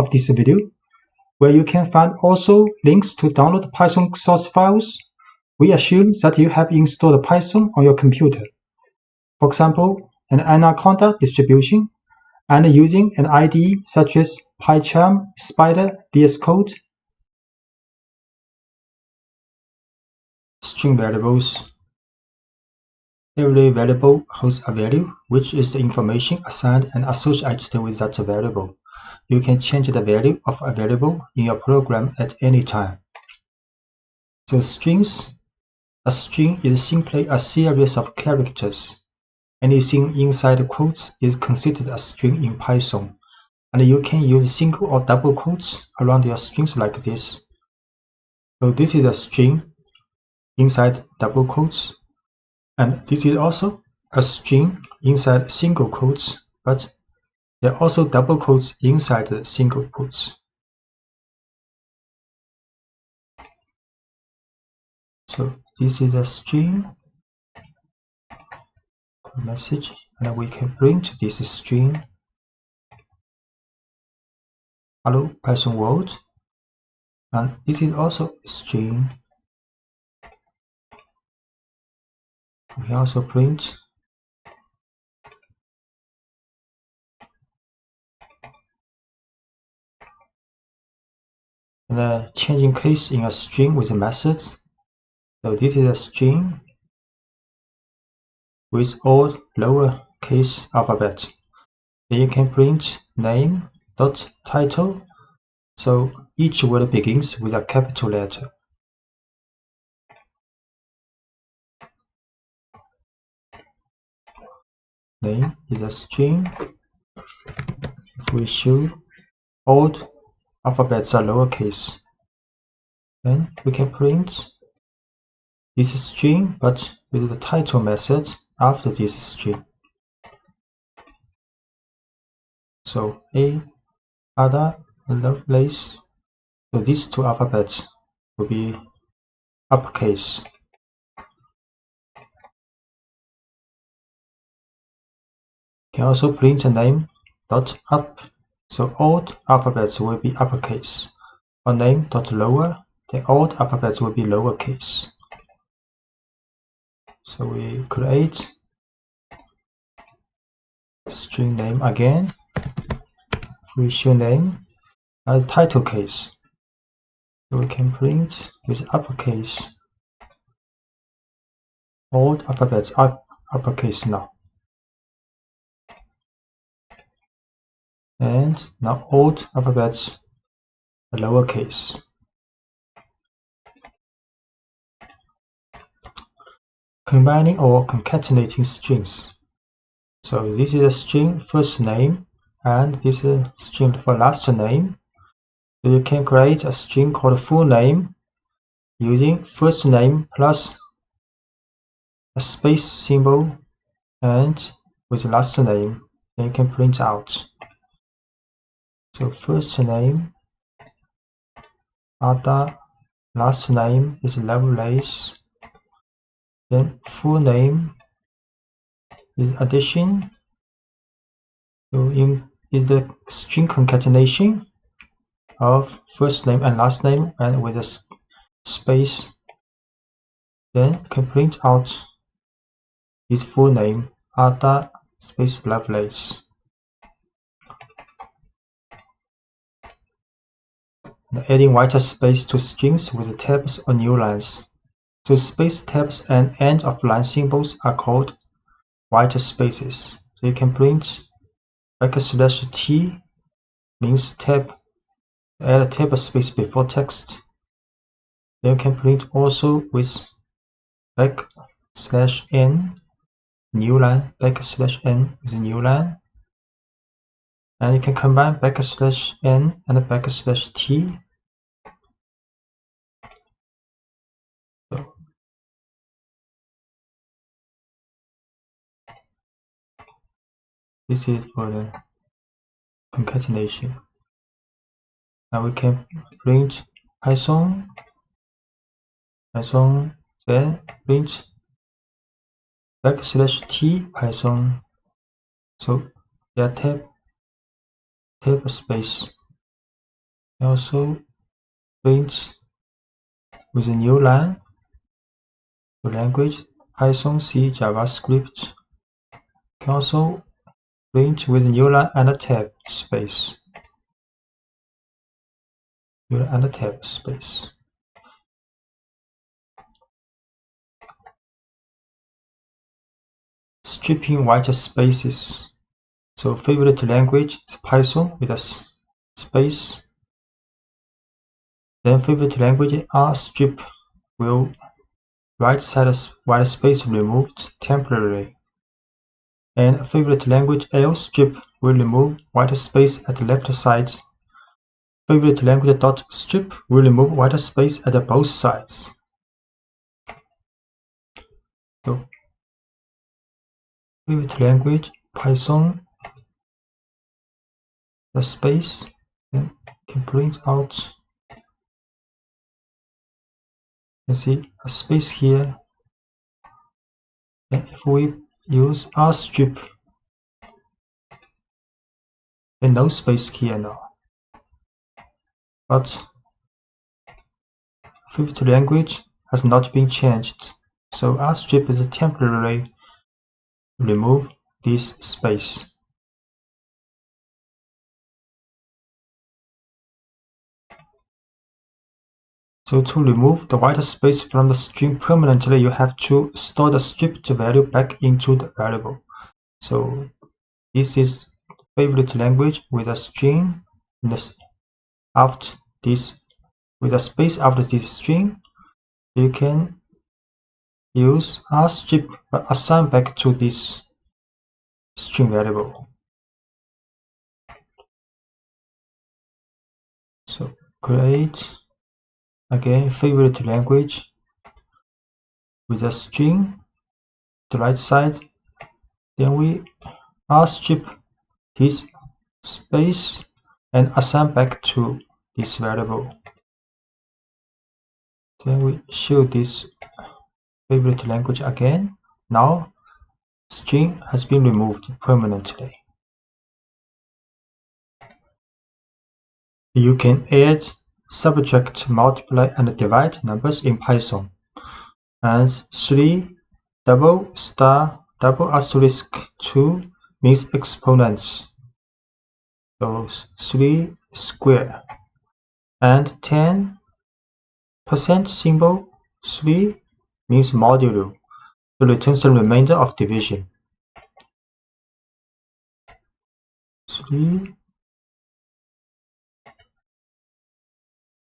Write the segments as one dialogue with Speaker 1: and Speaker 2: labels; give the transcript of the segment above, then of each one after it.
Speaker 1: of this video, where you can find also links to download Python source files. We assume that you have installed Python on your computer. For example, an Anaconda distribution, and using an IDE such as PyCharm, Spider, VS Code. String variables. Every variable holds a value, which is the information assigned and associated with that variable. You can change the value of a variable in your program at any time. So strings. A string is simply a series of characters. Anything inside quotes is considered a string in Python, and you can use single or double quotes around your strings like this. So this is a string inside double quotes, and this is also a string inside single quotes, but there are also double quotes inside the single quotes. So this is a string message, and we can print this string. Hello Python world, and this is also a string. We can also print the changing case in a string with methods. So this is a string with all lowercase alphabet. Then you can print name.title. So each word begins with a capital letter. Name is a string. If we show all alphabets are lowercase, then we can print this string but with the title method after this string. So A, Ada, Lovelace. So these two alphabets will be uppercase. Can also print a name dot up. So all alphabets will be uppercase. Or name dot lower, then all alphabets will be lowercase. So we create string name again. We show name as title case. So we can print with uppercase. All alphabets are uppercase now. And now all alphabets are lowercase. Combining or concatenating strings. So this is a string first name, and this is a string for last name. So you can create a string called full name using first name plus a space symbol and with last name. Then you can print out. So first name Ada, last name is Lovelace. Then full name is addition. So is the string concatenation of first name and last name and with a space. Then can print out his full name Ada space Lovelace. Adding white space to strings with tabs or new lines. So space tabs and end of line symbols are called white spaces. So you can print \t means tab, add a tab space before text. Then you can print also with \n new line, \n with new line. And you can combine \n and \t. So this is for the concatenation. Now we can print Python, then print \t Python. So there tab space. Also print with a new line the language Python, C, JavaScript. Can also print with a new line and a tab space. And a tab space. Stripping white spaces. So favorite language is Python with a space. Then favorite language R strip will right side white space removed temporarily. And favorite language L strip will remove white space at the left side. Favorite language dot strip will remove white space at both sides. So favorite language Python the space and can print out. You see a space here. And if we use R strip, then no space here now. But fifth language has not been changed, so R strip is temporarily remove this space. So to remove the white space from the string permanently, you have to store the stripped value back into the variable. So this is favorite language with a string after this, with a space after this string. You can use R strip but assign back to this string variable. So create again favorite language with a string to the right side, then we R strip this space and assign back to this variable. Then we show this favorite language again. Now string has been removed permanently. You can add, subtract, multiply, and divide numbers in Python. And 3 double star double asterisk 2 means exponents. So 3 square. And 10% symbol 3 means modulo. So returns the remainder of division. 3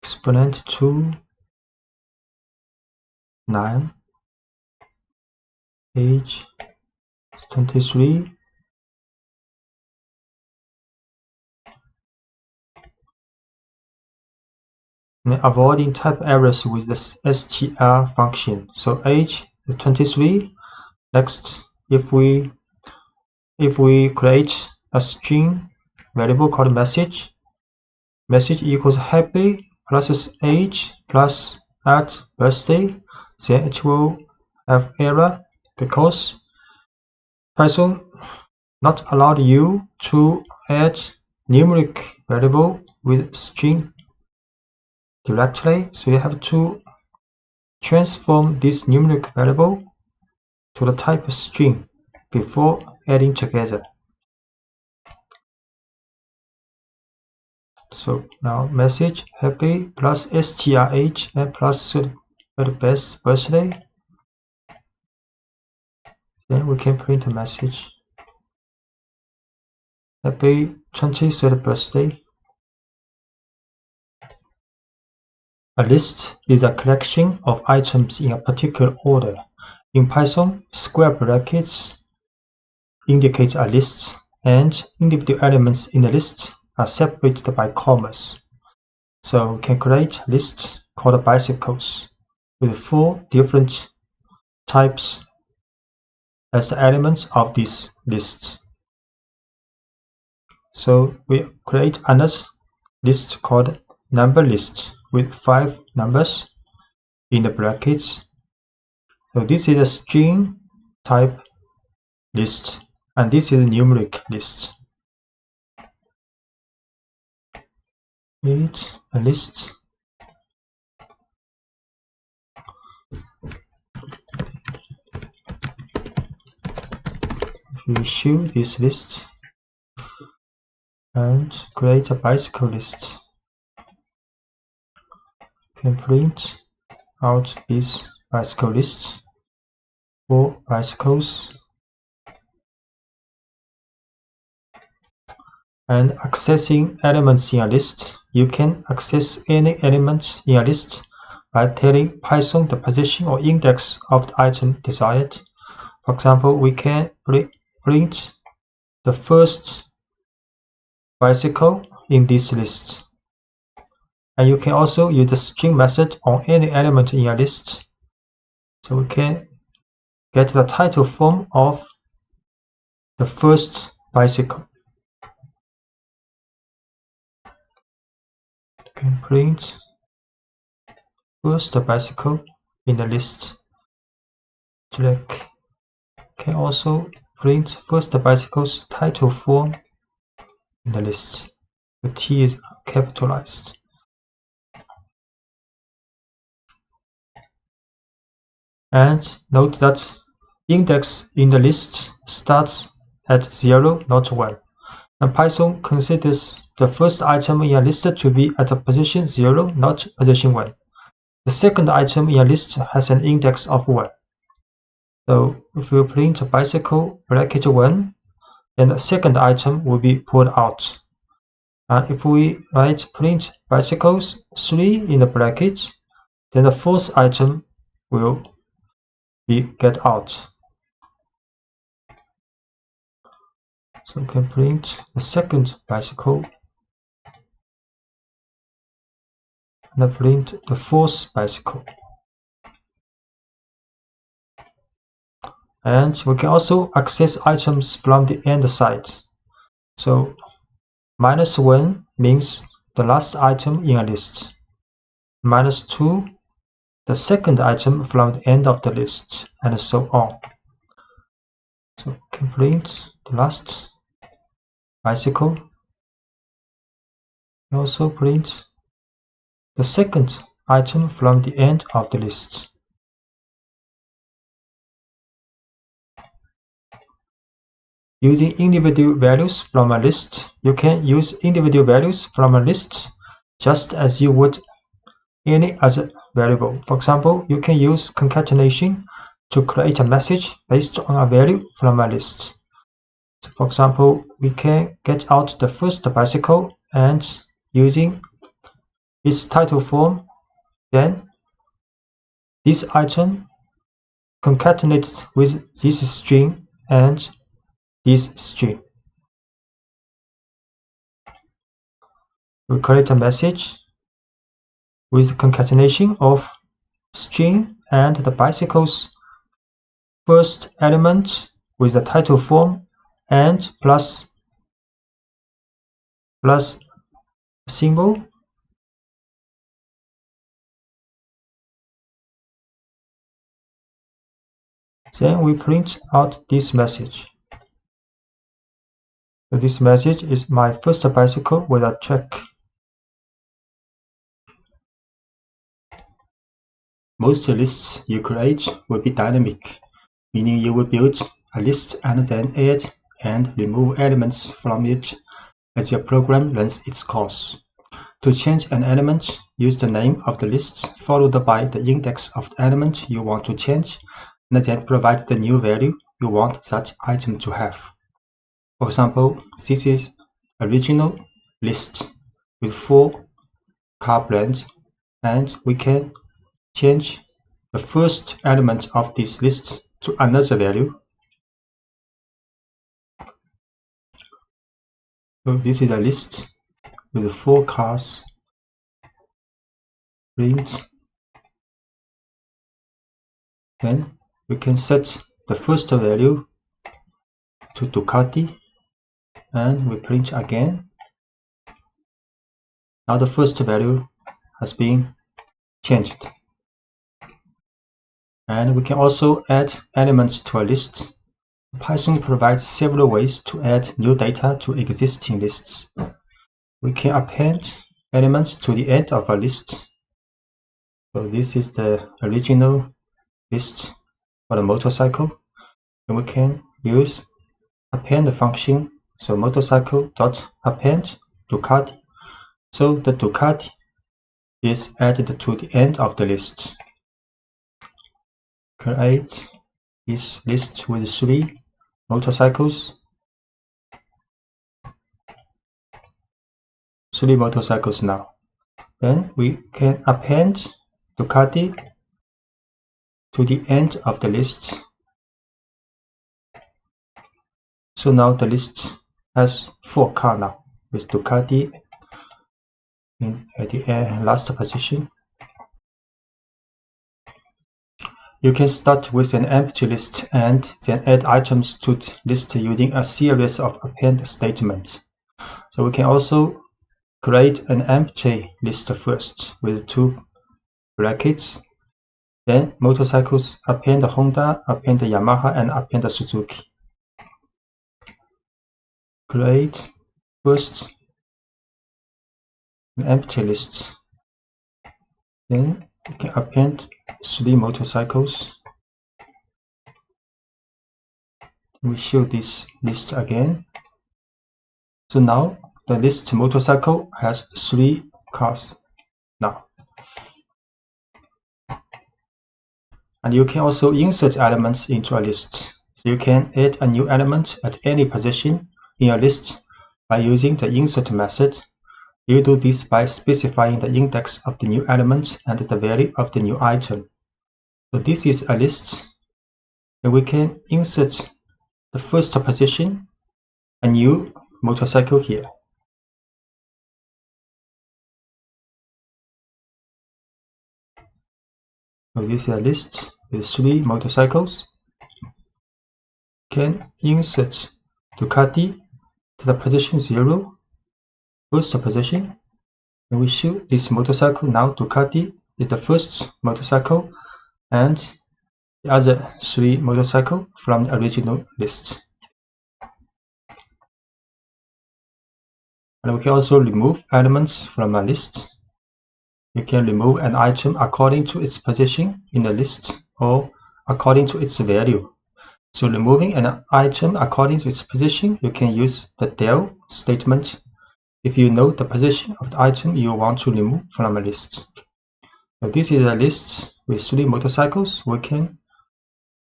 Speaker 1: exponent 2 9 age 23 and avoiding type errors with the str function. So age is 23. Next, if we create a string variable called message equals happy plus age plus at birthday, then it will have error because Python not allowed you to add numeric variable with string directly, so you have to transform this numeric variable to the type string before adding together. So now message happy plus strh and plus best birthday. Then we can print a message happy 23rd birthday. A list is a collection of items in a particular order. In Python, square brackets indicate a list, and individual elements in the list are separated by commas. So we can create a list called bicycles with 4 different types as the elements of this list. So we create another list called number list with 5 numbers in the brackets. So this is a string type list, and this is a numeric list. create a list. If we issue this list and create a bicycle list, we can print out this bicycle list for bicycles. And accessing elements in a list, you can access any element in a list by telling Python the position or index of the item desired. For example, we can print the first bicycle in this list. And you can also use the string method on any element in a list. So we can get the title form of the first bicycle. You can print first bicycle in the list. Select. Can also print first bicycle's title form in the list. The T is capitalized. And note that index in the list starts at 0, not 1. And Python considers the first item in a list to be at a position 0, not position 1. The second item in a list has an index of 1. So if we print bicycle bracket 1, then the second item will be pulled out. And if we write print bicycles 3 in the bracket, then the fourth item will be get out. So we can print the second bicycle and print the fourth bicycle. And we can also access items from the end side. So -1 means the last item in a list. -2, the second item from the end of the list, and so on. So we can print the last bicycle. We also print the second item from the end of the list. Using individual values from a list, you can use individual values from a list just as you would any other variable. For example, you can use concatenation to create a message based on a value from a list. So for example, we can get out the first bicycle and using its title form, then this item concatenated with this string and this string. We create a message with concatenation of string and the bicycle's first element with the title form and plus symbol. Then we print out this message. So this message is my first bicycle with a track. Most lists you create will be dynamic, meaning you will build a list and then add and remove elements from it as your program runs its course. To change an element, use the name of the list followed by the index of the element you want to change, and then provide the new value you want that item to have. For example, this is original list with 4 car brands, and we can change the first element of this list to another value. So this is a list with 4 cars. Print. Then we can set the first value to Ducati, and we print again. Now the first value has been changed. And we can also add elements to a list. Python provides several ways to add new data to existing lists. We can append elements to the end of a list. So this is the original list for the motorcycle, and we can use append function. So motorcycle dot append Ducati. So the Ducati is added to the end of the list. Create this list with 3 motorcycles. 3 motorcycles now. Then we can append Ducati to the end of the list. So now the list has 4 cars now, with Ducati at the last position. You can start with an empty list and then add items to the list using a series of append statements. So we can also create an empty list first with 2 brackets. Then motorcycles append Honda, append Yamaha, and append Suzuki. Create first an empty list. Then we can append 3 motorcycles. We show this list again. So now the list motorcycle has 3 cars now. And you can also insert elements into a list. So you can add a new element at any position in a list by using the insert method. You do this by specifying the index of the new element and the value of the new item. So this is a list, and we can insert the first position, a new motorcycle here. So this is a list with 3 motorcycles. Can insert Ducati to the position 0, first position, and we show this motorcycle. Now Ducati is the first motorcycle and the other 3 motorcycles from the original list. And we can also remove elements from a list. You can remove an item according to its position in the list or according to its value. So removing an item according to its position, you can use the del statement if you know the position of the item you want to remove from a list. So this is a list with 3 motorcycles. We can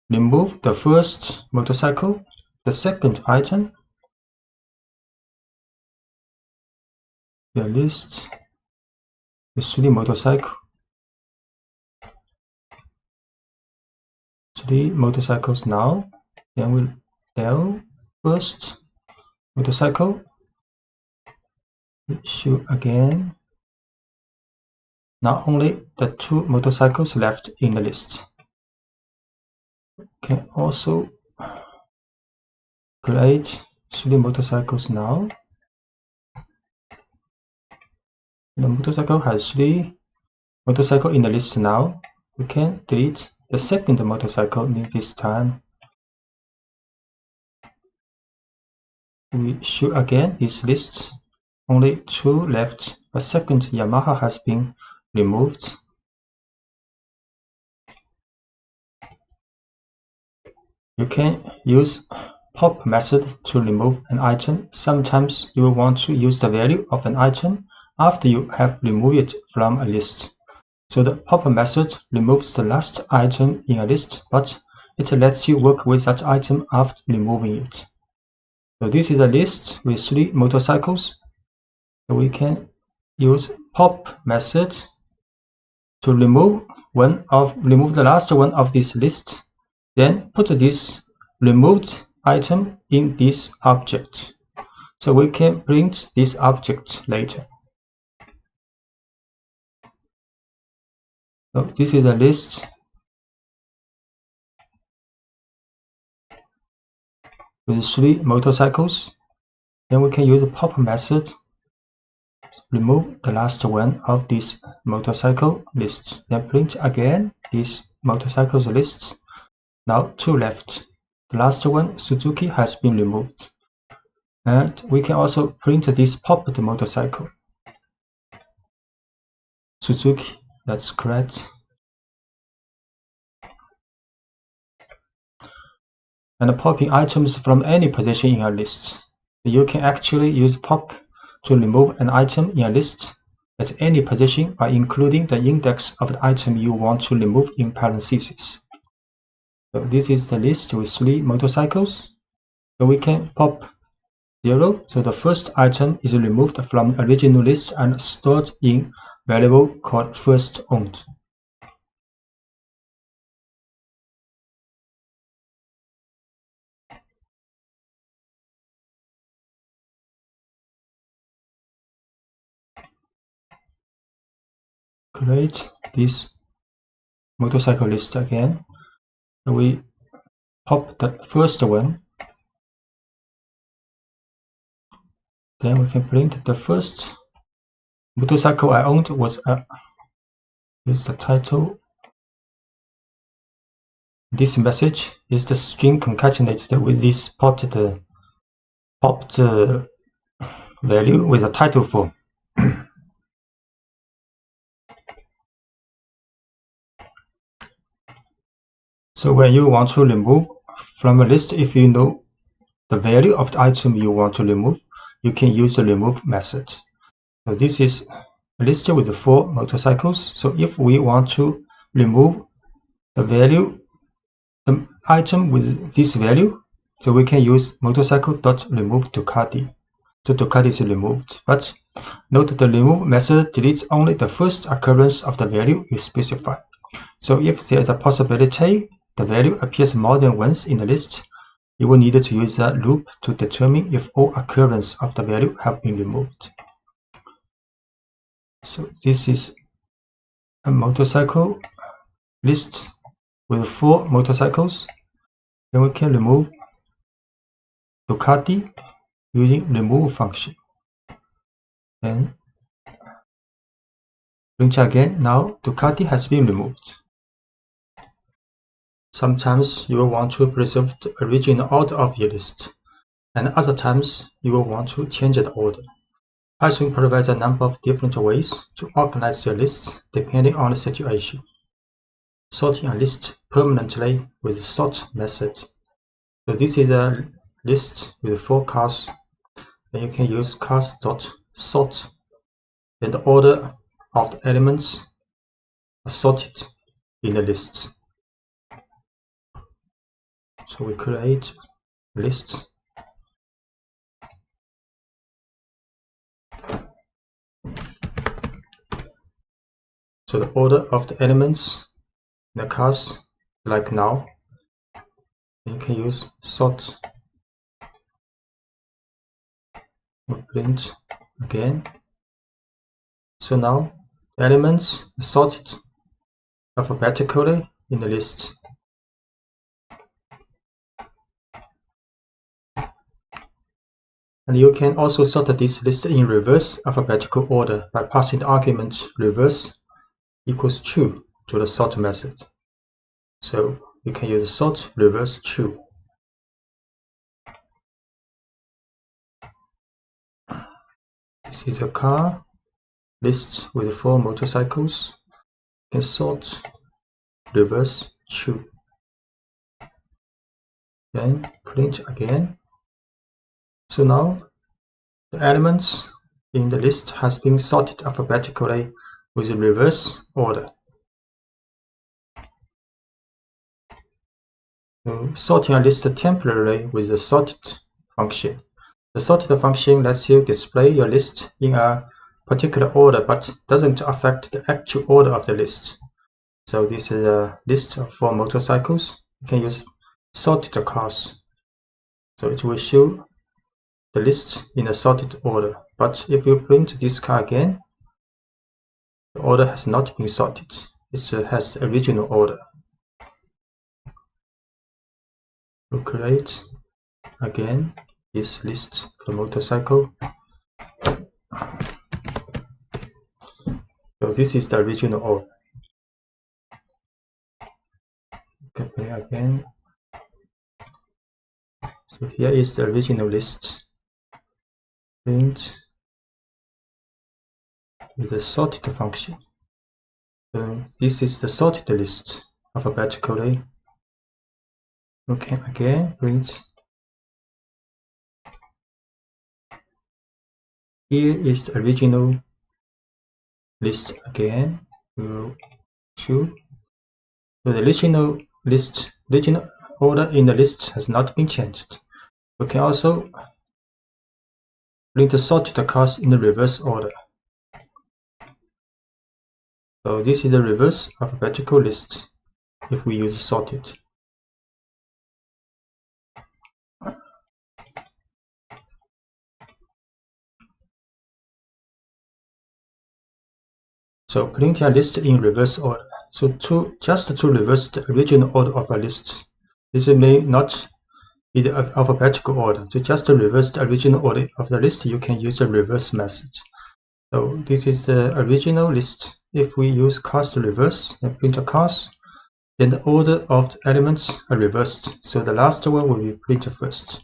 Speaker 1: remove the first motorcycle, the second item, the list with 3 motorcycles. 3 motorcycles now. Then we'll del first motorcycle. Show again. Now only the 2 motorcycles left in the list. Can also create 3 motorcycles now. The motorcycle has 3 motorcycles in the list now. We can delete the second motorcycle this time. We show again this list. Only 2 left. A second Yamaha has been removed. You can use pop method to remove an item. Sometimes you will want to use the value of an item after you have removed it from a list. So the pop method removes the last item in a list, but it lets you work with that item after removing it. So this is a list with 3 motorcycles. So we can use pop method to remove the last one of this list. Then put this removed item in this object. So we can print this object later. So this is a list with 3 motorcycles. Then we can use the pop method to remove the last one of this motorcycle list. Then print again this motorcycles list. Now 2 left. The last one, Suzuki, has been removed. And we can also print this popped motorcycle. Suzuki, that's correct. And popping items from any position in a list. You can actually use pop to remove an item in a list at any position by including the index of the item you want to remove in parentheses. So this is the list with 3 motorcycles. So we can pop 0. So the first item is removed from the original list and stored in variable called first owned. Create this motorcycle list again. So we pop the first one. Then we can print the first motorcycle I owned was is the title. This message is the string concatenated with this popped value with a title form. So when you want to remove from a list, if you know the value of the item you want to remove, you can use the remove method. So this is a list with 4 motorcycles. So if we want to remove the item with this value, so we can use motorcycle.remove Ducati. So Ducati is removed. But note the remove method deletes only the first occurrence of the value you specify. So if there is a possibility the value appears more than once in the list, you will need to use a loop to determine if all occurrences of the value have been removed. So this is a motorcycle list with 4 motorcycles. Then we can remove Ducati using remove function. And print again. Now Ducati has been removed. Sometimes you will want to preserve the original order of your list, and other times you will want to change the order. Python provides a number of different ways to organize your lists depending on the situation. Sorting a list permanently with the sort method. So this is a list with 4 cars, and you can use cars.sort. Then the order of the elements are sorted in the list. So we create a list. So the order of the elements in the cars, like now, you can use sort. We print again. So now the elements are sorted alphabetically in the list. And you can also sort this list in reverse alphabetical order by passing the argument reverse equals true to the sort method. So you can use sort reverse true. This is a car list with 4 motorcycles. You can sort reverse true. Then print again. So now the elements in the list has been sorted alphabetically with a reverse order. So sorting a list temporarily with the sorted function. The sorted function lets you display your list in a particular order but doesn't affect the actual order of the list. So this is a list of 4 motorcycles. You can use sorted cars. So it will show the list in a sorted order. But if you print this car again, the order has not been sorted. It has the original order. We'll create again this list for the motorcycle. So this is the original order. Okay, again. So here is the original list. Print with the sorted function. This is the sorted list alphabetically. Okay, again, print. Here is the original list again. We'll choose. So the original order in the list has not been changed. We can also print the sorted cars in the reverse order. So this is the reverse alphabetical list if we use sorted. So print a list in reverse order. So just to reverse the original order of a list, this may not be the alphabetical order. So just to reverse the original order of the list, you can use a reverse method. So this is the original list. If we use cast reverse and print a cast, then the order of the elements are reversed. So the last one will be printed first.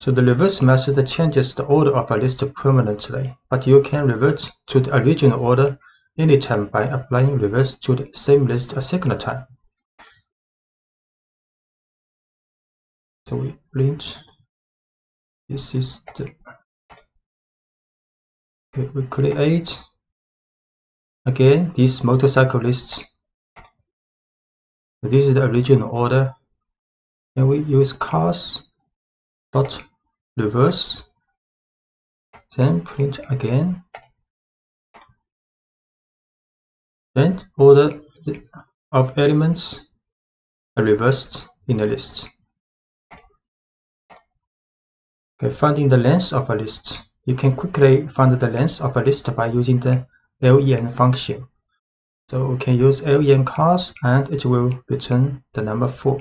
Speaker 1: So the reverse method changes the order of a list permanently, but you can revert to the original order anytime by applying reverse to the same list a second time. So we print. This is the. Okay, we create again this motorcycle list. This is the original order, and we use cars dot reverse. Then print again. Then order of elements are reversed in the list. Okay, finding the length of a list. You can quickly find the length of a list by using the len function. So we can use len cars and it will return the number 4.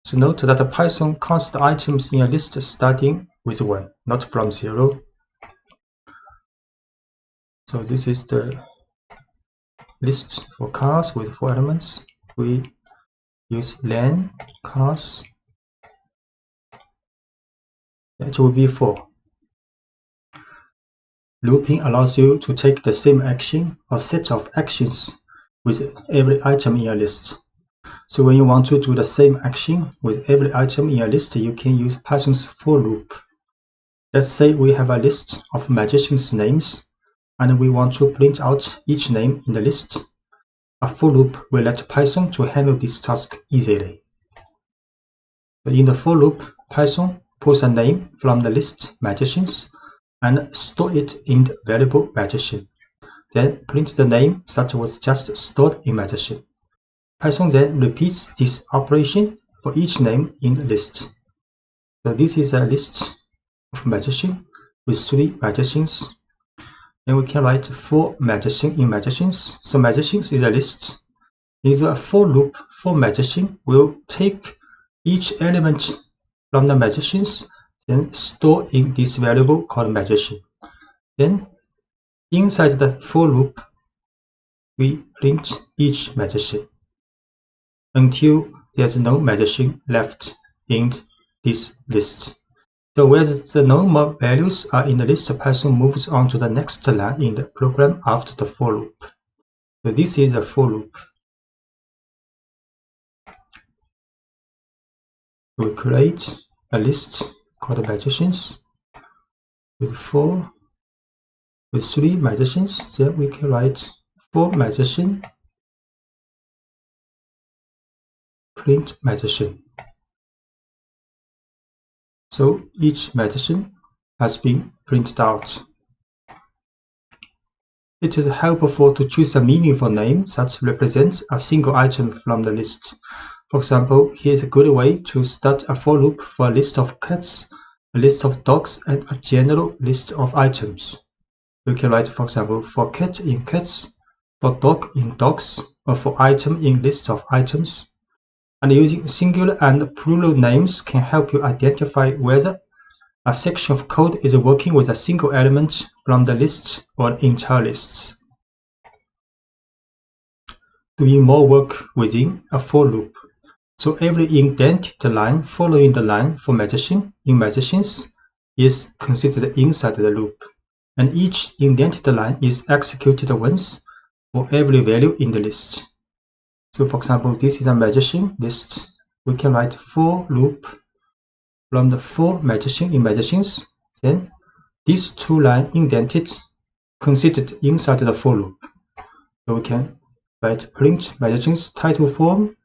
Speaker 1: So note that Python counts the items in a list starting with 1, not from 0. So this is the list for cars with 4 elements. We use len cars. It will be 4. Looping allows you to take the same action or set of actions with every item in a list. So when you want to do the same action with every item in a list, you can use Python's for loop. Let's say we have a list of magicians' names, and we want to print out each name in the list. A for loop will let Python to handle this task easily. So in the for loop, Python pulls a name from the list magicians and store it in the variable magician. Then print the name that was just stored in magician. Python then repeats this operation for each name in the list. So this is a list of magician with 3 magicians. And we can write 4 magician in magicians. So magicians is a list. In the for loop, for magician will take each element from the magicians and store in this variable called magician. Then inside the for loop, we print each magician until there's no magician left in this list. So where the no more values are in the list, Python moves on to the next line in the program after the for loop. So this is the for loop. We create a list called magicians with 3 magicians. Then we can write 4 magician, print magician. So each magician has been printed out. It is helpful to choose a meaningful name that represents a single item from the list. For example, here's a good way to start a for loop for a list of cats, a list of dogs, and a general list of items. We can write, for example, for cat in cats, for dog in dogs, or for item in list of items. And using singular and plural names can help you identify whether a section of code is working with a single element from the list or entire lists. Doing more work within a for loop. So every indented line following the line for magician in magicians is considered inside the loop, and each indented line is executed once for every value in the list. So for example, this is a magazine list. We can write for loop from the for magazine in magazines. Then these two lines indented considered inside the for loop. So we can write print magazines title form.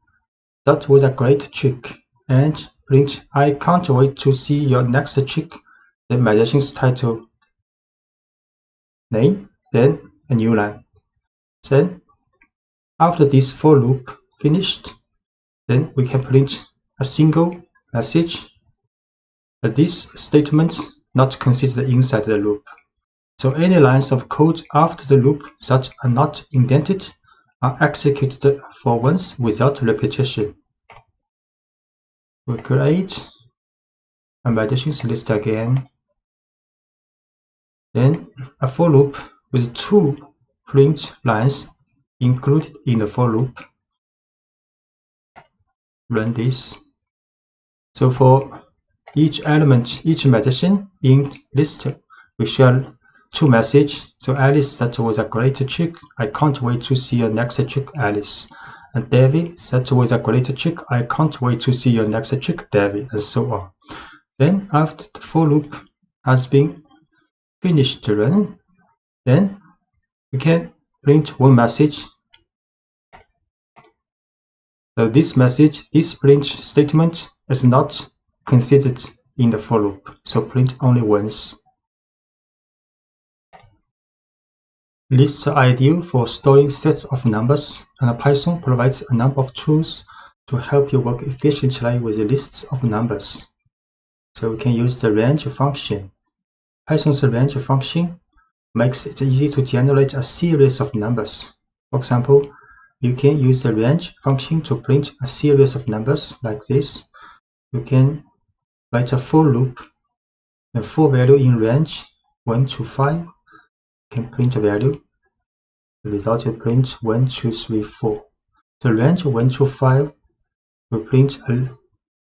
Speaker 1: That was a great trick. And print I can't wait to see your next trick. Then magazine's title name. Then a new line. Then after this for loop finished, then we can print a single message. But this statement not considered inside the loop. So any lines of code after the loop that are not indented are executed for once without repetition. We create a magazines list again. Then a for loop with two print lines included in the for loop. Run this. So for each element, each magazine in list, we share two messages. So Alice, that was a great trick. I can't wait to see your next trick, Alice. And David, that was a great trick. I can't wait to see your next trick, David, and so on. Then after the for loop has been finished to run, then we can print one message. So this message, this print statement is not considered in the for loop. So print only once. Lists are ideal for storing sets of numbers, and Python provides a number of tools to help you work efficiently with lists of numbers. So we can use the range function. Python's range function makes it easy to generate a series of numbers. For example, you can use the range function to print a series of numbers like this. You can write a for loop, the for value in range 1 to 5. Can print a value. The result will print 1, 2, 3, 4. The range 1 to 5 will print a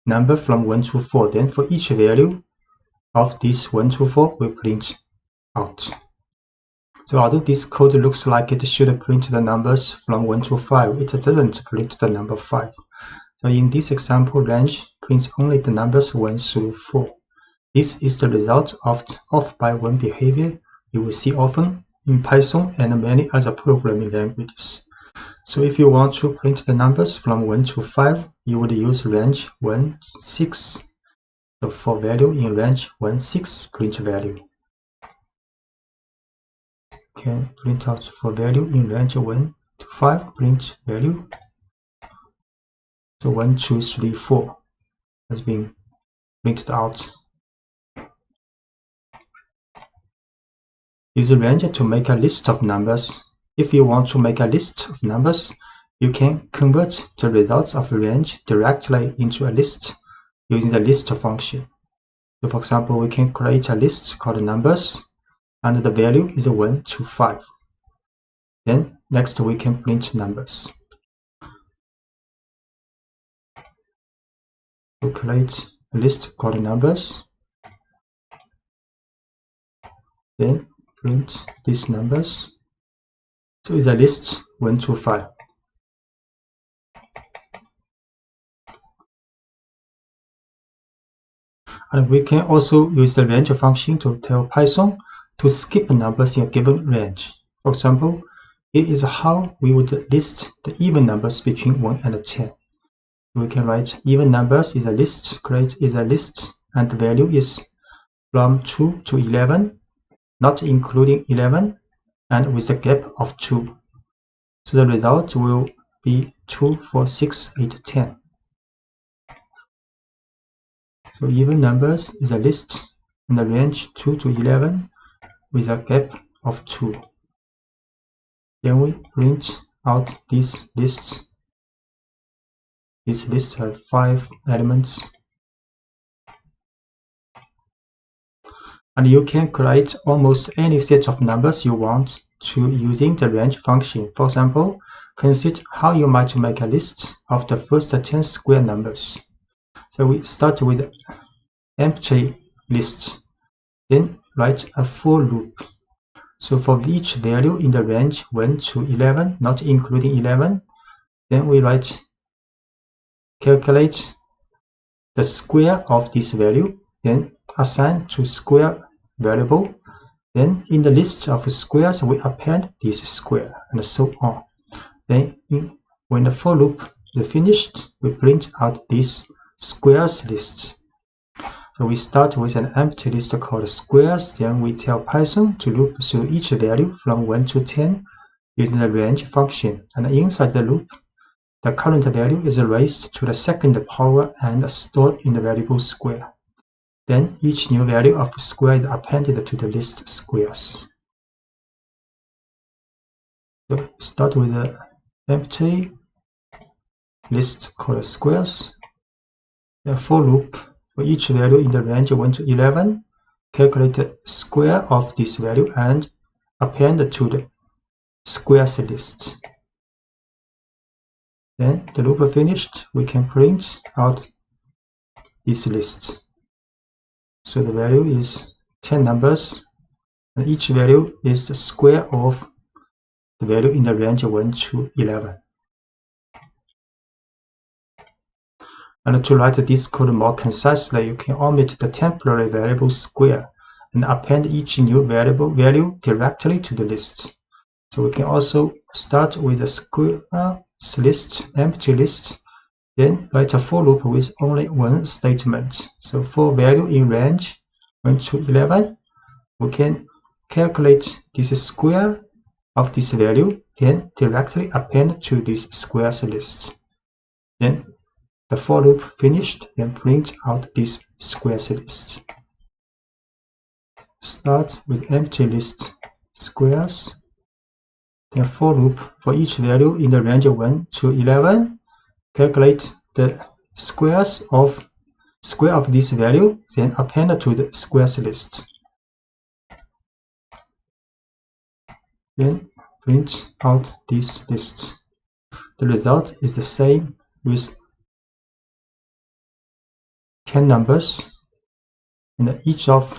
Speaker 1: number from 1 to 4. Then for each value of this 1 to 4 will print out. So although this code looks like it should print the numbers from 1 to 5, it doesn't print the number 5. So in this example, range prints only the numbers 1 through 4. This is the result of off by 1 behavior you will see often in Python and many other programming languages. So if you want to print the numbers from 1 to 5, you would use range 1, 6. So for value in range 1, 6, print value. Can print out for value in range 1 to 5, print value. So 1, 2, 3, 4 has been printed out. Use a range to make a list of numbers. If you want to make a list of numbers, you can convert the results of a range directly into a list using the list function. So for example, we can create a list called numbers, and the value is 1 to 5. Then next we can print numbers. So create a list called numbers. Then print these numbers. So it's a list 1 to 5. And we can also use the range function to tell Python to skip numbers in a given range. For example, here is how we would list the even numbers between 1 and 10. We can write even numbers is a list, create is a list, and the value is from 2 to 11, not including 11, and with a gap of 2. So the result will be 2, 4, 6, 8, 10. So even numbers is a list in the range 2 to 11 with a gap of 2. Then we print out this list. This list has 5 elements. And you can create almost any set of numbers you want to using the range function. For example, consider how you might make a list of the first 10 square numbers. So we start with empty list, then write a for loop. So for each value in the range 1 to 11, not including 11, then we write calculate the square of this value, then assign to square variable. Then in the list of squares, we append this square, and so on. Then when the for loop is finished, we print out this squares list. So we start with an empty list called squares, then we tell Python to loop through each value from 1 to 10 using the range function. And inside the loop, the current value is raised to the second power and stored in the variable square. Then each new value of square is appended to the list squares. So start with the empty list called squares. The for loop for each value in the range 1 to 11, calculate the square of this value and append to the squares list. Then the loop finished, we can print out this list. So the value is 10 numbers, and each value is the square of the value in the range 1 to 11. And to write this code more concisely, you can omit the temporary variable square and append each new variable value directly to the list. So we can also start with a squares list, empty list, then write a for loop with only one statement. So for value in range 1 to 11, we can calculate this square of this value, then directly append to this squares list. Then the for loop finished, then print out this squares list. Start with empty list squares, then for loop for each value in the range 1 to 11, calculate the square of this value, then append to the squares list. Then print out this list. The result is the same with 10 numbers, and each of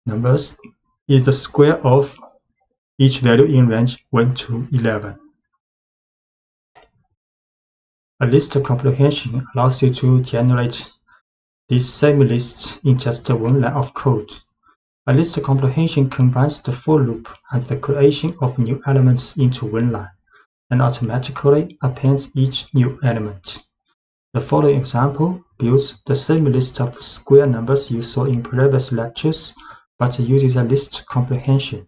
Speaker 1: numbers is the square of each value in range 1 to 11. A list comprehension allows you to generate this same list in just one line of code. A list comprehension combines the for loop and the creation of new elements into one line, and automatically appends each new element. The following example builds the same list of square numbers you saw in previous lectures, but uses a list comprehension.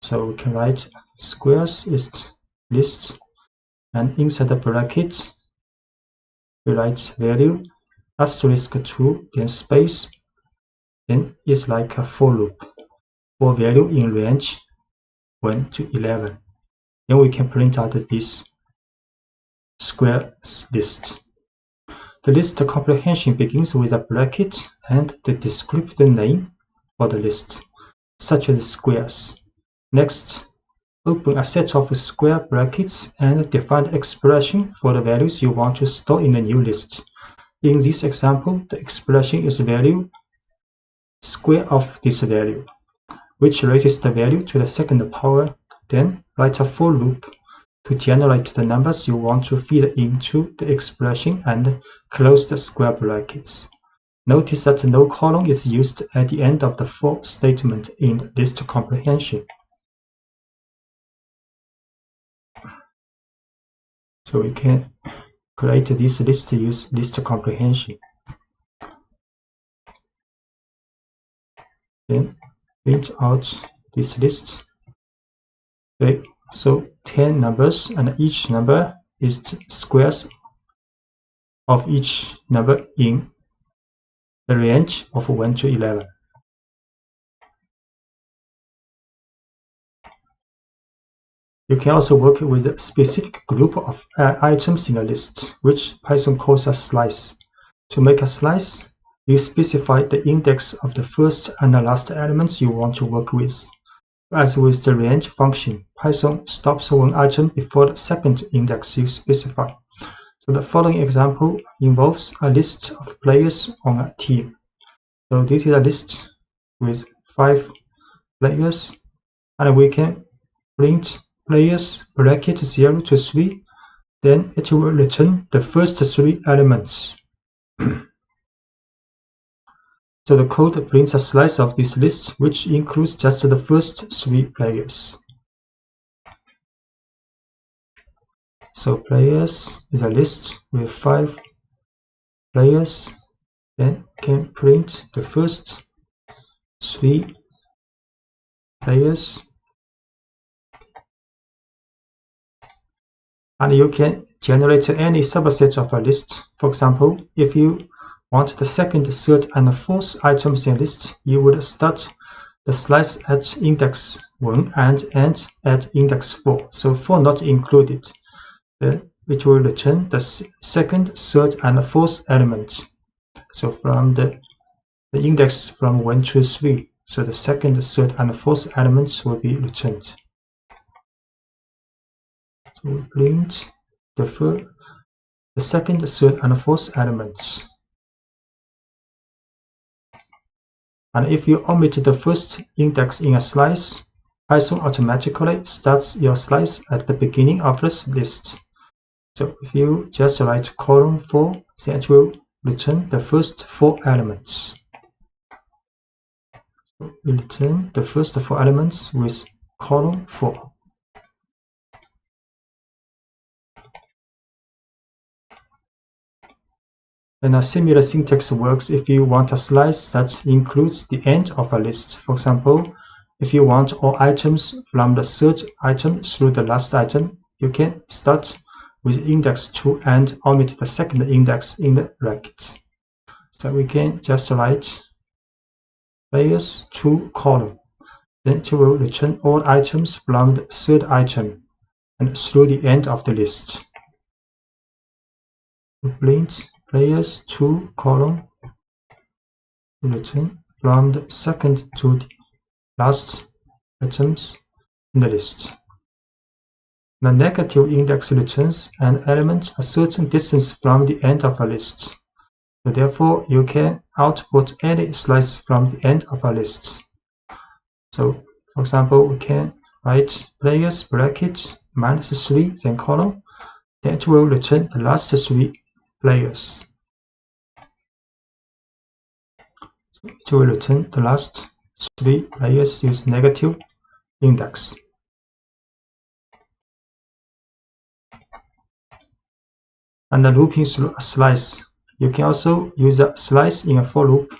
Speaker 1: So we can write squares is list, and inside the bracket we write value asterisk 2, then space, then it's like a for loop for value in range 1 to 11. Then we can print out this squares list. The list comprehension begins with a bracket and the descriptor name for the list, such as squares. Next, open a set of square brackets and define the expression for the values you want to store in the new list. In this example, the expression is value square of this value, which raises the value to the second power. Then write a for loop to generate the numbers you want to feed into the expression and close the square brackets. Notice that no colon is used at the end of the for statement in list comprehension. So we can create this list use list comprehension. Then print out this list. Okay, so 10 numbers, and each number is squares of each number in the range of 1 to 11. You can also work with a specific group of items in a list, which Python calls a slice. To make a slice, you specify the index of the first and the last elements you want to work with. As with the range function, Python stops one item before the second index you specify. So the following example involves a list of players on a team. So this is a list with 5 players, and we can print players bracket 0 to 3, then it will return the first 3 elements. So the code prints a slice of this list, which includes just the first 3 players. So players is a list with 5 players, then can print the first 3 players. And you can generate any subset of a list. For example, if you want the second, third, and fourth items in a list, you would start the slice at index 1 and end at index 4. So 4 not included. Then it will return the second, third, and fourth element. So from the index from 1 to 3. So the second, third, and fourth elements will be returned. So we print the second, third, and fourth elements. And if you omit the first index in a slice, Python automatically starts your slice at the beginning of this list. So if you just write column 4, then it will return the first 4 elements. So we return the first 4 elements with column 4. And a similar syntax works if you want a slice that includes the end of a list. For example, if you want all items from the third item through the last item, you can start with index 2 and omit the second index in the bracket. So we can just write players 2 column. Then it will return all items from the third item and through the end of the list. We print players 2 column, return from the second to the last items in the list. The negative index returns an element a certain distance from the end of a list. So therefore, you can output any slice from the end of a list. So, for example, we can write players bracket -3, then column. Then it will return the last 3 players. So it will return the last 3 players with negative index. And the looping through a slice. You can also use a slice in a for loop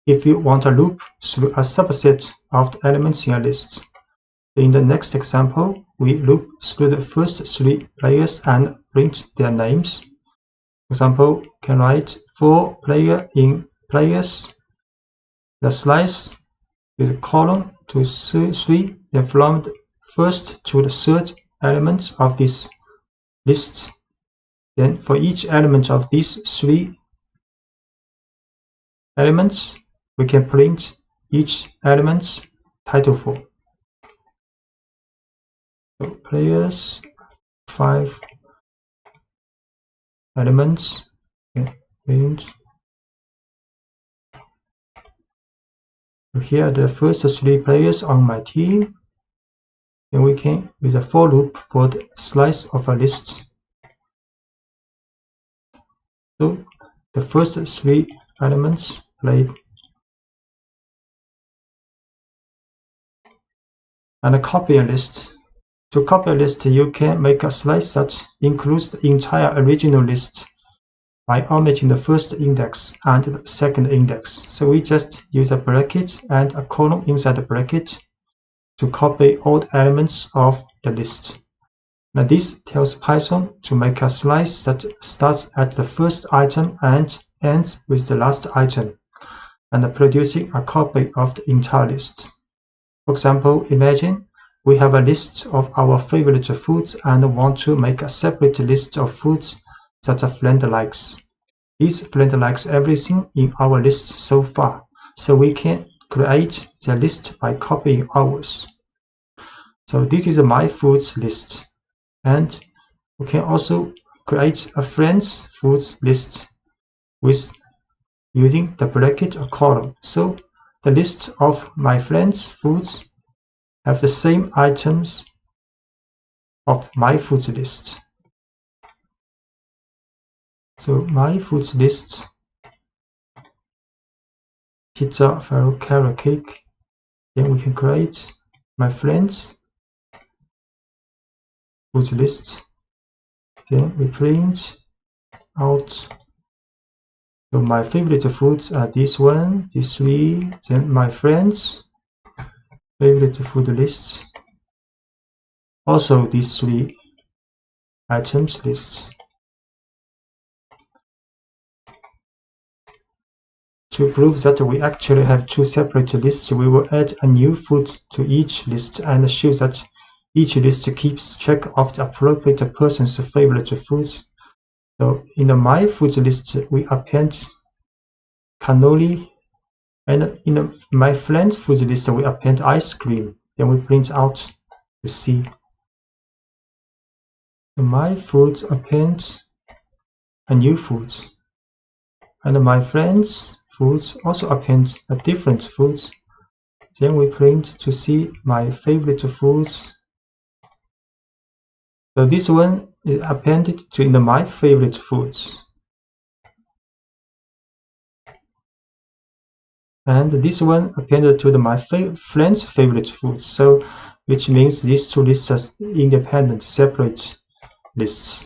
Speaker 1: if you want a loop through a subset of the elements in a list. In the next example, we loop through the first 3 players and print their names. For example, you can write for player in players, the slice with column to 3, then from the first to the third element of this list. Then for each element of these 3 elements, we can print each element's title for. So players 5 elements, print. So here are the first 3 players on my team. Then we can use a for loop for the slice of a list. So the first 3 elements played. And copy a list. To copy a list, you can make a slice that includes the entire original list by omitting the first index and the second index. So we just use a bracket and a column inside the bracket to copy all the elements of the list. Now this tells Python to make a slice that starts at the first item and ends with the last item, and producing a copy of the entire list. For example, imagine we have a list of our favorite foods and want to make a separate list of foods that a friend likes. This friend likes everything in our list so far, so we can create the list by copying ours. So this is my foods list. And we can also create a friend's foods list with using the bracket or column. So the list of my friend's foods have the same items of my foods list. So my foods list, pizza, farro, carrot cake. Then we can create my friends foods list. Then we print out. So my favorite foods are this one, these three. Then my friends favorite food lists. Also these three items lists. To prove that we actually have two separate lists, we will add a new food to each list and show that each list keeps track of the appropriate person's favorite foods. So in the my foods list, we append cannoli, and in the my friend's foods list, we append ice cream. Then we print out the C. So my foods append a new food, and my friend's foods also append a different foods. Then we print to see my favorite foods. So this one is appended to in the my favorite foods, and this one appended to the my friend's favorite foods. So which means these two lists are independent, separate lists.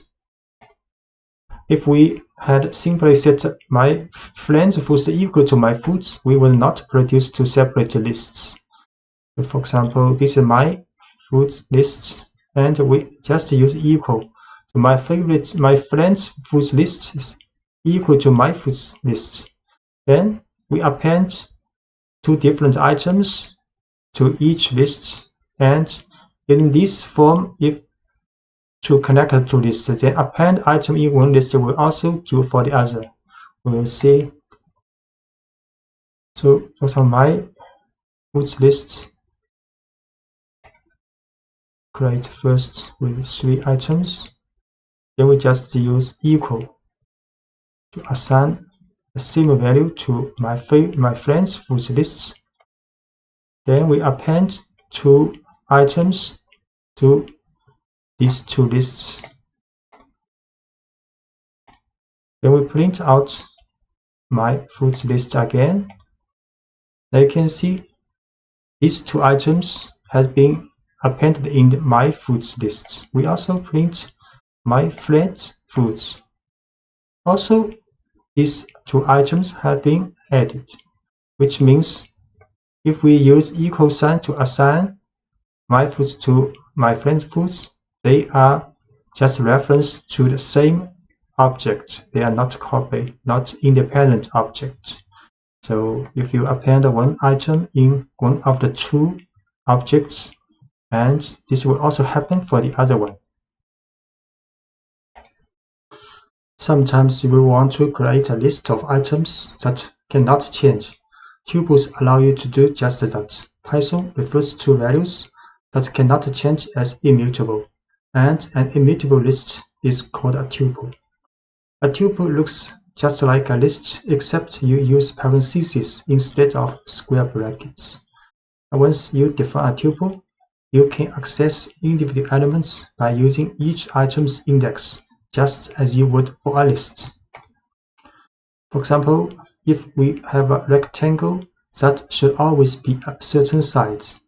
Speaker 1: If we had simply set my friend's foods equal to my foods, we will not produce two separate lists. So for example, this is my food list, and we just use equal. So my friend's foods list is equal to my foods list. Then we append two different items to each list, and in this form, if to connect the two lists, then append item in one list will also do for the other. We will see. So for my foods list, create first with three items. Then we just use equal to assign the same value to my friend's foods list. Then we append two items to these two lists. Then we print out my foods list again. Now you can see these two items have been appended in my foods list. We also print my friend's foods. Also, these two items have been added, which means if we use equal sign to assign my foods to my friend's foods, they are just reference to the same object. They are not copy, not independent objects. So if you append one item in one of the two objects, and this will also happen for the other one. Sometimes we want to create a list of items that cannot change. Tuples allow you to do just that. Python refers to values that cannot change as immutable, and an immutable list is called a tuple. A tuple looks just like a list, except you use parentheses instead of square brackets. And once you define a tuple, you can access individual elements by using each item's index, just as you would for a list. For example, if we have a rectangle that should always be a certain size,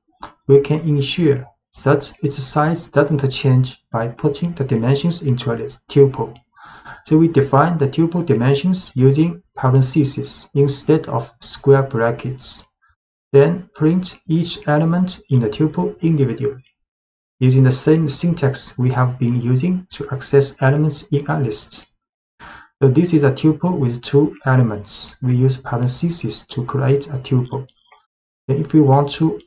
Speaker 1: we can ensure that its size doesn't change by putting the dimensions into a tuple. So we define the tuple dimensions using parentheses instead of square brackets. Then print each element in the tuple individually, using the same syntax we have been using to access elements in a list. So this is a tuple with two elements. We use parentheses to create a tuple. Then if we want to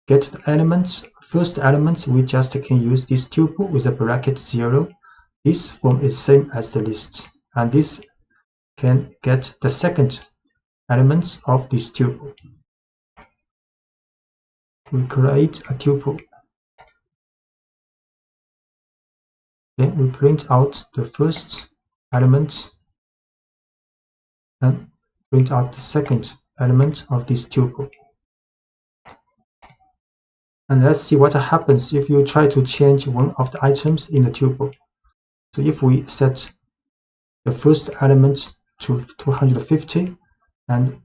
Speaker 1: get the elements, first elements, we just can use this tuple with a bracket 0. This form is same as the list, and this can get the second elements of this tuple. We create a tuple. Then we print out the first element and print out the second element of this tuple. And let's see what happens if you try to change one of the items in the tuple. So if we set the first element to 250, and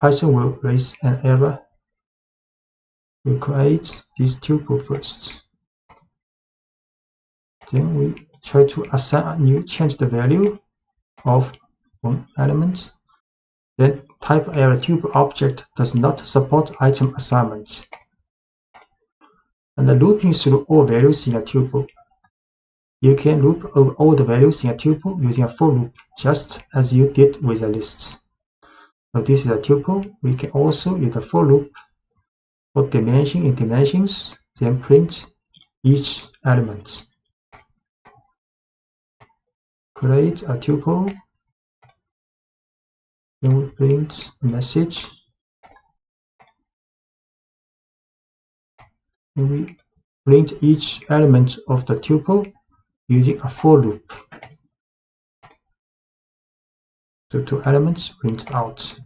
Speaker 1: Python will raise an error. We create this tuple first. Then we try to assign a new, change the value of one element. Then type error tuple object does not support item assignment. And the looping through all values in a tuple. You can loop over all the values in a tuple using a for loop, just as you did with a list. So this is a tuple. We can also use a for loop for dimension in dimensions, then print each element. Create a tuple, then we print a message, and we print each element of the tuple using a for loop. So two elements printed out.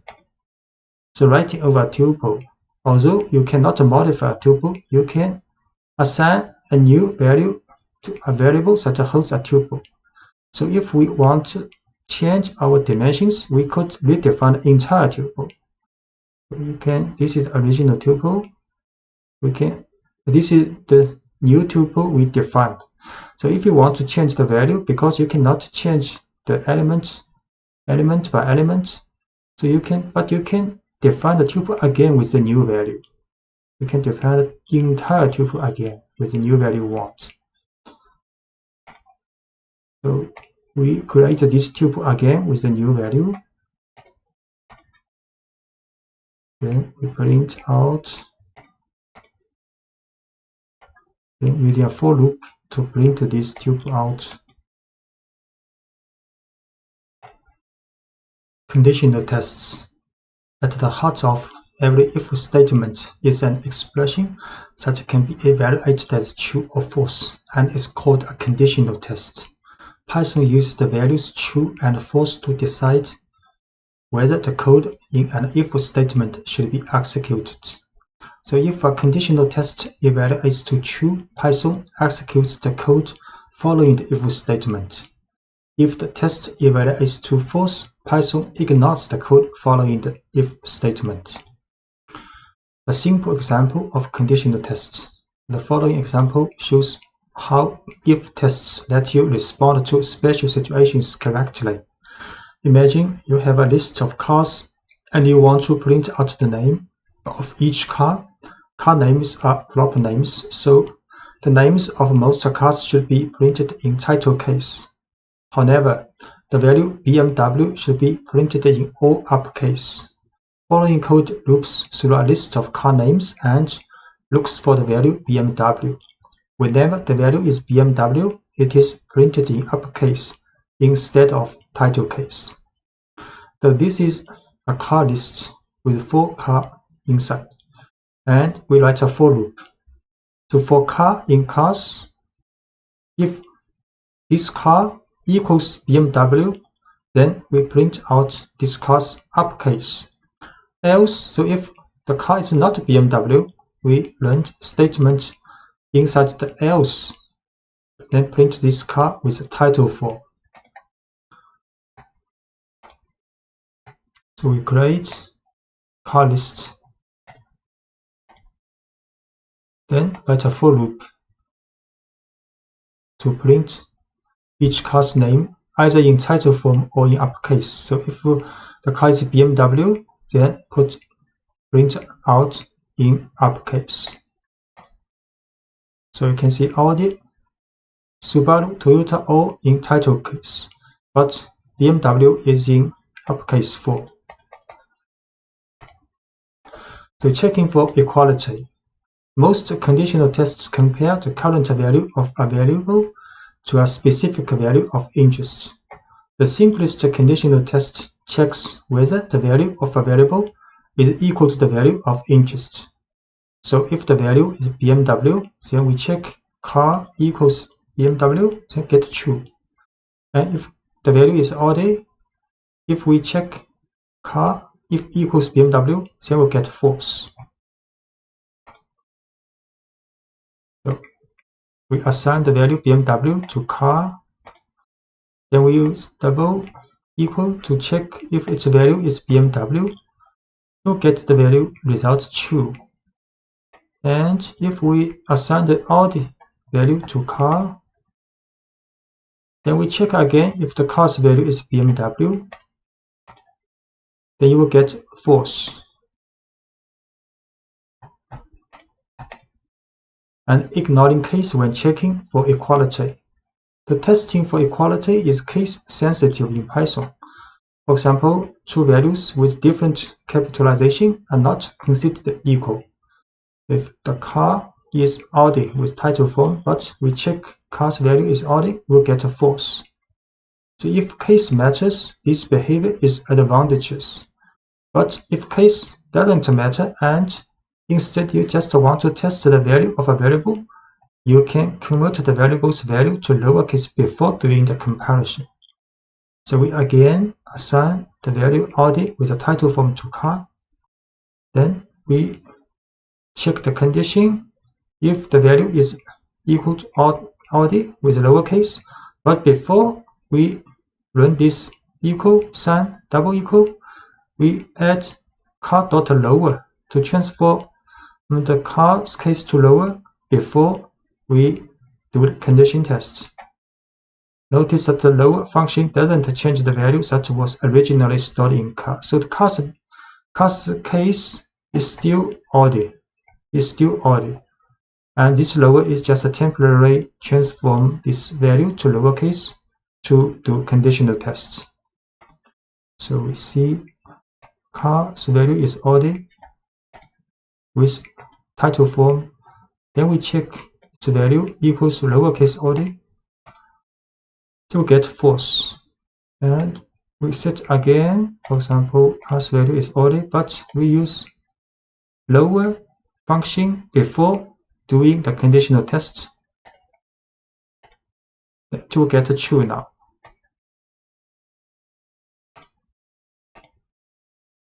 Speaker 1: So writing over a tuple, although you cannot modify a tuple, you can assign a new value to a variable that holds a tuple. So if we want to change our dimensions, we could redefine the entire tuple. So you can, this is the original tuple. This is the new tuple we defined. So if you want to change the value, because you cannot change the element by element, so you can define the tuple again with the new value. You can define the entire tuple again with the new value you want. So we create this tuple again with the new value. Then we print out, then using a for loop to print this tuple out. Conditional tests. At the heart of every if statement is an expression that can be evaluated as true or false, and is called a conditional test. Python uses the values true and false to decide whether the code in an if statement should be executed. So if a conditional test evaluates to true, Python executes the code following the if statement. If the test evaluates to false, Python ignores the code following the if statement. A simple example of conditional tests. The following example shows how if tests let you respond to special situations correctly. Imagine you have a list of cars and you want to print out the name of each car. Car names are proper names, so the names of most cars should be printed in title case. However, the value BMW should be printed in all uppercase. Following code loops through a list of car names and looks for the value BMW. Whenever the value is BMW, it is printed in uppercase instead of title case. So this is a car list with 4 cars inside, and we write a for loop. So for car in cars, if this car equals BMW, then we print out this car's uppercase. Else, so if the car is not BMW, we run statement inside the else, then print this car with title for. So we create car list, then write a for loop to print each car's name either in title form or in uppercase. So if the car is BMW, then print out in uppercase. So you can see Audi, Subaru, Toyota all in title case, but BMW is in uppercase 4. So checking for equality. Most conditional tests compare the current value of a variable to a specific value of interest. The simplest conditional test checks whether the value of a variable is equal to the value of interest. So if the value is BMW, then we check car equals BMW, then get true. And if the value is Audi, if we check car if equals BMW, then we'll get false. we assign the value BMW to car. Then we use double equal to check if its value is BMW. We'll get the value result true. And if we assign the odd value to car, then we check again if the car's value is BMW. Then you will get false. And ignoring case when checking for equality. The testing for equality is case sensitive in Python. For example, two values with different capitalization are not considered equal. If the car is Audi with title form, but we check car's value is Audi, we'll get a false. So if case matches, this behavior is advantageous. But if case doesn't matter and instead you just want to test the value of a variable, you can convert the variable's value to lowercase before doing the comparison. So we again assign the value Audi with a title form to car. Then we check the condition if the value is equal to Audi with lowercase. But before we run this equal sign, double equal, we add car.lower to transform the car's case to lower before we do the condition test. Notice that the lower function doesn't change the value that was originally stored in car. So the car's case is still Audi. And this lower is just a temporary transform this value to lowercase to do conditional tests. So we see car's value is Audi with title form. Then we check its value equals to lowercase Audi to get false. And we set again, for example, car's value is Audi, but we use lower function before doing the conditional test to get true now.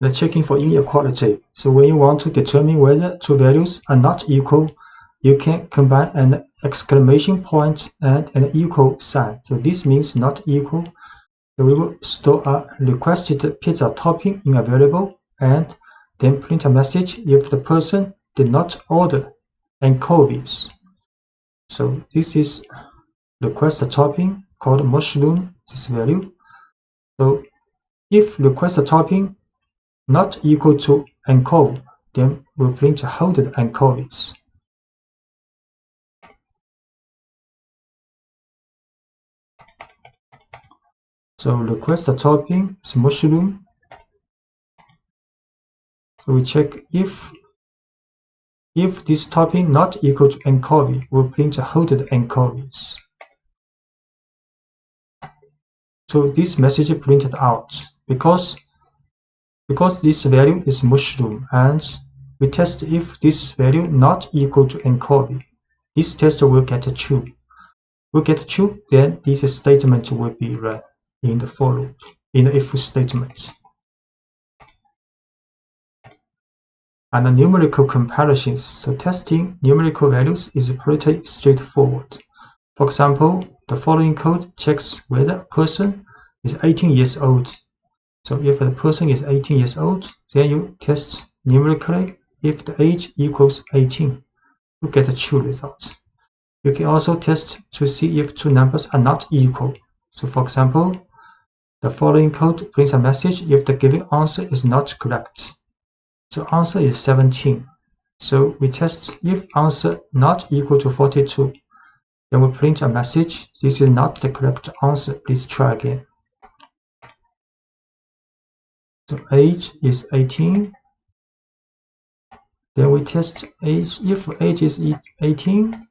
Speaker 1: The checking for inequality. So when you want to determine whether two values are not equal, you can combine an exclamation point and an equal sign. So this means not equal. So we will store a requested pizza topping in a variable and then print a message if the person did not order anchovies. So this is request topping called mushroom, this value. So if request topping not equal to anchovy, then we'll print holded anchovies. So request topping is mushroom. So we check if this topping not equal to anchovy, we'll print holded anchovies. So this message printed out because this value is mushroom, and we test if this value not equal to anchovy. This test will get true. Will get true, then this statement will be run in the for loop, in the if statement. And the numerical comparisons. So testing numerical values is pretty straightforward. For example, the following code checks whether a person is 18 years old. So if the person is 18 years old, then you test numerically if the age equals 18. You get a true result. You can also test to see if two numbers are not equal. So for example, the following code prints a message if the given answer is not correct. So answer is 17. So we test if answer not equal to 42. Then we print a message. This is not the correct answer. Please try again. So age is 18. Then we test age. If age is 18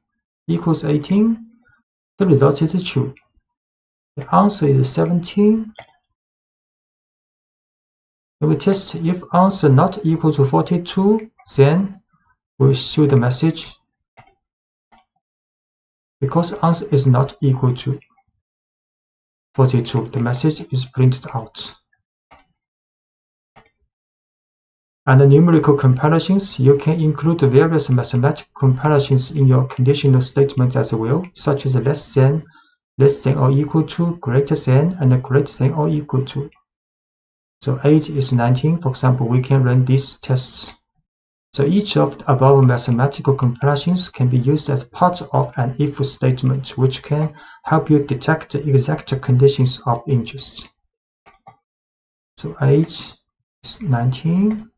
Speaker 1: equals 18, the result is true. The answer is 17. Then we test if answer not equal to 42, then we show the message. Because answer is not equal to 42, the message is printed out. And the numerical comparisons, you can include various mathematical comparisons in your conditional statements as well, such as less than or equal to, greater than, and greater than or equal to. So age is 19, for example, we can run these tests. So each of the above mathematical comparisons can be used as part of an if statement, which can help you detect the exact conditions of interest. So age is 19.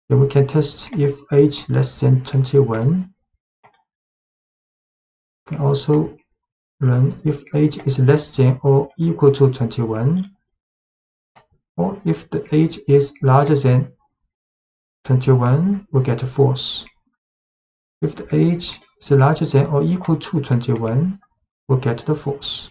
Speaker 1: Then we can test if age less than 21. We can also run if age is less than or equal to 21, or if the age is larger than 21, we get false. If the age is larger than or equal to 21, we get the false.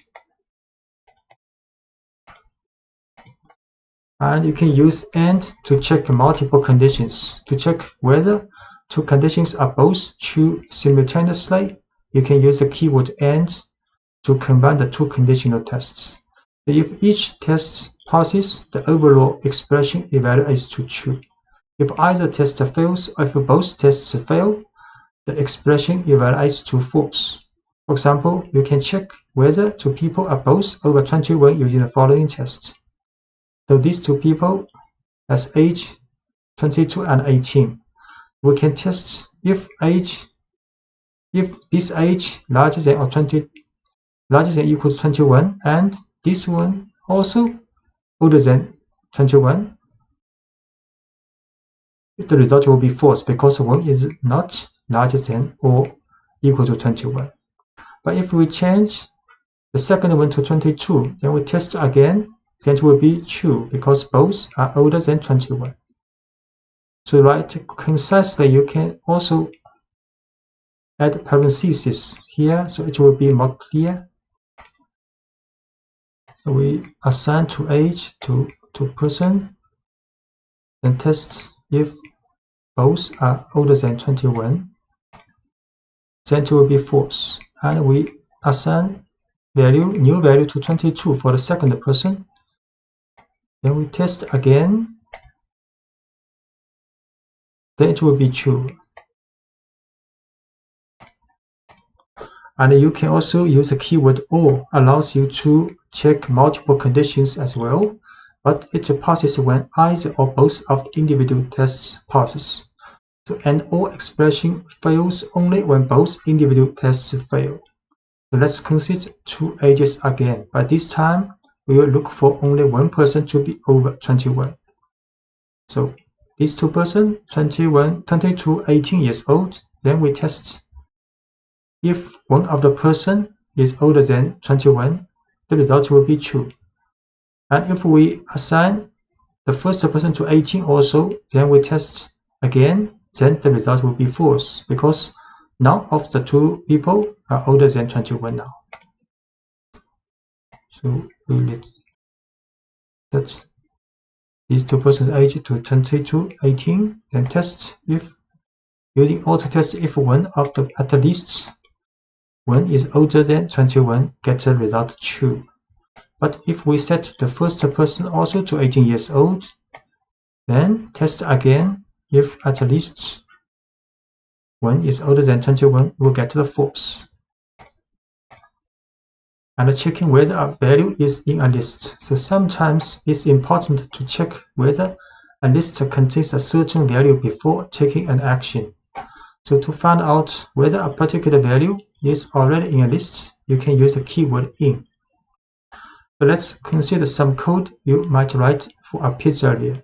Speaker 1: And you can use AND to check multiple conditions. To check whether two conditions are both true simultaneously, you can use the keyword AND to combine the two conditional tests. If each test passes, the overall expression evaluates to true. If either test fails, or if both tests fail, the expression evaluates to false. For example, you can check whether two people are both over 21 using the following tests. So these two people has age 22 and 18. We can test if this age larger than equal to 21, and this one also older than 21. The result will be false because one is not larger than or equal to 21. But if we change the second one to 22, then we test again, then it will be true because both are older than 21. To write concisely, you can also add parentheses here, so it will be more clear. So we assign to age to person, then test if both are older than 21, then it will be false. And we assign new value to 22 for the second person. Then we test again, then it will be true. And you can also use the keyword OR, allows you to check multiple conditions as well, but it passes when either or both of the individual tests passes. So an OR expression fails only when both individual tests fail. So let's consider two ages again, but this time we will look for only one person to be over 21. So these two persons, 21, 22, 18 years old, then we test if one of the person is older than 21, the result will be true. And if we assign the first person to 18 also, then we test again, then the result will be false because none of the two people are older than 21 now. So we will set these two persons' age to 22, 18, then test if using auto test if one of the at least one is older than 21, get the result true. But if we set the first person also to 18 years old, then test again if at least one is older than 21, we'll get the false. And checking whether a value is in a list. So sometimes it's important to check whether a list contains a certain value before taking an action. So to find out whether a particular value is already in a list, you can use the keyword in. So let's consider some code you might write for a pizzeria.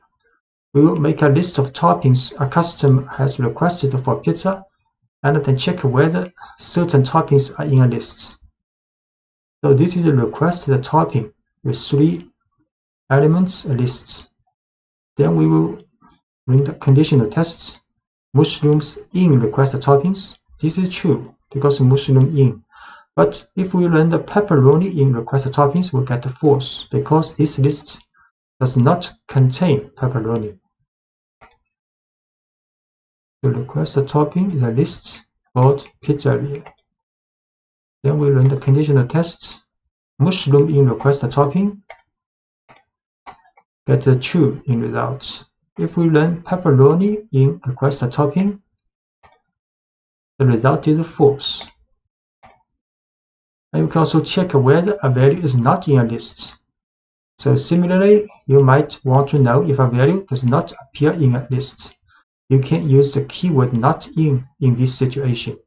Speaker 1: We will make a list of toppings a customer has requested for pizza, and then check whether certain toppings are in a list. So this is a requested topping with 3 elements, a list. Then we will run the conditional tests. Mushrooms in requested toppings. This is true because mushroom in. But if we run the pepperoni in requested toppings, we'll get false because this list does not contain pepperoni. The requested topping is a list about pizzeria. Then we run the conditional test. Mushroom in requested topping. Get the true in results. If we run pepperoni in request a topping, the result is false. And you can also check whether a value is not in a list. So similarly, you might want to know if a value does not appear in a list. You can use the keyword not in this situation.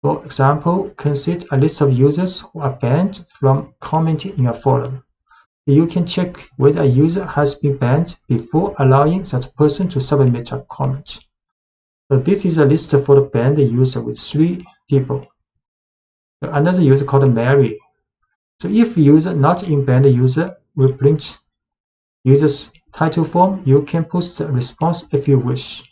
Speaker 1: For example, consider a list of users who are banned from commenting in a forum. You can check whether a user has been banned before allowing that person to submit a comment. So this is a list for the banned user with 3 people. So another user called Mary. So if user not in banned user will print user's title form, you can post a response if you wish.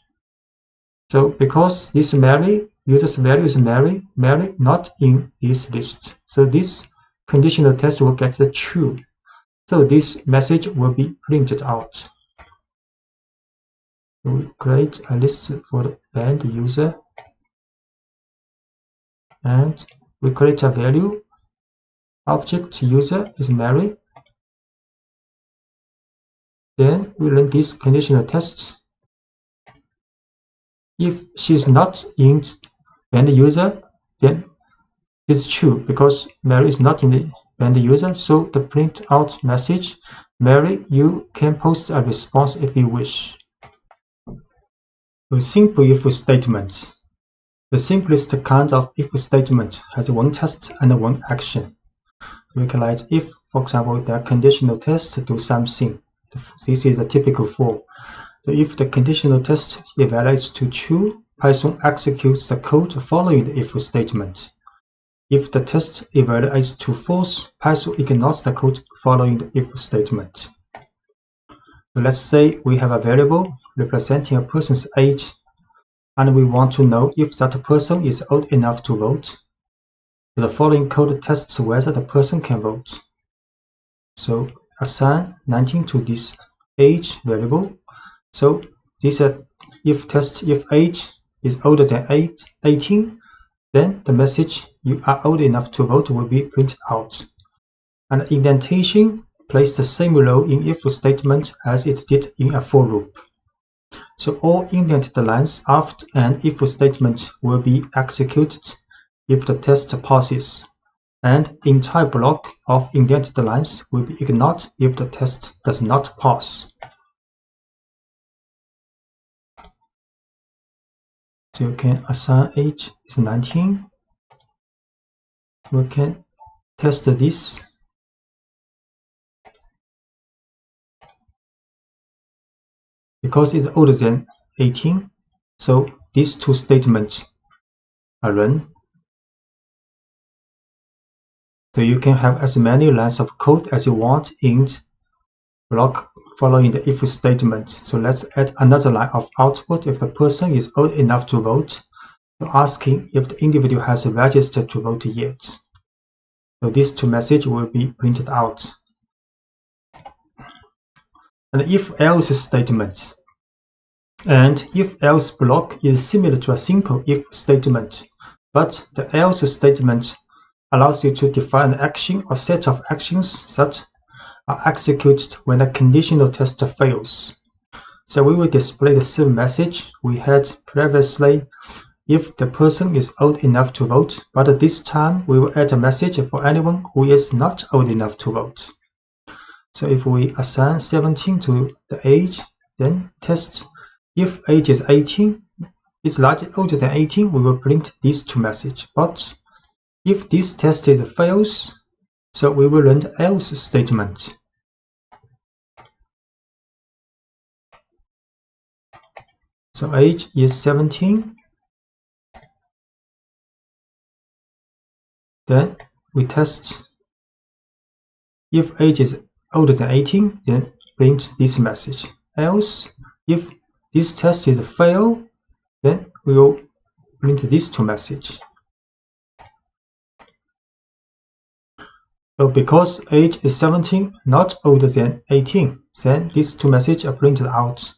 Speaker 1: So because this Mary, user's value is Mary not in this list. So this conditional test will get the true. So this message will be printed out. So we create a list for the banned user, and we create a value. Object user is Mary. Then we run this conditional test. If she's not in banned user, then it's true because Mary is not in the banned user. So the print out message, Mary, you can post a response if you wish. A simple if statement. The simplest kind of if statement has one test and one action. We can write if, for example, the conditional test to do something. This is the typical form. So if the conditional test evaluates to true, Python executes the code following the if statement. If the test evaluates to false, Python ignores the code following the if statement. So let's say we have a variable representing a person's age, and we want to know if that person is old enough to vote. The following code tests whether the person can vote. So assign 19 to this age variable. So this if test if age is older than 18, then the message you are old enough to vote will be printed out. And indentation plays the same role in if statement as it did in a for loop. So all indented lines after an if statement will be executed if the test passes, and entire block of indented lines will be ignored if the test does not pass. So you can assign age is 19. We can test this. Because it's older than 18, so these two statements are run. So you can have as many lines of code as you want in block following the if statement. So let's add another line of output if the person is old enough to vote, so asking if the individual has registered to vote yet. So these two messages will be printed out. And if-else statement. And if-else block is similar to a simple if statement, but the else statement allows you to define an action or set of actions that are executed when a conditional test fails. So we will display the same message we had previously if the person is old enough to vote, but this time we will add a message for anyone who is not old enough to vote. So if we assign 17 to the age, then test if age is 18, is larger older than 18, we will print these two messages. But if this test fails, so we will run the else statement. So age is 17. Then we test if age is older than 18, then print this message. Else, if this test is fail, then we will print these two messages. So because age is 17, not older than 18, then these two messages are printed out.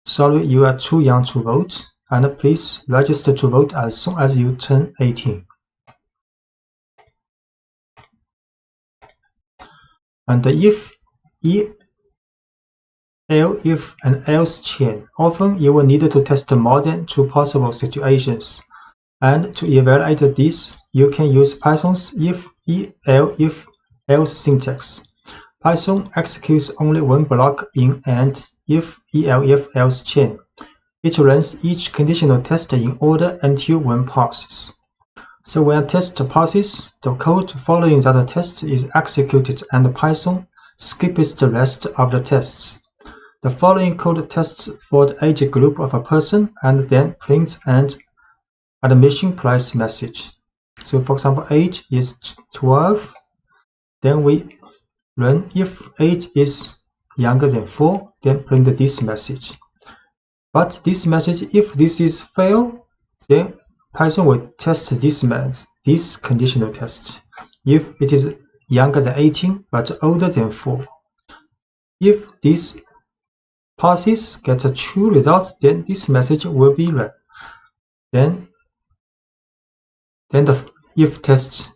Speaker 1: Sorry, you are too young to vote, and please register to vote as soon as you turn 18. And if if and else chain. Often you will need to test more than 2 possible situations. And to evaluate this, you can use Python's if else syntax. Python executes only one block in an if else chain. It runs each conditional test in order until one passes. So when a test passes, the code following that test is executed and Python skips the rest of the tests. The following code tests for the age group of a person and then prints an admission price message. So for example, age is 12. Then we run if age is younger than 4, then print this message. But this message, if this is fail, then Python will test this conditional test. If it is younger than 18 but older than 4. If this passes, gets a true result, then this message will be run. Then the if test,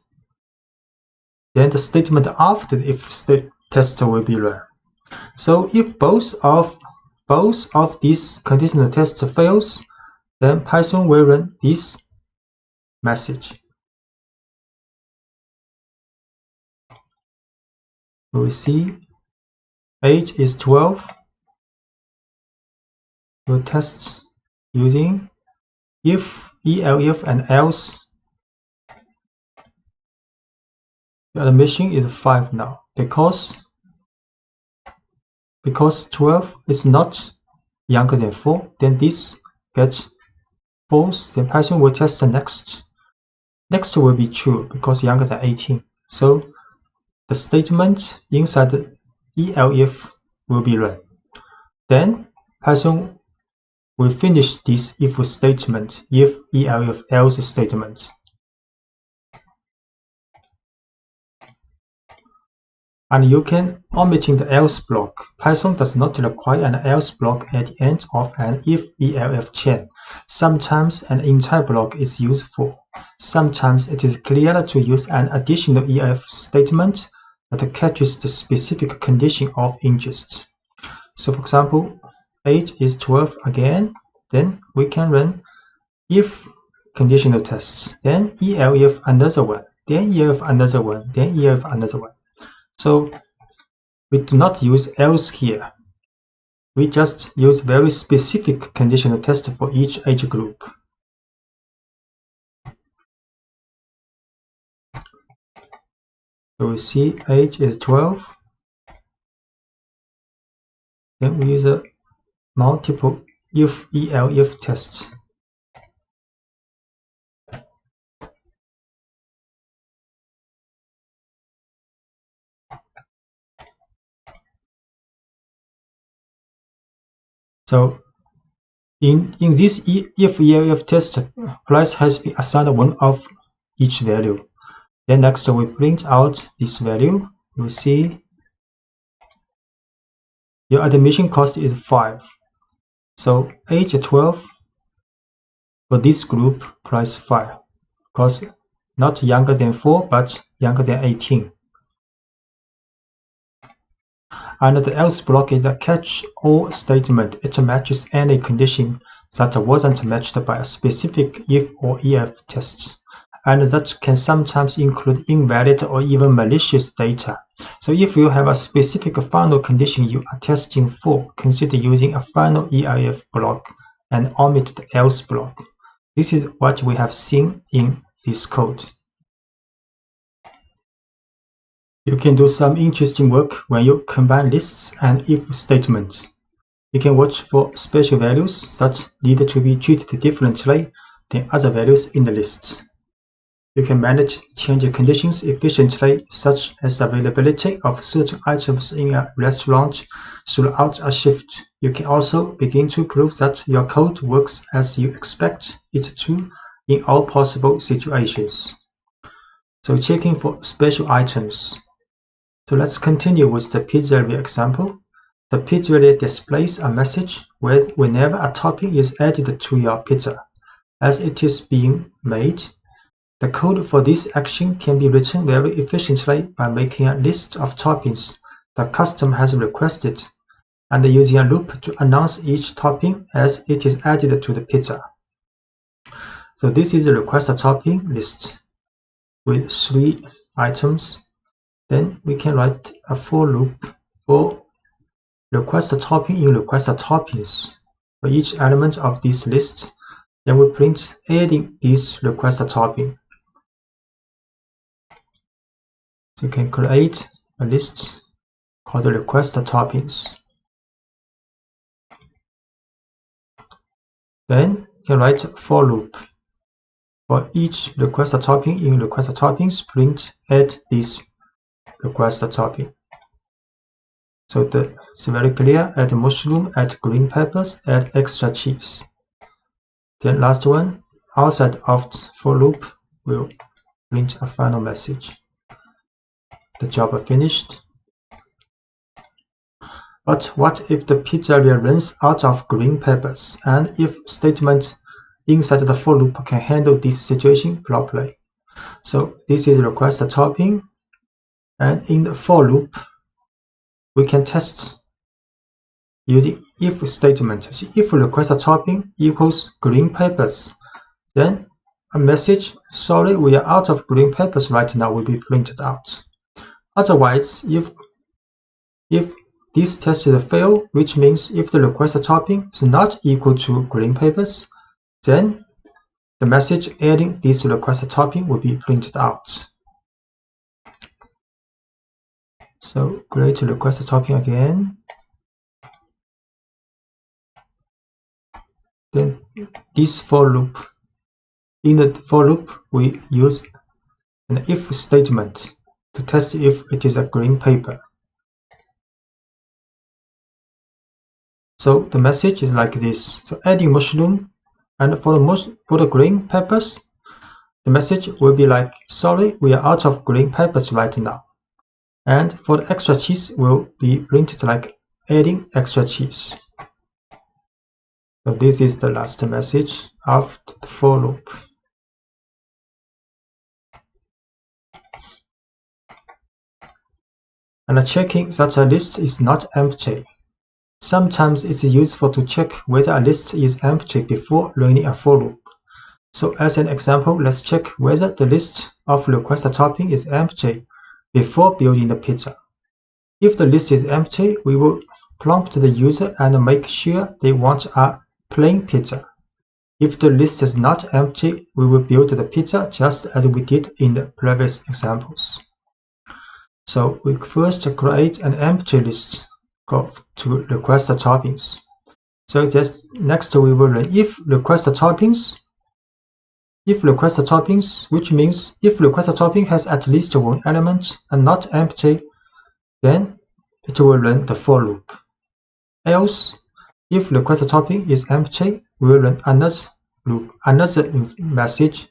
Speaker 1: then the statement after the if test will be run. So if both of these conditional tests fails, then Python will run this message. We see age is 12. We'll test using if, elif, and else. The admission is 5 now because 12 is not younger than 4. Then this gets false. Then Python will test the next. Next will be true because younger than 18. So the statement inside the elif will be run. Then Python will finish this if statement, if, elif, else statement. And you can omitting the else block. Python does not require an else block at the end of an if, elif chain. Sometimes an entire block is useful. Sometimes it is clearer to use an additional elif statement that catches the specific condition of interest. So for example, age is 12 again. Then we can run if conditional tests. Then elif another one. Then elif another one. Then elif another one. So we do not use else here. We just use very specific conditional test for each age group. So we see age is 12. Then we use a multiple if, elif tests. So in this if, elif test, price has been assigned one of each value. Then next we print out this value. We see your admission cost is 5. So age 12 for this group, price 5, because not younger than 4 but younger than 18. And the else block is a catch-all statement. It matches any condition that wasn't matched by a specific if or elif test. And that can sometimes include invalid or even malicious data. So if you have a specific final condition you are testing for, consider using a final elif block and omit the else block. This is what we have seen in this code. You can do some interesting work when you combine lists and if statements. You can watch for special values that need to be treated differently than other values in the list. You can manage change conditions efficiently, such as the availability of certain items in a restaurant throughout a shift. You can also begin to prove that your code works as you expect it to in all possible situations. So checking for special items. So let's continue with the pizzeria example. The pizzeria displays a message whenever a topping is added to your pizza, as it is being made. The code for this action can be written very efficiently by making a list of toppings the customer has requested. and using a loop to announce each topping as it is added to the pizza. So this is a request a topping list with 3 items. Then we can write a for loop for request a topping in request a toppings for each element of this list. Then we print adding this request a topping. So you can create a list called request a toppings. Then you can write for loop for each request a topping in request a toppings, print add this request a topping. So it's very clear: add mushroom, add green peppers, add extra cheese. Then last one, outside of for loop will print a final message. The job finished. But what if the pizzeria runs out of green peppers, and if statement inside the for loop can handle this situation properly? So this is request a topping, and in the for loop we can test using if statement. So if request a topping equals green peppers, then a message, sorry, we are out of green peppers right now, will be printed out. Otherwise, if this test is a fail, which means if the request topping is not equal to green peppers, then the message adding this request topping will be printed out. So create a request topping again. Then this for loop. In the for loop, we use an if statement to test if it is a green pepper. So the message is like this. So adding mushroom, and for the green peppers, the message will be like, sorry, we are out of green peppers right now. And for the extra cheese will be printed like adding extra cheese. So this is the last message of the for loop. And checking that a list is not empty. Sometimes it's useful to check whether a list is empty before running a for loop. So as an example, let's check whether the list of request topping is empty before building the pizza. If the list is empty, we will prompt the user and make sure they want a plain pizza. If the list is not empty, we will build the pizza just as we did in the previous examples. So we first create an empty list to request the toppings. So just next we will run if request the toppings. If request the toppings, which means if request the topping has at least one element and not empty, then it will run the for loop. Else, if request the topping is empty, we will run another loop, another message.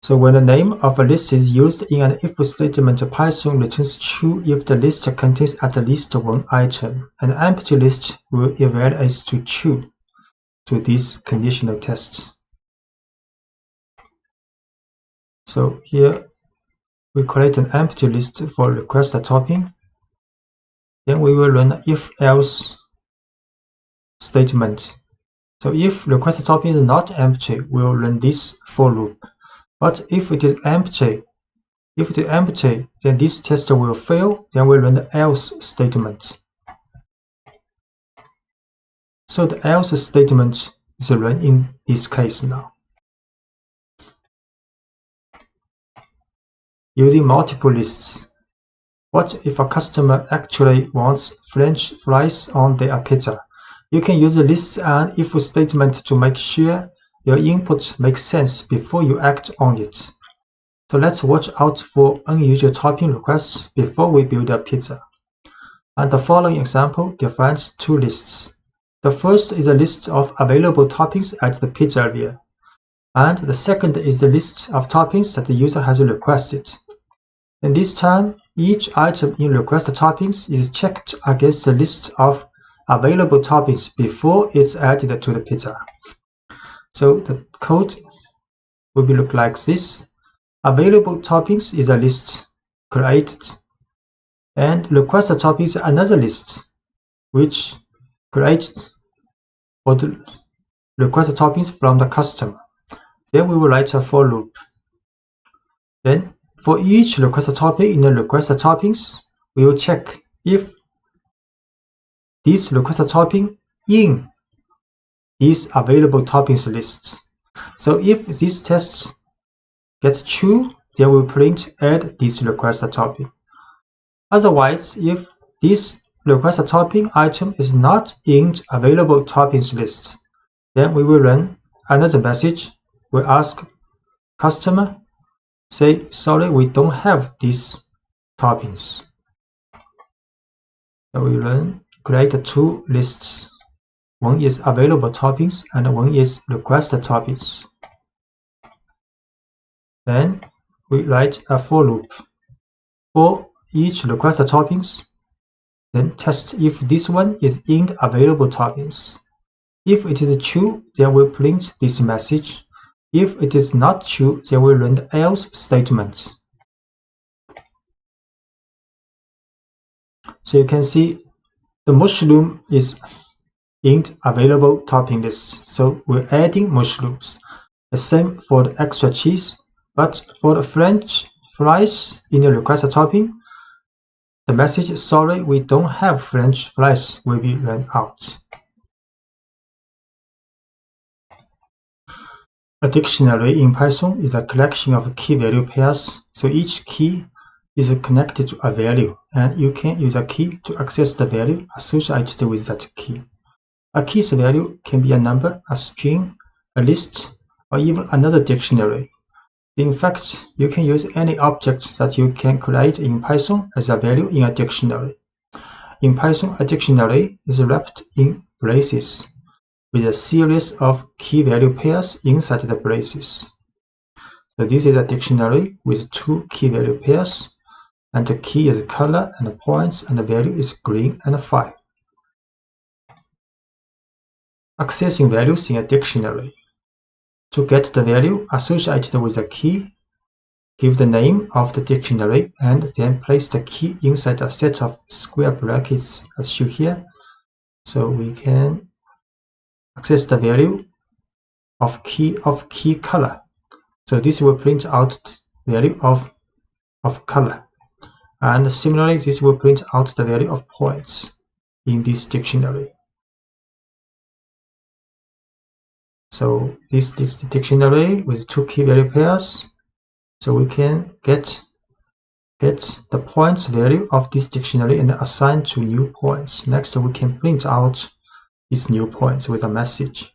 Speaker 1: So when the name of a list is used in an if statement, Python returns true if the list contains at least one item. An empty list will evaluate to true to these conditional tests. So here we create an empty list for request a topping. Then we will run if else statement. So if request a topping is not empty, we will run this for loop. But if it is empty, then this test will fail. Then we run the else statement. So the else statement is run in this case now. Using multiple lists. What if a customer actually wants French fries on their pizza? You can use the lists and if statement to make sure your input makes sense before you act on it. So let's watch out for unusual topping requests before we build a pizza. And the following example defines 2 lists. The first is a list of available toppings at the pizzeria, and the second is the list of toppings that the user has requested. And this time, each item in request toppings is checked against the list of available toppings before it's added to the pizza. So the code will look like this. Available toppings is a list created, And request topic is another list which creates for the request topics from the customer. Then we will write a for loop. Then for each request topic in the request topics, we will check if this request topic in this available topics list. So if this test gets true, then we print add this request topic. Otherwise, if this request topic item is not in available topics list, then we will run another message. We ask customer, say, sorry, we don't have these toppings. So we run create two lists. One is available toppings and one is requested toppings. Then we write a for loop for each requested toppings. Then test if this one is in available toppings. If it is true, then we print this message. If it is not true, then we run the else statement. So you can see the mushroom is in available topping list. So we're adding mushrooms. The same for the extra cheese, but for the French fries in the requested topping, the message, sorry, we don't have French fries, will be run out. A dictionary in Python is a collection of key-value pairs, so each key is connected to a value, and you can use a key to access the value associated with that key. A key's value can be a number, a string, a list, or even another dictionary. In fact, you can use any object that you can create in Python as a value in a dictionary. In Python, a dictionary is wrapped in braces, with a series of key-value pairs inside the braces. So this is a dictionary with two key-value pairs, and the key is color and points, and the value is green and 5. Accessing values in a dictionary. To get the value associated with a key, give the name of the dictionary and then place the key inside a set of square brackets as shown here. So we can access the value of key color. So this will print out the value of color. And similarly, this will print out the value of points in this dictionary. So this dictionary with two key-value pairs, so we can get the points value of this dictionary and assign to new points. Next, we can print out these new points with a message.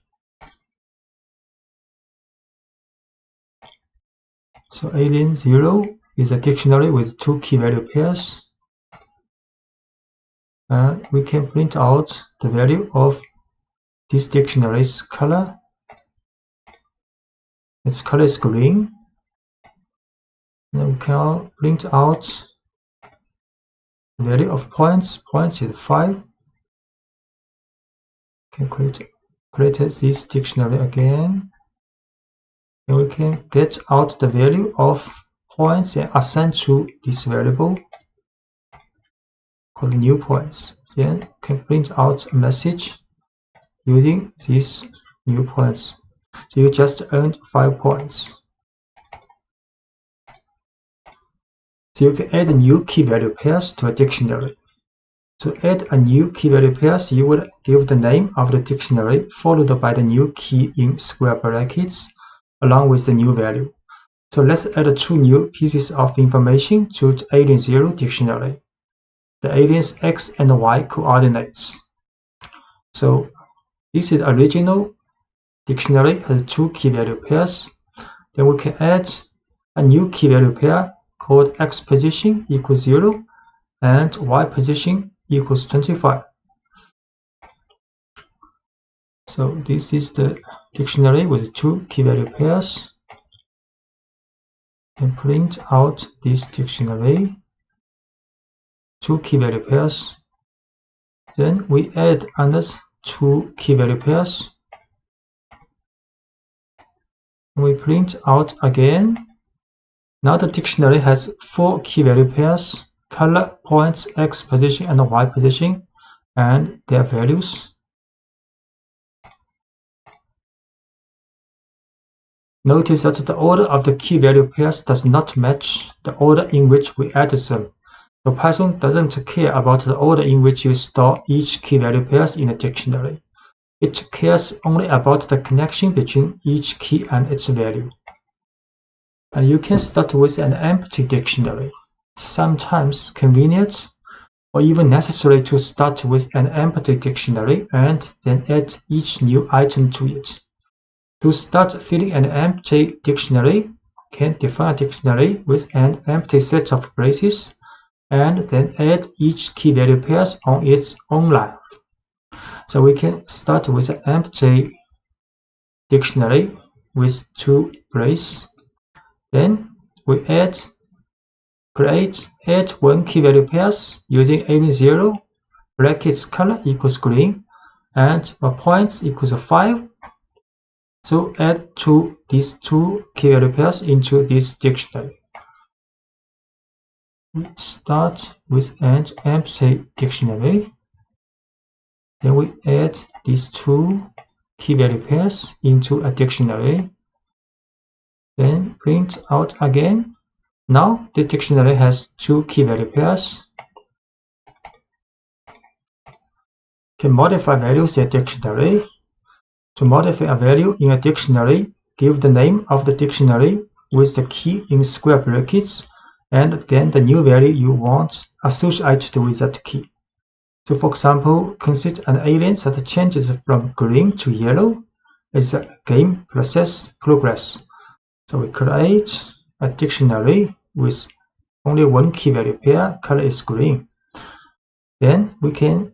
Speaker 1: So alien 0 is a dictionary with two key-value pairs, and we can print out the value of this dictionary's color. Its color is green. And we can print out the value of points. Points is 5. We can create this dictionary again. And we can get out the value of points and assign to this variable called new points. Then we can print out a message using these new points. So you just earned 5 points. So you can add new key-value pairs to a dictionary. To add a new key-value pairs, you would give the name of the dictionary followed by the new key in square brackets along with the new value. So let's add 2 new pieces of information to the alien 0 dictionary. The alien's x and y coordinates. So this is original dictionary has 2 key-value pairs. Then we can add a new key-value pair called x position equals 0 and y position equals 25. So this is the dictionary with 2 key-value pairs. And print out this dictionary, 2 key-value pairs. Then we add another 2 key-value pairs. We print out again. Now the dictionary has 4 key-value pairs color points X position and Y position and their values. Notice that the order of the key value pairs does not match the order in which we added them. So Python doesn't care about the order in which you store each key value pairs in a dictionary. It cares only about the connection between each key and its value. And you can start with an empty dictionary. It's sometimes convenient or even necessary to start with an empty dictionary and then add each new item to it. To start filling an empty dictionary, you can define a dictionary with an empty set of braces and then add each key value pairs on its own line. So we can start with an empty dictionary with 2 braces. Then we add 1 key value pairs using alien0, brackets color equals green, and points equals 5. So add these 2 key value pairs into this dictionary. We start with an empty dictionary. Then we add these 2 key value pairs into a dictionary. Then print out again. Now the dictionary has 2 key value pairs. Can modify values in a dictionary. To modify a value in a dictionary, give the name of the dictionary with the key in square brackets and then the new value you want associated with that key. So for example, consider an alien that changes from green to yellow as a game process progress. So we create a dictionary with only 1 key value pair, color is green. Then we can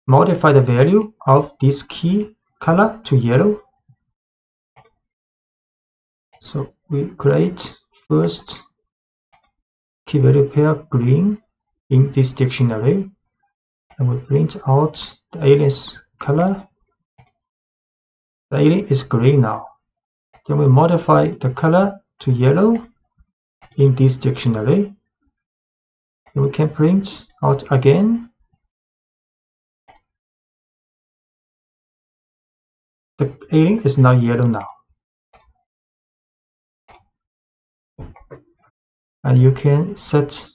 Speaker 1: modify the value of this key color to yellow. So we create first key value pair green in this dictionary, and we print out the alien's color. The alien is green now. Then we modify the color to yellow in this dictionary. Then we can print out again. The alien is now yellow now. And you can set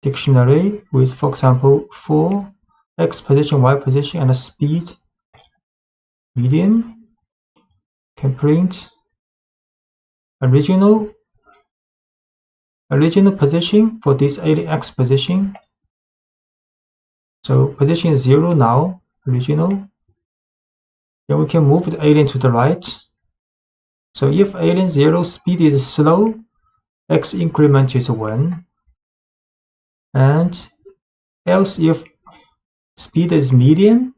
Speaker 1: dictionary with, for example, for X position, Y position, and a speed medium. Can print original position for this alien X position. So position is 0 now, original. Then we can move the alien to the right. So if alien 0 speed is slow, X increment is 1. And else if speed is medium,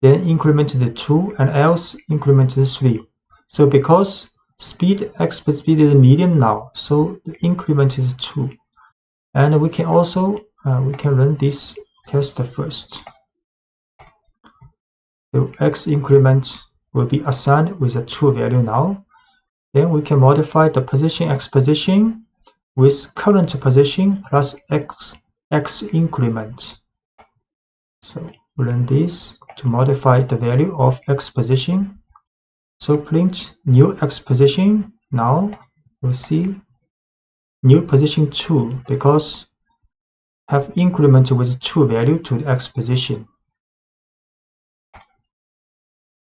Speaker 1: then increment to 2, and else increment to 3. So because X speed is medium now, so the increment is 2. And we can also we can run this test first. So X increment will be assigned with a true value now. Then we can modify the position X position with current position plus X increment. So run this to modify the value of X position. So print new X position. Now we'll see new position 2 because have increment with true value to the X position.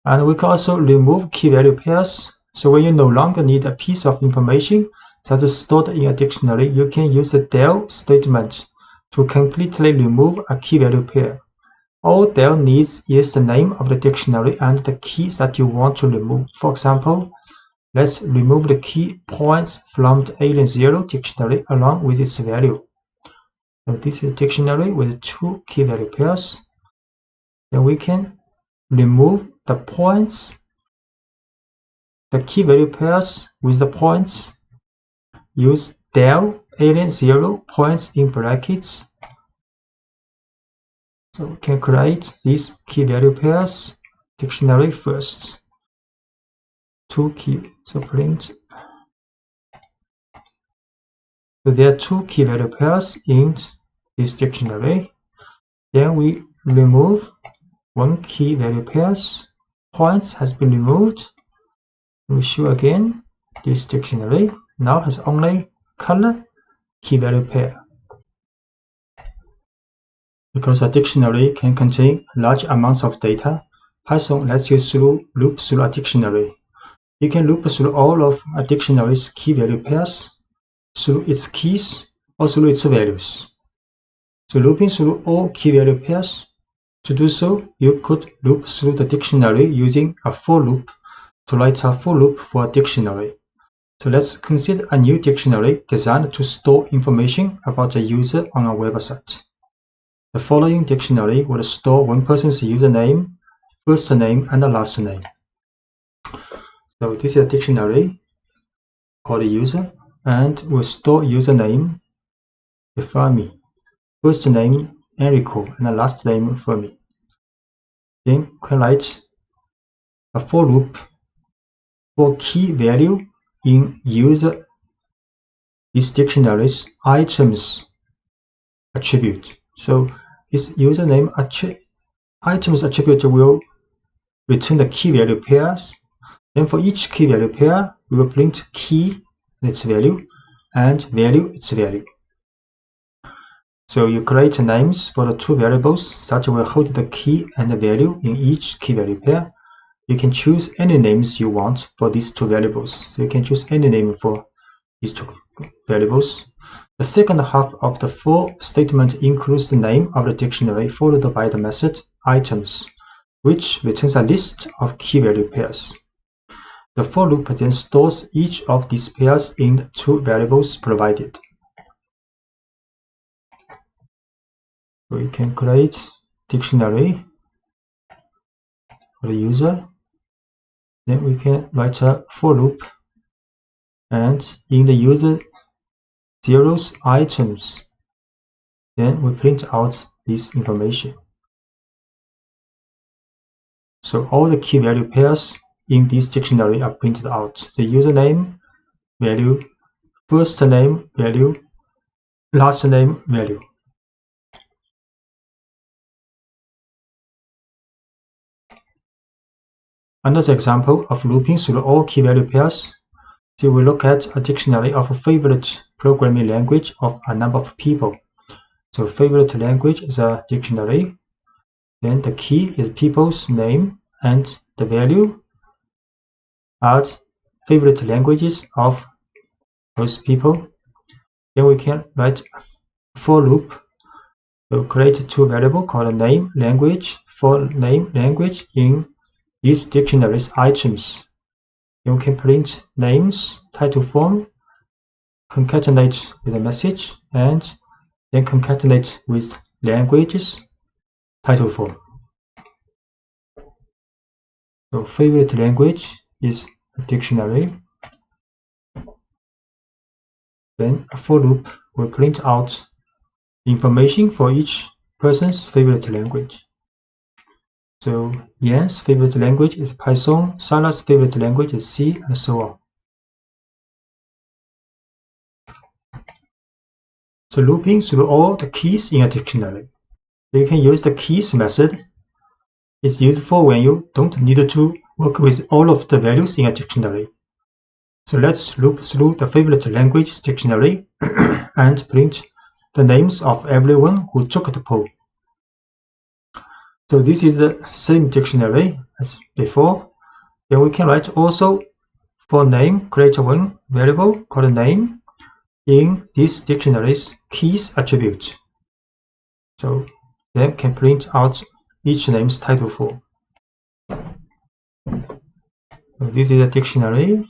Speaker 1: And we can also remove key value pairs. So when you no longer need a piece of information that is stored in a dictionary, you can use the del statement to completely remove a key value pair. All del needs is the name of the dictionary and the key that you want to remove. For example, let's remove the key points from the alien0 dictionary along with its value. So this is a dictionary with 2 key value pairs. Then we can remove the points, the key value pairs with the points. Use del alien0 points in brackets. So we can create these key value pairs dictionary first. 2 key. So print So there are two key value pairs in this dictionary. Then we remove one key value pairs. Points has been removed. We show again this dictionary now has only color key value pair. Because a dictionary can contain large amounts of data, Python lets you loop through a dictionary. You can loop through all of a dictionary's key value pairs, through its keys, or through its values. So looping through all key value pairs, to do so, you could loop through the dictionary using a for loop to write a for loop for a dictionary. So let's consider a new dictionary designed to store information about a user on a website. The following dictionary will store one person's username, first name, and last name. So this is a dictionary called user, and will store username Fermi, first name Enrico, and the last name Fermi. Then we can write a for loop for key value in user this dictionary's items attribute. So this username items attribute will return the key value pairs. Then for each key value pair, we will print key its value and value its value. So you create names for the two variables that will hold the key and the value in each key value pair. You can choose any names you want for these two variables. So you can choose any name for these two variables. The second half of the for statement includes the name of the dictionary followed by the method items, which returns a list of key value pairs. The for loop then stores each of these pairs in the two variables provided. So we can create dictionary for the user. Then we can write a for loop, and in the user zeros items, then we print out this information. So all the key value pairs in this dictionary are printed out. The username value, first name value, last name value. Another example of looping through all key value pairs. So we look at a dictionary of a favorite programming language of a number of people. So favorite language is a dictionary. Then the key is people's name, and the value are favorite languages of those people. Then we can write for loop. We'll create two variables called name language for name language in these dictionaries items. You can print names, title form, concatenate with a message, and then concatenate with languages, title form. So favorite language is a dictionary. Then a for loop will print out information for each person's favorite language. So Yan's favorite language is Python, Sarah's favorite language is C, and so on. So looping through all the keys in a dictionary. You can use the keys method. It's useful when you don't need to work with all of the values in a dictionary. So let's loop through the favorite language dictionary and print the names of everyone who took the poll. So this is the same dictionary as before. Then we can write also for name, create one variable called name in this dictionary's keys attribute. So then can print out each name's title form. So this is a dictionary.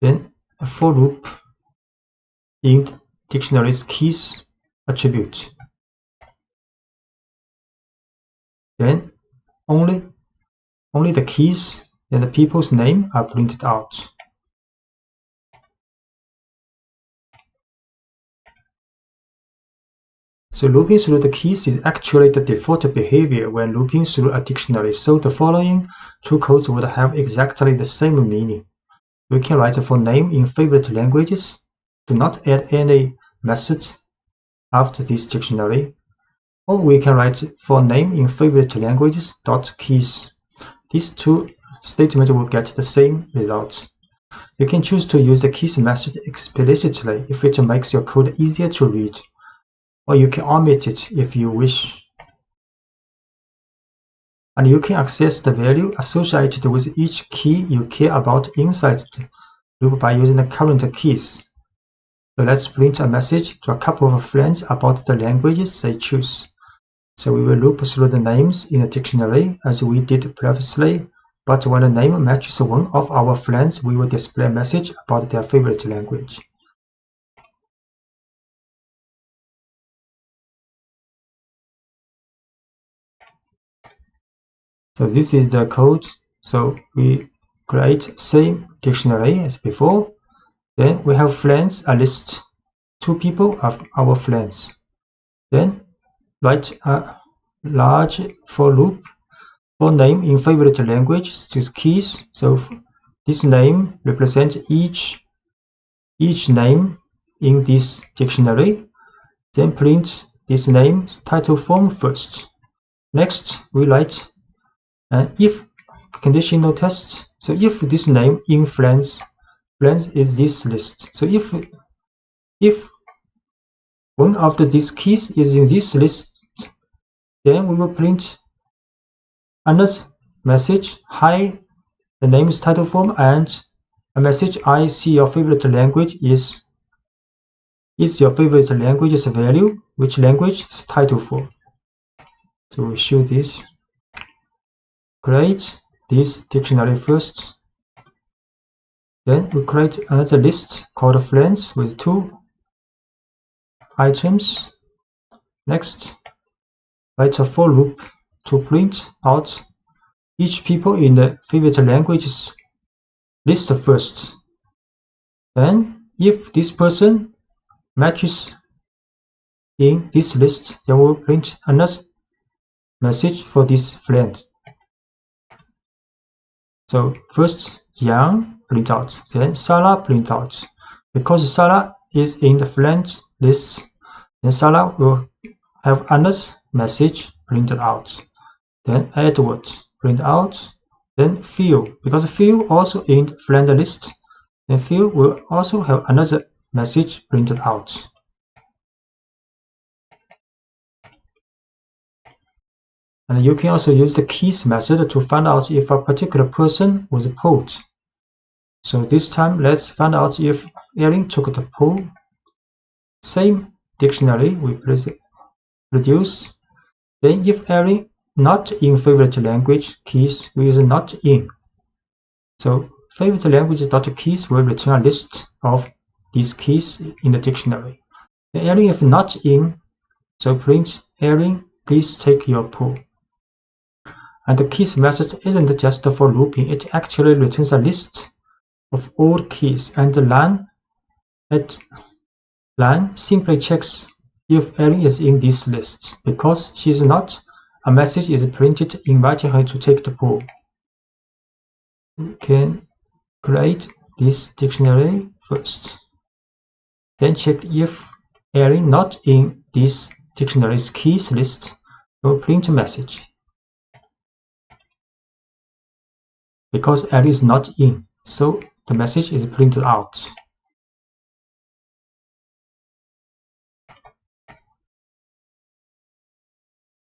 Speaker 1: Then a for loop in dictionary's keys attribute. Then only the keys and the people's name are printed out. So looping through the keys is actually the default behavior when looping through a dictionary. So the following two codes would have exactly the same meaning. We can write for name in favorite languages. Do not add any methods after this dictionary. Or we can write for name in favorite languages dot keys. These two statements will get the same result. You can choose to use the keys method explicitly if it makes your code easier to read, or you can omit it if you wish. And you can access the value associated with each key you care about inside the loop by using the current keys. So let's print a message to a couple of friends about the languages they choose. So we will loop through the names in the dictionary as we did previously, but when the name matches one of our friends, we will display a message about their favorite language. So this is the code. So we create same dictionary as before. Then we have friends, a list, 2 people of our friends. Then write a large for loop for name in favorite language to keys. So this name represents each name in this dictionary. Then print this name's title form first. Next, we write an if conditional test. So if this name in friends is this list. So if one of these keys is in this list, then we will print another message, hi, the name is title form, and a message, I see your favorite language is your favorite language's value, which language is title form. So we show this. Create this dictionary first. Then we create another list called friends with 2 items. Next, write a for loop to print out each people in the favorite languages list first. Then, if this person matches in this list, then we'll print another message for this friend. So first, Yang print out, then Sarah print out. Because Sarah is in the friend list, then Sarah will have another message printed out. Then Edward print out. Then Phil, because Phil also in the friend list, then Phil will also have another message printed out. And you can also use the keys method to find out if a particular person was pulled. So this time, let's find out if Erin took the pull. Same dictionary we produce. Then if Erin not in favorite language keys, we use not in. So favorite language.keys will return a list of these keys in the dictionary. Then Erin if not in, so print Erin, please take your pull. And the keys method isn't just for looping, it actually returns a list of all keys, and the line simply checks if Erin is in this list. Because she is not, a message is printed inviting her to take the pull. We can create this dictionary first. Then check if Erin not in this dictionary's keys list, we'll print a message. Because Erin is not in, so the message is printed out.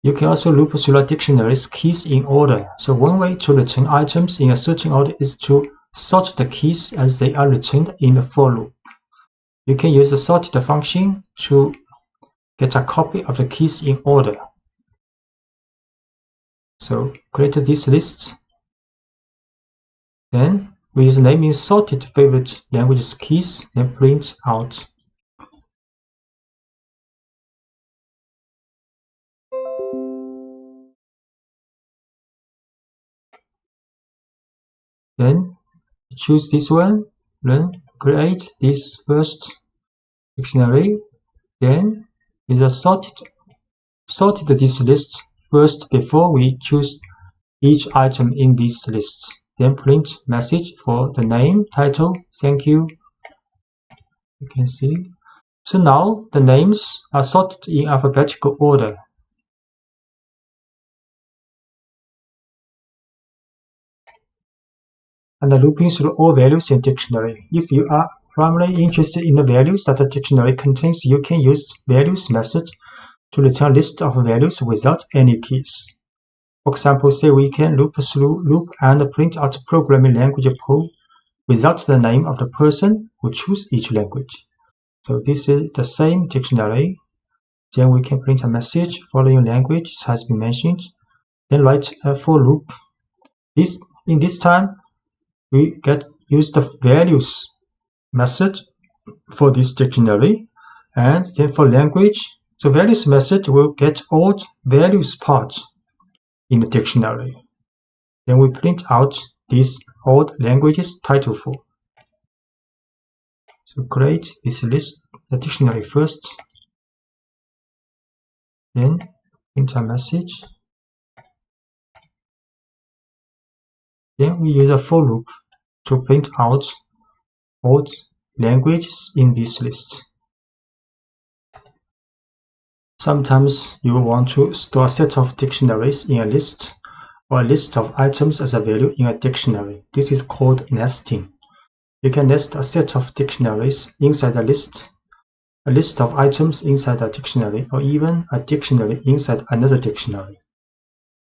Speaker 1: You can also loop through a dictionary's keys in order. So one way to return items in a certain order is to sort the keys as they are returned in the for loop. You can use the sorted function to get a copy of the keys in order. So create this list. Then we use naming sorted favorite languages keys and print out. Then choose this one, then create this first dictionary. Then we just sorted this list first before we choose each item in this list. then print message for the name, title, thank you. You can see. So now the names are sorted in alphabetical order. And looping through all values in dictionary. If you are primarily interested in the values that the dictionary contains, you can use values method to return a list of values without any keys. For example, say we can loop and print out a programming language pool without the name of the person who chose each language. So this is the same dictionary. Then we can print a message following language has been mentioned. Then write a for loop. In this time, we use the values method for this dictionary, and then for language, the values method will get all values parts in the dictionary. Then we print out these old languages title for. So create this list, the dictionary first, then print a message. Then we use a for loop to print out all languages in this list. Sometimes you want to store a set of dictionaries in a list, or a list of items as a value in a dictionary. This is called nesting. You can nest a set of dictionaries inside a list of items inside a dictionary, or even a dictionary inside another dictionary.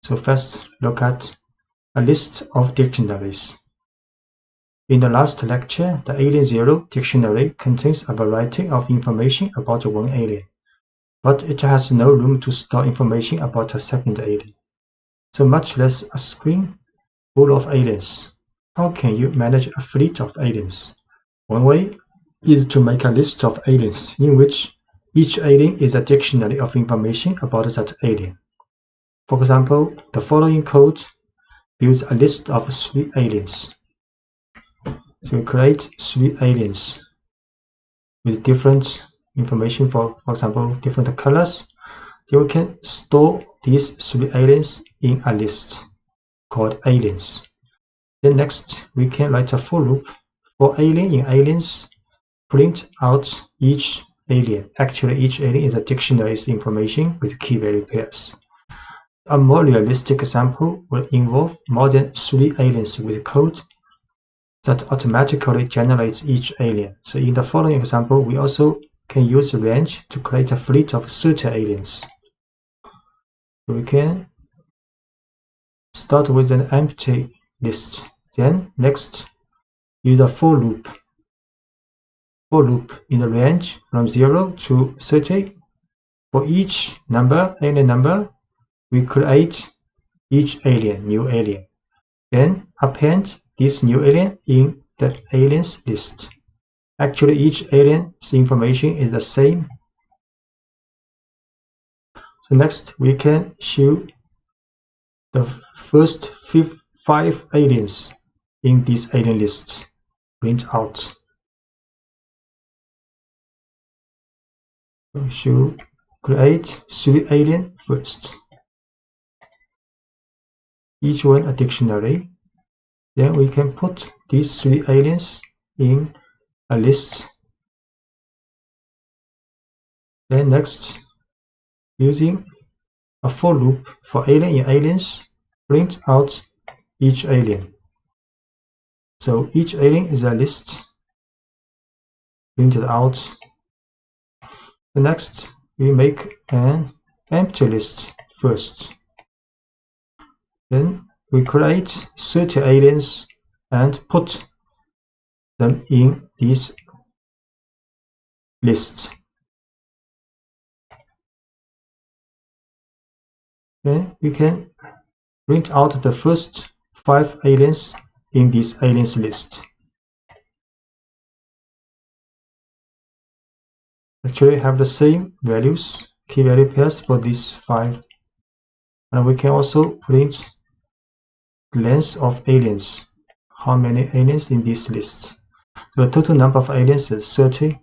Speaker 1: So first, look at a list of dictionaries. In the last lecture, the Alien Zero dictionary contains a variety of information about one alien, but it has no room to store information about a second alien, so much less a screen full of aliens. How can you manage a fleet of aliens? One way is to make a list of aliens in which each alien is a dictionary of information about that alien. For example, the following code builds a list of 3 aliens. So we create 3 aliens with different information, for example, different colors. Then we can store these 3 aliens in a list called aliens. Then next, we can write a for loop for alien in aliens, print out each alien. Actually, each alien is a dictionary's information with key value pairs. A more realistic example will involve more than 3 aliens with code that automatically generates each alien. So in the following example, we also can use range to create a fleet of 30 aliens. So we can start with an empty list. Then next, use a for loop. For loop in the range from 0 to 30. For each alien number, we create each alien, new alien. Then append this new alien in the aliens list. Actually, each alien's information is the same. So next, we can show the first 5 aliens in this alien list. Print out. We should create 3 aliens first. Each one a dictionary. Then we can put these 3 aliens in a list. Then next, using a for loop for alien in aliens, print out each alien. So each alien is a list printed out. The next, we make an empty list first. Then we create 30 aliens and put them in this list. Then we can print out the first 5 aliens in this aliens list. Actually have the same values, key value pairs for these 5. And we can also print the length of aliens, how many aliens in this list. So the total number of aliens is 30.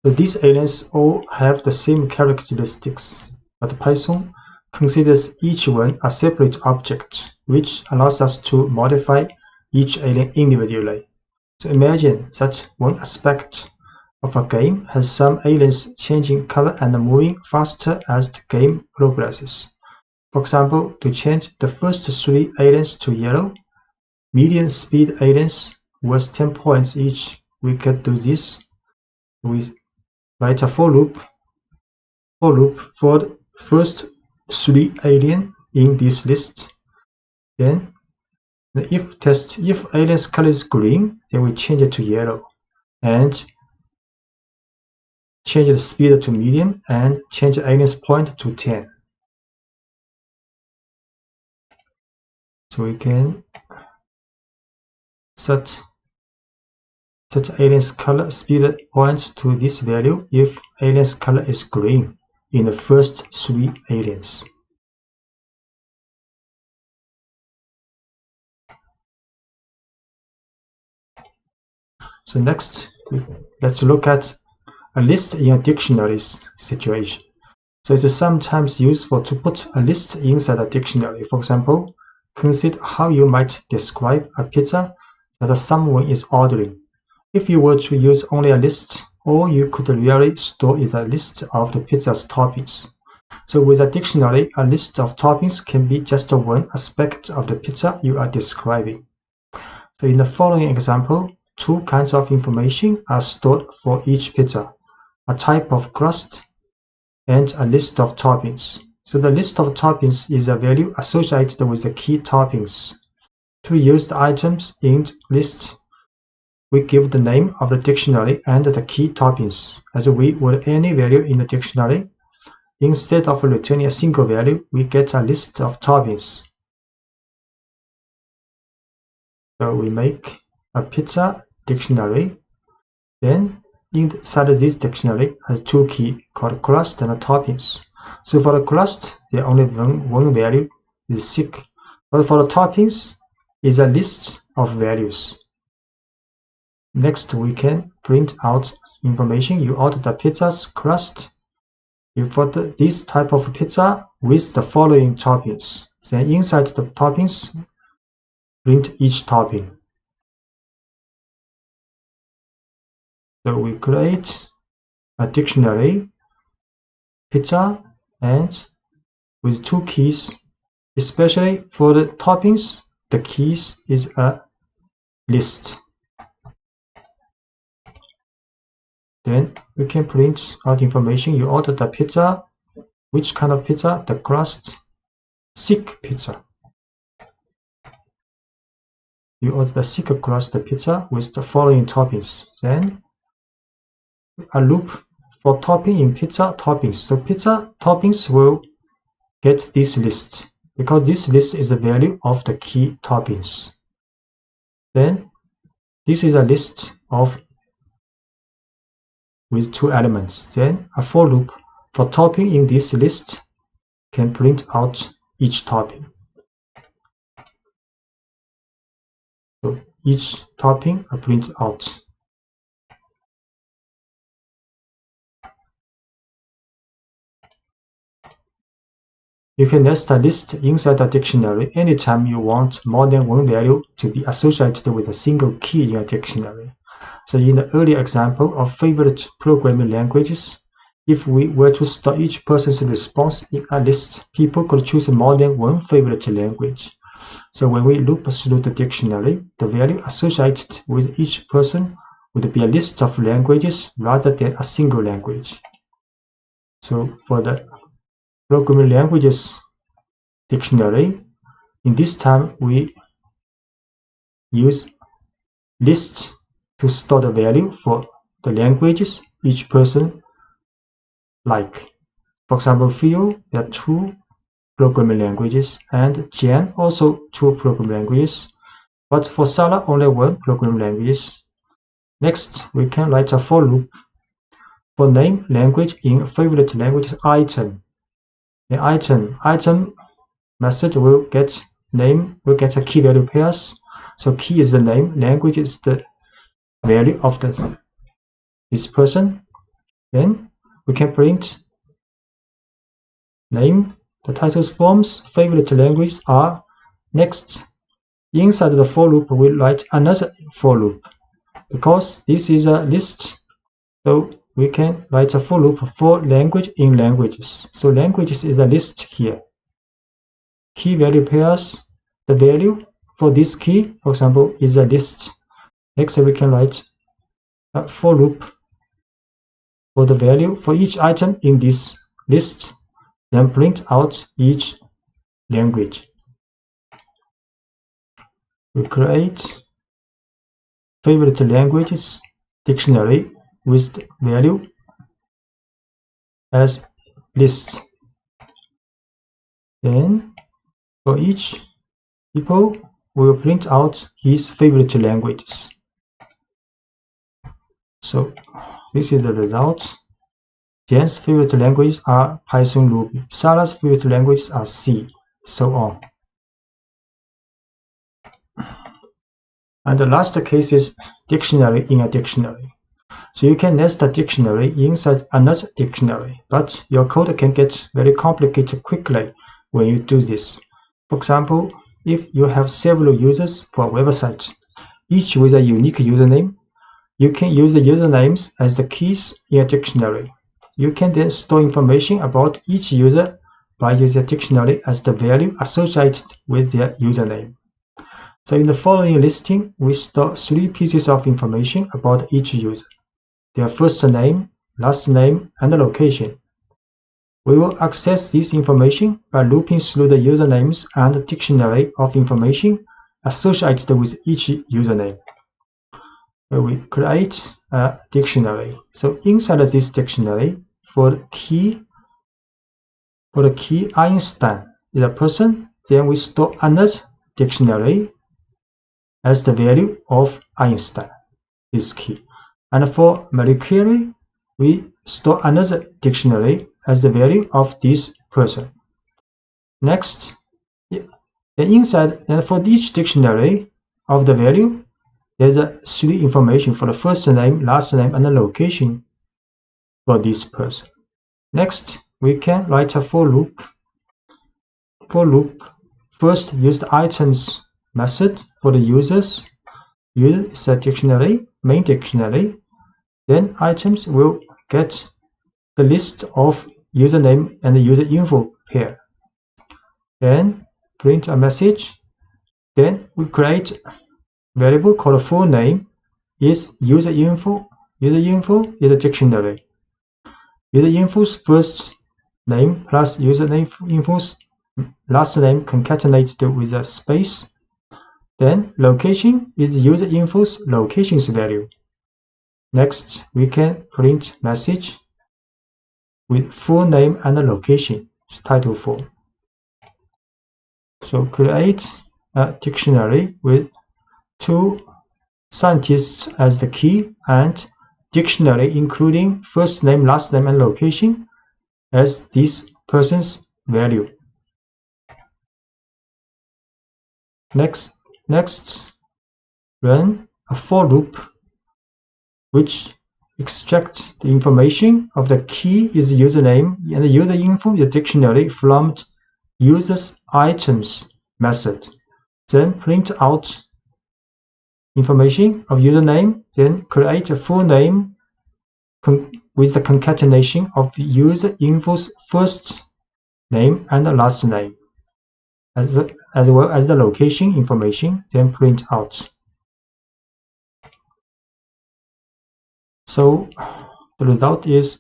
Speaker 1: So these aliens all have the same characteristics, but Python considers each one a separate object, which allows us to modify each alien individually. So imagine that one aspect of a game has some aliens changing color and moving faster as the game progresses. For example, to change the first 3 aliens to yellow, medium speed aliens worth 10 points each. We can do this. We write a for loop for the first 3 alien in this list. Then the if test, if alien's color is green, then we change it to yellow and change the speed to medium and change the alien's point to 10. So we can set alien's color speed points to this value if alien's color is green in the first 3 aliens. So next, let's look at a list in a dictionary situation. So it is sometimes useful to put a list inside a dictionary. For example, consider how you might describe a pizza that someone is ordering. If you were to use only a list, all you could really store is a list of the pizza's toppings. So with a dictionary, a list of toppings can be just one aspect of the pizza you are describing. So in the following example, 2 kinds of information are stored for each pizza: a type of crust and a list of toppings. So the list of toppings is a value associated with the key toppings. To use the items in the list, we give the name of the dictionary and the key toppings as we would any value in the dictionary. Instead of returning a single value, we get a list of toppings. So we make a pizza dictionary. Then inside this dictionary has 2 keys called crust and toppings. So for the crust, there only one value is 6, but for the toppings is a list of values. Next, we can print out information. You order the pizza's crust. You put this type of pizza with the following toppings. Then inside the toppings, print each topping. So we create a dictionary, pizza, and with 2 keys, especially for the toppings, the keys is a list. Then we can print out information. You order the pizza. Which kind of pizza? The crust, thick pizza. You order the thick crust pizza with the following toppings. Then a loop for topping in pizza toppings. So pizza toppings will get this list because this list is the value of the key toppings. Then this is a list of with 2 elements. Then a for loop for topping in this list can print out each topping. So each topping are printed out. You can nest a list inside a dictionary anytime you want more than one value to be associated with a single key in a dictionary. So in the earlier example of favorite programming languages, if we were to store each person's response in a list, people could choose more than one favorite language. So when we loop through the dictionary, the value associated with each person would be a list of languages rather than a single language. So for the programming languages dictionary, in this time we use list to store the value for the languages each person like. For example, Phil, there are 2 programming languages, and Jan also 2 programming languages, but for Sarah only 1 programming language. Next, we can write a for loop for name language in favorite languages item. The item method will get a key value pairs. So key is the name, language is the value of this person. Then we can print name the titles forms favorite languages are. Next, inside the for loop, we'll write another for loop. Because this is a list, so we can write a for loop for language in languages. So languages is a list here. Key value pairs, the value for this key, for example, is a list. Next, we can write a for loop for the value for each item in this list, then print out each language. We create favorite languages dictionary with value as list. Then for each people, we will print out his favorite languages. So this is the result. Jan's favorite languages are Python, Ruby. Sarah's favorite languages are C, so on. And the last case is dictionary in a dictionary. So you can nest a dictionary inside another dictionary, but your code can get very complicated quickly when you do this. For example, if you have several users for a website, each with a unique username, you can use the usernames as the keys in a dictionary. You can then store information about each user by using a dictionary as the value associated with their username. So in the following listing, we store 3 pieces of information about each user: their first name, last name, and the location. We will access this information by looping through the usernames and the dictionary of information associated with each username. We create a dictionary. So inside this dictionary, for the key Einstein is a person, then we store another dictionary as the value of Einstein, this key. And for Marie Curie, we store another dictionary as the value of this person. Next, inside, and for each dictionary of the value, there's 3 information for the first name, last name, and the location for this person. Next, we can write a for loop. For loop, first use the items method for the users. User is a dictionary, main dictionary. Then items will get the list of username and the user info pair. Then print a message. Then we create a variable called full name is user info. User info is a dictionary. User info's first name plus username info's last name concatenated with a space. Then location is user info's location's value. Next, we can print message with full name and location, title form. So create a dictionary with 2 scientists as the key and dictionary including first name, last name, and location as this person's value. Next, run a for loop which extracts the information of the key is the username and the user info is the dictionary from user's items method. Then print out information of username, then create a full name with the concatenation of the user info's first name and the last name, as well as the location information, then print out. So the result is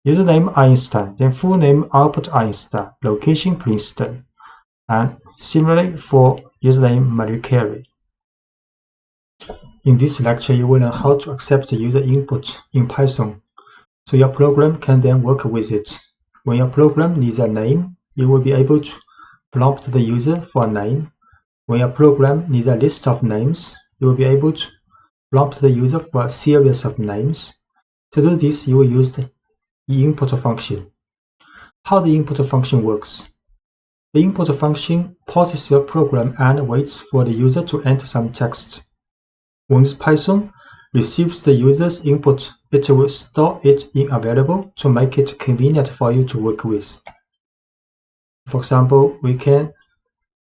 Speaker 1: username Einstein, then full name Albert Einstein, location Princeton, and similarly for username Marie Curie. In this lecture, you will learn how to accept the user input in Python, so your program can then work with it. When your program needs a name, you will be able to prompt the user for a name. When your program needs a list of names, you will be able to prompt the user for a series of names. To do this, you will use the input function. How the input function works? The input function pauses your program and waits for the user to enter some text. Once Python receives the user's input, it will store it in a variable to make it convenient for you to work with. For example, we can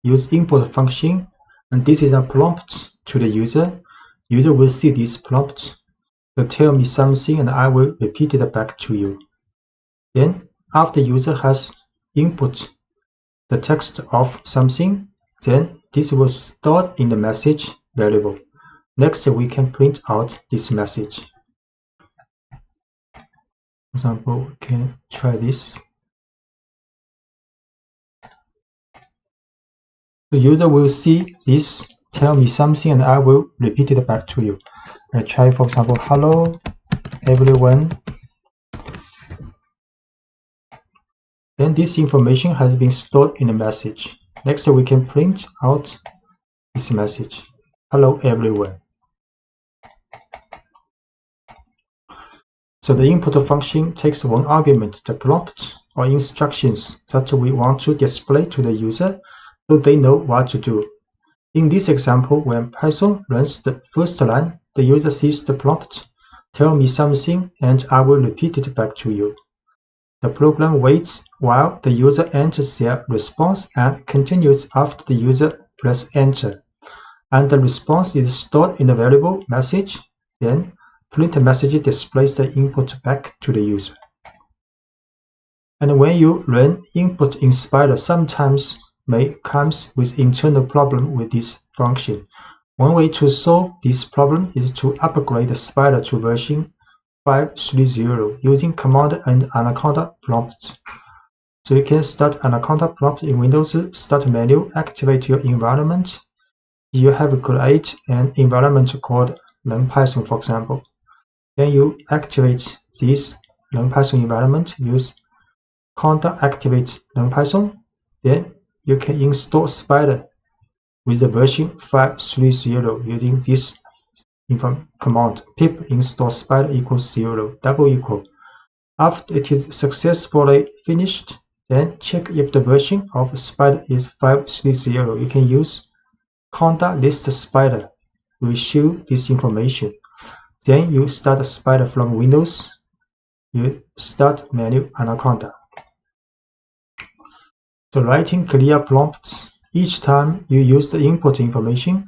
Speaker 1: use import function, and this is a prompt to the user. User will see this prompt. So tell me something and I will repeat it back to you. Then after user has input the text of something, then this will stored in the message variable. Next, we can print out this message. For example, we can try this. The user will see this, tell me something, and I will repeat it back to you. I try, for example, hello everyone. Then this information has been stored in the message. Next, we can print out this message. Hello everyone. So the input function takes one argument, the prompt or instructions that we want to display to the user so they know what to do. In this example, when Python runs the first line, the user sees the prompt, tell me something, and I will repeat it back to you. The program waits while the user enters their response and continues after the user presses enter. And the response is stored in the variable message. Then print message displays the input back to the user. And when you run input in Spider, sometimes may comes with internal problem with this function. One way to solve this problem is to upgrade the Spider to version 5.3.0 using command and Anaconda prompt. So you can start Anaconda prompt in Windows Start menu, activate your environment. You have create an environment called NumPy, for example. Then you activate this NumPy environment, use conda activate NumPy. Then you can install Spider with the version 5.3.0 using this command pip install spider equals 0 double equal. After it is successfully finished, then check if the version of Spider is 5.3.0. You can use conda list Spider will show this information. Then you start Spider from Windows. You start menu Anaconda. So writing clear prompts. Each time you use the input information,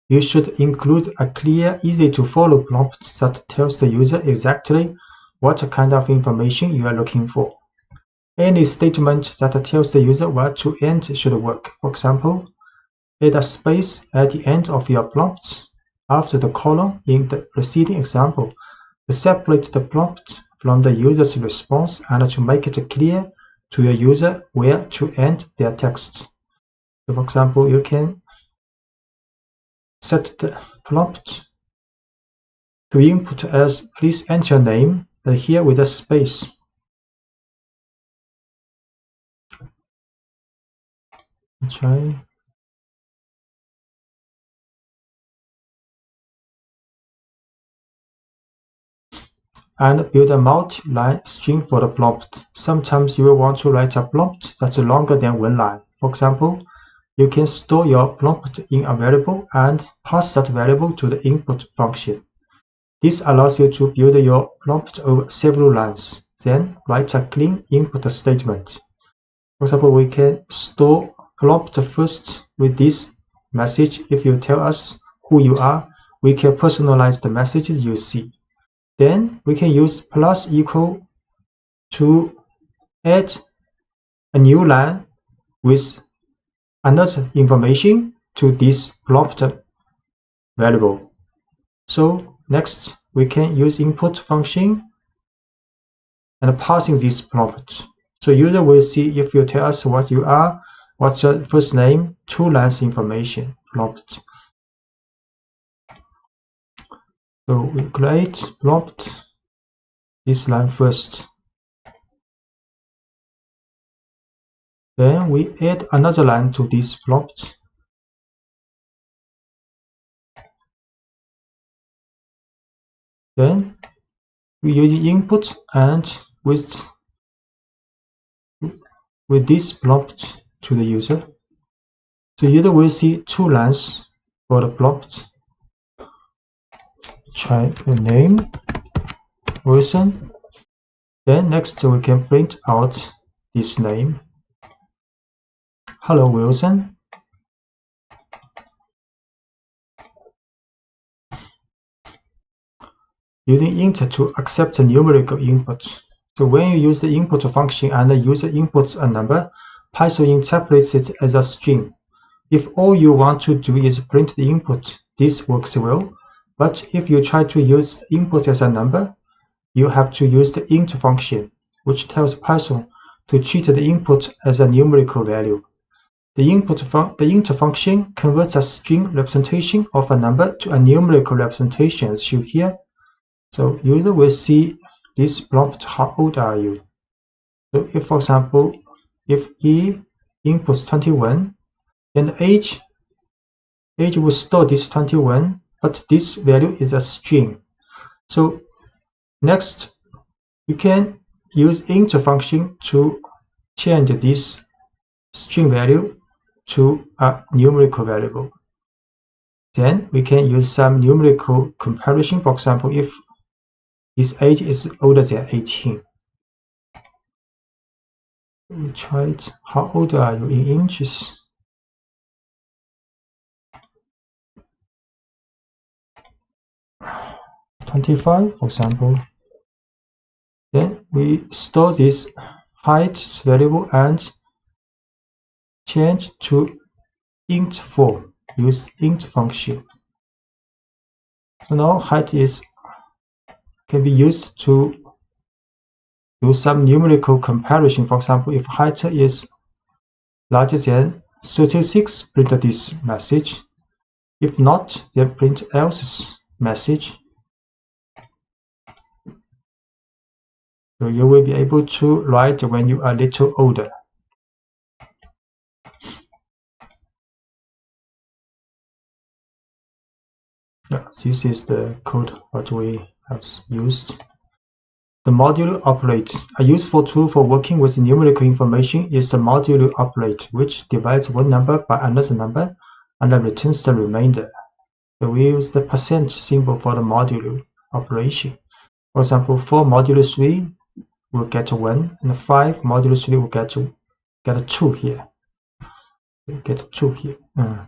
Speaker 1: you should include a clear, easy-to-follow prompt that tells the user exactly what kind of information you are looking for. Any statement that tells the user where to end should work. For example, add a space at the end of your prompt after the colon in the preceding example to separate the prompt from the user's response and to make it clear to your user where to end their text. So for example, you can set the prompt to input as please enter your name, here with a space. Try. And build a multi-line string for the prompt. Sometimes you will want to write a prompt that's longer than one line. For example, you can store your prompt in a variable and pass that variable to the input function. This allows you to build your prompt over several lines. Then write a clean input statement. For example, we can store prompt first with this message. If you tell us who you are, we can personalize the messages you see. Then we can use plus equal to add a new line with another information to this prompt variable. So next we can use input function and passing this prompt. So user will see if you tell us what you are, what's your first name, 2 lines information prompt. So we create prompt this line first. Then we add another line to this prompt. Then we use input and with this prompt to the user. So user will see 2 lines for the prompt. Try a name, Wilson. Then next we can print out this name. Hello, Wilson. Using int to accept a numerical input. So when you use the input function and the user inputs a number, Python interprets it as a string. If all you want to do is print the input, this works well. But if you try to use input as a number, you have to use the int function, which tells Python to treat the input as a numerical value. The int function converts a string representation of a number to a numerical representation, as shown here. So user will see this prompt, how old are you? So if, for example, if E inputs 21, then the age will store this 21, but this value is a string. So next, you can use int function to change this string value to a numerical variable. Then we can use some numerical comparison. For example, if his age is older than 18. We tried, how old are you in inches? "25", for example. Then we store this height variable and change to int form. Use int function. So now height can be used to do some numerical comparison. For example, if height is larger than 36, print this message. If not, then print else message. So you will be able to write when you are a little older. Yeah, this is the code what we have used. The modulo operate. A useful tool for working with numerical information is the modulo operate, which divides one number by another number and then returns the remainder. So we use the percent symbol for the modulo operation. For example, 4 modulo 3 will get 1, and 5 modulo 3 will get 2 here. Get 2 here.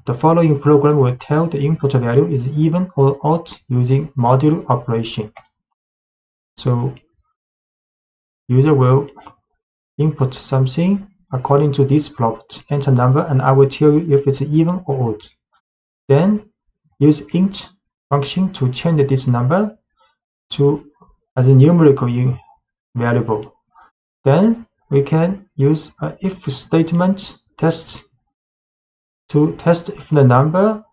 Speaker 1: The following program will tell the input value is even or odd using modulo operation. So user will input something according to this prompt, enter number, and I will tell you if it's even or odd. Then use int function to change this number as a numerical variable. Then we can use an if statement test to test if the number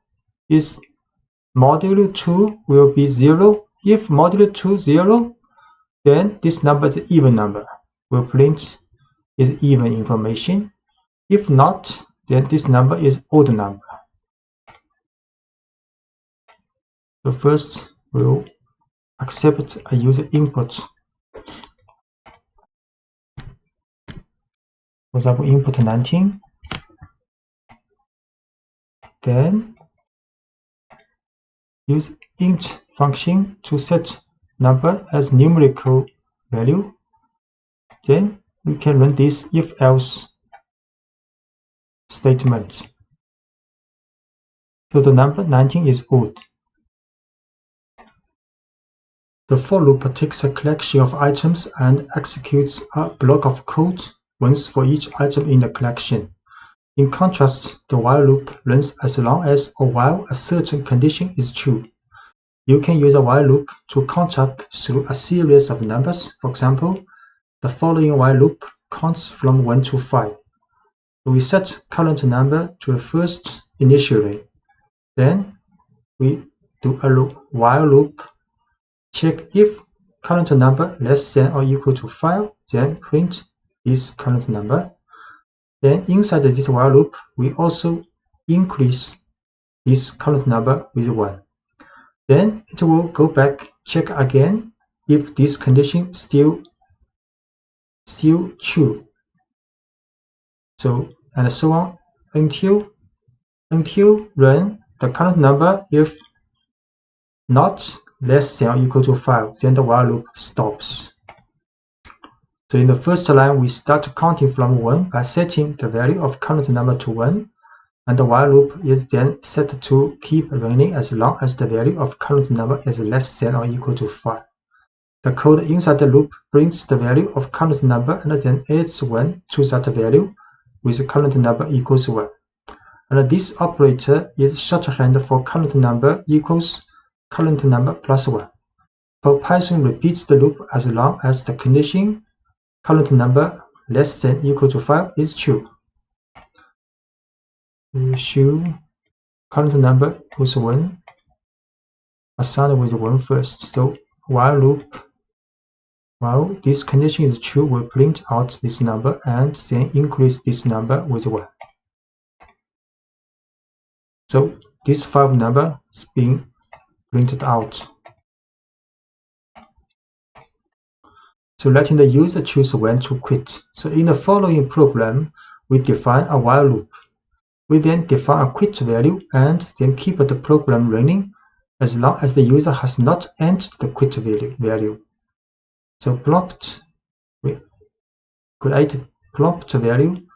Speaker 1: is modulo 2 will be 0. If modulo 2 0, then this number is an even number. Will print is even information. If not, then this number is odd number. So first we'll accept a user input. For example, input 19. Then use int function to set number as numerical value. Then we can run this if-else statement. So the number 19 is odd. The for loop takes a collection of items and executes a block of code once for each item in the collection. In contrast, the while loop runs as long as or while a certain condition is true. You can use a while loop to count up through a series of numbers. For example, the following while loop counts from 1 to 5. We set current number to the first initially. Then we do a while loop, check if current number less than or equal to 5, then print this current number. Then inside this while loop, we also increase this current number with 1. Then it will go back, check again if this condition still true. So and so on until run the current number if not less than or equal to 5, then the while loop stops. So in the first line, we start counting from 1 by setting the value of current number to 1, and the while loop is then set to keep running as long as the value of current number is less than or equal to 5. The code inside the loop brings the value of current number and then adds 1 to that value with current number equals 1. And this operator is shorthand for current number equals current number plus 1. So Python repeats the loop as long as the condition current number less than equal to 5 is true. We show current number equals 1, assigned with 1 first. So while loop, while this condition is true, will print out this number and then increase this number with 1. So this 5 number is being printed out. So letting the user choose when to quit. So in the following program, we define a while loop. We then define a quit value and then keep the program running as long as the user has not entered the quit value. So prompt, we create prompt value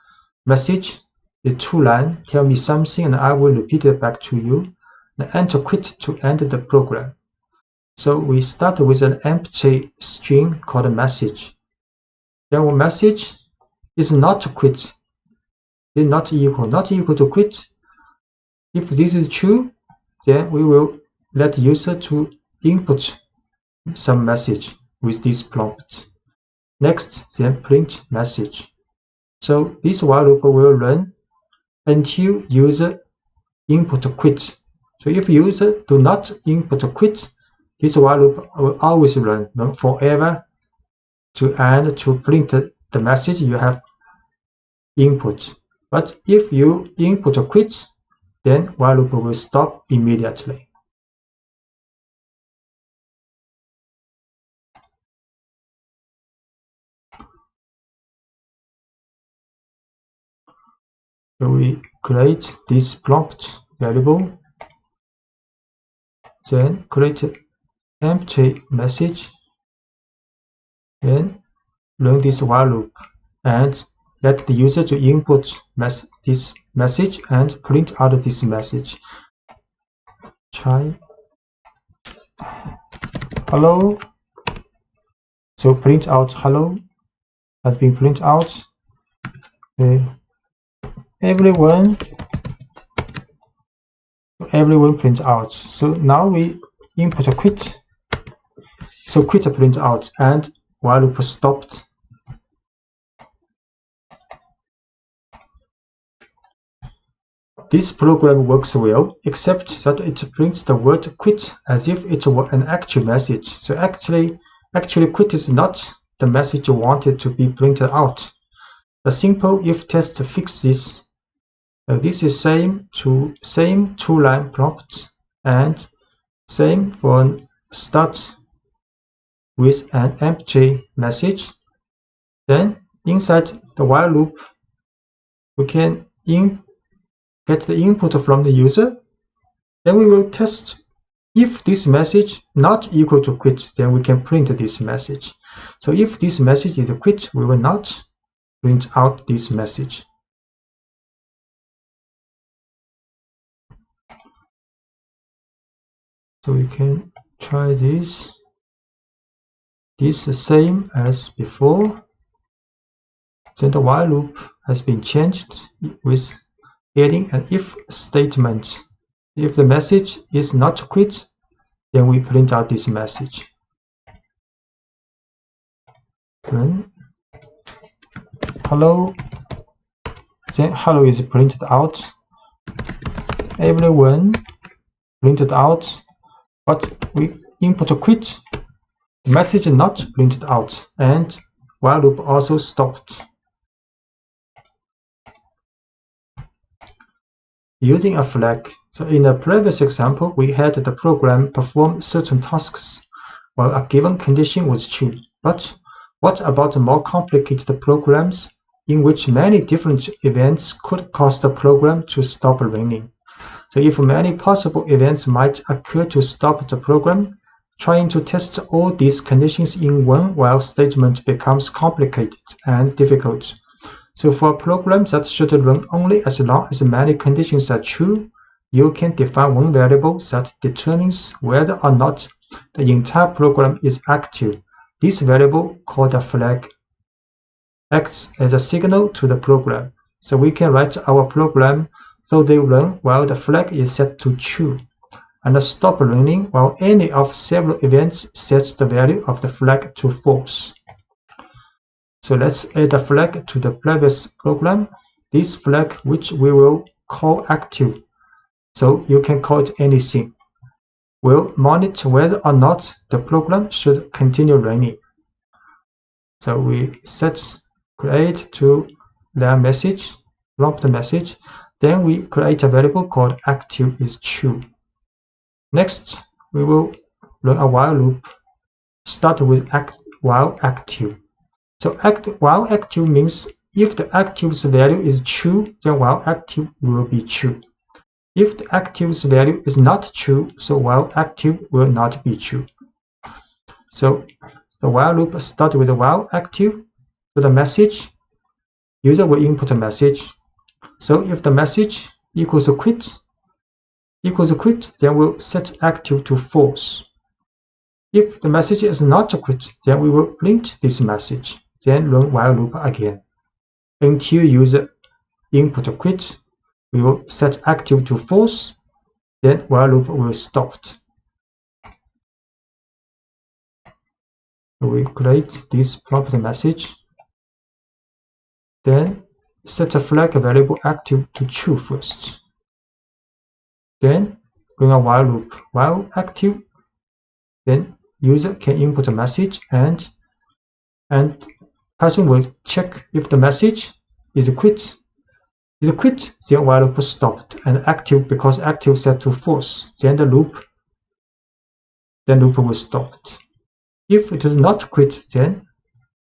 Speaker 1: message, the 2-line, tell me something and I will repeat it back to you. And enter quit to end the program. So we start with an empty string called message. Then our message is not quit, is not equal to quit. If this is true, then we will let user to input some message with this prompt. Next, then print message. So this while loop will run until user input quit. So if user do not input quit, this while loop will always run forever to end to print the message you have input. But if you input quit, then while loop will stop immediately. So we create this prompt variable, then create empty message, then run this while loop and let the user to input this message and print out this message. Try hello. So print out hello has been printed out. Okay. Everyone print out. So now we input quit. So quit print out and while loop stopped. This program works well, except that it prints the word quit as if it were an actual message. So actually quit is not the message wanted to be printed out. The simple if test fixes this. This is same 2-line prompt and same for start with an empty message. Then inside the while loop, we can get the input from the user. Then we will test if this message not equal to quit, then we can print this message. So if this message is quit, we will not print out this message. So we can try this. This is the same as before. Then the while loop has been changed with adding an if statement. If the message is not quit, then we print out this message. Then hello. Then hello is printed out. Everyone printed out. But we input quit, message not printed out, and while loop also stopped. Using a flag. So in the previous example, we had the program perform certain tasks while a given condition was true. But what about more complicated programs in which many different events could cause the program to stop running? So if many possible events might occur to stop the program, Trying to test all these conditions in one while statement becomes complicated and difficult. So for a program that should run only as long as many conditions are true, you can define one variable that determines whether or not the entire program is active. This variable, called a flag, acts as a signal to the program. So we can write our program so they run while the flag is set to true, and stop running while any of several events sets the value of the flag to false. So let's add a flag to the previous program. This flag, which we will call active, so you can call it anything, will monitor whether or not the program should continue running. So we set create to their message, prompt message. Then we create a variable called active is true. Next, we will run a while loop. Start with while active. So while active means if the active's value is true, then while active will be true. If the active's value is not true, so while active will not be true. So the while loop starts with while active. So the message, user will input a message. So if the message equals quit, then we'll set active to false. If the message is not quit, then we will print this message, then run while loop again. Until user input quit, we will set active to false, then while loop will stop. We create this prompt message, then set a flag variable active to true first. Then run a while loop. While active, then user can input a message and Python will check if the message is quit. If quit, then while loop stopped, and active, because active set to false, then the loop will stop. If it is not quit, then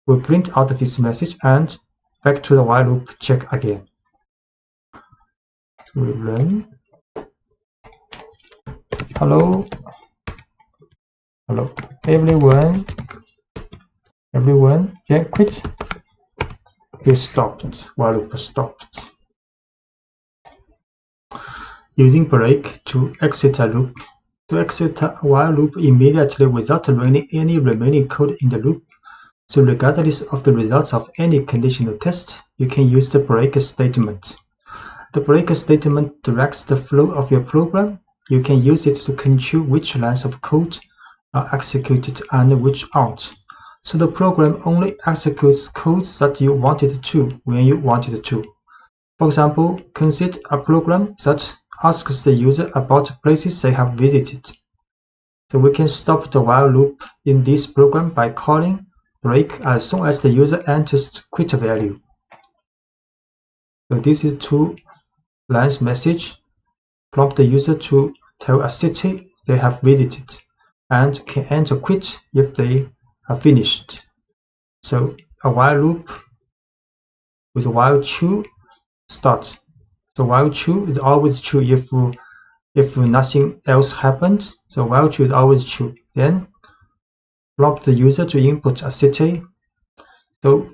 Speaker 1: we'll print out this message and back to the while loop check again. So we run. Hello, everyone, then quit is stopped, while loop stopped. Using break to exit a loop. To exit a while loop immediately without running any remaining code in the loop. So regardless of the results of any conditional test, you can use the break statement. The break statement directs the flow of your program. You can use it to control which lines of code are executed and which aren't. So the program only executes code that you want it to when you want it to. For example, consider a program that asks the user about places they have visited. So we can stop the while loop in this program by calling break as soon as the user enters the quit value. So this is 2 lines message. Prompt the user to tell a city they have visited and can enter quit if they are finished. So a while loop with while true start. So while true is always true if nothing else happened. So while true is always true. Then prompt the user to input a city. So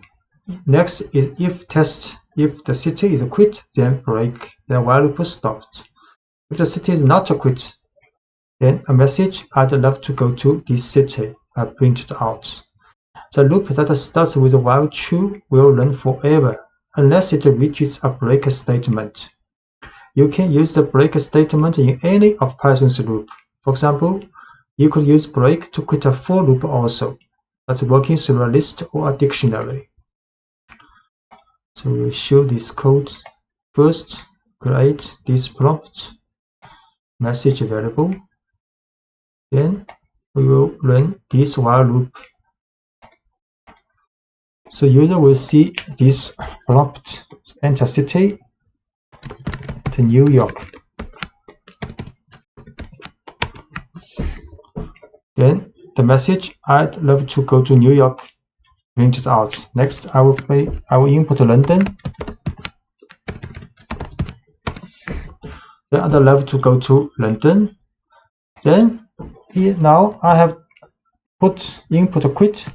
Speaker 1: next is if test. If the city is quit, then break. Then while loop stopped. If the city is not quit, then a message I'd love to go to this city are printed out. The loop that starts with while true will run forever unless it reaches a break statement. You can use the break statement in any of Python's loop. For example, you could use break to quit a for loop also, that's working through a list or a dictionary. So we'll show this code. First, create this prompt message variable. Then we will run this while loop. So user will see this prompt, enter city to New York. Then the message I'd love to go to New York printed out. Next I will input London. Then I'd love to go to London. Then here now I have put input quit.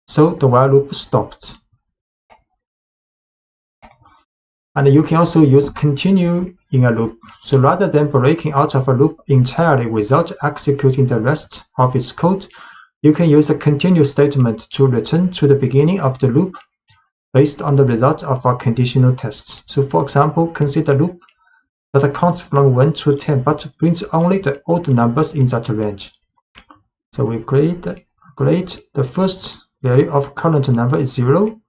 Speaker 1: So the while loop stopped. And you can also use continue in a loop. So rather than breaking out of a loop entirely without executing the rest of its code, you can use a continue statement to return to the beginning of the loop based on the result of our conditional tests. So for example, consider a loop that counts from 1 to 10 but prints only the odd numbers in that range. So we create the first value of current number is 0.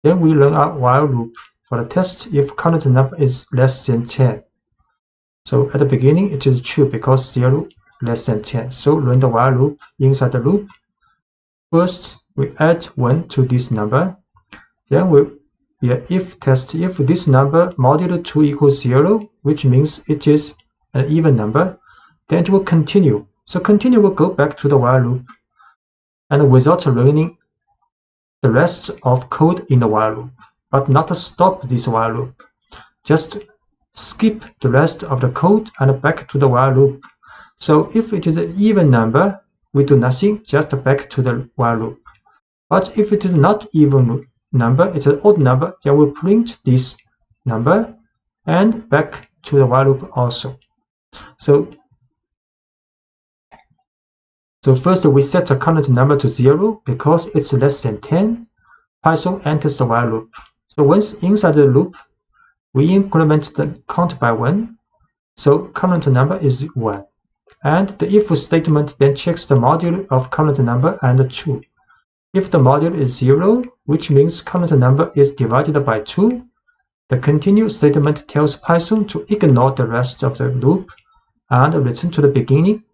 Speaker 1: Then we run a while loop for the test if current number is less than 10. So at the beginning it is true because 0 less than 10. So run the while loop inside the loop. First we add 1 to this number. Then we if test if this number modulo 2 equals 0, which means it is an even number, then it will continue. So continue will go back to the while loop and without running the rest of code in the while loop, but not stop this while loop. Just skip the rest of the code and back to the while loop. So if it is an even number, we do nothing, just back to the while loop. But if it is not even number, it's an odd number, then we print this number and back to the while loop also. So first we set the current number to 0 because it's less than 10. Python enters the while loop. So once inside the loop, we increment the count by 1. So current number is 1. And the if statement then checks the modulo of current number and 2. If the modulo is 0, which means current number is divided by 2, the continue statement tells Python to ignore the rest of the loop and return to the beginning.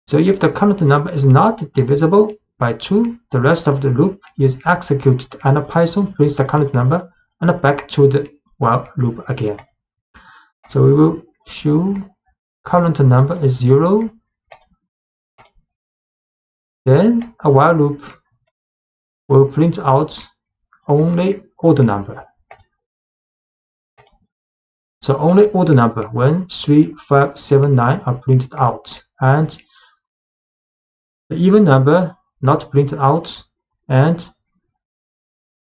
Speaker 1: So if the current number is not divisible by 2, the rest of the loop is executed and Python prints the current number and back to the while loop again. So we will show current number is 0. Then a while loop will print out only odd number. So only odd number 1, 3, 5, 7, 9 are printed out, and the even number not printed out, and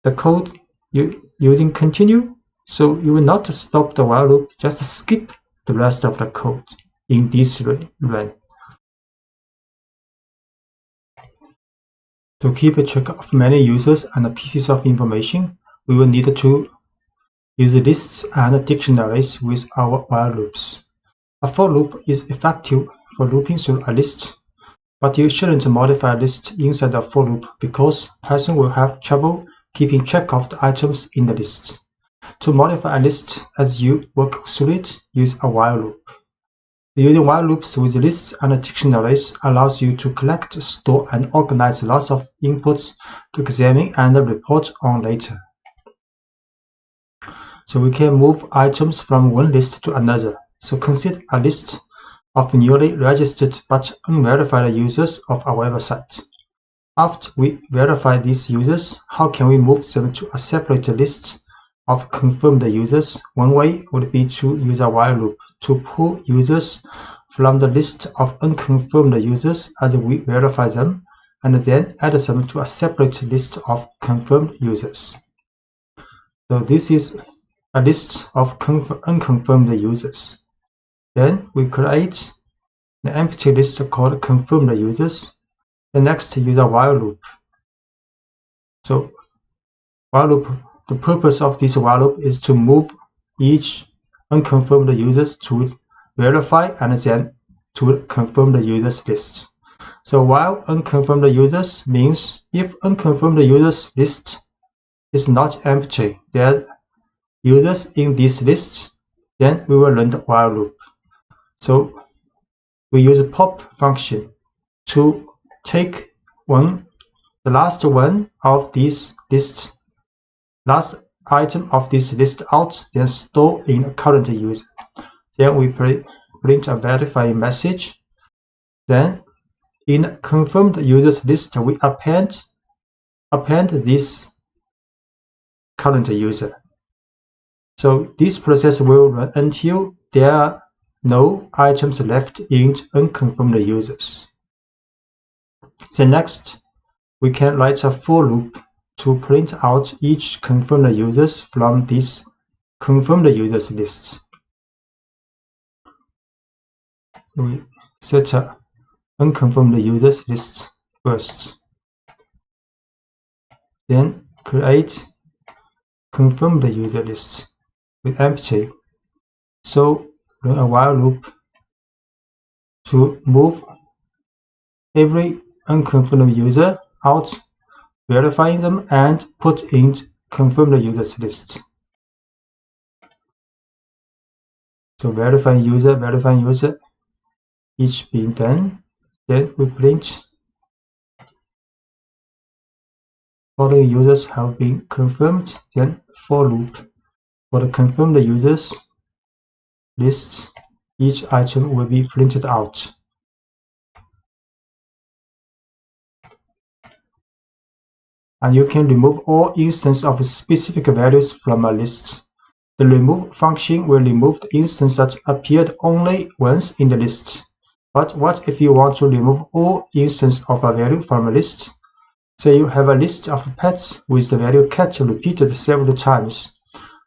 Speaker 1: the code using continue. So you will not stop the while loop, just skip the rest of the code in this run. To keep a track of many users and pieces of information, we will need to use lists and dictionaries with our while loops. A for loop is effective for looping through a list, but you shouldn't modify a list inside a for loop because Python will have trouble keeping track of the items in the list. To modify a list as you work through it, use a while loop. Using while loops with lists and dictionaries allows you to collect, store, and organize lots of inputs to examine and report on later. So we can move items from one list to another. So consider a list of newly registered but unverified users of our website. After we verify these users, how can we move them to a separate list of confirmed users? One way would be to use a while loop to pull users from the list of unconfirmed users as we verify them, and then add them to a separate list of confirmed users. So this is a list of unconfirmed users. Then we create an empty list called confirmed users. The next use a while loop. So while loop, the purpose of this while loop is to move each unconfirmed users to verify and then to confirm the users list. So while unconfirmed users means if unconfirmed users list is not empty, there are users in this list, then we will run the while loop. So we use a pop function to take the last one of this list, last item of this list out, then store in a current user. Then we print a verifying message. Then in confirmed users list, we append this current user. So this process will run until there are no items left in unconfirmed users. Then next, we can write a for loop to print out each confirmed users from this confirmed users list. We set a unconfirmed users list first. Then create confirmed user list with empty. So run a while loop to move every unconfirmed user out, verifying them and put in confirmed users list. So verifying user, each being done. Then we print following users have been confirmed. Then for loop for the confirmed users list, each item will be printed out. And you can remove all instances of specific values from a list. The remove function will remove the instance that appeared only once in the list. But what if you want to remove all instances of a value from a list? Say you have a list of pets with the value cat repeated several times.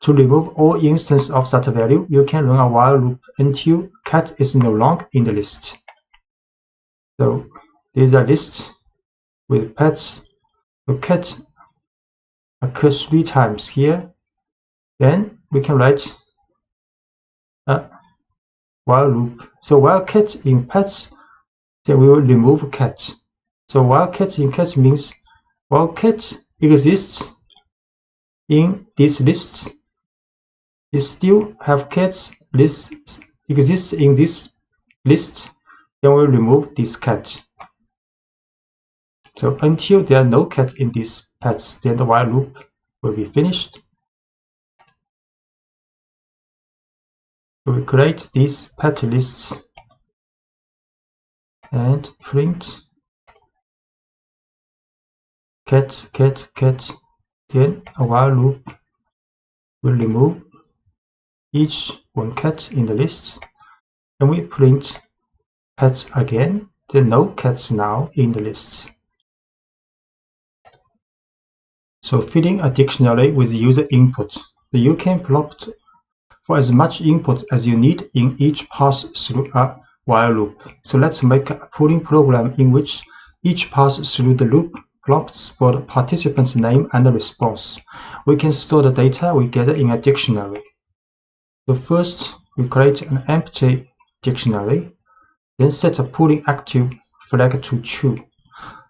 Speaker 1: To remove all instances of that value, you can run a while loop until cat is no longer in the list. So this is a list with pets. So cat occurs 3 times here. Then we can write a while loop. So while cat in pets, then we will remove cat. So while cat in cat means while cat exists in this list, it still have cats list exists in this list, then we'll remove this cat. So until there are no cat in these pets, then the while loop will be finished. So we create these pet lists and print cat, cat, cat. Then a while loop will remove each one cat in the list, and we print pets again. There are no cats now in the list. So filling a dictionary with user input. So you can prompt for as much input as you need in each pass through a while loop. So let's make a pooling program in which each pass through the loop prompts for the participant's name and the response. We can store the data we gather in a dictionary. So first, we create an empty dictionary, then set a pooling active flag to true.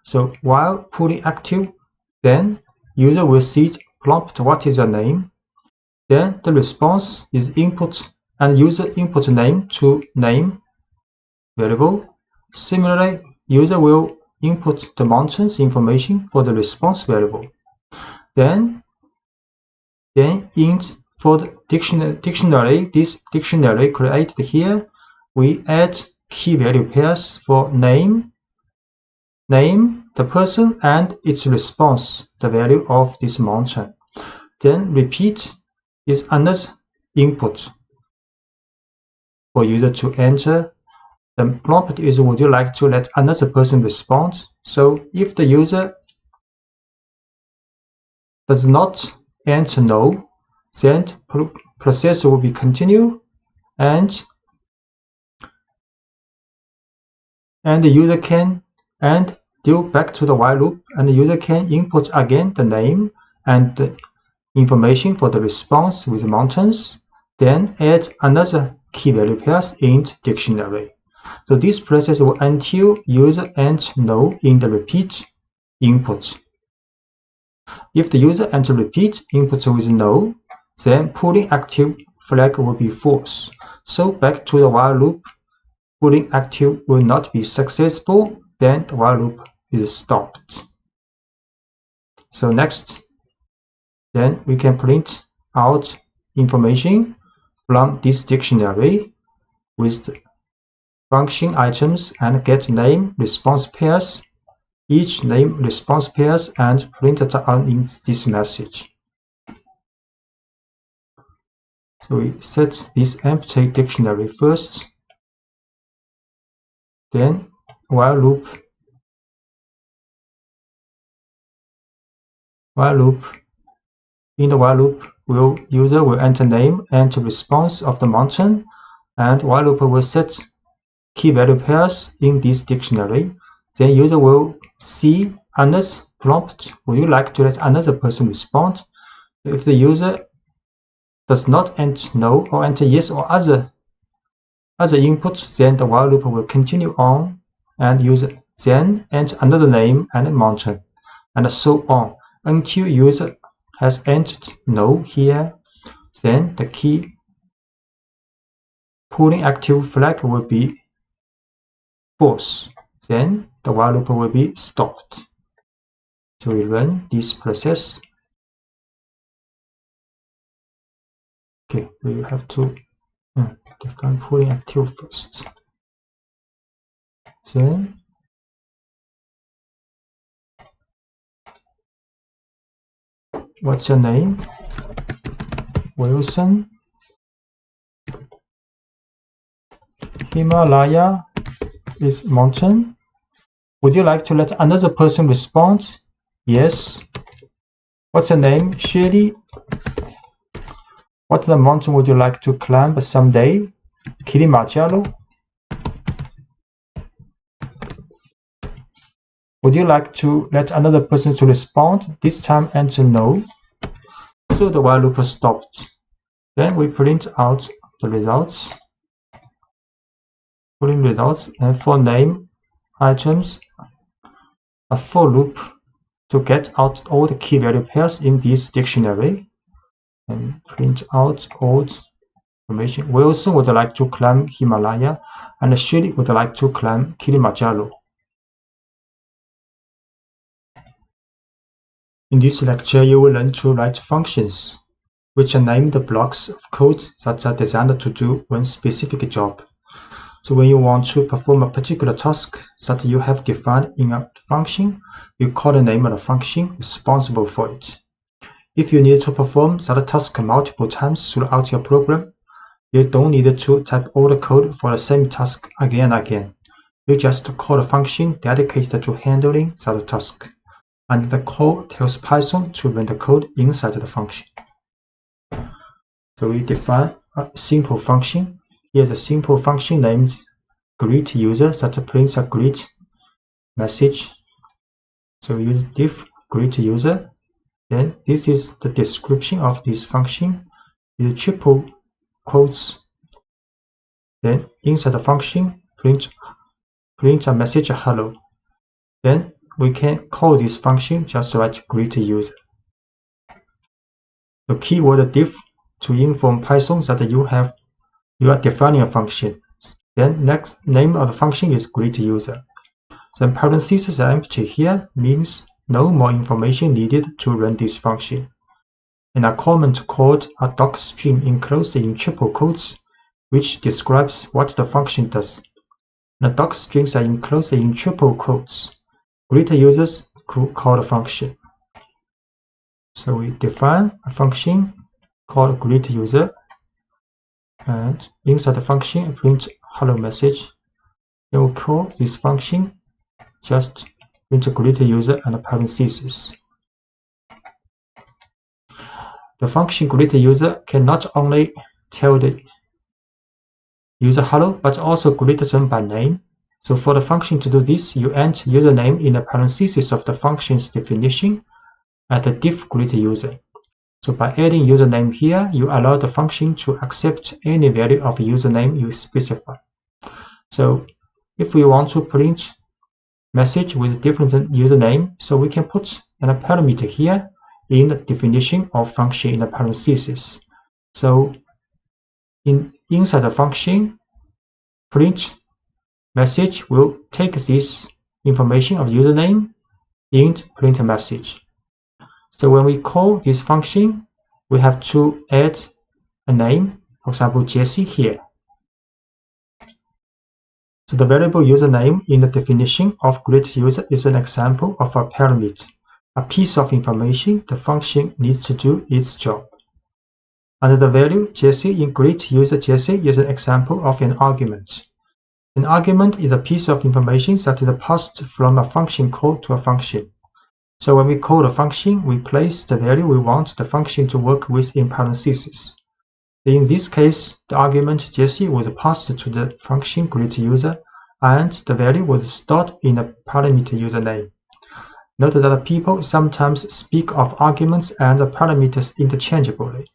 Speaker 1: So while pooling active, then user will see prompt what is your name. Then the response is input and user input name to name variable. Similarly, user will input the mountains information for the response variable. Then for the dictionary, this dictionary created here, we add key value pairs for name, the person, and its response, the value of this mountain. Then repeat is another input for user to enter. The prompt is would you like to let another person respond? So if the user does not enter no, then process will be continue and the user can do back to the while loop, and the user can input again the name and the information for the response with mountains, then add another key value pairs in dictionary. So this process will until user enter no in the repeat input. If the user enter repeat input with no, then pooling active flag will be false. So back to the while loop, pooling active will not be successful, then the while loop is stopped. So next, then we can print out information from this dictionary with the function items and get name response pairs, each name response pairs, and print it out in this message. So we set this empty dictionary first, then while loop. In the while loop, user will enter name and response of the mountain, and while loop will set key value pairs in this dictionary. Then user will see another prompt. Would you like to let another person respond? If the user does not enter no or enter yes or other input, then the while loop will continue on, and user then enter another name and mountain, and so on until user has entered no here. Then the key pooling active flag will be false. Then the while loop will be stopped. So we run this process. Okay, we have to define pooling active first. Then what's your name? Wilson. Himalaya is mountain. Would you like to let another person respond? Yes. What's your name? Shirley. What the mountain would you like to climb someday? Kilimanjaro. Would you like to let another person to respond? This time enter no. So the while loop stopped. Then we print out the results. Pulling results, and for name items, a for loop to get out all the key value pairs in this dictionary, and print out all information. Wilson would like to climb Himalaya, and Shirley would like to climb Kilimanjaro. In this lecture, you will learn to write functions, which are named blocks of code that are designed to do one specific job. So when you want to perform a particular task that you have defined in a function, you call the name of the function responsible for it. If you need to perform that task multiple times throughout your program, you don't need to type all the code for the same task again and again. You just call a function dedicated to handling that task, and the call tells Python to run the code inside the function. So we define a simple function. Here's a simple function named greet user that prints a greet message. So we use diff greet user. Then this is the description of this function. Use triple quotes. Then inside the function, print a message hello. Then we can call this function just write greet user. The keyword diff to inform Python that you are defining a function. Then next name of the function is greet user. Then parentheses are empty here, means no more information needed to run this function. And a comment called a docstring enclosed in triple quotes, which describes what the function does. The docstrings are enclosed in triple quotes. Greet users call the function. So we define a function called greet user, and inside the function print hello message. Then we call this function just print greet user and parentheses. The function greet user can not only tell the user hello, but also greet them by name. So for the function to do this, you enter username in the parentheses of the function's definition at the diff greet user. So by adding username here, you allow the function to accept any value of username you specify. So if we want to print message with different username, so we can put a parameter here in the definition of function in the parentheses. So inside the function, print message will take this information of username and print a message. So when we call this function, we have to add a name, for example, Jesse here. So the variable username in the definition of greet user is an example of a parameter, a piece of information the function needs to do its job. And the value Jesse in greet user Jesse is an example of an argument. An argument is a piece of information that is passed from a function call to a function. So when we call a function, we place the value we want the function to work with in parentheses. In this case, the argument Jesse was passed to the function greet user, and the value was stored in a parameter username. Note that people sometimes speak of arguments and parameters interchangeably.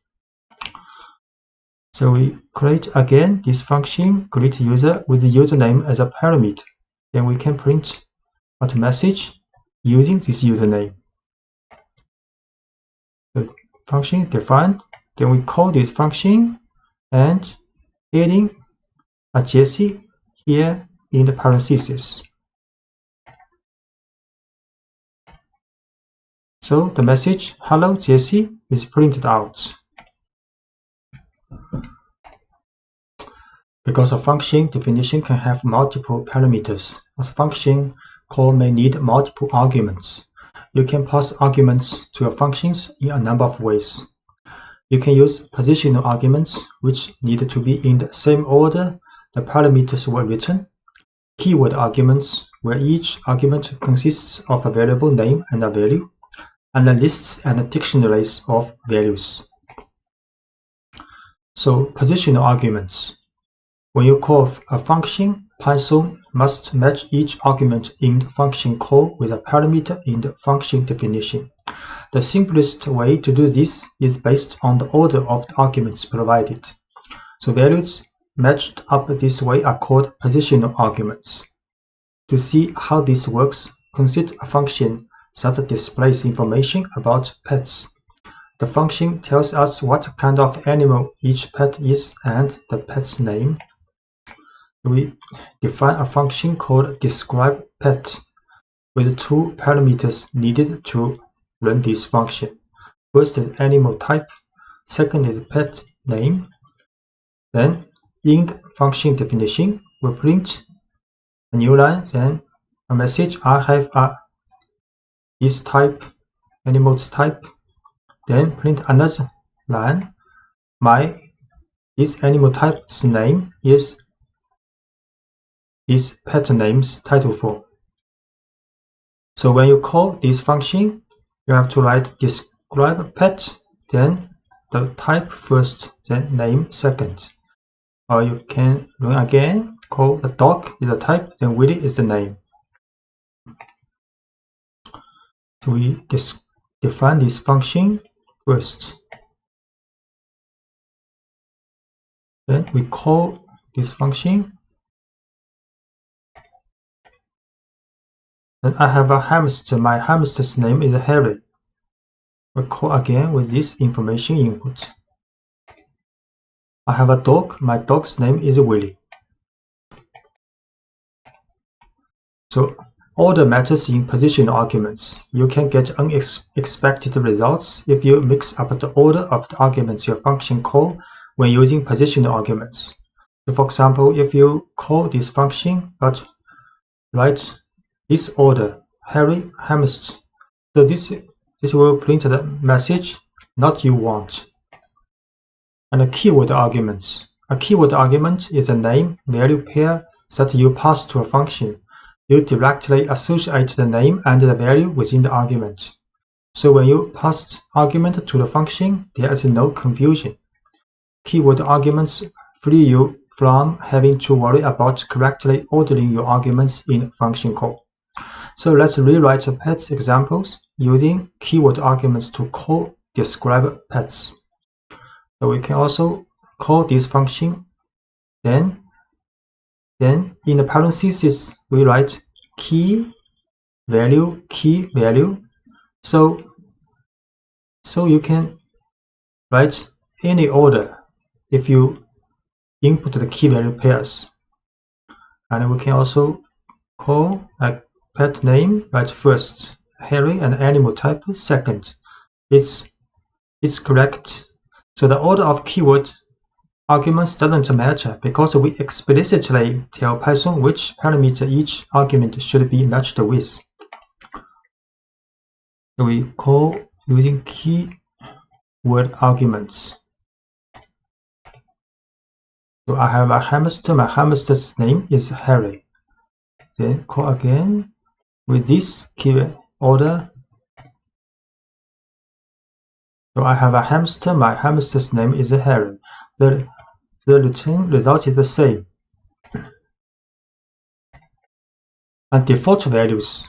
Speaker 1: So we create again this function greet user with the username as a parameter. Then we can print out a message using this username. So function defined. Then we call this function and adding a Jesse here in the parentheses. So the message hello Jesse is printed out. Because a function definition can have multiple parameters, a function call may need multiple arguments. You can pass arguments to your functions in a number of ways. You can use positional arguments, which need to be in the same order the parameters were written. Keyword arguments, where each argument consists of a variable name and a value, and the lists and dictionaries of values. So positional arguments. When you call a function, Python must match each argument in the function call with a parameter in the function definition. The simplest way to do this is based on the order of the arguments provided. So values matched up this way are called positional arguments. To see how this works, consider a function that displays information about pets. The function tells us what kind of animal each pet is and the pet's name. We define a function called describePet with two parameters needed to run this function. First is animal type, second is pet name. Then in the function definition, we print a new line, then a message I have this type, animal's type. Then print another line, this animal type's name is pet name's title form. So when you call this function, you have to write describePet, then the type first, then name second. Or you can run again, call the dog is the type, then Willy is the name. So we define this function first. Then we call this function. Then I have a hamster. My hamster's name is Harry. We call again with this information input. I have a dog. My dog's name is Willy. So order matters in positional arguments. You can get unexpected results if you mix up the order of the arguments your function call when using positional arguments. So for example, if you call this function but write this order, Harry hamster, so this will print the message not you want. And a keyword arguments. A keyword argument is a name-value pair that you pass to a function. You directly associate the name and the value within the argument. So when you pass argument to the function, there is no confusion. Keyword arguments free you from having to worry about correctly ordering your arguments in function call. So let's rewrite the pets examples using keyword arguments to call describePets. So we can also call this function. Then in the parentheses we write key value. So you can write any order if you input the key value pairs. And we can also call a pet name right first, Harry, and animal type second. It's correct. So the order of keyword arguments doesn't matter because we explicitly tell Python which parameter each argument should be matched with. So we call using keyword arguments. So I have a hamster, my hamster's name is Harry. Then call again with this keyword order. So I have a hamster, my hamster's name is Harry. The return result is the same. And default values.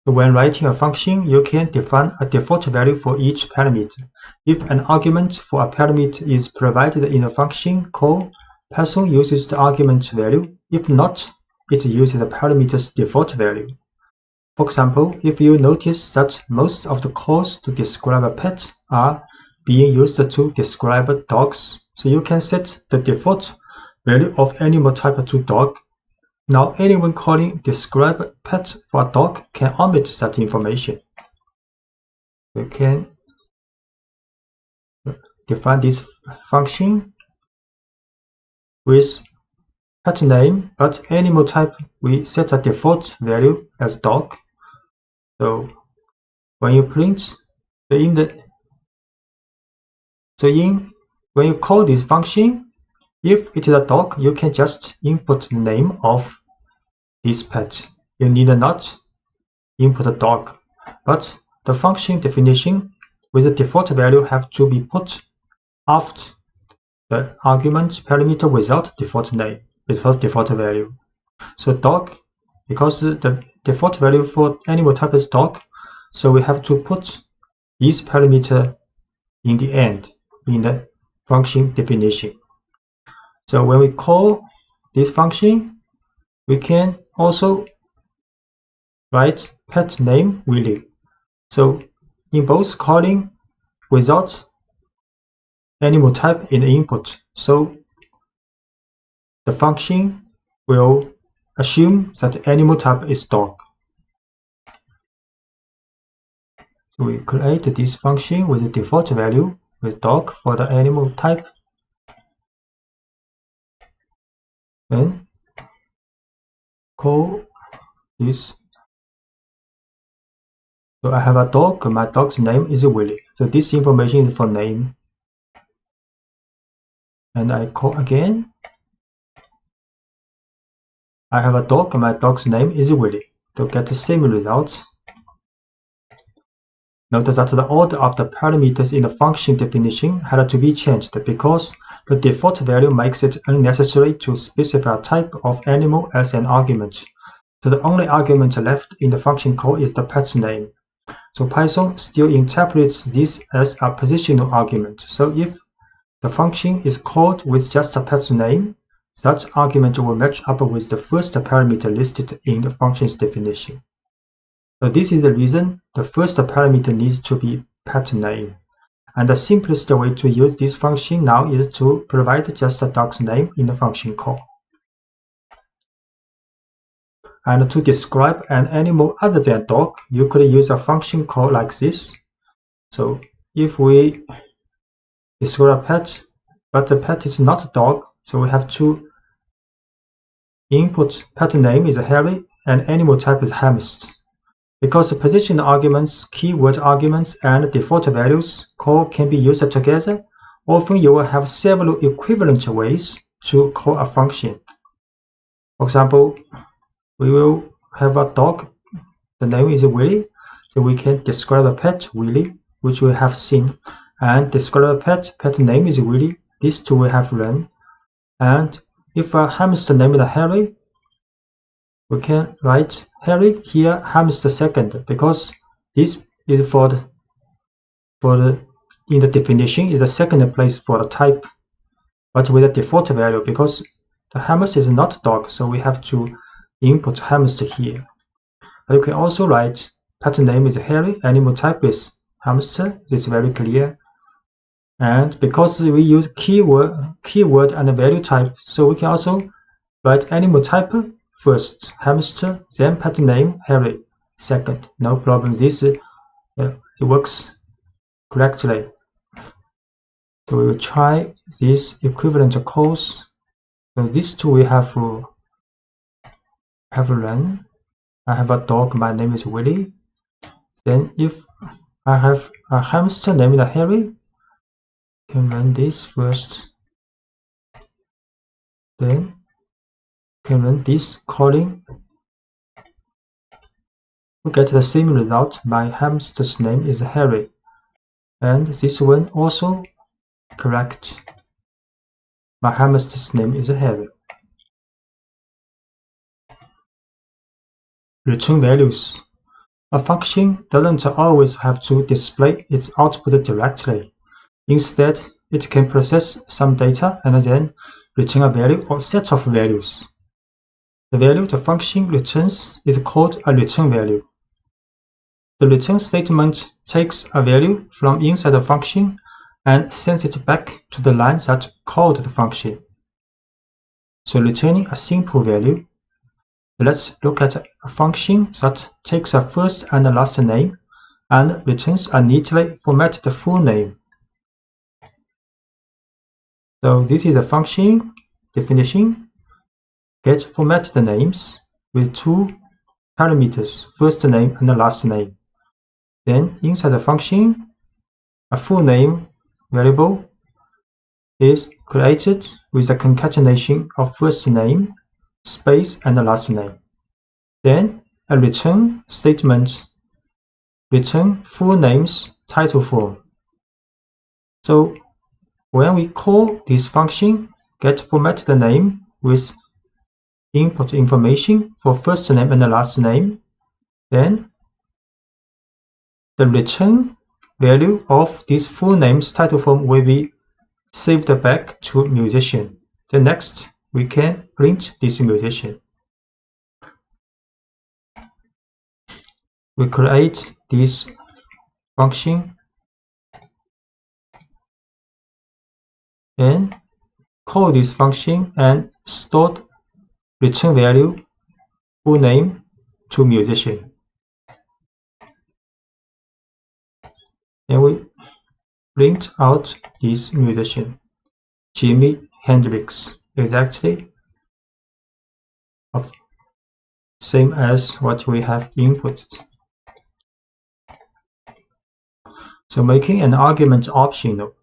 Speaker 1: So when writing a function, you can define a default value for each parameter. If an argument for a parameter is provided in a function call, Python uses the argument value. If not, it uses the parameter's default value. For example, if you notice that most of the calls to describe a pet are being used to describe dogs, so you can set the default value of animal type to dog. Now anyone calling describe pet for a dog can omit that information. We can define this function with pet name, but animal type we set a default value as dog. So when you print when you call this function, if it is a dog, you can just input the name of this pet. You need not input a dog, but the function definition with the default value have to be put after the argument parameter without default name, without default value. So dog, because the default value for animal type is dog, so we have to put this parameter in the end in the function definition. So when we call this function, we can also write pet name Willie. So in both calling without animal type in the input, so the function will assume that animal type is dog. So we create this function with the default value with dog for the animal type. Then call this. So I have a dog, my dog's name is Willie. So this information is for name. And I call again. I have a dog, my dog's name is Willie. To get the same result. Note that the order of the parameters in the function definition had to be changed because the default value makes it unnecessary to specify a type of animal as an argument. So the only argument left in the function call is the pet's name. So Python still interprets this as a positional argument. So if the function is called with just a pet's name, that argument will match up with the first parameter listed in the function's definition. So this is the reason the first parameter needs to be pet name. And the simplest way to use this function now is to provide just a dog's name in the function call. And to describe an animal other than dog, you could use a function call like this. So if we describe a pet, but the pet is not a dog, so we have to input pet name is Harry and animal type is hamster. Because the position arguments, keyword arguments, and default values call can be used together, often you will have several equivalent ways to call a function. For example, we will have a dog, the name is Willie, so we can describe a pet, Willie, which we have seen, and describe a pet name is Willie, these two we have learned. And if a hamster name is Harry, we can write Harry here, hamster second, because this is in the definition is the second place for the type, but with a default value because the hamster is not dog, so we have to input hamster here. But you can also write pet name is Harry, animal type is hamster. This is very clear. And because we use keyword and value type, so we can also write animal type first, hamster, then pet name Harry second. No problem. This it works correctly. So we will try this equivalent calls. So these two we have run. I have a dog, my name is Willie. Then if I have a hamster named Harry, I can run this first. Then can run this calling. We get the same result. My hamster's name is Harry, and this one also correct. My hamster's name is Harry. Return values. A function doesn't always have to display its output directly. Instead, it can process some data and then return a value or set of values. The value the function returns is called a return value. The return statement takes a value from inside the function and sends it back to the line that called the function. So returning a simple value. Let's look at a function that takes a first and a last name and returns a neatly formatted full name. So this is a function definition. Get formatted names with two parameters, first name and the last name. Then inside the function, a full name variable is created with a concatenation of first name, space, and the last name. Then a return statement return full name's title form. So when we call this function get formatted name with input information for first name and the last name, then the return value of this full name's title form will be saved back to musician. Then next we can print this musician. We create this function and call this function and store return value full name to musician. Then we print out this musician, Jimi Hendrix, exactly same as what we have inputted. So making an argument optional.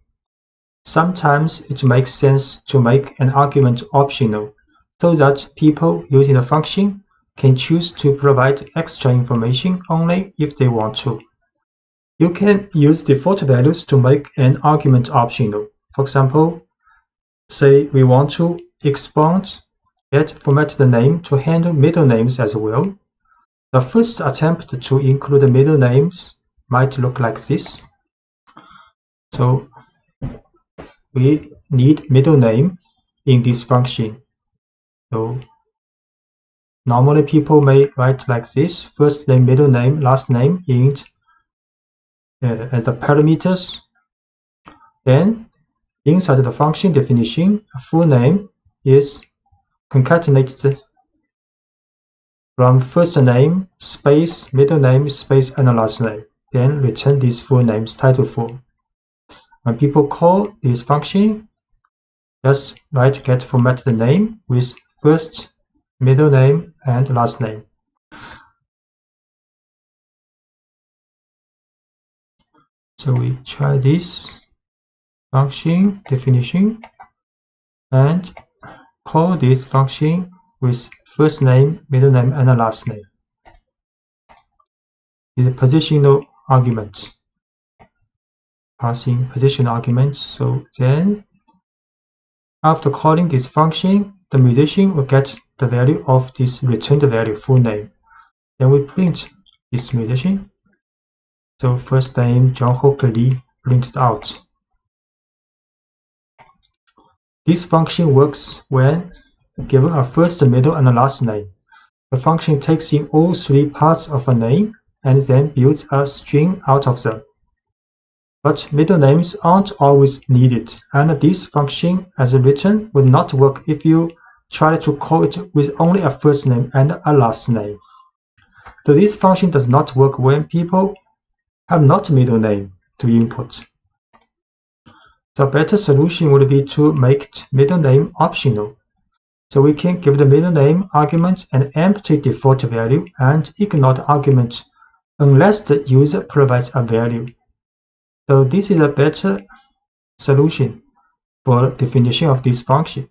Speaker 1: Sometimes it makes sense to make an argument optional so that people using the function can choose to provide extra information only if they want to. You can use default values to make an argument optional. For example, say we want to expand get formatted name to handle middle names as well. The first attempt to include middle names might look like this. So we need middle name in this function. So normally people may write like this: first name, middle name, last name in as the parameters. Then inside the function definition, a full name is concatenated from first name, space, middle name, space, and the last name. Then return this full name's title form. When people call this function, just write get formatted name with first, middle name, and last name. So we try this function definition and call this function with first name, middle name, and the last name. Is a positional argument. Passing position argument. So then after calling this function, the musician will get the value of this returned value full name. Then we print this musician. So first name John Hooker Lee printed out. This function works when given a first, middle, and a last name. The function takes in all three parts of a name and then builds a string out of them. But middle names aren't always needed, and this function as written would not work if you try to call it with only a first name and a last name. So this function does not work when people have not middle name to input. The better solution would be to make middle name optional. So we can give the middle name argument an empty default value and ignore the argument unless the user provides a value. So this is a better solution for definition of this function.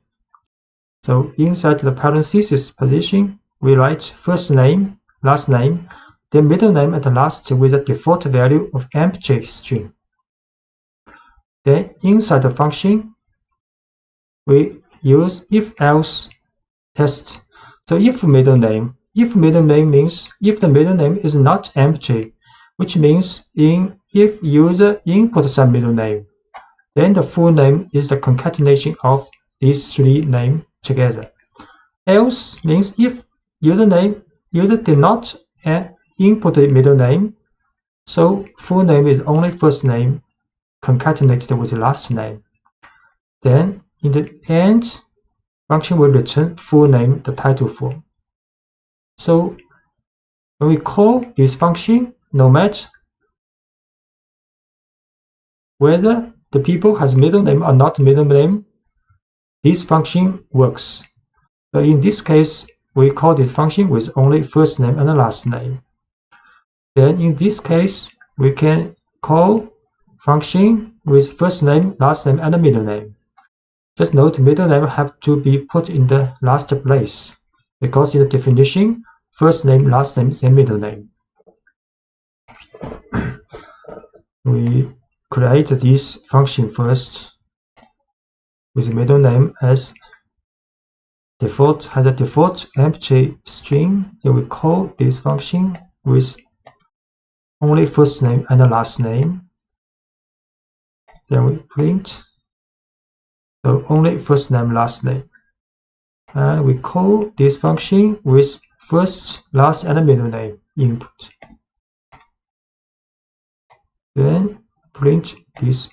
Speaker 1: So inside the parentheses position, we write first name, last name, then middle name at last with a default value of empty string. Then inside the function, we use if-else test. So if middle name means if the middle name is not empty, which means if user input some middle name, then the full name is the concatenation of these three names together. Else means if user did not input the middle name, so full name is only first name concatenated with last name. Then in the end, function will return full name, the title form. So when we call this function, no matter whether the people has middle name or not middle name, this function works. So in this case, we call this function with only first name and last name. Then in this case, we can call function with first name, last name, and middle name. Just note middle name have to be put in the last place, because in the definition, first name, last name, then middle name. We create this function first with middle name as default, has a default empty string. Then we call this function with only first name and last name. Then we print, so only first name, last name. And we call this function with first, last, and middle name input. Then print this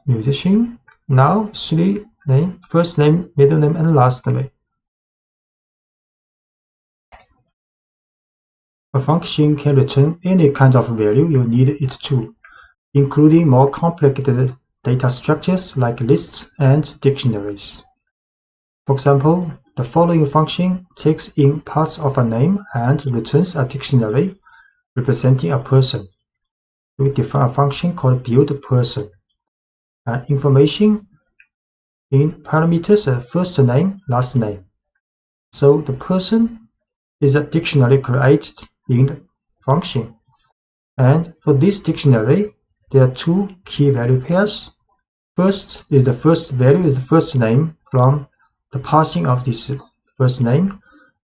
Speaker 1: musician. Now three name, first name, middle name, and last name. A function can return any kind of value you need it to, including more complicated data structures like lists and dictionaries. For example, the following function takes in parts of a name and returns a dictionary representing a person. We define a function called buildPerson. Information in parameters are first name, last name. So the person is a dictionary created in the function. And for this dictionary, there are two key value pairs. First is the first value is the first name from the parsing of this first name,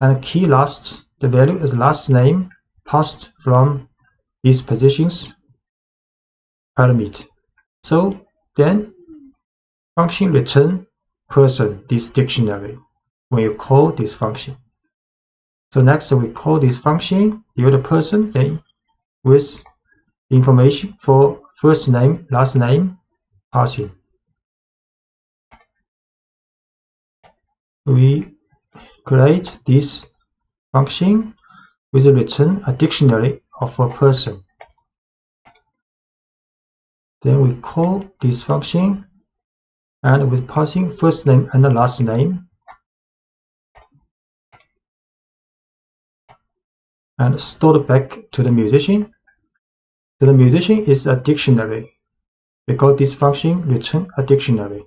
Speaker 1: and key last, the value is last name passed from these positions parameter. So then function return person, this dictionary, when you call this function. So next we call this function buildPerson, then with information for first name, last name passing. We create this function with a return a dictionary of a person. Then we call this function and with passing first name and the last name, and stored back to the musician. So the musician is a dictionary because this function returns a dictionary.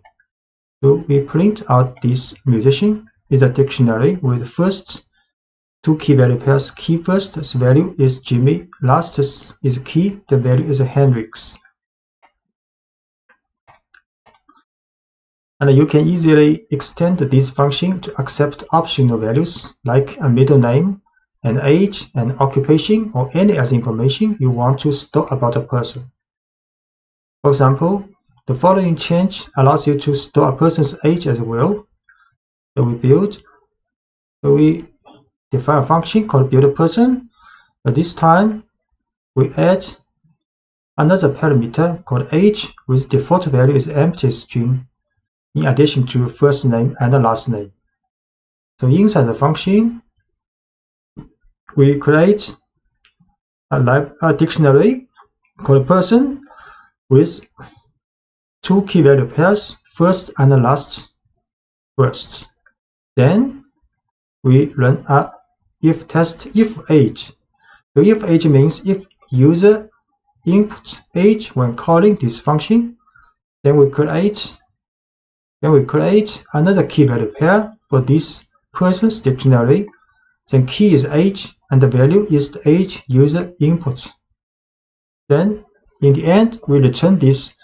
Speaker 1: So we print out this musician is a dictionary with first two key value pairs. Key first value is Jimmy, last is key, the value is Hendrix. And you can easily extend this function to accept optional values like a middle name, an age, an occupation, or any other information you want to store about a person. For example, the following change allows you to store a person's age as well. So we define a function called buildPerson, but this time we add another parameter called age with default value is empty string in addition to first name and the last name. So inside the function, we create a dictionary called person with two key value pairs, first and last first. Then we run a if test if age. So if age means if user input age when calling this function, then we create another key value pair for this person's dictionary. Then key is age, and the value is the age user input. Then in the end, we return this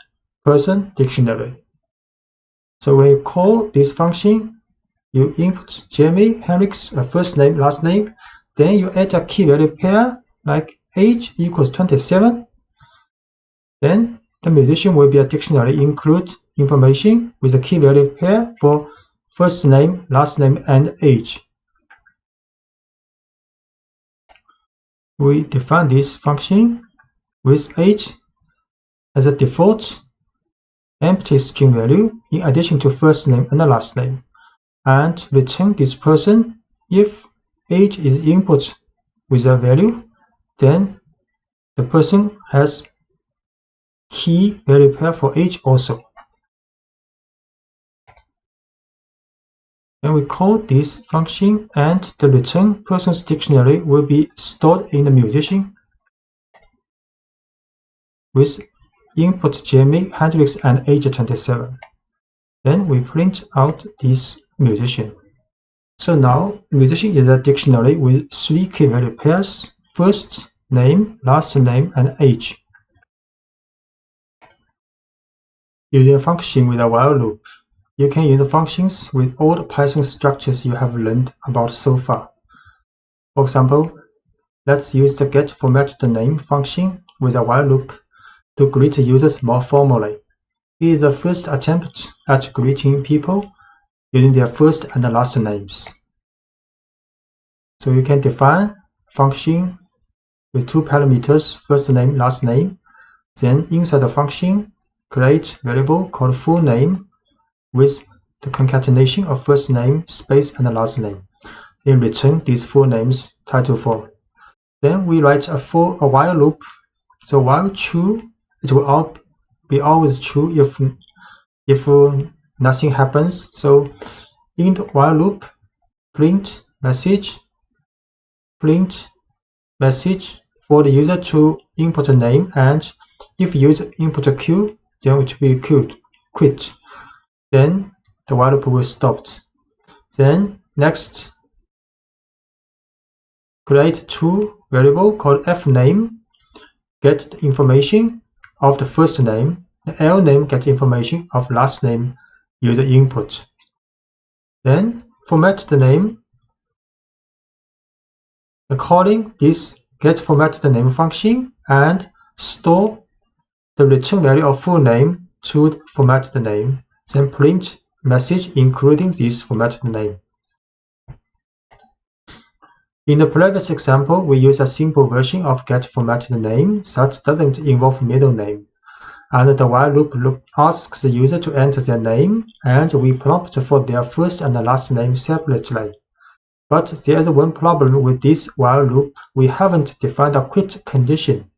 Speaker 1: person dictionary. So when you call this function, you input Jamie, Henrik's first name, last name. Then you add a key value pair like age equals 27. Then the musician will be a dictionary include information with a key value pair for first name, last name, and age. We define this function with age as a default empty string value in addition to first name and the last name, and return this person if age is input with a value, then the person has key value pair for age also. Then we call this function, and the return person's dictionary will be stored in the musician with input Jamie, Hendrix, and age 27. Then we print out this musician. So now musician is a dictionary with 3 key value pairs: first name, last name, and age. Using a function with a while loop, you can use functions with all the Python structures you have learned about so far. For example, let's use the getFormatTheName function with a while loop to greet users more formally. It is the first attempt at greeting people using their first and last names. So you can define a function with 2 parameters, first name, last name. Then inside the function, create variable called full name with the concatenation of first name, space, and the last name. Then return these full names title form. Then we write a while loop. So while true, it will be always true if nothing happens. So in the while loop, print message for the user to input a name, and if user input a Q, then it will be quit. Then the while loop will stop. Then next, create 2 variable called fName, get the information of the first name, the lName get information of last name user input. Then format the name, calling this getFormatTheName function, and store the return value of full name to format the name. Then print message including this formatted name. In the previous example, we use a simple version of getFormatTheName that doesn't involve middle name. And the while loop asks the user to enter their name, and we prompt for their first and last name separately. But there is one problem with this while loop. We haven't defined a quit condition,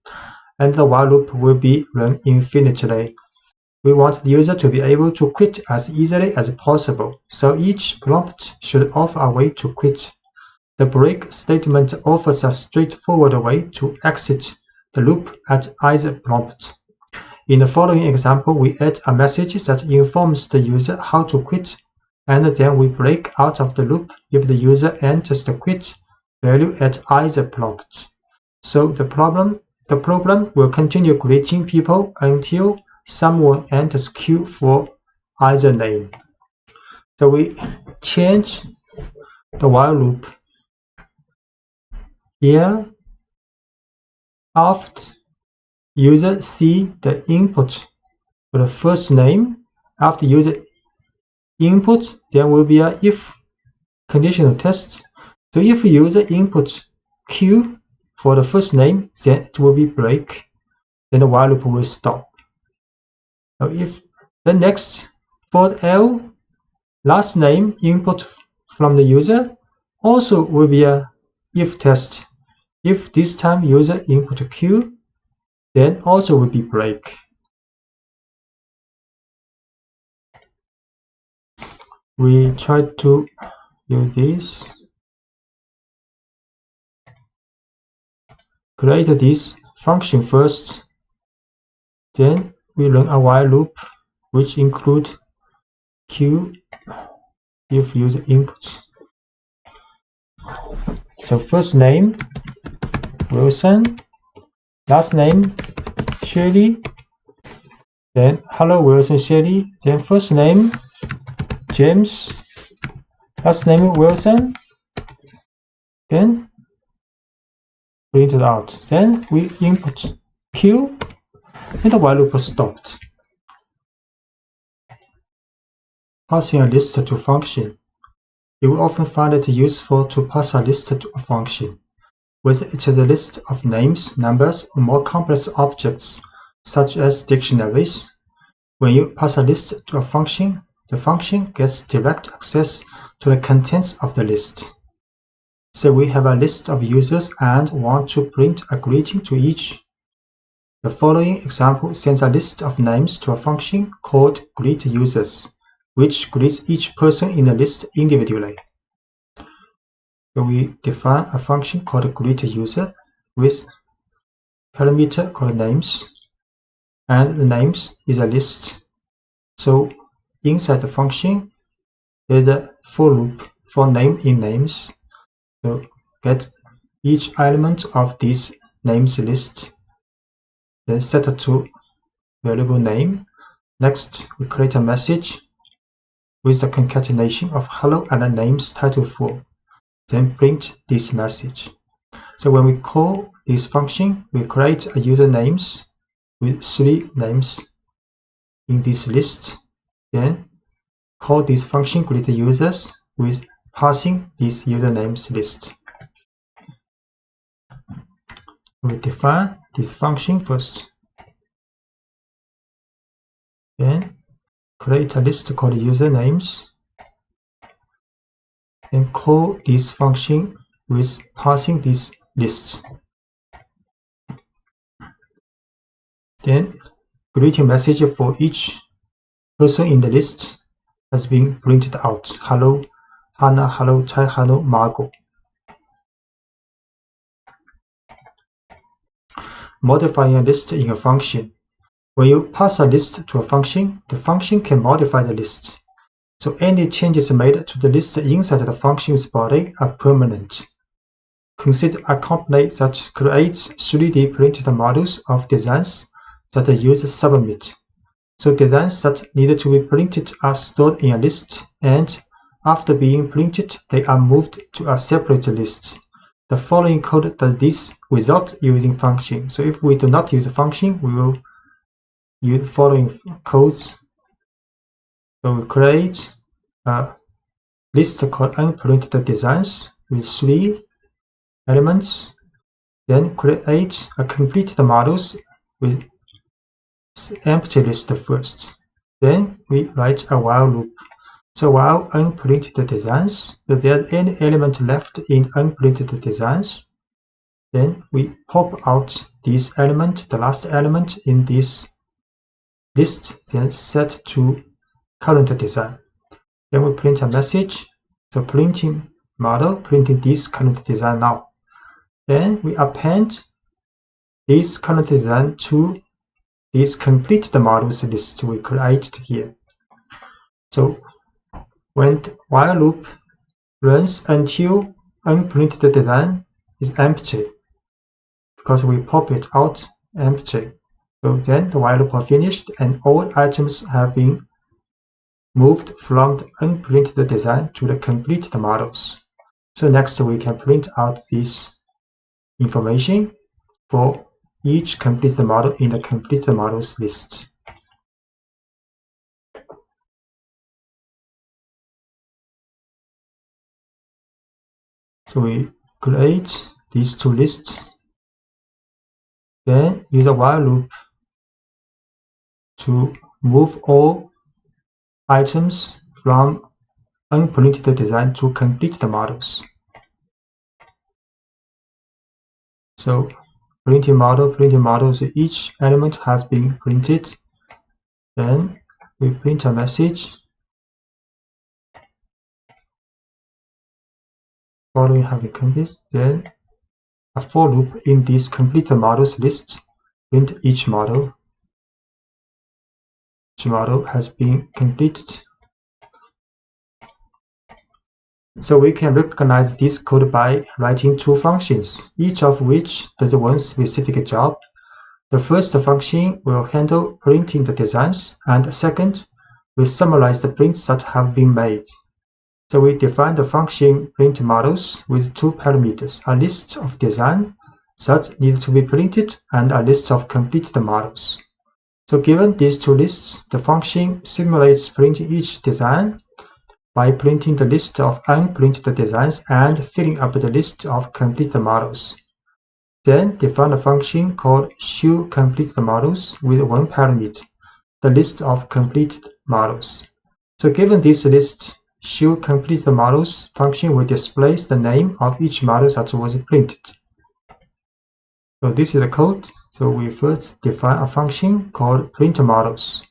Speaker 1: and the while loop will be run infinitely. We want the user to be able to quit as easily as possible, so each prompt should offer a way to quit. The break statement offers a straightforward way to exit the loop at either prompt. In the following example, we add a message that informs the user how to quit, and then we break out of the loop if the user enters the quit value at either prompt. So the program will continue greeting people until someone enters Q for either name. So we change the while loop here. After user see the input for the first name, after user input, there will be a if conditional test. So if user inputs Q for the first name, then it will be break. Then the while loop will stop. Now if the next for L last name input from the user also will be a if test. If this time user input Q, then also will be break. We try to use this. Create this function first, then we run a while loop which include Q if user input. So first name Wilson, last name Shirley, then hello Wilson Shirley, then first name James, last name Wilson, then print it out. Then we input Q and the while loop stopped. Passing a list to a function. You will often find it useful to pass a list to a function, whether it is a list of names, numbers, or more complex objects, such as dictionaries. When you pass a list to a function, the function gets direct access to the contents of the list. Say we have a list of users and want to print a greeting to each. The following example sends a list of names to a function called greetUsers, which greets each person in the list individually. So we define a function called greetUser with parameter called names, and the names is a list. So inside the function, there's a for loop for name in names. So get each element of this names list, then set it to variable name. Next, we create a message with the concatenation of hello and the names title for, then print this message. So when we call this function, we create a user names with 3 names in this list, then call this function greetUsers with passing this usernames list. We define this function first, then create a list called usernames, and call this function with passing this list. Then greeting message for each person in the list has been printed out. Hello Hannah, hello Chai, hello Margot. Modifying a list in a function. When you pass a list to a function, the function can modify the list. So any changes made to the list inside the function's body are permanent. Consider a company that creates 3D printed models of designs that the users submit. So designs that need to be printed are stored in a list, and after being printed, they are moved to a separate list. The following code does this without using function. So if we do not use a function, we will use the following codes. So we create a list called unprinted designs with 3 elements, then create a completed models with empty list first. Then we write a while loop. So while unprinted designs, if there's any element left in unprinted designs, then we pop out this element, the last element in this list, then set to current design. Then we print a message, so printing model, printing this current design now. Then we append this current design to this completed models list we created here. So when while loop runs until unprinted design is empty, because we pop it out empty. So then the while loop are finished and all items have been moved from the unprinted design to the completed models. So next we can print out this information for each completed model in the completed models list. So we create these 2 lists, then use a while loop to move all items from unprinted design to completed models. So printing model, so each element has been printed. Then we print a message following having completed, then a for loop in this completed models list, print each model. Each model has been completed. So we can recognize this code by writing two functions, each of which does one specific job. The first function will handle printing the designs, and the second will summarize the prints that have been made. So we define the function print models with two parameters, a list of designs that need to be printed and a list of completed models. So given these two lists, the function simulates printing each design by printing the list of unprinted designs and filling up the list of completed models. Then define a function called showCompleteModels with one parameter, the list of completed models. So given this list, showCompleteModels function will display the name of each model that was printed. So this is the code. So we first define a function called printModels.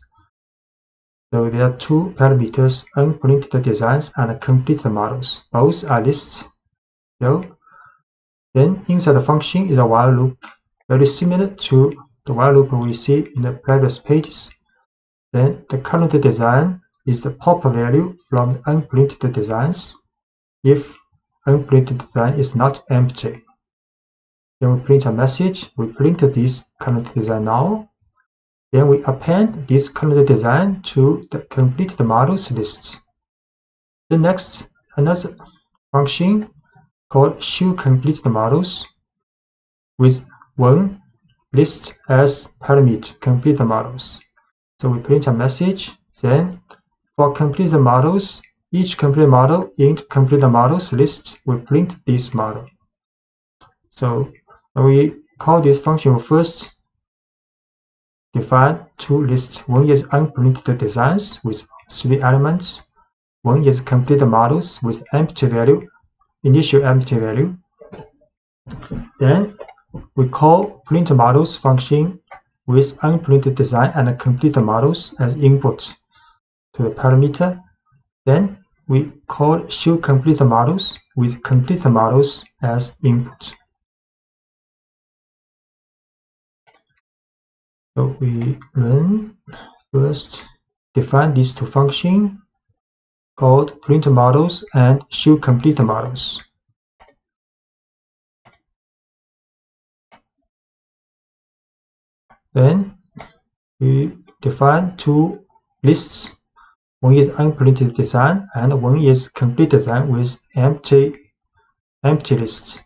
Speaker 1: So there are two parameters, unprinted designs and completed models. Both are lists. Then inside the function is a while loop, very similar to the while loop we see in the previous pages. Then the current design is the pop value from the unprinted designs if unprinted design is not empty. Then we print a message, we print this current design now. Then we append this current design to the completed models list. The next, another function called showCompleteModels with one list as parameter, completed models. So we print a message, then for completed models, each completed model in completed models list will print this model. So we call this function, we first define two lists. One is unprinted designs with 3 elements. One is completed models with empty value, initial empty value. Then we call printModels function with unprinted design and completed models as input to the parameter. Then we call showCompleteModels with completed models as input. So we run first, define these two functions called printModels and showCompleteModels. Then we define two lists. One is unprinted design and one is complete design with empty lists.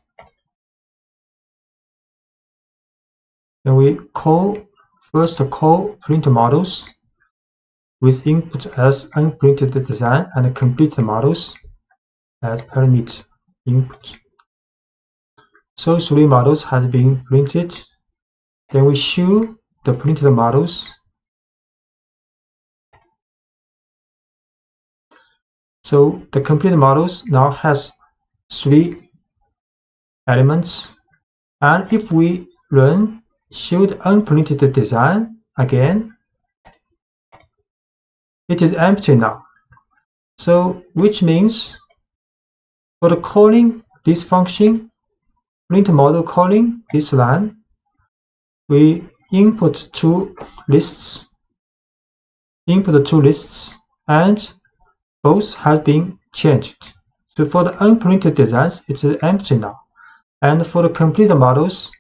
Speaker 1: Then we first call printModels with input as unprinted design and completed models as parameter input. So 3 models has been printed. Then we show the printed models. So the completed models now has 3 elements, and if we run show the unprinted design again, it is empty now. So which means for the calling this function, printModel calling this line, we input two lists, and both have been changed. So for the unprinted designs, it's empty now, and for the completed models,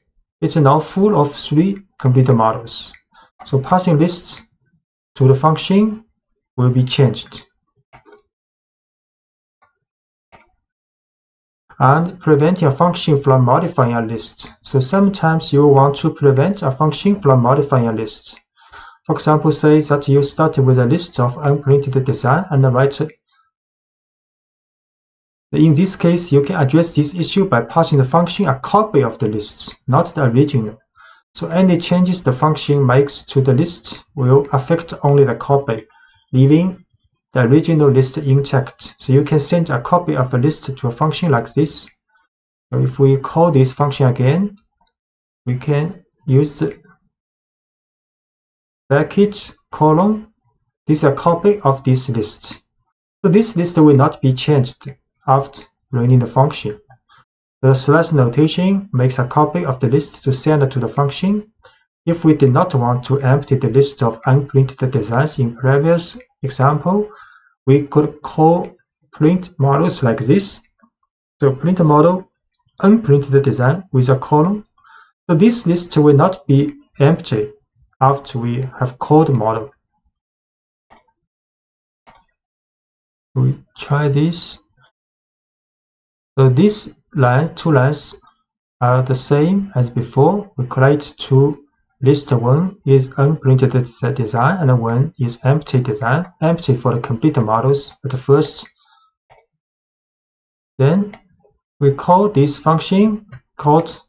Speaker 1: it's now full of 3 completed models. So passing lists to the function will be changed. And preventing a function from modifying a list. So sometimes you want to prevent a function from modifying a list. For example, say that you start with a list of unprinted design and write. In this case, you can address this issue by passing the function a copy of the list, not the original. So any changes the function makes to the list will affect only the copy, leaving the original list intact. So you can send a copy of a list to a function like this. So if we call this function again, we can use the bracket colon. This is a copy of this list. So this list will not be changed after running the function. The slash notation makes a copy of the list to send to the function. If we did not want to empty the list of unprinted designs in previous example, we could call print models like this. So print model, unprinted design with a column. So this list will not be empty after we have called model. We try this. So these two lines are the same as before. We create two lists. One is unprinted design and one is empty design. Empty for the complete models at first. Then we call this function called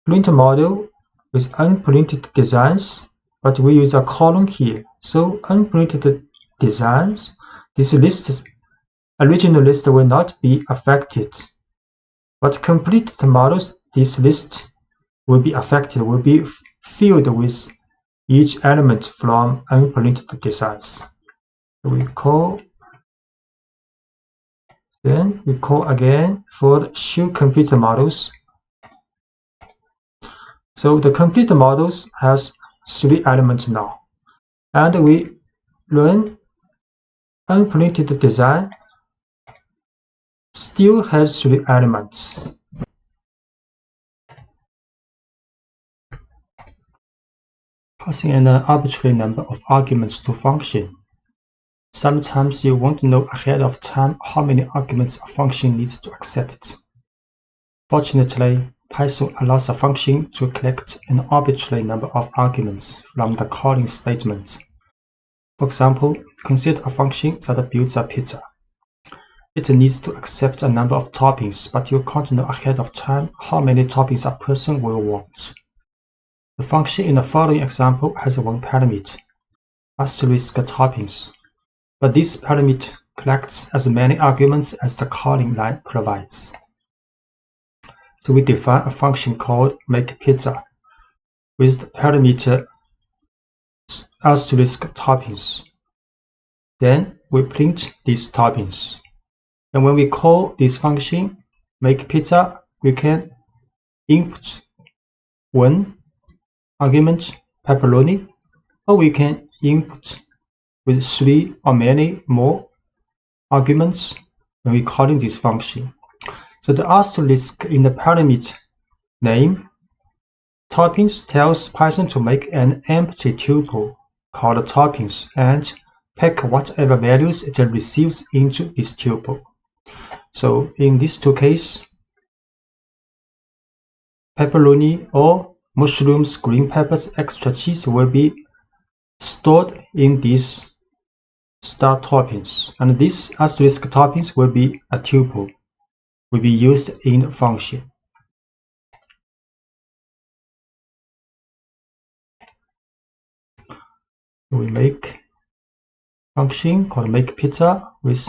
Speaker 1: print model with unprinted designs, but we use a column here. So unprinted designs, this list, original list will not be affected. But completed models, this list will be affected, will be filled with each element from unprinted designs. So we call, then we call again for show completed models. So the complete models has 3 elements now, and we run unprinted design, still has 3 elements. Passing an arbitrary number of arguments to function. Sometimes you want to know ahead of time how many arguments a function needs to accept. Fortunately, Python allows a function to collect an arbitrary number of arguments from the calling statement. For example, consider a function that builds a pizza. It needs to accept a number of toppings, but you can't know ahead of time how many toppings a person will want. The function in the following example has one parameter, asterisk toppings, but this parameter collects as many arguments as the calling line provides. So we define a function called makePizza with the parameter asterisk toppings. Then we print these toppings. And when we call this function makePizza, we can input one argument pepperoni, or we can input with 3 or many more arguments when we calling this function. So the asterisk in the parameter name toppings tells Python to make an empty tuple called toppings and pack whatever values it receives into this tuple. So in these 2 cases, pepperoni or mushrooms, green peppers, extra cheese will be stored in these star toppings, and this asterisk toppings will be a tuple, will be used in the function. We make function called makePizza with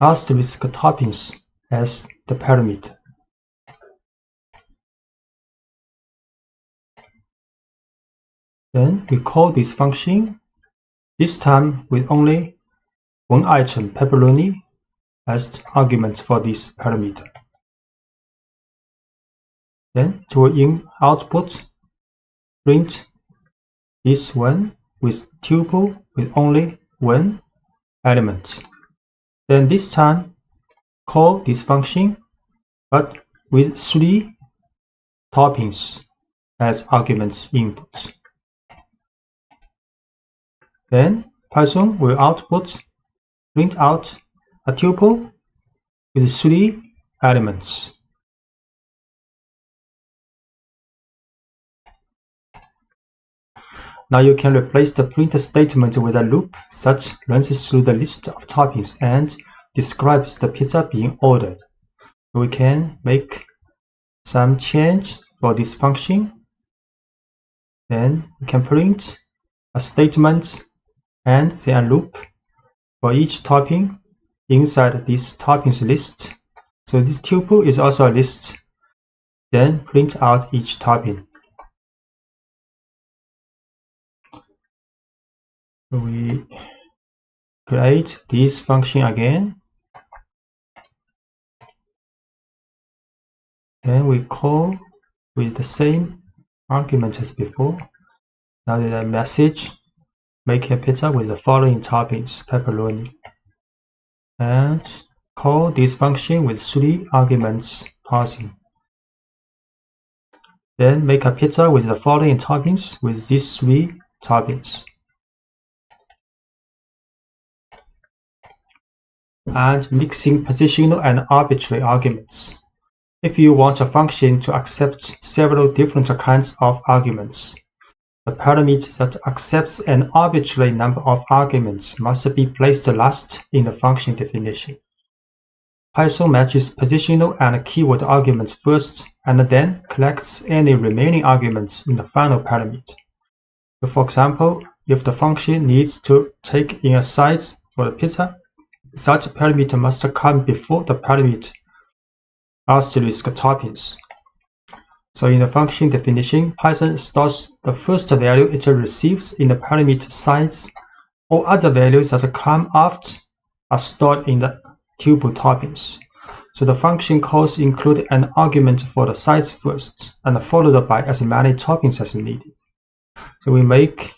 Speaker 1: asterisk toppings as the parameter. Then we call this function, this time with only one item, pepperoni, as the argument for this parameter. Then it will in output print this one with tuple with only one element. Then this time call this function but with 3 toppings as arguments input. Then Python will output print out a tuple with 3 elements. Now you can replace the print statement with a loop that runs through the list of toppings and describes the pizza being ordered. We can make some change for this function. Then we can print a statement and then a loop for each topping inside this toppings list. So this tuple is also a list. Then print out each topping. We create this function again. Then we call with the same argument as before. Now the message, make a pizza with the following toppings, pepperoni. and call this function with 3 arguments passing. Then make a pizza with the following toppings with these 3 toppings. And mixing positional and arbitrary arguments. If you want a function to accept several different kinds of arguments, the parameter that accepts an arbitrary number of arguments must be placed last in the function definition. Python matches positional and keyword arguments first and then collects any remaining arguments in the final parameter. So for example, if the function needs to take in a size for the pizza, such parameter must come before the parameter asterisk toppings. So in the function definition, Python stores the first value it receives in the parameter size. All other values that come after are stored in the tuple toppings. So the function calls include an argument for the size first, and followed by as many toppings as needed. So we make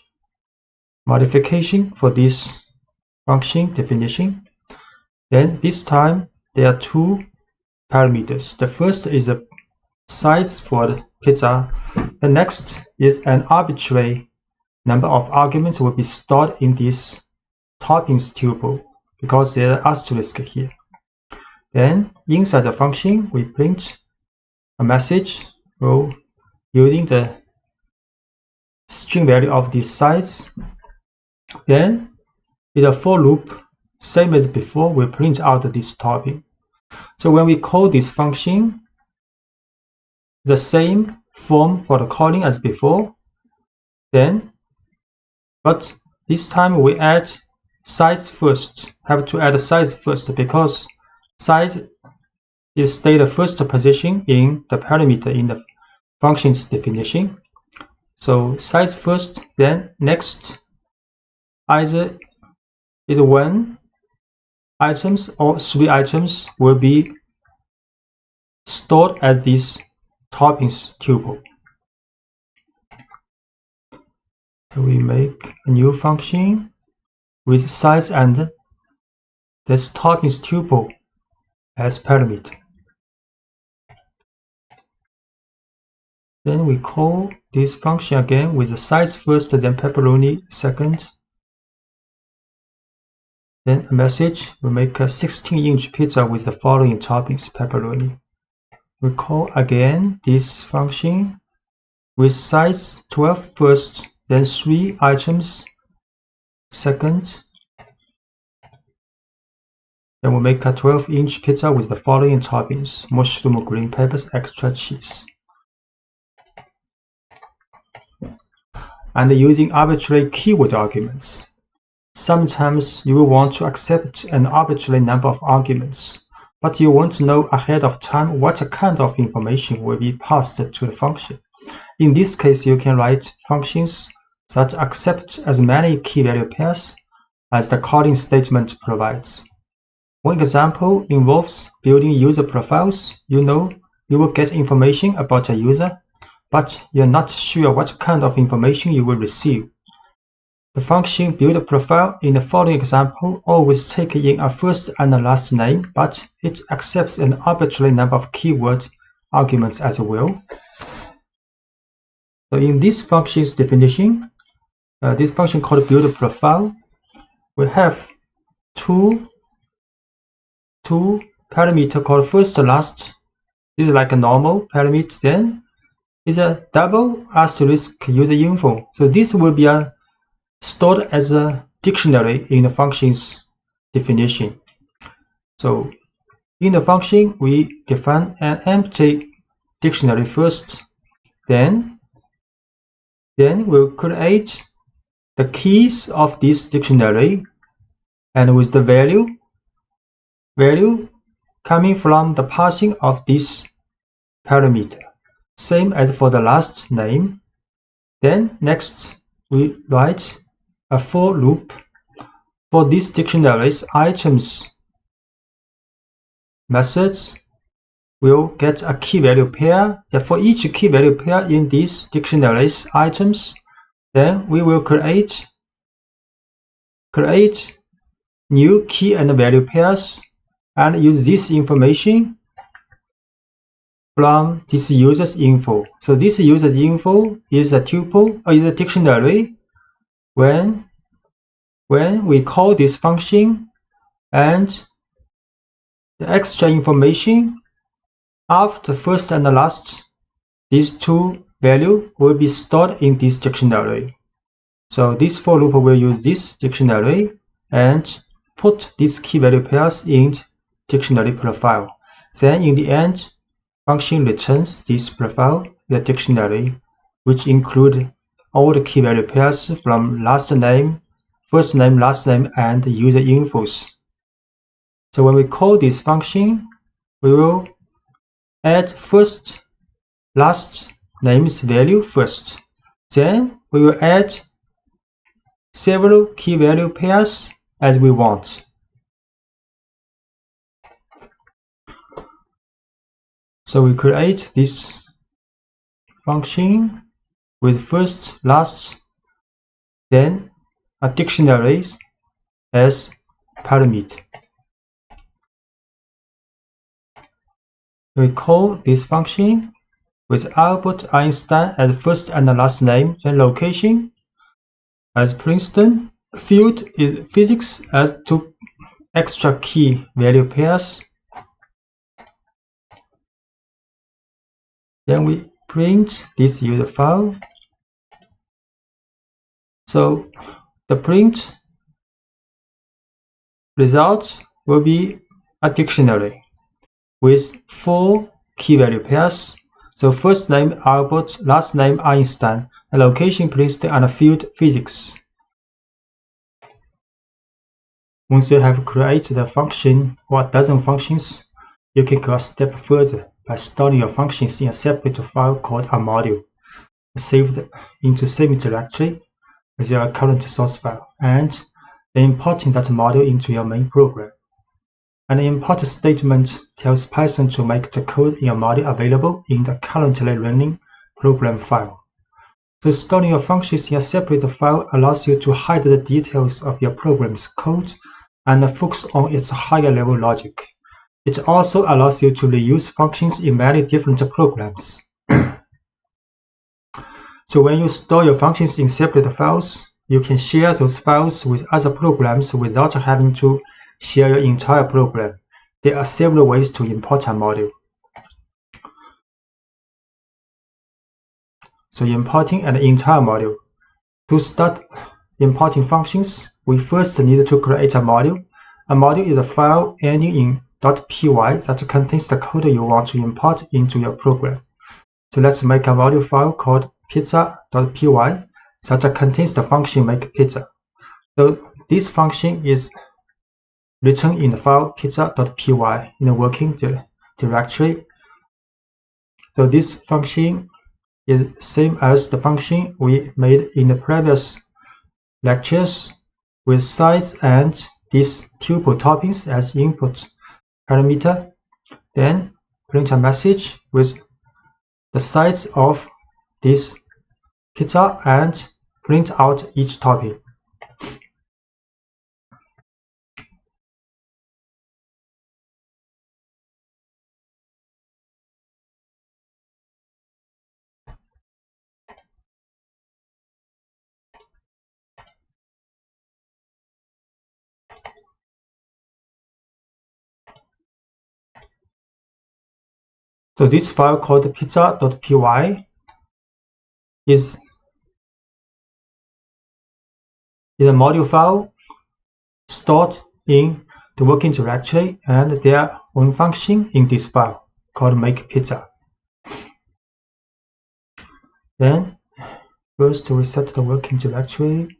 Speaker 1: modification for this function definition. Then this time there are 2 parameters. The first is the size for the pizza. The next is an arbitrary number of arguments will be stored in this toppings tuple because there are asterisk here. Then inside the function we print a message using the string value of this size. Then in a for loop, same as before, we print out this topping. So when we call this function, the same form for the calling as before, but this time we add size first. Have to add size first because size is stay the first position in the parameter in the function's definition. So size first, then next either is 1 items or 3 items will be stored as this toppings tuple. So we make a new function with size and this toppings tuple as parameter. Then we call this function again with the size first, then pepperoni second. Then a message, we make a 16-inch pizza with the following toppings, pepperoni. We call again this function with size 12 first, then 3 items second. Then we make a 12-inch pizza with the following toppings, mushroom, green peppers, extra cheese. And using arbitrary keyword arguments. Sometimes you will want to accept an arbitrary number of arguments, but you want to know ahead of time what kind of information will be passed to the function. In this case, you can write functions that accept as many key value pairs as the calling statement provides. One example involves building user profiles. You know you will get information about a user, but you're not sure what kind of information you will receive. The function build profile in the following example always takes in a first and a last name, but it accepts an arbitrary number of keyword arguments as well. So in this function's definition, this function called build profile, we have two parameters called first and last. This is like a normal parameter. Then is a double asterisk user info. So this will be stored as a dictionary in the function's definition. So in the function, we define an empty dictionary first. Then we'll create the keys of this dictionary, and with the value coming from the passing of this parameter, same as for the last name. Then next we write a for loop for this dictionary's items. Methods will get a key value pair. For each key value pair in this dictionary's items, then we will create new key and value pairs and use this information from this user's info. So this user's info is a tuple or is a dictionary when we call this function, and the extra information after first and last, these two values will be stored in this dictionary. So this for loop will use this dictionary and put these key value pairs in dictionary profile. Then in the end, function returns this profile, the dictionary, which include all the key value pairs from last name, first name, last name, and user infos. So when we call this function, we will add first, last name's value first. Then we will add several key value pairs as we want. So we create this function with first, last, then a dictionary as parameter. We call this function with Albert Einstein as first and last name, then location as Princeton, field is physics as two extra key value pairs. Then we print this user file. So the print result will be a dictionary with 4 key value pairs. So first name Albert, last name Einstein, a location Princeton, and a field physics. Once you have created a function or a dozen functions, you can go a step further by storing your functions in a separate file called a module, saved into same directory as your current source file, and then importing that module into your main program. An import statement tells Python to make the code in your module available in the currently running program file. So storing your functions in a separate file allows you to hide the details of your program's code and focus on its higher level logic. It also allows you to reuse functions in many different programs. So when you store your functions in separate files, you can share those files with other programs without having to share your entire program. There are several ways to import a module. So importing an entire module. To start importing functions, we first need to create a module. A module is a file ending in .py that contains the code you want to import into your program. So let's make a module file called pizza.py that contains the function make pizza. So this function is written in the file pizza.py in the working directory. So this function is same as the function we made in the previous lectures with size and this tuple toppings as input parameter. Then print a message with the size of this pizza and print out each topping. So this file called pizza.py is a module file stored in the working directory, and their own function in this file called make pizza. Then first we set the working directory.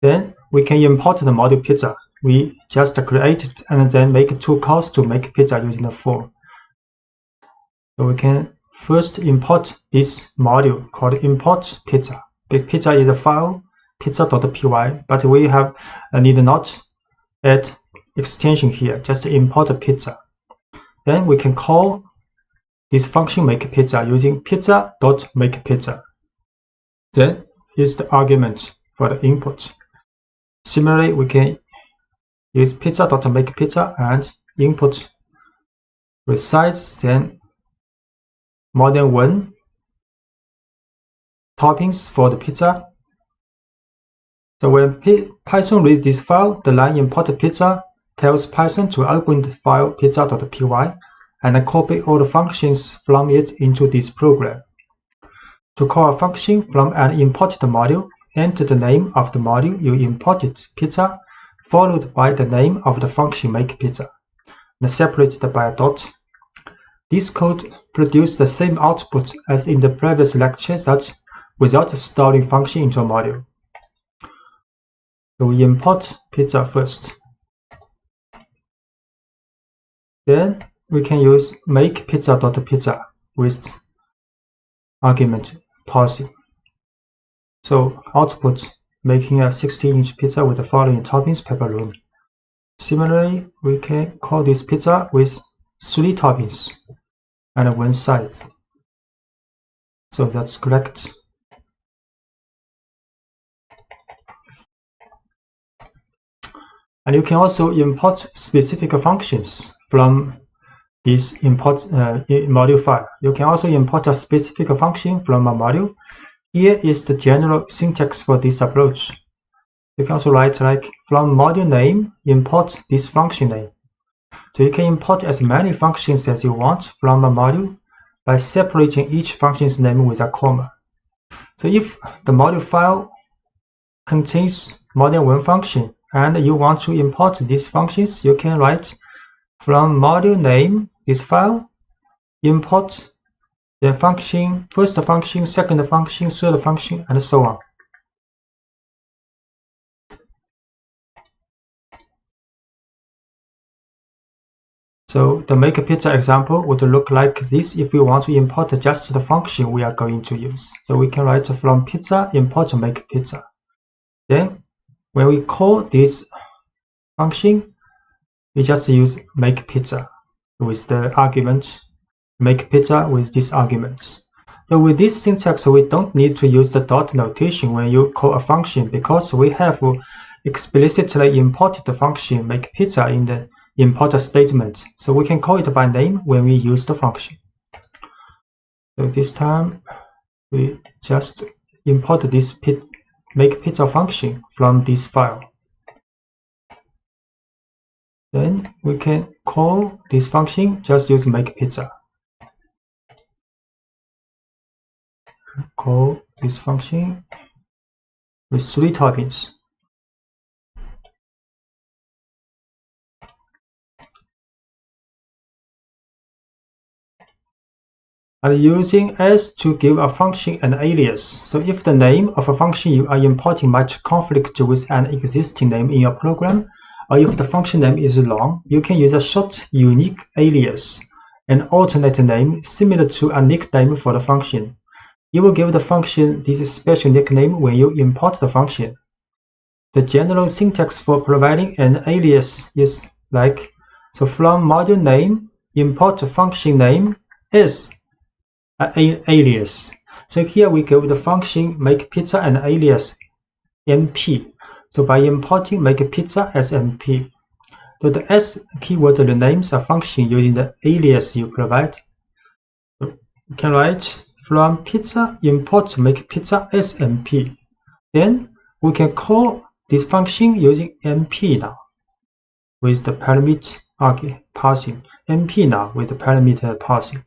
Speaker 1: Then we can import the module pizza. We just create it and then make 2 calls to make pizza using the form. So we can first import this module called import pizza. Pizza is a file pizza.py, but we have need not add extension here, just import pizza. Then we can call this function makePizza using pizza.makePizza. Then is the argument for the input. Similarly, we can use pizza.makePizza and input with size, then more than 1 toppings for the pizza. So when Python reads this file, the line import pizza tells Python to open the file pizza.py and copy all the functions from it into this program. To call a function from an imported module, enter the name of the module you imported, pizza, followed by the name of the function makePizza, and separated by a dot. This code produces the same output as in the previous lecture, that without storing function into a module. So we import pizza first. Then we can use makePizza.pizza with argument parsing. So output making a 16-inch pizza with the following toppings: pepperoni. Similarly, we can call this pizza with 3 toppings and 1 size. So that's correct. And you can also import specific functions from this import module file. You can also import a specific function from a module. Here is the general syntax for this approach. You can also write like from module name, import this function name. So you can import as many functions as you want from a module by separating each function's name with a comma. So if the module file contains more than 1 function and you want to import these functions, you can write from module name, this file, import the function, first function, second function, third function, and so on. So the makePizza example would look like this if we want to import just the function we are going to use. So we can write from pizza import makePizza. Then when we call this function, we just use makePizza with the argument makePizza with this argument. So with this syntax, we don't need to use the dot notation when you call a function, because we have explicitly imported the function makePizza in the import statement. So we can call it by name when we use the function. So this time we just import this makePizza function from this file. Then we can call this function, just use makePizza. Call this function with 3 toppings. And using s to give a function an alias. So if the name of a function you are importing might conflict with an existing name in your program, or if the function name is long, you can use a short unique alias, an alternate name similar to a nickname for the function. You will give the function this special nickname when you import the function. The general syntax for providing an alias is like, so from module name, import function name is an alias. So here we give the function makePizza an alias mp. So by importing makePizza as mp, so the s keyword renames a function using the alias you provide. So you can write from pizza import makePizza as mp. Then we can call this function using mp now with the parameter parsing. mp now with the parameter parsing.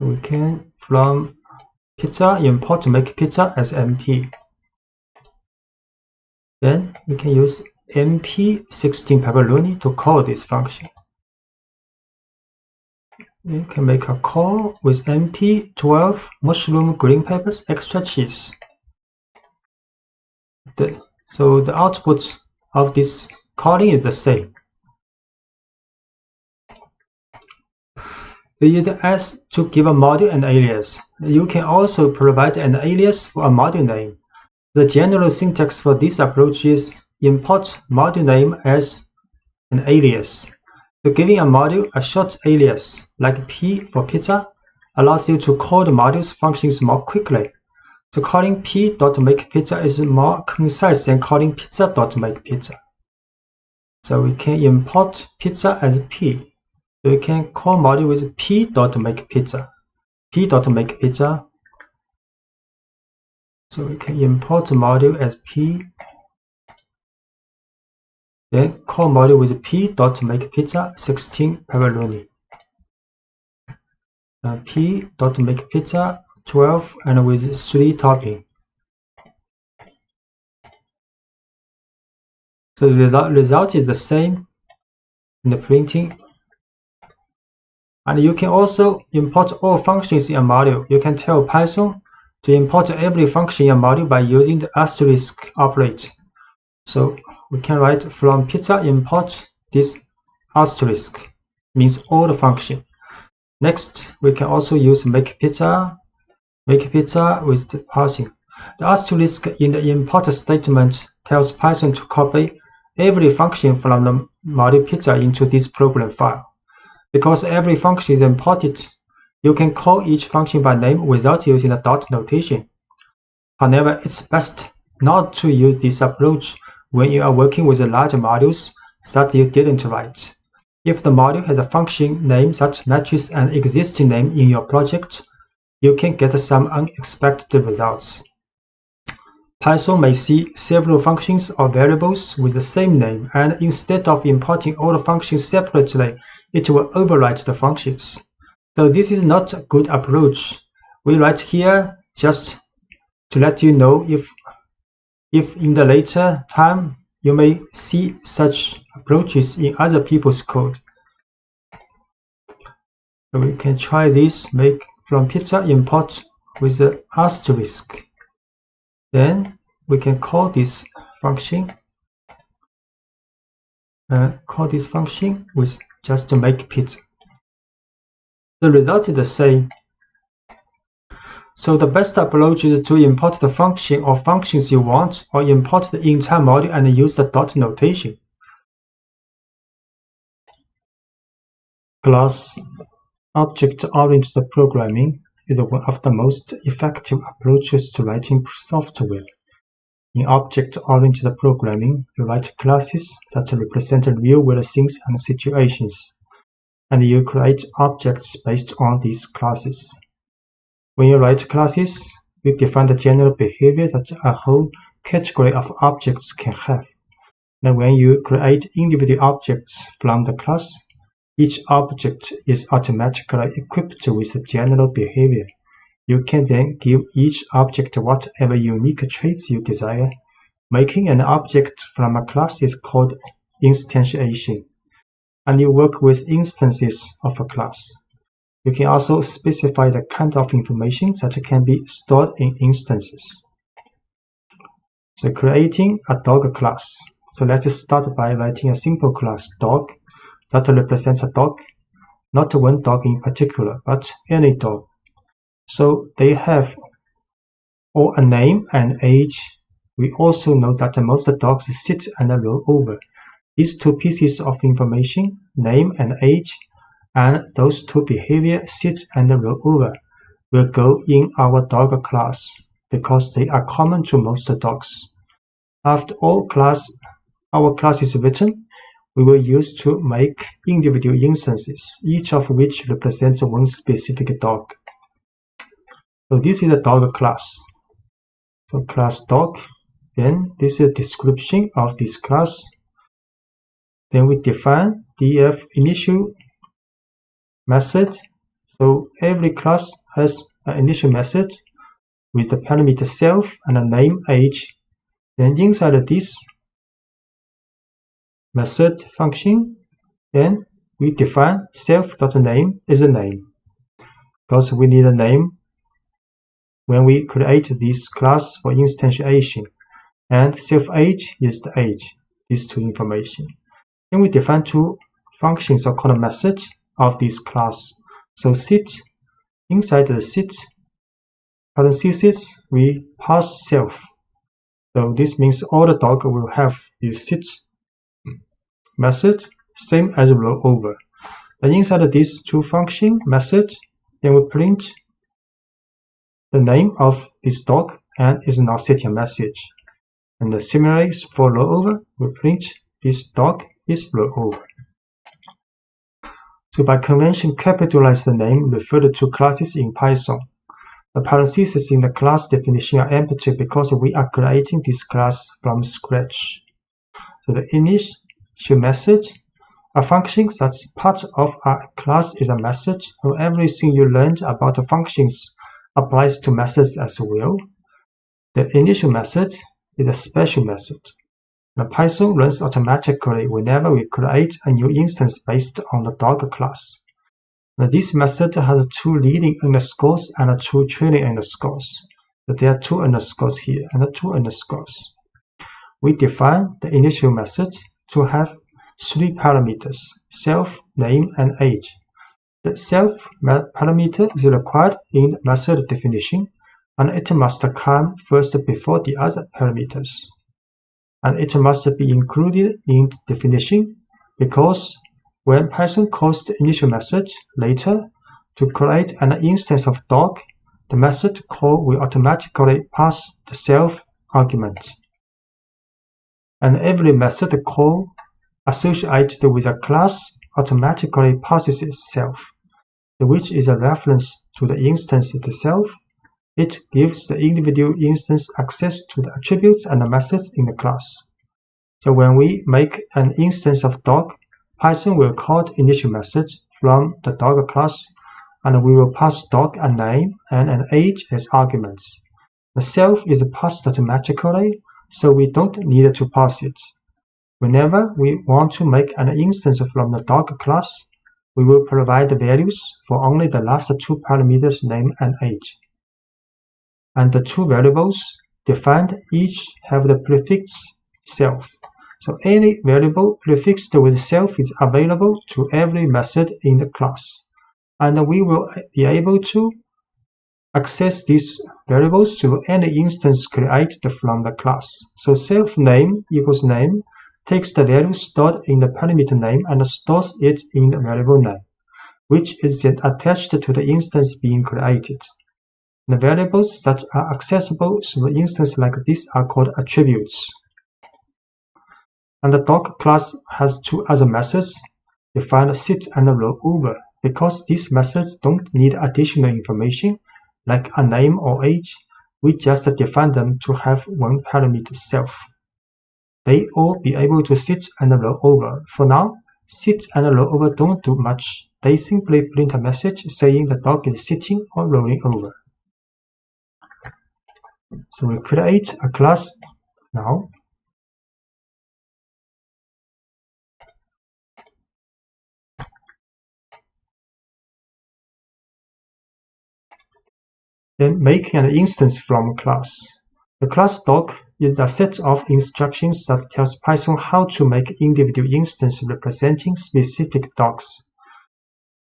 Speaker 1: We can from pizza import makePizza as mp. Then we can use mp16 pepperoni to call this function. You can make a call with mp12 mushroom, green peppers, extra cheese. So the output of this calling is the same. We use s to give a module an alias. You can also provide an alias for a module name. The general syntax for this approach is import module name as an alias. So giving a module a short alias, like P for pizza, allows you to call the module's functions more quickly. So calling p.makePizza is more concise than calling pizza.makePizza. So we can import pizza as P. So we can call module with p.makePizza. p.makePizza. So we can import the module as P. Then call module with p.makePizza 16 pepperoni. P.makePizza 12 and with 3 topping. So the result is the same in the printing. And you can also import all functions in a module. You can tell Python to import every function in a module by using the asterisk operator. So we can write from pizza import this asterisk, means all the function. Next, we can also use make pizza with the parsing. The asterisk in the import statement tells Python to copy every function from the module pizza into this program file. Because every function is imported, you can call each function by name without using the dot notation. However, it's best not to use this approach when you are working with large modules that you didn't write. If the module has a function name that matches an existing name in your project, you can get some unexpected results. Python may see several functions or variables with the same name, and instead of importing all the functions separately, it will overwrite the functions. So this is not a good approach. We write here just to let you know if in the later time you may see such approaches in other people's code. So we can try this, make from pizza import with the asterisk. Then we can call this function with just to make pizza. The result is the same. So the best approach is to import the function or functions you want, or import the entire module and use the dot notation. Class object-oriented programming is one of the most effective approaches to writing software. In object-oriented programming, you write classes that represent real-world things and situations, and you create objects based on these classes. When you write classes, you define the general behavior that a whole category of objects can have. And when you create individual objects from the class, each object is automatically equipped with the general behavior. You can then give each object whatever unique traits you desire. Making an object from a class is called instantiation, and you work with instances of a class. You can also specify the kind of information that can be stored in instances. So creating a dog class. So let's start by writing a simple class, dog, that represents a dog, not one dog in particular, but any dog. So they have all a name and age. We also know that most dogs sit and roll over. These two pieces of information, name and age, and those two behavior, sit and roll over, will go in our dog class because they are common to most dogs. After our class is written, we will use to make individual instances, each of which represents one specific dog. So this is a dog class. So class dog. Then this is a description of this class. Then we define df initial method. So every class has an initial method with the parameter self and a name age. Then inside this method function, then we define self.name is a name, because we need a name when we create this class for instantiation, and self-age is the age, these two information. Then we define two functions or called methods of this class. So sit, inside the sit parentheses, we pass self. So this means all the dog will have this sit method, same as rollover. Then inside this toFunction method, then we print the name of this dog and is not setting message. And similarly for rollover, we print this dog is rollover. So by convention, capitalize the name referred to classes in Python. The parentheses in the class definition are empty because we are creating this class from scratch. So the initial method, a function that's part of a class is a method, and everything you learned about the functions applies to methods as well. The initial method is a special method. The Python runs automatically whenever we create a new instance based on the dog class. Now, this method has 2 leading underscores and 2 trailing underscores. So there are 2 underscores here and 2 underscores. We define the initial method to have 3 parameters: self, name, and age. The self parameter is required in the method definition, and it must come first before the other parameters. And it must be included in the definition because when Python calls the initial method later to create an instance of dog, the method call will automatically pass the self argument. And every method call associated with a class automatically passes itself, which is a reference to the instance itself. It gives the individual instance access to the attributes and the methods in the class. So when we make an instance of dog, Python will call the initial method from the dog class, and we will pass dog a name and an age as arguments. The self is passed automatically, so we don't need to pass it. Whenever we want to make an instance from the dog class, we will provide the values for only the last 2 parameters, name and age. And the 2 variables defined each have the prefix self. So any variable prefixed with self is available to every method in the class. And we will be able to access these variables to any instance created from the class. So self name equals name takes the value stored in the parameter name and stores it in the variable name, which is then attached to the instance being created. The variables that are accessible through an instance like this are called attributes. And the dog class has 2 other methods, defined sit and rollover, because these methods don't need additional information like a name or age. We just define them to have 1 parameter self. They all be able to sit and rollover. For now, sit and rollover don't do much. They simply print a message saying the dog is sitting or rolling over. So we create a class now. Then make an instance from class. The class dog is a set of instructions that tells Python how to make individual instances representing specific dogs.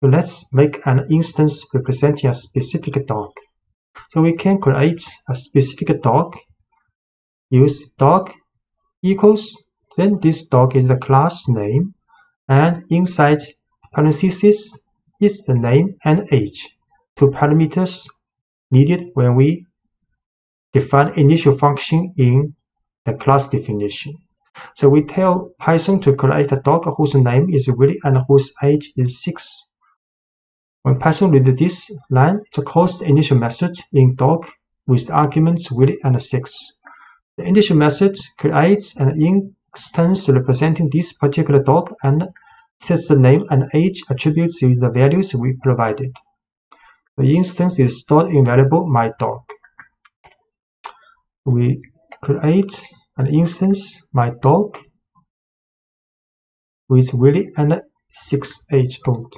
Speaker 1: So let's make an instance representing a specific dog. So we can create a specific dog, use dog equals, then this dog is the class name, and inside parentheses is the name and age, 2 parameters needed when we define initial function in the class definition. So we tell Python to create a dog whose name is Willy and whose age is 6. When Python reads this line, it calls the initial method in dog with the arguments Willy and 6. The initial method creates an instance representing this particular dog and sets the name and age attributes with the values we provided. The instance is stored in variable myDog. We create an instance myDog with Willy and 6 age old.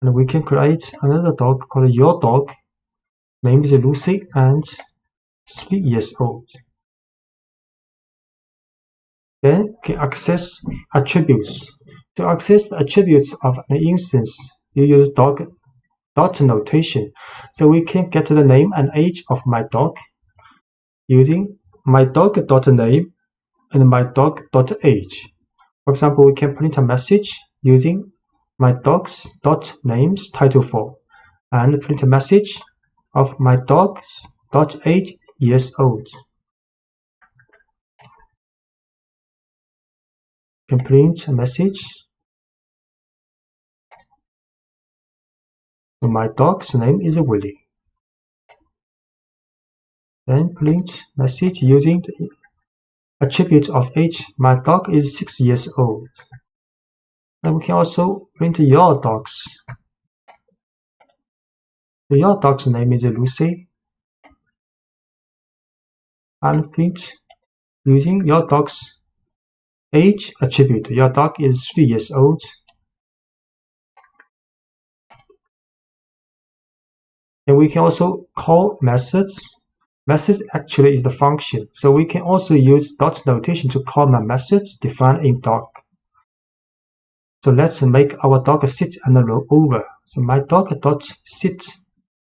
Speaker 1: And we can create another dog called your dog, named Lucy and 3 years old. Then can access attributes. To access the attributes of an instance, you use dot notation. So we can get the name and age of my dog using my dog.name and myDog.age. For example, we can print a message using myDogs.names title4 and print a message of myDogs.age years old. You can print a message. So my dog's name is Willie. Then print message using the attribute of age. My dog is 6 years old. And we can also print your dogs. Your dog's name is Lucy. And print using your dog's age attribute. Your dog is 3 years old. And we can also call methods. Methods actually is the function. So we can also use dot notation to call my methods defined in dog. So let's make our dog sit and roll over. So my dog.sit.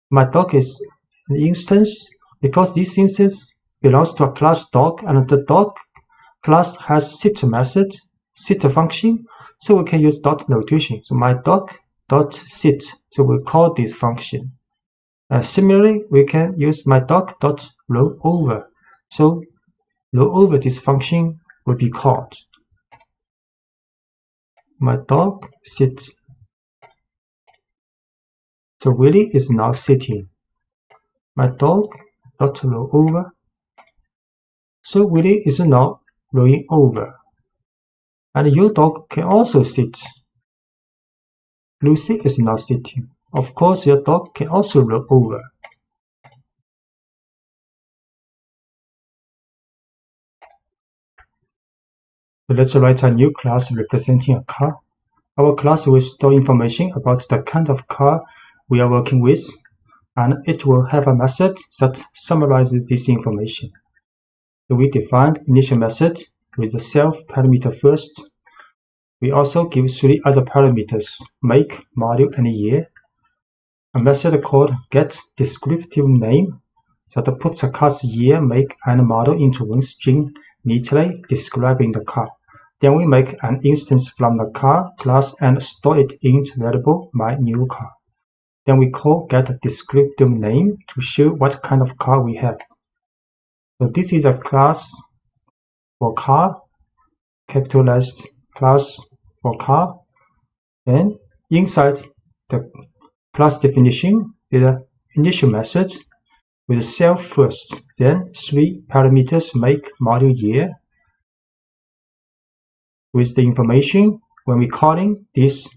Speaker 1: My dog is an instance because this instance belongs to a class dog, and the dog class has sit method, sit function. So we can use dot notation. So my dog.sit. So we call this function. Similarly, we can use my dog.rollover. So rollover this function will be called. My dog sit. So Willie is now sitting. My dog.rollover. So Willie is now rolling over. And your dog can also sit. Lucy is now sitting. Of course, your dog can also roll over. So let's write a new class representing a car. Our class will store information about the kind of car we are working with, and it will have a method that summarizes this information. So we defined initial method with the self parameter first. We also give 3 other parameters: make, model, and year. A method called getDescriptiveName that puts a car's year, make, and model into one string neatly describing the car. Then we make an instance from the car class and store it in the variable myNewCar. Then we call getDescriptiveName to show what kind of car we have. So this is a class for car, capitalized class for car. Then inside the class definition is an initial method with self first, then 3 parameters: make, model, year. With the information, when we calling this,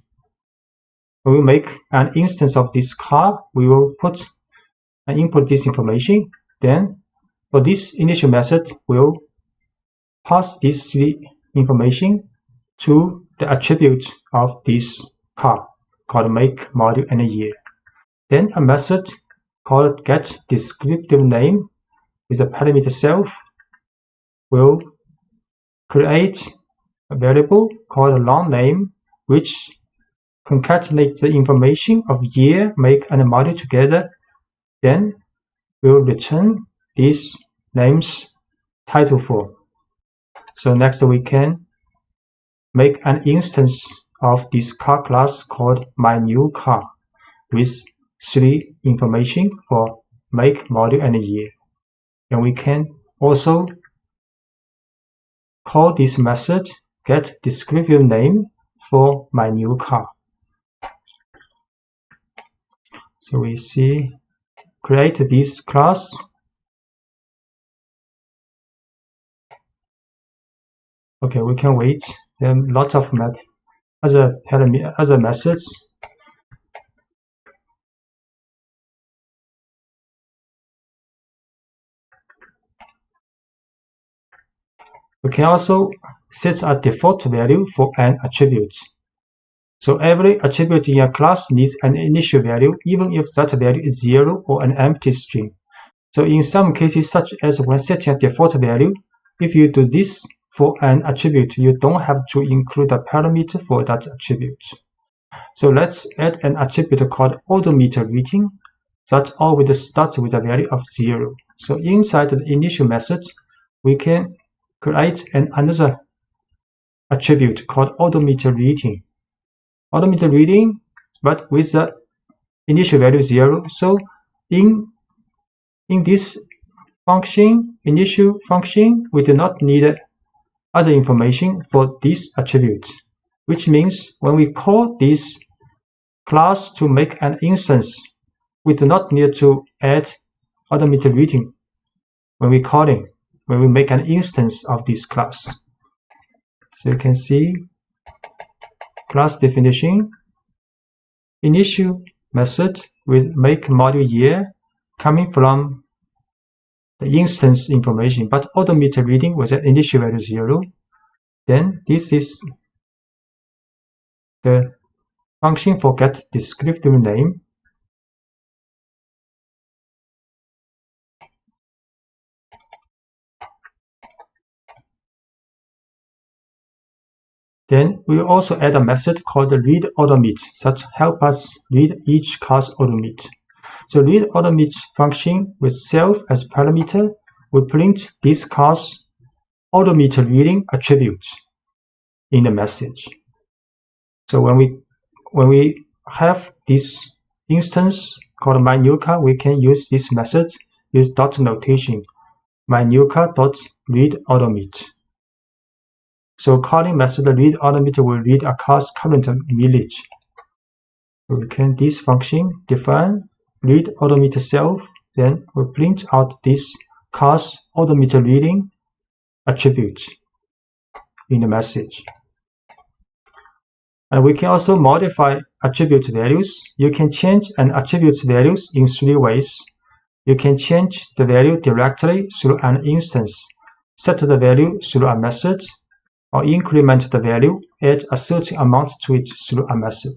Speaker 1: when we make an instance of this car, we will put and input this information. Then for this initial method, we'll pass these 3 information to the attribute of this car called make, model, and year. Then a method called getDescriptiveName with the parameter self will create a variable called longName, which concatenates the information of year, make, and model together. Then we'll return these names title4. So next we can make an instance of this car class called myNewCar with 3 information for make, model, and year. And we can also call this method getDescriptiveName for myNewCar. So we see create this class. Okay, we can wait. There are lots of other methods. We can also set a default value for an attribute. So every attribute in a class needs an initial value, even if that value is 0 or an empty string. So in some cases, such as when setting a default value, if you do this for an attribute, you don't have to include a parameter for that attribute. So let's add an attribute called odometer reading that always starts with a value of 0. So inside the initial method, we can create another attribute called odometer reading. Odometer reading, but with the initial value 0. So in this function, initial function, we do not need other information for this attribute, which means when we call this class to make an instance, we do not need to add odometer reading when we make an instance of this class. So you can see class definition, initial method with make module year coming from the instance information, but odometer reading was an initial value 0. Then this is the function for get descriptive name. Then we also add a method called read odomet that help us read each car's odomet. So read odomet function with self as parameter will print this car's odometer reading attribute in the message. So when we have this instance called my new car, we can use this method with dot notation, my new car dot read odomet. So calling method read odometer will read a car's current mileage. So we can this function define read odometer self, then we print out this car's odometer reading attribute in the message. And we can also modify attribute values. You can change an attribute values in 3 ways. You can change the value directly through an instance, set the value through a method, or increment the value, add a certain amount to it through a method.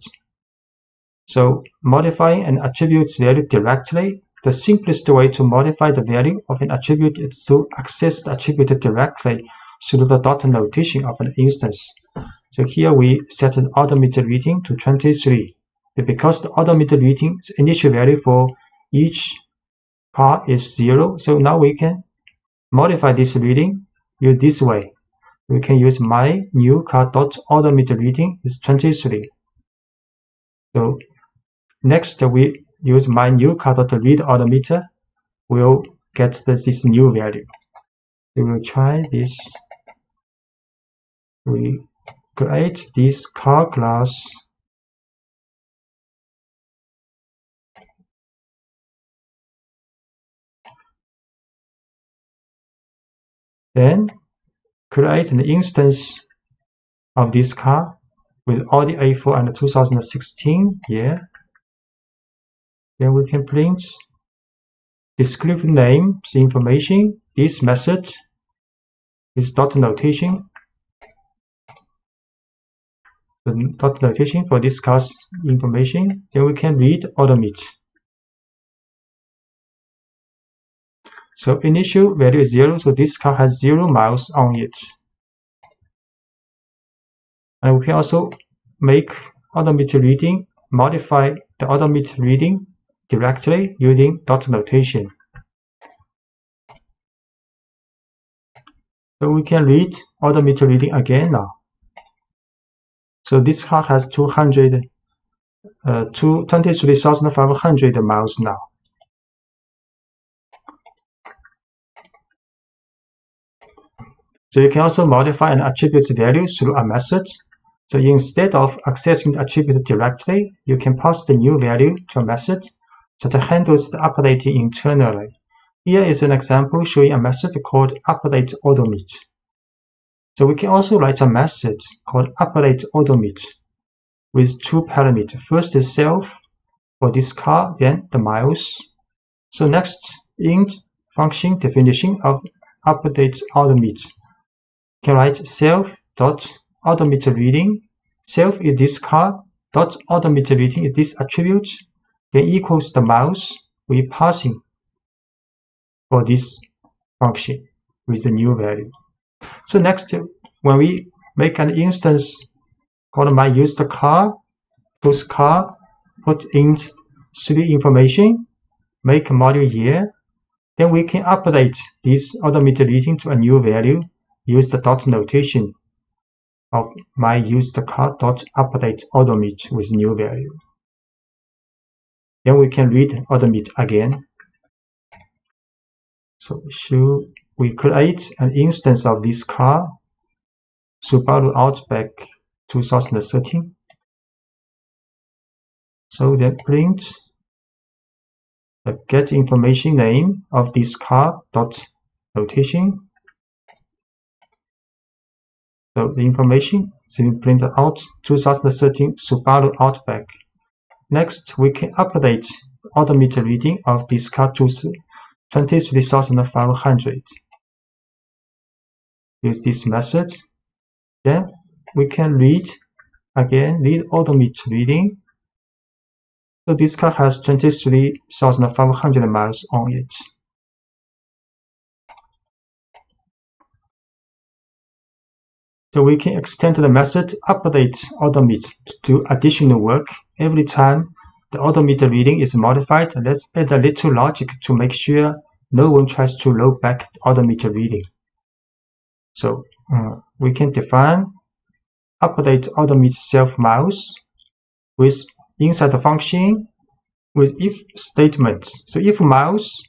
Speaker 1: So modifying an attribute value directly, the simplest way to modify the value of an attribute is to access the attribute directly through the dot notation of an instance. So here we set an odometer reading to 23. Because the odometer reading's initial value for each car is 0, so now we can modify this reading use this way. We can use my new car dot odometer reading is 23. So next we use my new car dot read odometer will get this new value. We will try this. We create this car class. Then create an instance of this car with Audi A4 and 2016 year. Then we can print descriptive names information. This method is dot notation. The dot notation for this car's information. Then we can read odometer. So initial value is 0, so this car has 0 miles on it. And we can also make odometer reading, modify the odometer reading directly using dot notation. So we can read odometer reading again now. So this car has 23,500 miles now. So you can also modify an attribute value through a method. So instead of accessing the attribute directly, you can pass the new value to a method that handles the updating internally. Here is an example showing a method called update odometer. So we can also write a method called update odometer with 2 parameters. First is self for this car, then the miles. So next, int function definition of update odometer. You can write self dot odometer reading. Self is this car dot odometer reading is this attribute. Then equals the miles we passing for this function with the new value. So next, when we make an instance called my used car, choose car, put in 3 information, make module year, then we can update this odometer reading to a new value use the dot notation of my used car dot update odometer with new value. Then we can read odometer again. So we create an instance of this car, Subaru Outback 2013. So then print the get information name of this car dot notation. So the information is printed out 2013 Subaru Outback. Next, we can update the odometer reading of this car to 23,500. Use this method. Then we can read odometer reading. So this car has 23,500 miles on it. So we can extend the method update odometer to do additional work. Every time the odometer reading is modified, let's add a little logic to make sure no one tries to roll back the odometer reading. So we can define update odometer self miles with inside the function with if statement. So if miles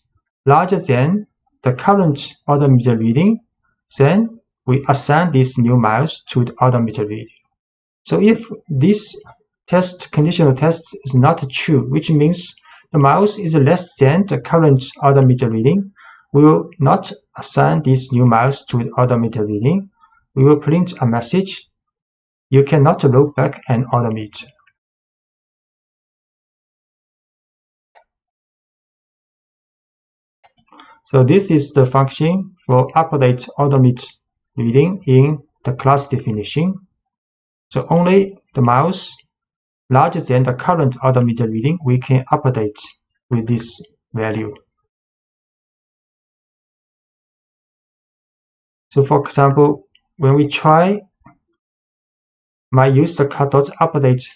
Speaker 1: larger than the current odometer reading, then we assign these new miles to the odometer reading. So if this conditional test is not true, which means the miles is less than the current odometer reading, we will not assign these new miles to the odometer reading. We will print a message: you cannot roll back an odometer. So this is the function for update odometer reading in the class definition. So only the miles larger than the current odometer reading we can update with this value. So for example, when we try my used car dot update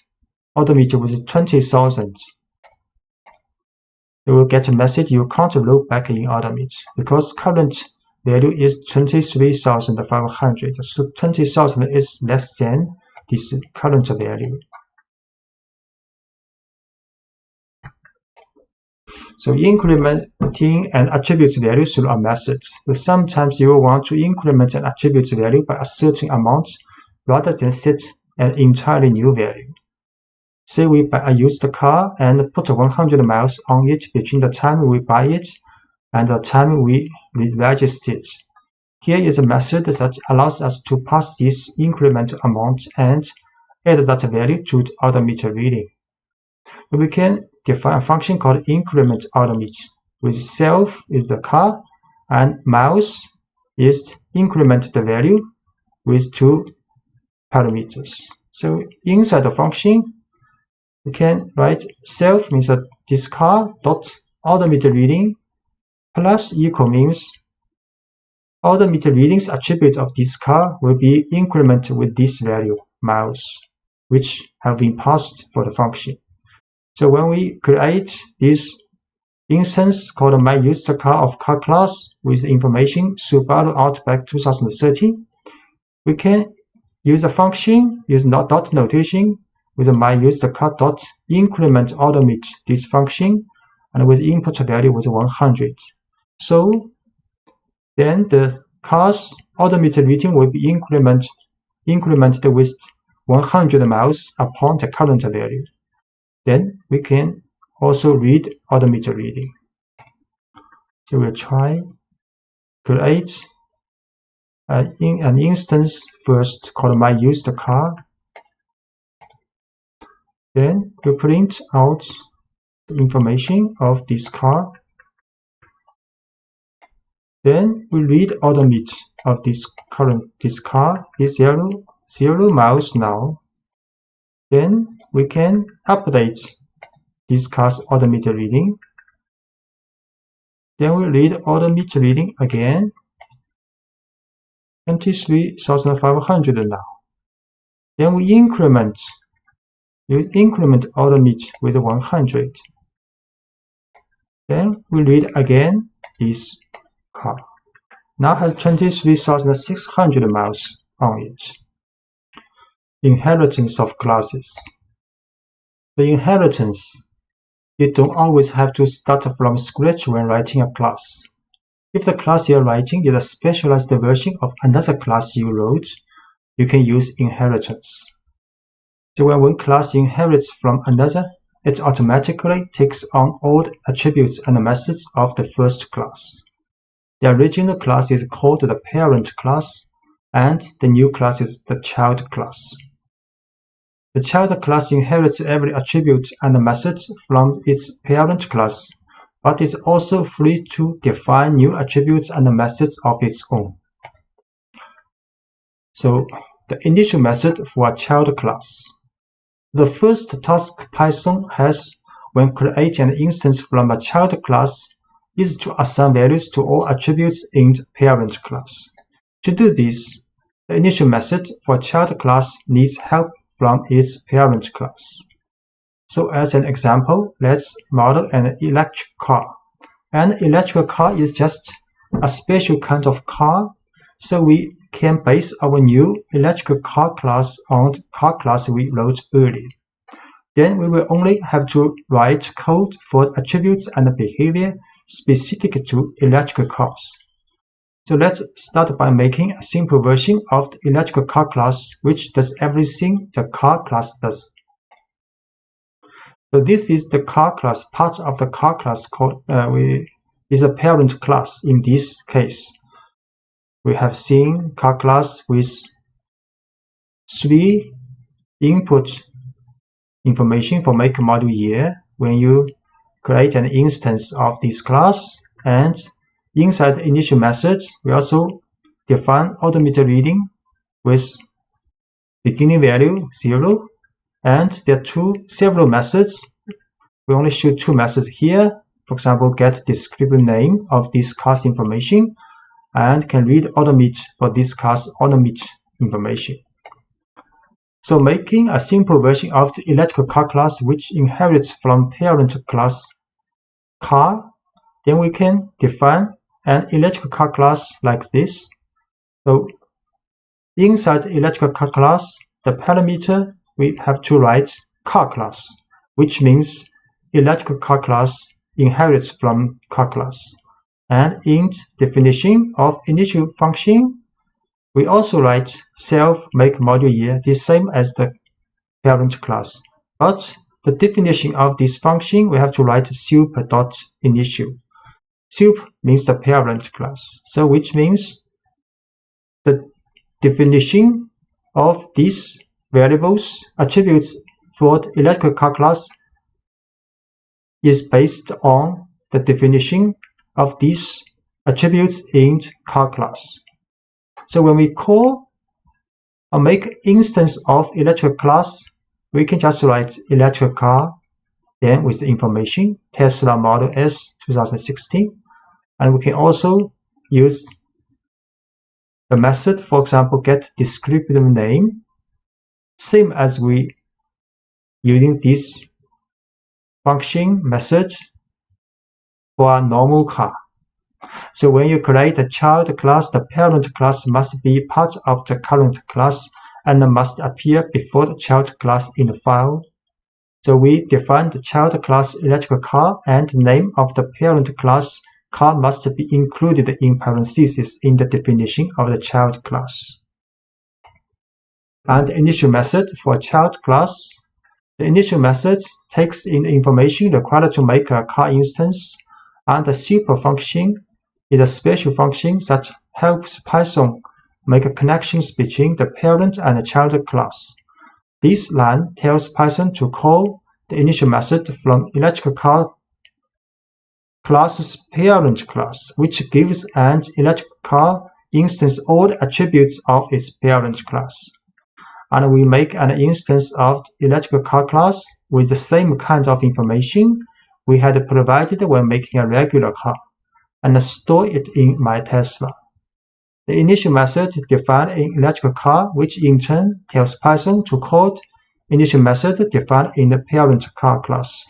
Speaker 1: odometer with 20,000, you will get a message: you can't roll back in odometer because current value is 23,500. So 20,000 is less than this current value. So incrementing an attribute value through a method. So sometimes you will want to increment an attribute value by a certain amount rather than set an entirely new value. Say we buy a used car and put 100 miles on it between the time we buy it and the time we register it. Here is a method that allows us to pass this increment amount and add that value to the odometer reading. We can define a function called increment odometer, with self is the car and miles is increment the value with two parameters. So inside the function, we can write self means that this car dot odometer reading plus equal means odometer readings attribute of this car will be incremented with this value miles, which have been passed for the function. So when we create this instance called my used car of car class with the information Subaru Outback 2013, we can use a function, use dot notation with my used car dot increment odometer this function, and with input value was 100. So then the car's odometer reading will be incremented with 100 miles upon the current value. Then we can also read odometer reading. So we'll try create an instance first called my used car. Then we print out the information of this car. Then we read odometer of this car is 0 miles now. Then we can update this car's odometer reading. Then we read odometer reading again, 23,500 now. Then we increment odometer with 100. Then we read again this car. now has 23,600 miles on it. Inheritance of classes. The inheritance, you don't always have to start from scratch when writing a class. If the class you're writing is a specialized version of another class you wrote, you can use inheritance. So when one class inherits from another, it automatically takes on all the attributes and methods of the first class. The original class is called the parent class, and the new class is the child class. The child class inherits every attribute and method from its parent class, but is also free to define new attributes and methods of its own. So, the initial method for a child class. The first task Python has when creating an instance from a child class is to assign values to all attributes in the parent class. To do this, the initial method for a child class needs help from its parent class. So as an example, let's model an electric car. An electric car is just a special kind of car, so we can base our new electric car class on the car class we wrote earlier. Then we will only have to write code for attributes and behavior specific to electric cars. So let's start by making a simple version of the electric car class which does everything the car class does. So this is the car class. Part of the car class called is a parent class in this case. We have seen car class with 3 input information for make, model, year when you create an instance of this class, and inside the initial method we also define automated reading with beginning value 0, and there are several methods. We only show 2 methods here. For example, get descriptive name of this class information, and can read automate for this class automate information. So making a simple version of the electric car class which inherits from parent class car, then we can define an electric car class like this. So inside the electric car class, the parameter we have to write car class, which means electric car class inherits from car class. And in definition of initial function, we also write self, make, model, year, the same as the parent class. But the definition of this function, we have to write sup.initial. Sup means the parent class. So which means the definition of these variables, attributes for the electric car class is based on the definition of these attributes in car class. So when we call or make instance of electric class, we can just write electric car, then with the information Tesla Model S 2016, and we can also use the method, for example, get descriptive name, same as we using this function method for a normal car. So when you create a child class, the parent class must be part of the current class and must appear before the child class in the file. So we define the child class electric car, and the name of the parent class car must be included in parentheses in the definition of the child class. And the initial method for child class. The initial method takes in the information required to make a car instance, and the super function is a special function that helps Python make connections between the parent and the child class. This line tells Python to call the initial method from electric car class's parent class, which gives an electric car instance all the attributes of its parent class. And we make an instance of the electric car class with the same kind of information we had provided when making a regular car, and store it in my Tesla. The initial method defines an electric car, which in turn tells Python to call the initial method defined in the parent car class.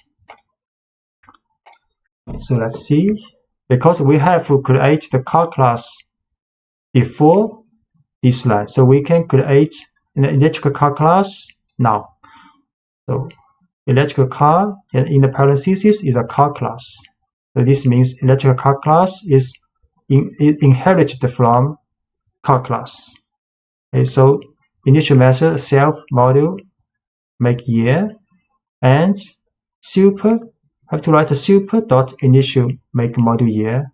Speaker 1: So let's see. Because we have to create the car class before this line. So we can create an electrical car class now. So electrical car, and in the parentheses is a car class. So this means electrical car class is inherited from car class. Okay, so initial method self module make year, and super have to write a super dot initial make module year.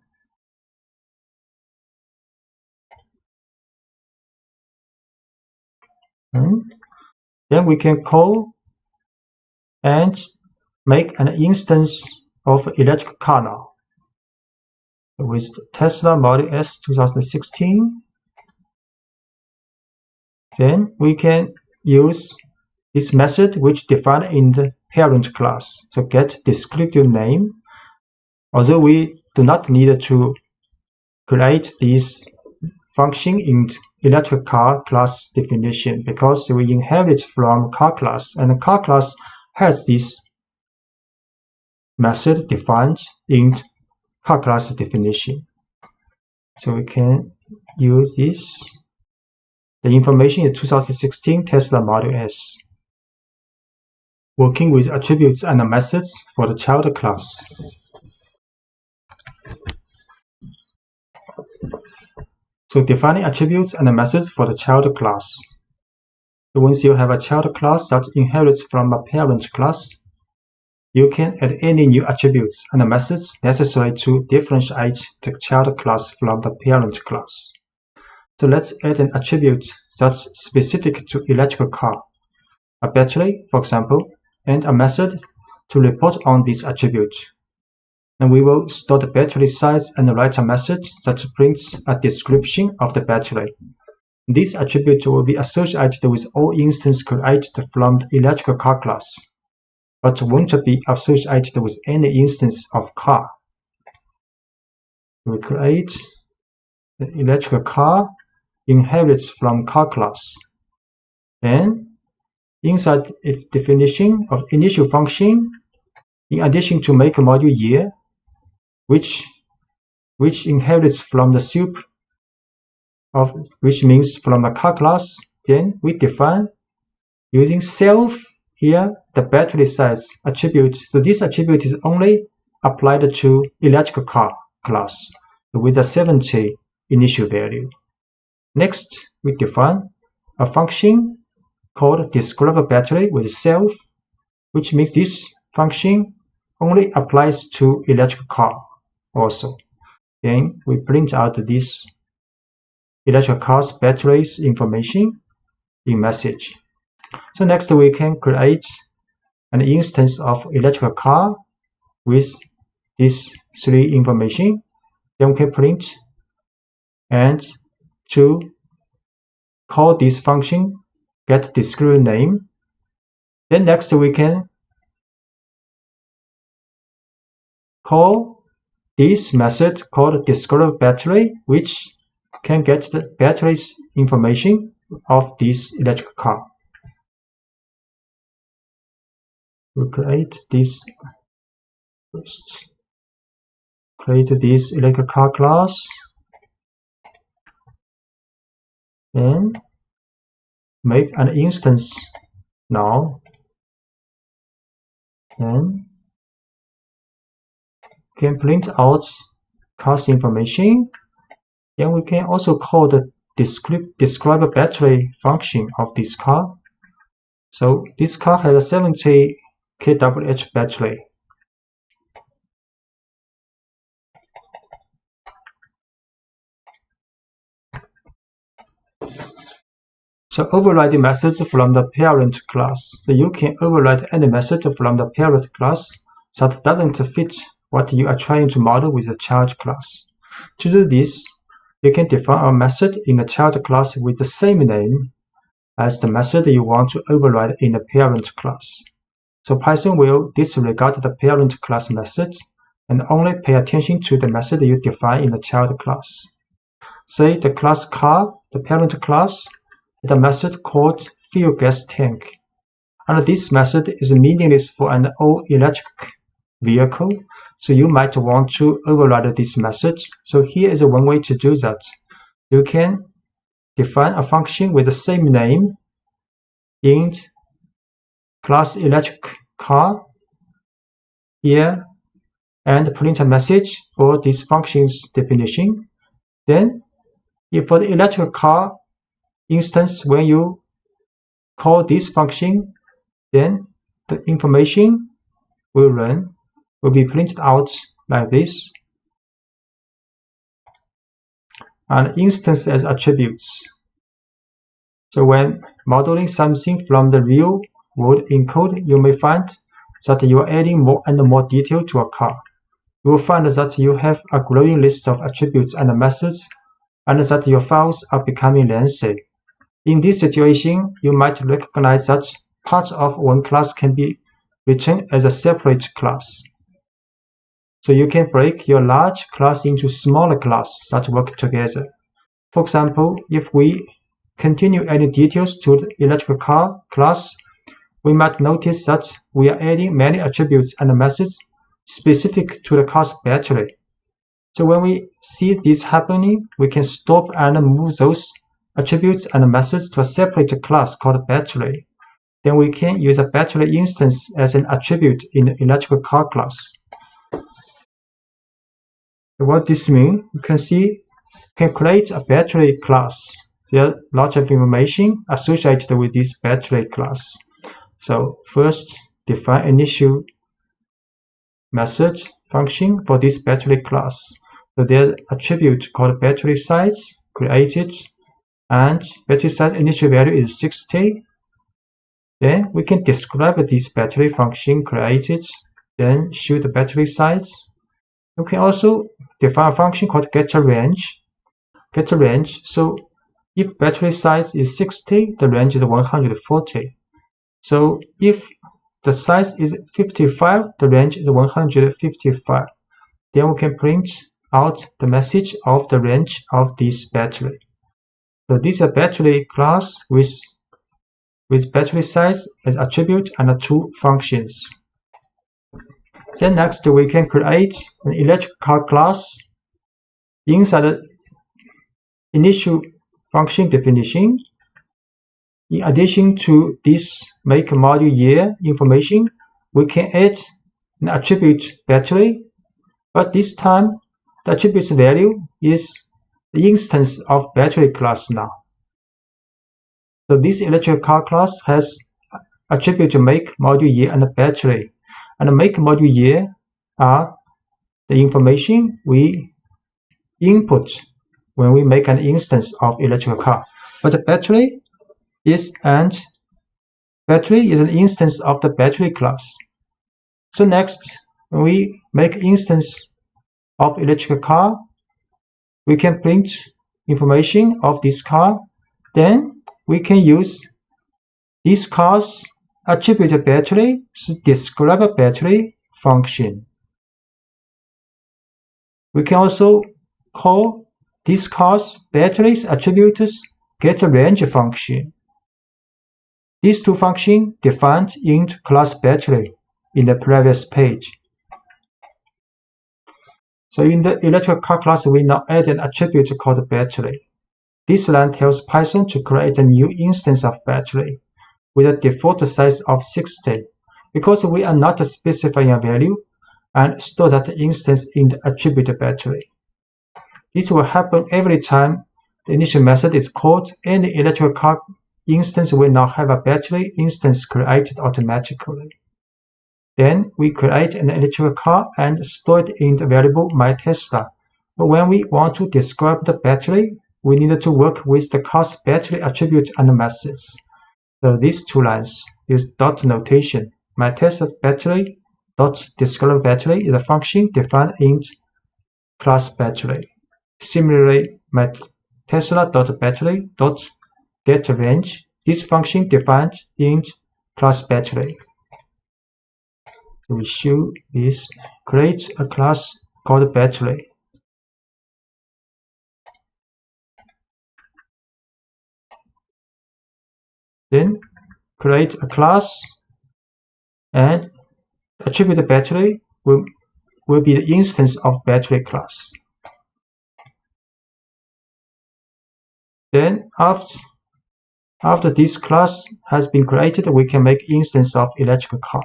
Speaker 1: Then we can call and make an instance of electric car now with Tesla Model S 2016. Then we can use this method which defined in the parent class. So get descriptive name. Although we do not need to create this function in electric car class definition because we inherit from car class, and the car class has this method defined in car class definition. So we can use this. The information is 2016 Tesla Model S. Working with attributes and methods for the child class. So defining attributes and methods for the child class. So once you have a child class that inherits from a parent class, you can add any new attributes and methods necessary to differentiate the child class from the parent class. So let's add an attribute that's specific to electrical car, a battery, for example, and a method to report on this attribute. And we will store the battery size and write a method that prints a description of the battery. This attribute will be associated with all instances created from the electrical car class, but won't be associated with any instance of car. We create the electrical car inherits from car class. Then inside its definition of initial function, in addition to make module year, which inherits from the soup of which means from a car class, then we define using self here the battery size attribute. So this attribute is only applied to electrical car class with a 70 initial value. Next, we define a function called describe battery with self, which means this function only applies to electrical car also. Then we print out this electrical car's batteries information in message. So next we can create an instance of electrical car with these three information. Then we can print, and to call this function get descriptive name. Then next we can call this method called describe battery, which can get the battery's information of this electric car. We create this first. Create this electric car class. Then make an instance now. Then can print out car's information. Then we can also call the describe battery function of this car. So this car has a 70 kWh battery. So overriding methods from the parent class. So you can override any method from the parent class that doesn't fit what you are trying to model with the child class. To do this, you can define a method in the child class with the same name as the method you want to override in the parent class. So Python will disregard the parent class method and only pay attention to the method you define in the child class. Say the class car, the parent class, the method called fuel gas tank. And this method is meaningless for an all-electric vehicle, so you might want to override this method. So here is one way to do that. you can define a function with the same name in class electric car here and print a message for this function's definition. Then, if for the electric car instance, when you call this function, then the information will be printed out like this, and instance as attributes. So when modeling something from the real world in code, you may find that you are adding more and more detail to a car. You will find that you have a growing list of attributes and methods, and that your files are becoming lengthy. In this situation, you might recognize that parts of one class can be written as a separate class. So you can break your large class into smaller classes that work together. For example, if we continue adding details to the electric car class, we might notice that we are adding many attributes and methods specific to the car's battery. So when we see this happening, we can stop and move those attributes and methods to a separate class called battery. Then we can use a battery instance as an attribute in the electrical car class. So what this means, you can see, you can create a battery class. There are lots of information associated with this battery class. So first, define initial method function for this battery class. So there's an attribute called battery size created, and battery size initial value is 60. Then we can describe this battery function created, then show the battery size. You can also define a function called getRange. So if battery size is 60, the range is 140. So if the size is 55, the range is 155. Then we can print out the message of the range of this battery. So this is a battery class with battery size as attribute and two functions. Then next we can create an electric car class inside the initial function definition. In addition to this make, module, year information, we can add an attribute battery, but this time the attribute's value is the instance of battery class now. So this electric car class has attribute make, module, year, and battery. And make, module, year are the information we input when we make an instance of electric car. But the battery is an instance of the battery class. So next, when we make instance of electric car, we can print information of this car. Then we can use this car's attribute battery to describe a battery function. We can also call this car's battery's attributes getRange function. These two functions defined in class battery in the previous page. So in the electric car class, we now add an attribute called battery. This line tells Python to create a new instance of battery with a default size of 60, because we are not specifying a value, and store that instance in the attribute battery. This will happen every time the initial method is called, and the electric car instance will now have a battery instance created automatically. Then we create an electric car and store it in the variable myTesla. But when we want to describe the battery, we need to work with the car's battery attribute and methods. So these two lines use dot notation. MyTesla's battery dot describe battery is a function defined in class battery. Similarly, myTesla.battery dot getRange, this function defined in class battery. So we show this, create a class called battery. Then create a class, and attribute battery will be the instance of battery class. Then after this class has been created, we can make instance of electrical car.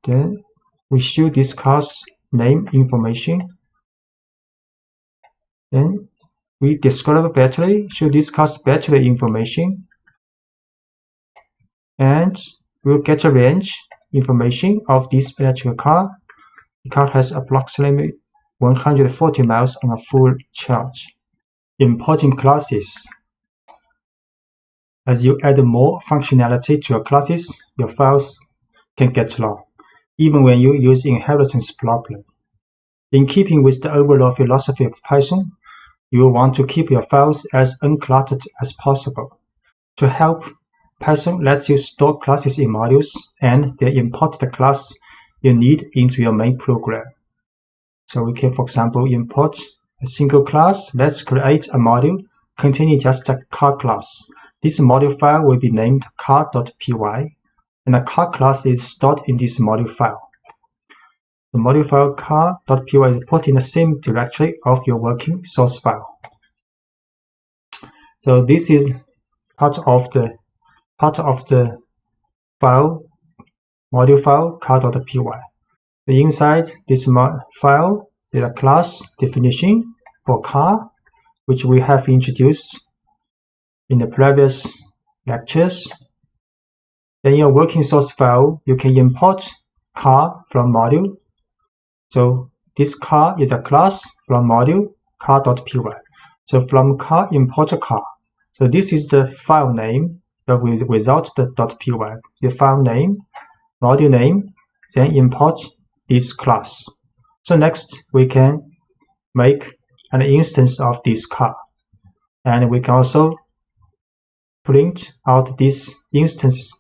Speaker 1: Then we show this class name information. Then we describe battery, show this class battery information. And we'll get a range information of this electrical car. The car has approximately 140 miles on a full charge. Importing classes. As you add more functionality to your classes, your files can get long, even when you use inheritance properly. In keeping with the overall philosophy of Python, you will want to keep your files as uncluttered as possible. To help, Python lets you store classes in modules and then import the class you need into your main program. So we can, for example, import a single class. Let's create a module containing just a car class. This module file will be named car.py, and the car class is stored in this module file. The module file car.py is put in the same directory of your working source file. So this is part of the file, module file car.py. Inside this file, there is a class definition for car, which we have introduced in the previous lectures. In your working source file, you can import car from module. So this car is a class from module car.py. So from car, import a car. So this is the file name without the .py. The file name, module name, then import this class. So next we can make an instance of this car, and we can also print out this instance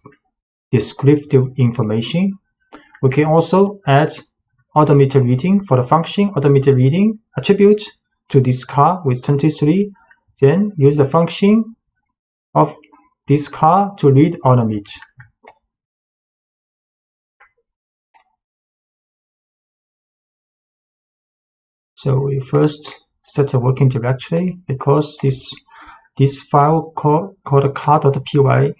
Speaker 1: descriptive information. We can also add automated reading for the function automated reading attribute to this car with 23, then use the function of this car to read automate. So we first set a working directory because this file called car.py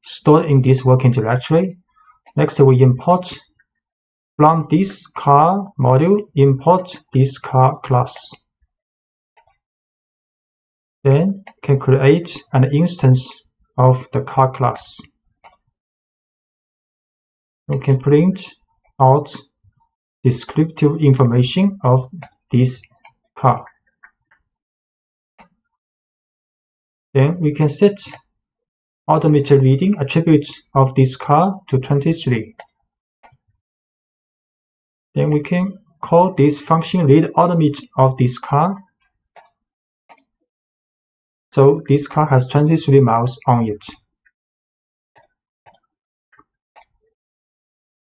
Speaker 1: stored in this working directory. Next, we import from this car module, import this car class. Then can create an instance of the car class. We can print out descriptive information of this car. Then we can set automated reading attribute of this car to 23. Then we can call this function read automate of this car. So this car has 23 miles on it.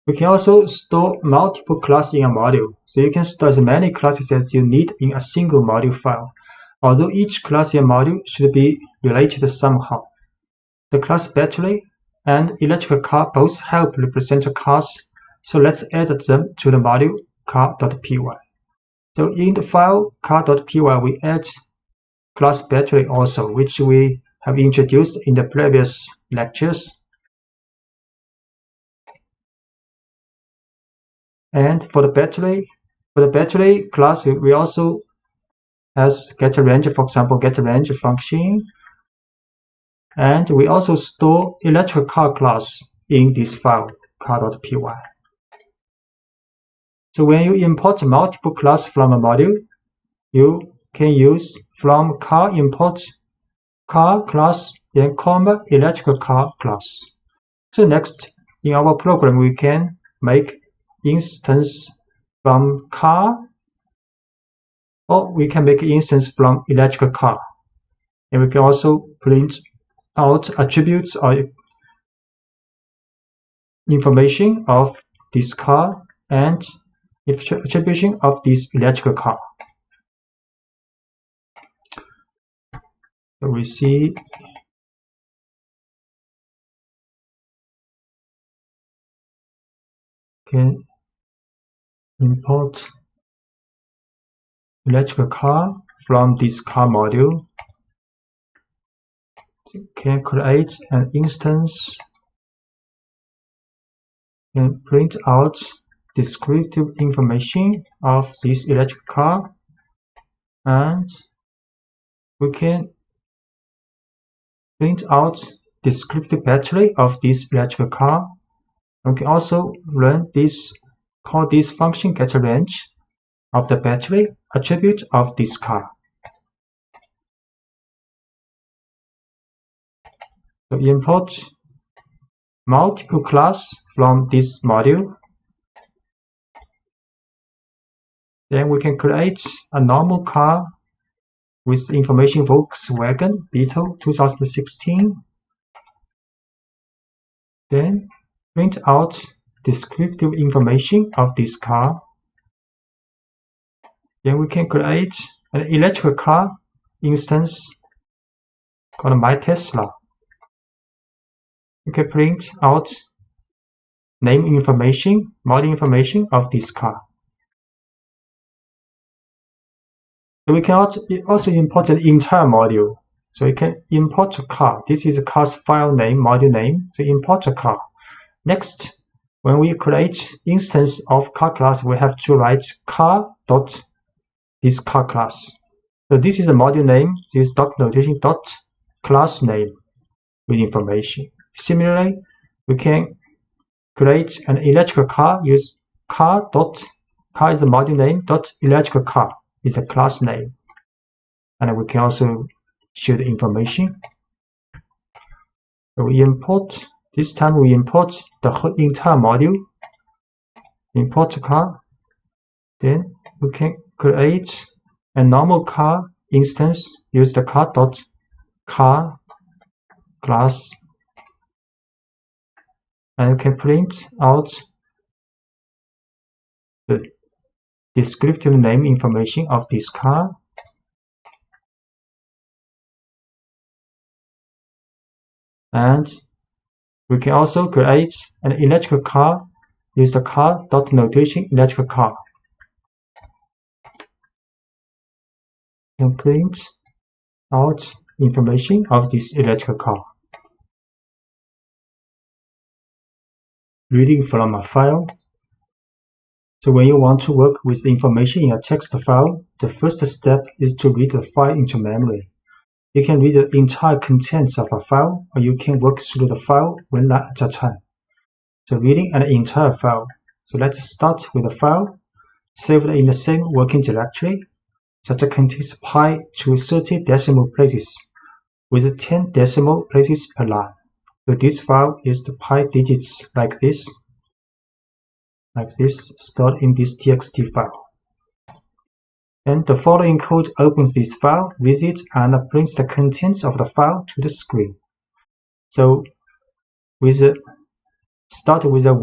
Speaker 1: We can also store multiple classes in a module, so you can store as many classes as you need in a single module file, although each class in a module should be related somehow. The class battery and electrical car both help represent cars, so let's add them to the module car.py. So in the file car.py, we add class battery also, which we have introduced in the previous lectures. And for the battery class, we also has getRange, for example, getRange function. And we also store electrical car class in this file, car.py. So when you import multiple classes from a module, you can use from car import car class, then comma electrical car class. So next, in our program, we can make instance from car, or we can make instance from electrical car. And we can also print out attributes or information of this car and attribution of this electrical car. So we see can import electrical car from this car module. You can create an instance and print out descriptive information of this electric car, and we can print out descriptive battery of this electric car. We can also run this, call this function getRange of the battery attribute of this car. So import multiple class from this module. Then we can create a normal car with information Volkswagen Beetle 2016. Then print out descriptive information of this car. Then we can create an electric car instance called My Tesla. We can print out name information, model information of this car. So we can also import an entire module. So we can import a car. This is a car's file name, module name. So import a car. Next, when we create instance of car class, we have to write car dot this car class. So this is a module name. This dot notation dot class name with information. Similarly, we can create an electrical car. Use car is the module name dot electrical car is the class name, and we can also show the information. So we import. This time we import the whole entire module. Import car. Then we can create a normal car instance. Use the car dot car class, and we can print out the descriptive name information of this car. And we can also create an electrical car. Use the car dot notation electrical car, and print out information of this electrical car. Reading from a file. So when you want to work with the information in a text file, the first step is to read the file into memory. You can read the entire contents of a file, or you can work through the file one line at a time. So reading an entire file. So let's start with a file saved in the same working directory, such as contains pi to 30 decimal places with 10 decimal places per line. So this file is the pi digits like this, stored in this txt file. And the following code opens this file, reads it, and brings the contents of the file to the screen. So start with a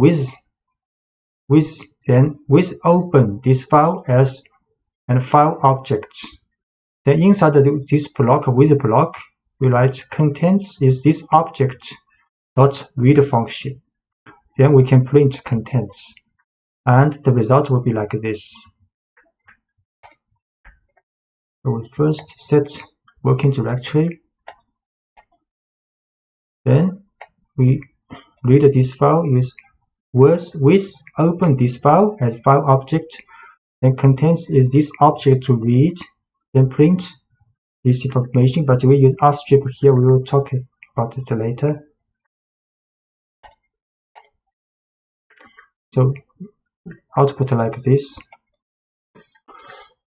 Speaker 1: then with open this file as a file object. Then inside this block, with block, we write contents is this object dot read function. Then we can print contents, and the result will be like this. So we first set working directory. Then we read this file. Use with open this file as file object. Then contents is this object to read. Then print this information. But we use rstrip here. We will talk about it later. So output like this.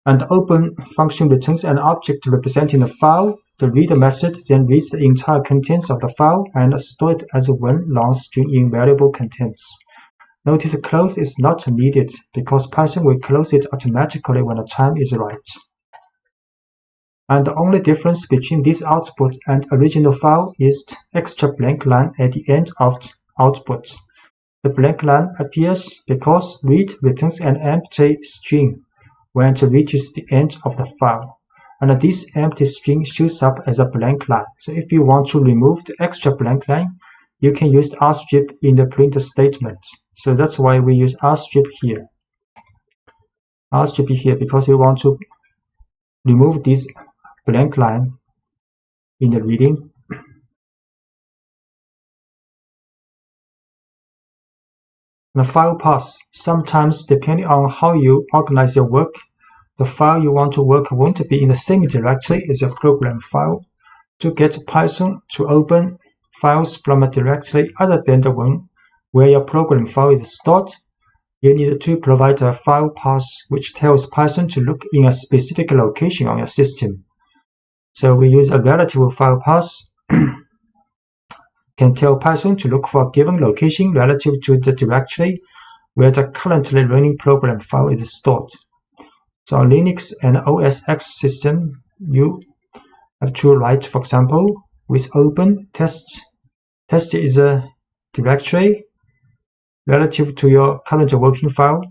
Speaker 1: And the open function returns an object representing the file. The read method then reads the entire contents of the file and stores it as one long string in variable contents. Notice close is not needed because Python will close it automatically when the time is right. And the only difference between this output and original file is the extra blank line at the end of the output. The blank line appears because read returns an empty string when it reaches the end of the file, and this empty string shows up as a blank line. So if you want to remove the extra blank line, you can use rstrip in the print statement. So that's why we use rstrip here. Rstrip here because we want to remove this blank line in the reading. The file path. Sometimes, depending on how you organize your work, the file you want to work won't be in the same directory as your program file. To get Python to open files from a directory other than the one where your program file is stored, you need to provide a file path which tells Python to look in a specific location on your system. So we use a relative file path can tell Python to look for a given location relative to the directory where the currently running program file is stored. So on Linux and OS X system, you have to write, for example, with open test. Test is a directory relative to your current working file.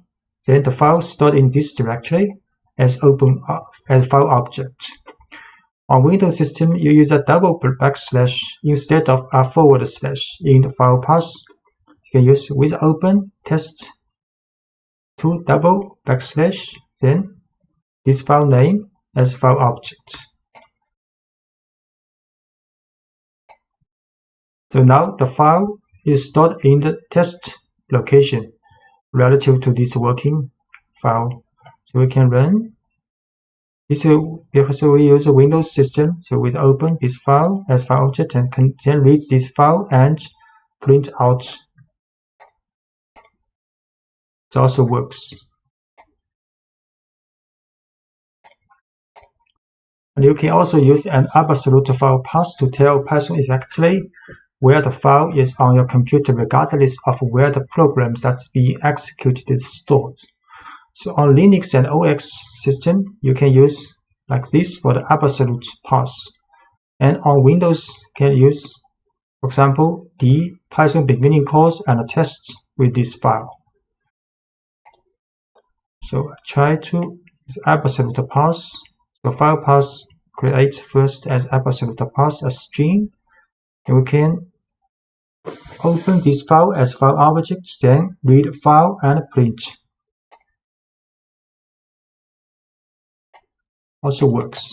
Speaker 1: Then the file stored in this directory as open as file object. On Windows system, you use a double backslash instead of a forward slash in the file path. You can use with open test to double backslash, then this file name as file object. So now the file is stored in the test location relative to this working file. So we can run this because we use a Windows system. So we open this file as file object and can then read this file and print out. It also works. And you can also use an absolute file path to tell Python exactly where the file is on your computer regardless of where the program that's being executed is stored. So on Linux and OS system, you can use like this for the absolute path. And on Windows, you can use, for example, the Python beginning course and a test with this file. So I try to use absolute path. So file path create first as absolute path a string. And we can open this file as file object, then read file and print. Also works.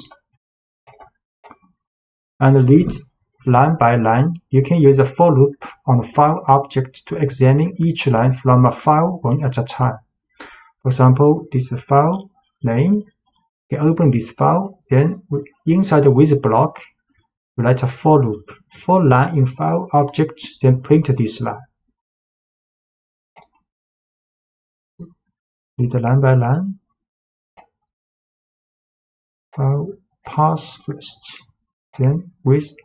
Speaker 1: And read line by line. You can use a for loop on the file object to examine each line from a file one at a time. For example, this is file name. You can open this file, then inside the with block, write a for loop. For line in file object, then print this line. Read line by line. File path first. Then with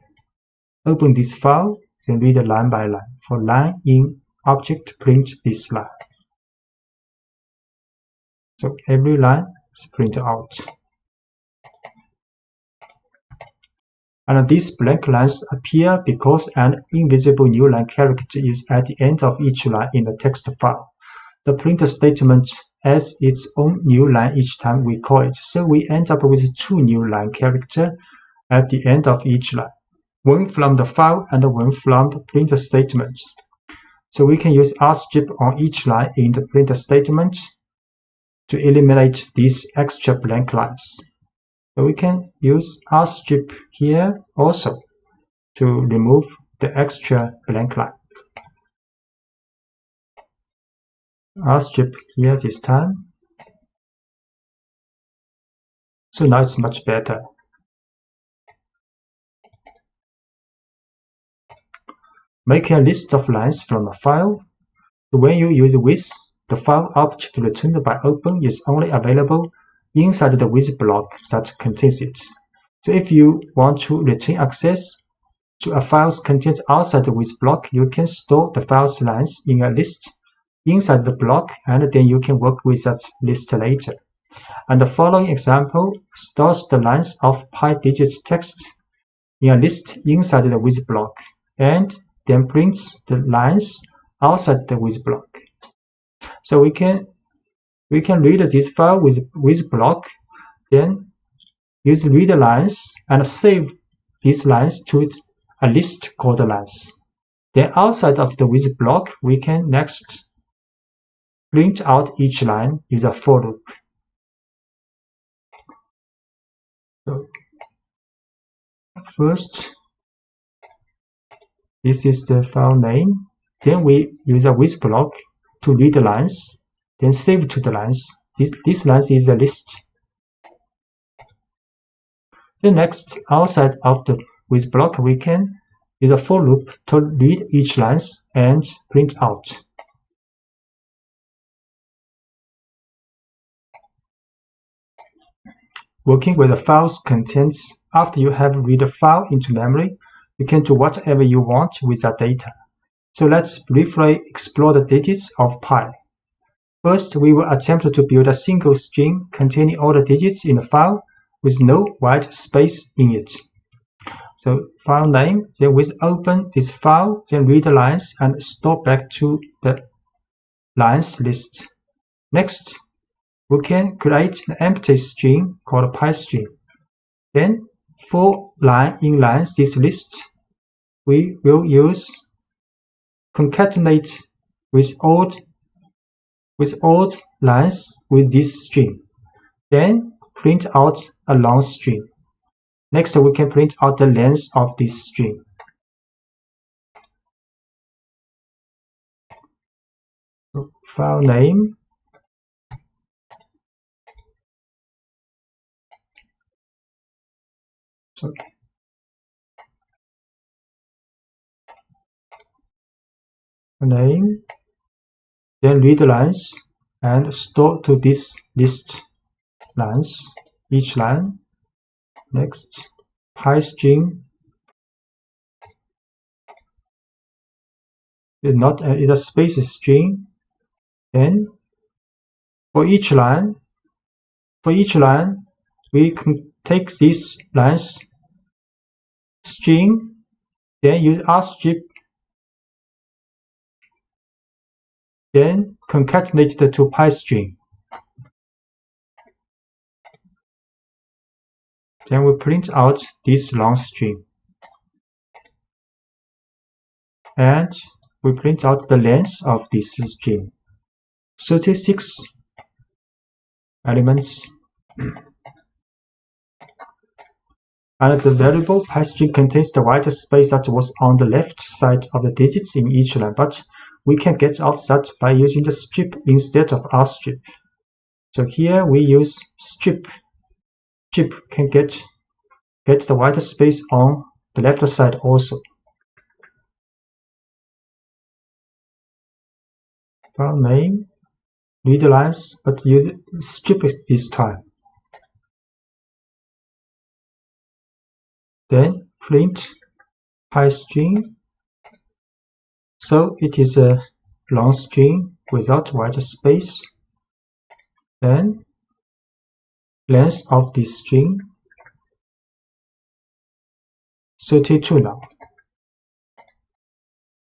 Speaker 1: open this file, then read line by line. For line in object, print this line. So every line is printed out. And these blank lines appear because an invisible new line character is at the end of each line in the text file. The print statement adds its own new line each time we call it, so we end up with two new line characters at the end of each line, one from the file and one from the print statement. So we can use rstrip on each line in the print statement to eliminate these extra blank lines. So we can use rstrip here also to remove the extra blank line. Rstrip here this time. So now it's much better. Make a list of lines from a file. So when you use with, the file object returned by open is only available inside the with block that contains it. So if you want to retain access to a file's content outside the with block, you can store the file's lines in a list inside the block, and then you can work with that list later. And the following example stores the lines of pi digit text in a list inside the with block, and then prints the lines outside the with block. So we can read this file with block, then use read lines and save these lines to a list called lines. Then outside of the with block, we can next print out each line with a for loop. first, this is the file name. Then we use a with block to read the lines, then save to the lines. This lines is a list. Then next, outside of the with block, we can use a for loop to read each lines and print out. Working with the file's contents, after you have read the file into memory, you can do whatever you want with that data. So let's briefly explore the digits of pi. First, we will attempt to build a single string containing all the digits in the file with no white space in it. So file name, then we open this file, then read the lines and store back to the lines list. Next, we can create an empty string called pi string. Then for inlines this list, we will use concatenate with odd lines with this string. Then print out a long string. Next, we can print out the length of this string. So, file name. Name, then read the lines and store to this list lines, each line. Next, pi string is not a space string. Then for each line we can take this lines string, then use rstrip, then concatenate the to pi string. Then we print out this long string. And we print out the length of this string. 36 elements. And the variable pi string contains the white space that was on the left side of the digits in each line, but we can get off that by using the strip instead of rstrip. So here we use strip. Strip can get the white space on the left side also. File name, read the lines, but use strip this time. Then print pi string. So it is a long string without white space. Then length of this string 32 now.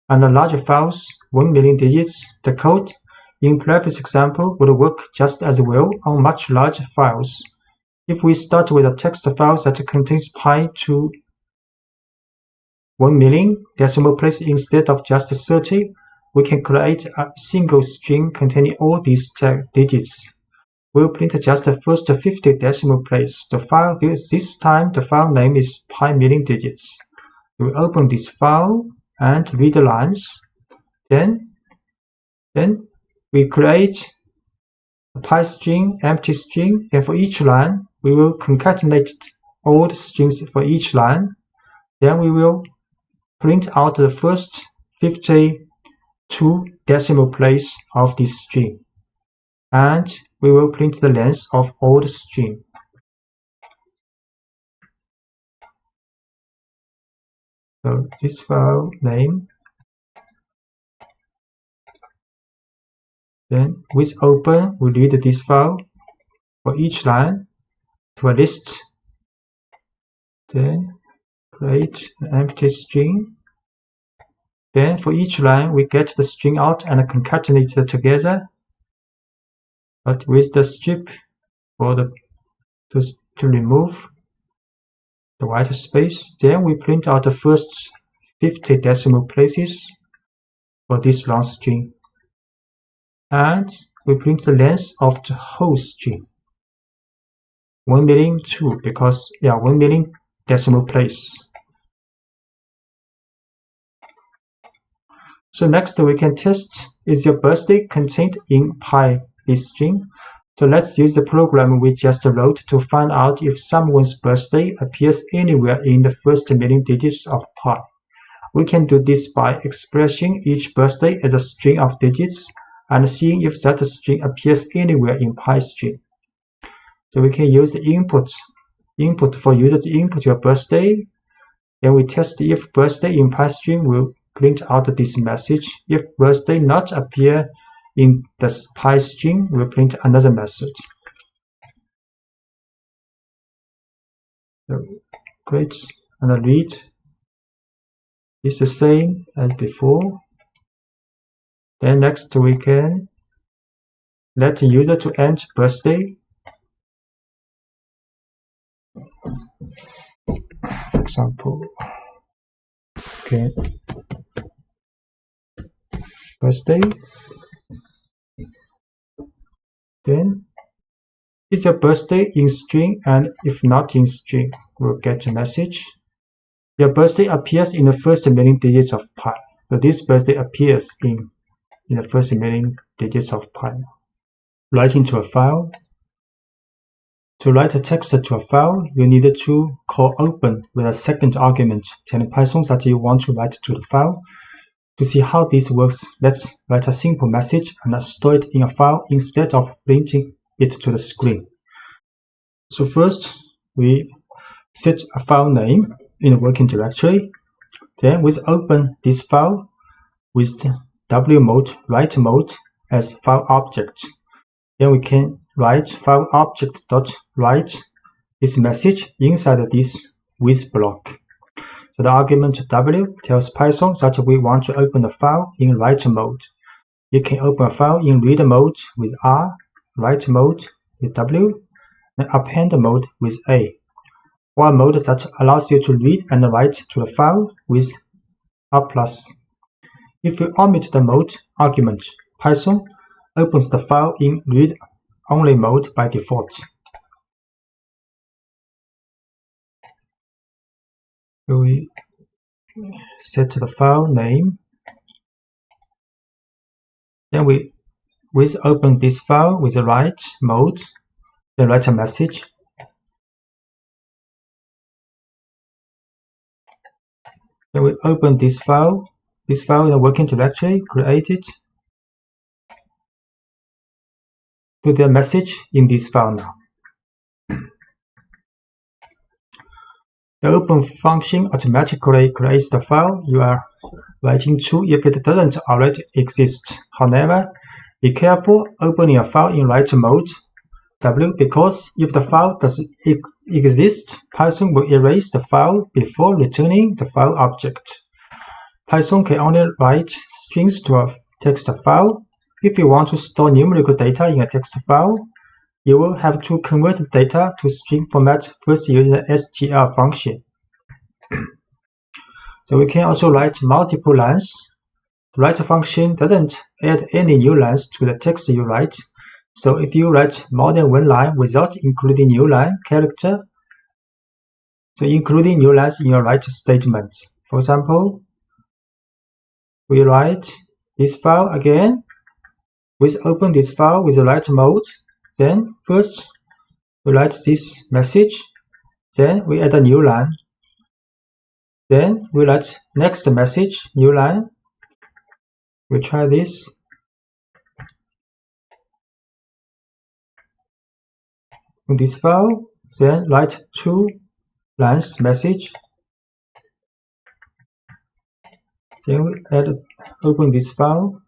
Speaker 1: And the larger files, 1 million digits, the code in previous example would work just as well on much larger files. If we start with a text file that contains pi to 1 million decimal place instead of just 30, we can create a single string containing all these digits. We'll print just the first 50 decimal place. The file this time the file name is pi million digits. We open this file and read the lines. Then we create a pi string, empty string, and for each line we will concatenate all the strings for each line. Then we will print out the first 52 decimal place of this string. And we will print the length of all the string. So this file name. Then with open, we read this file for each line to a list. Then create an empty string. Then for each line, we get the string out and concatenate it together. But with the strip for to remove the white space. Then we print out the first 50 decimal places for this long string. And we print the length of the whole string. 1 million 2, because 1 million decimal place. So next we can test, is your birthday contained in pi this string? So let's use the program we just wrote to find out if someone's birthday appears anywhere in the first million digits of pi. We can do this by expressing each birthday as a string of digits and seeing if that string appears anywhere in pi string. So we can use the input for user to input your birthday. Then we test if birthday in pi string will print out this message. If birthday not appear in the pi string, we'll print another message. So create and read is the same as before. Then next we can let the user to enter birthday. For example, okay, birthday. Then is your birthday in string, and if not in string, we'll get a message. Your birthday appears in the first million digits of pi. So this birthday appears in the first million digits of pi. Write into a file. To write a text to a file, you need to call open with a second argument, telling Python that you want to write to the file. To see how this works, let's write a simple message and store it in a file instead of printing it to the screen. So first, we set a file name in the working directory. Then we open this file with W mode, write mode as file object. Then we can write file object.write this message inside this with block. So the argument W tells Python that we want to open the file in write mode. You can open a file in read mode with R, write mode with W, and append mode with A. One mode that allows you to read and write to the file with R+. If you omit the mode argument, Python opens the file in read-only mode by default. So we set the file name. Then we open this file with the write mode, then write a message. Then we open this file in the working directory, create it. Put the message in this file now. The open function automatically creates the file you are writing to if it doesn't already exist. However, be careful opening a file in write mode W, because if the file does exist, Python will erase the file before returning the file object. Python can only write strings to a text file. If you want to store numerical data in a text file, you will have to convert the data to string format first using the str function. So we can also write multiple lines. The write function doesn't add any new lines to the text you write. So if you write more than one line without including new line character, so including new lines in your write statement. For example, we write this file again. We open this file with the write mode. Then first we write this message. Then we add a new line. Then we write next message, new line. We try this. In this file, then write two lines message. Then we open this file.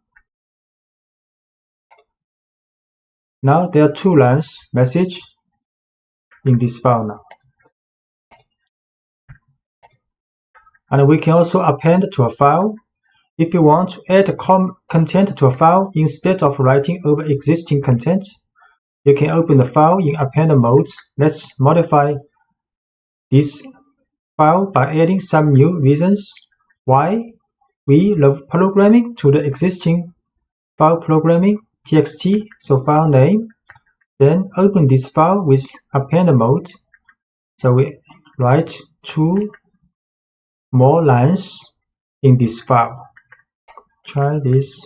Speaker 1: Now there are two lines message in this file now. And we can also append to a file. If you want to add content to a file instead of writing over existing content, you can open the file in append mode. Let's modify this file by adding some new reasons why we love programming to the existing file programming txt, so file name. Then open this file with append mode. So we write 2 more lines in this file. Try this.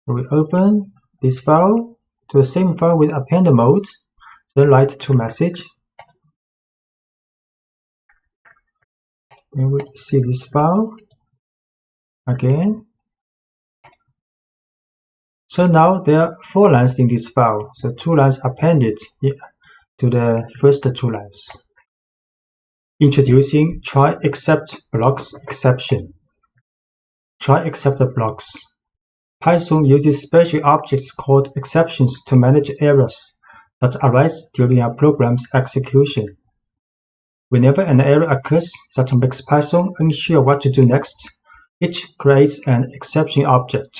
Speaker 1: We open this file to the same file with append mode, then write 2 messages. And we see this file again. So now there are 4 lines in this file, so 2 lines appended to the first 2 lines. Introducing try except blocks exception. Try except blocks. Python uses special objects called exceptions to manage errors that arise during a program's execution. Whenever an error occurs that makes Python unsure what to do next, it creates an exception object.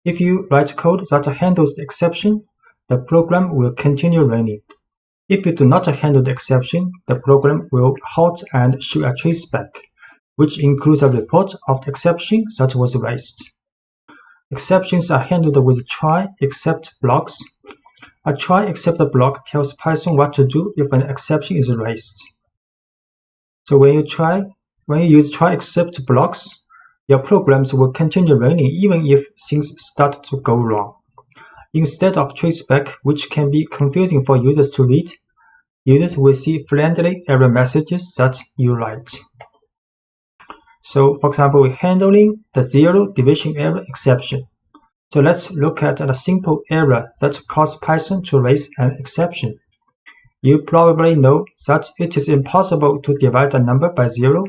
Speaker 1: If you write code that handles the exception, the program will continue running. If you do not handle the exception, the program will halt and show a traceback, which includes a report of the exception that was raised. Exceptions are handled with try except blocks. A try except block tells Python what to do if an exception is raised. So when you use try except blocks, your programs will continue running even if things start to go wrong. Instead of traceback, which can be confusing for users to read, users will see friendly error messages that you write. So, for example, we're handling the 0 division error exception. So let's look at a simple error that caused Python to raise an exception. You probably know that it is impossible to divide a number by 0,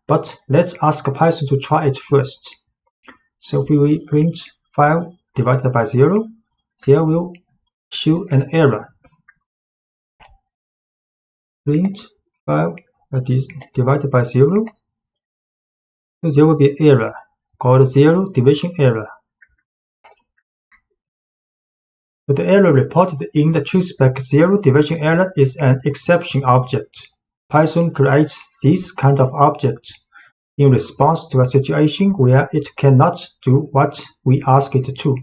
Speaker 1: but let's ask Python to try it first. So if we print 5 divided by 0, there will show an error. Print 5 divided by 0. So there will be an error called 0 division error. But the error reported in the traceback 0 division error is an exception object. Python creates this kind of object in response to a situation where it cannot do what we ask it to.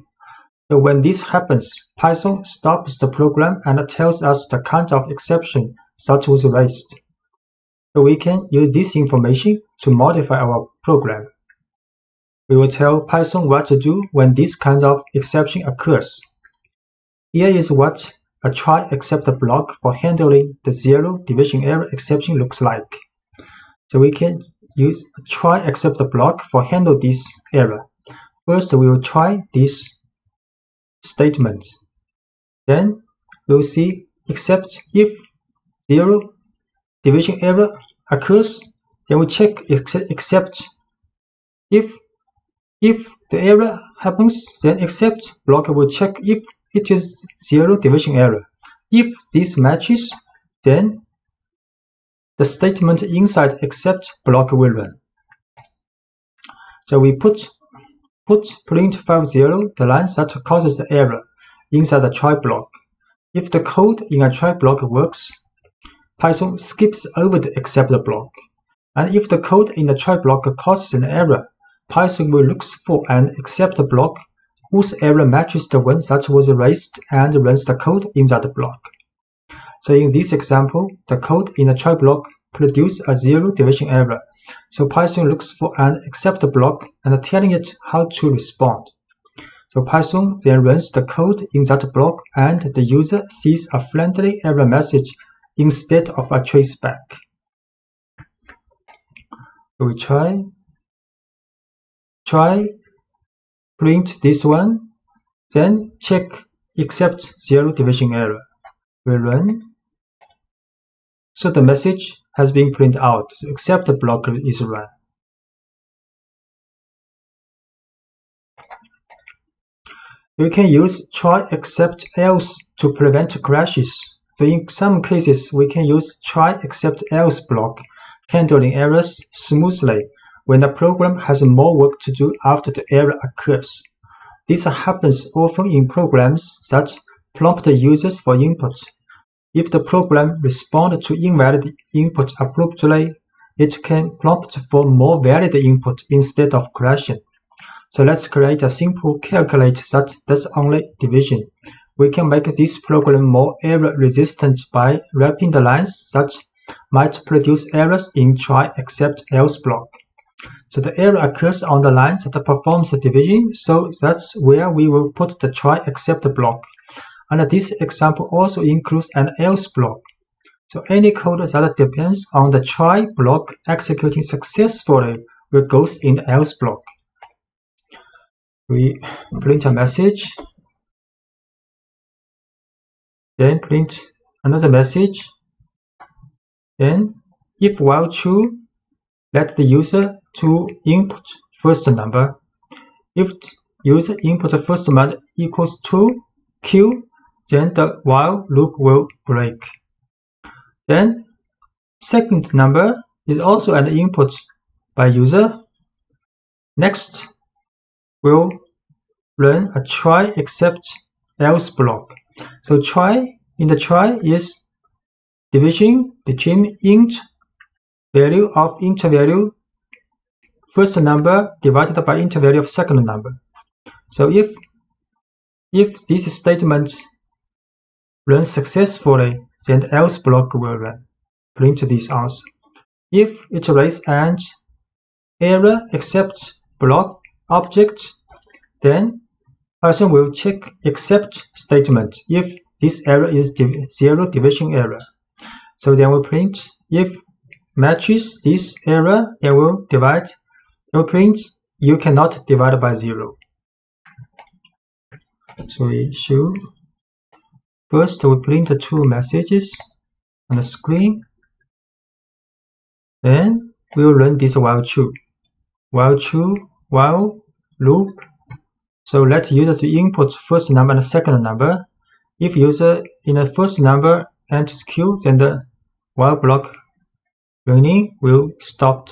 Speaker 1: So when this happens, Python stops the program and tells us the kind of exception that was raised. So we can use this information to modify our program. We will tell Python what to do when this kind of exception occurs. Here is what a try except block for handling the 0 division error exception looks like. So we can use a try except block for handle this error. First, we will try this statement. Then we will see except if 0 division error occurs, then we check except if the error happens, then except block will check if it is 0 division error. If this matches, then the statement inside except block will run. So we put print 50, the line that causes the error, inside the try block. If the code in a try block works, Python skips over the except block. And if the code in the try block causes an error, Python will look for an except block whose error matches the one that was raised and runs the code in that block. So in this example, the code in the try block produces a 0 division error. So Python looks for an except block and telling it how to respond. So Python then runs the code in that block and the user sees a friendly error message instead of a traceback. So we try print this one, then check except 0 division error. We run. So the message has been printed out, so except the block is run. We can use try except else to prevent crashes. So in some cases, we can use try except else block, handling errors smoothly when the program has more work to do after the error occurs. This happens often in programs that prompt users for input. If the program responds to invalid input abruptly, it can prompt for more valid input instead of crashing. So let's create a simple calculate that does only division. We can make this program more error resistant by wrapping the lines that might produce errors in try except else block. So the error occurs on the lines that performs the division, so that's where we will put the try except block. And this example also includes an else block. So any code that depends on the try block executing successfully will go in the else block. We print a message, then print another message, then if while true, let the user to input first number. If user input first number equals to Q, then the while loop will break. Then second number is also an input by user. Next, we'll run a try except else block. So in the try is division between int value of int value first number divided by int value of second number. So if this statement runs successfully, then the else block will run. Print this answer. If it raise an error except block object, then Python will check except statement if this error is zero division error. So then we'll print if matches this error, then we'll divide. We'll print you cannot divide by 0. So we should first we print the two messages on the screen. Then we will run this while true, while loop. So let user to input first number and second number. If user in the first number enters Q, then the while block running will stop.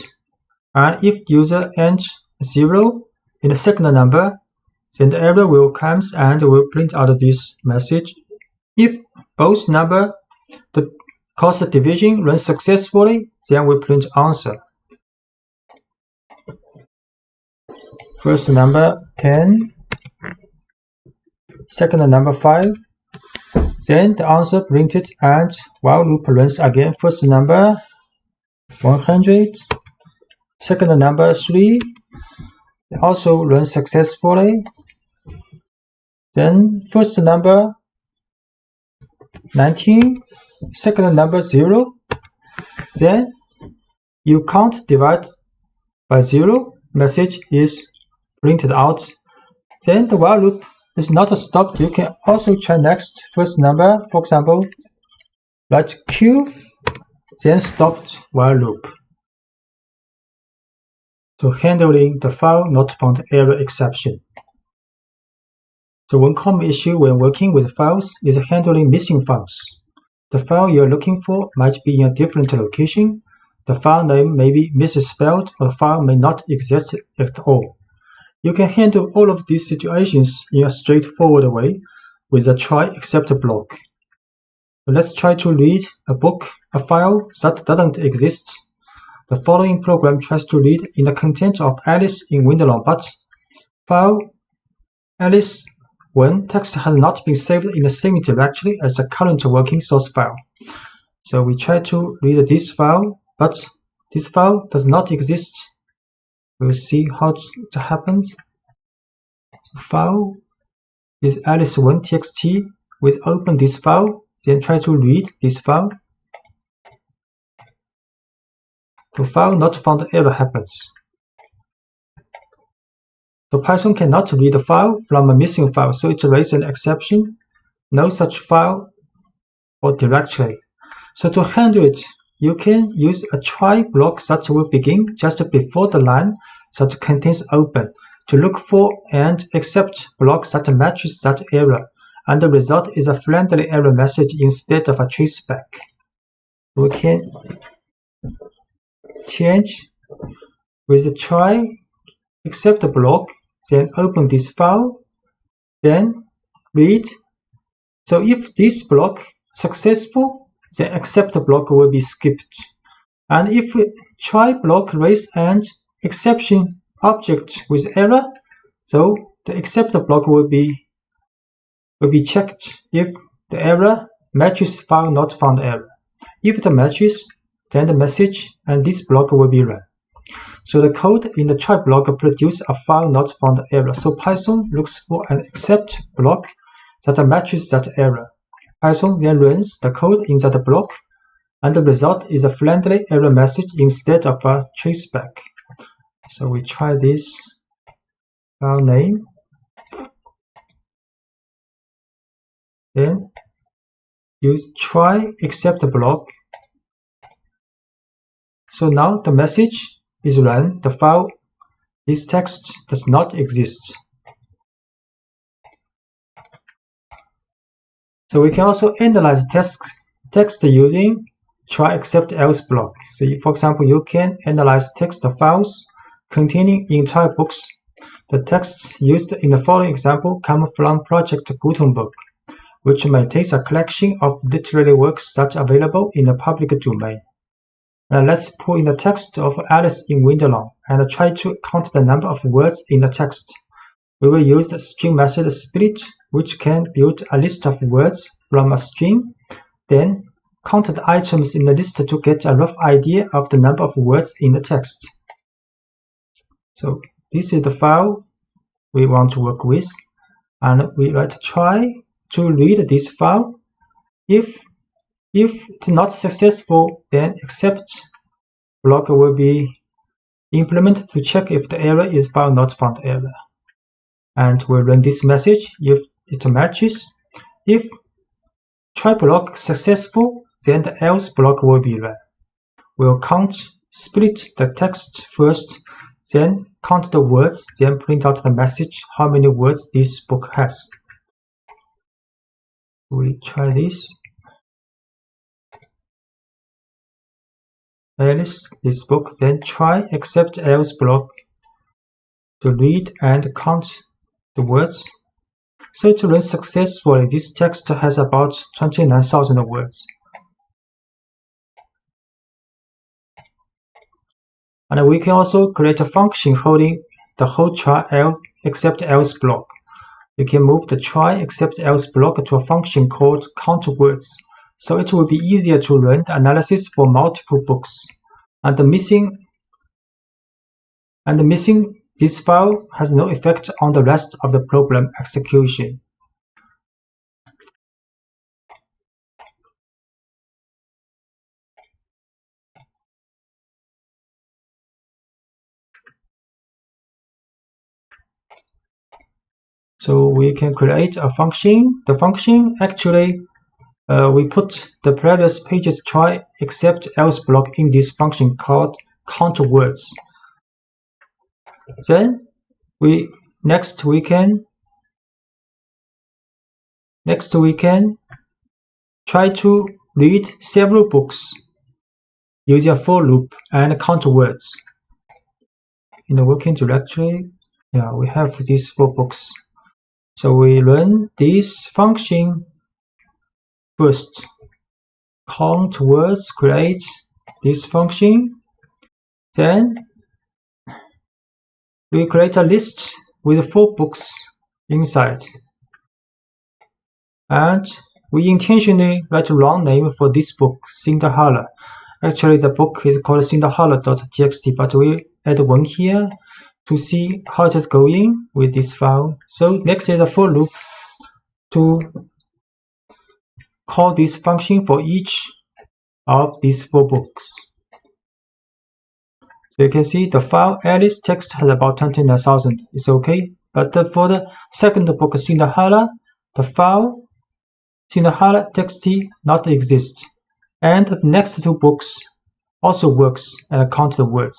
Speaker 1: And if user enters 0 in the second number, then the error will come and will print out this message. If both number cause the division runs successfully, then we print answer. First number 10, second number 5. Then the answer printed and while loop runs again. First number 100, second number 3, also runs successfully. Then first number 19, second number 0. Then you can't divide by 0. Message is printed out. Then the while loop is not stopped. You can also try next first number. For example, write Q, then stopped while loop. So handling the file not found error exception. So one common issue when working with files is handling missing files. The file you are looking for might be in a different location. The file name may be misspelled, or the file may not exist at all. You can handle all of these situations in a straightforward way with a try except block. So let's try to read a file that doesn't exist. The following program tries to read in the content of Alice in Wonderland, but file Alice1 text has not been saved in the same directory as the current working source file. So we try to read this file, but this file does not exist. We'll see how it happens. So file is alice1.txt. We open this file, then try to read this file. The file not found error happens. So Python cannot read a file from a missing file, so it raises an exception. No such file or directory. So to handle it, you can use a try block that will begin just before the line that contains open to look for and accept blocks that matches that error, and the result is a friendly error message instead of a traceback. We can change with the try except block, then open this file, then read. So if this block successful, the accept block will be skipped. And if try block raise an exception object with error, so the accept block will be checked if the error matches file not found error. If it matches, then the message and this block will be run. So the code in the try block produces a file not found error. So Python looks for an except block that matches that error. Python then runs the code in that block, and the result is a friendly error message instead of a traceback. So we try this file name. Then use try except block. So now the message is run. The file, this text does not exist. So we can also analyze text using try except else block. So for example, you can analyze text files containing entire books. The texts used in the following example come from Project Gutenberg, which maintains a collection of literary works that are available in the public domain. Now let's pull in the text of Alice in Wonderland and try to count the number of words in the text. We will use the string method split, which can build a list of words from a string, then count the items in the list to get a rough idea of the number of words in the text. So this is the file we want to work with, and we write try to read this file. If it's not successful, then except block will be implemented to check if the error is file not found error. And we'll run this message if it matches. If try block successful, then the else block will be run. We'll split the text first, then count the words, then print out the message how many words this book has. We try this. Alice, this book, then try except else block to read and count the words. So to run successfully, this text has about 29,000 words. And we can also create a function holding the whole try except else block. You can move the try except else block to a function called count words. So it will be easier to run the analysis for multiple books. And missing this file has no effect on the rest of the program execution. So we can create a function. The function actually we put the previous page's try except else block in this function called count words. Then next we can try to read several books using a for loop and count words. In the working directory, we have these 4 books. So we run this function first. Count words, create this function. Then we create a list with 4 books inside. And we intentionally write a wrong name for this book, Cinderella. Actually, the book is called cinderella.txt, but we add 1 here to see how it is going with this file. So next is a for loop to call this function for each of these 4 books. So you can see the file Alice text has about 29,000. It's okay. But for the second book, Cinderella, the file Cinderella.txt not exist. And the next 2 books also works and count the words.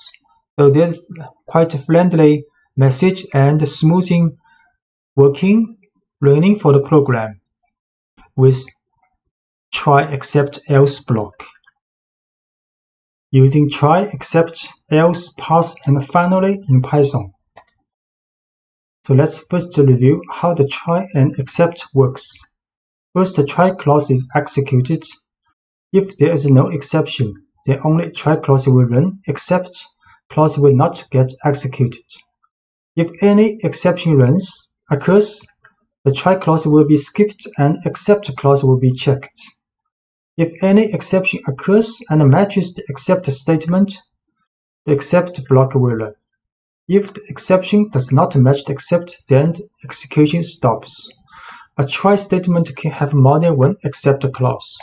Speaker 1: So there's quite a friendly message and smoothing working running for the program with try except else block. Using try except else pass and finally in Python. So let's first review how the try and except works. First, the try clause is executed. If there is no exception, then only try clause will run, except clause will not get executed. If any exception occurs, the try clause will be skipped and except clause will be checked. If any exception occurs and matches the except statement, the except block will run. If the exception does not match the except, then the execution stops. A try statement can have more than one except clause.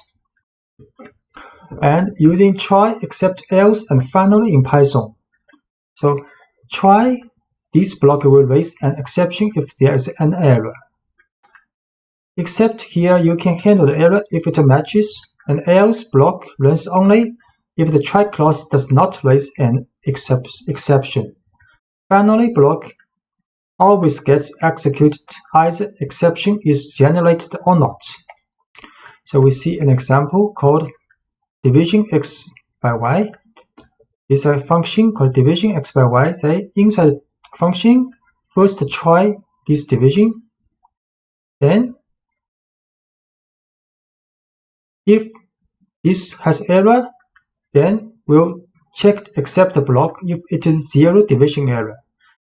Speaker 1: And using try, except, else, and finally in Python. So try, this block will raise an exception if there is an error. Except here you can handle the error if it matches, and else block runs only if the try clause does not raise an exception. Finally block always gets executed either exception is generated or not. So we see an example called division x by y. It's a function called division x by y. Say inside the function, first try this division, then if this has error, then we'll check the except block if it is 0 division error.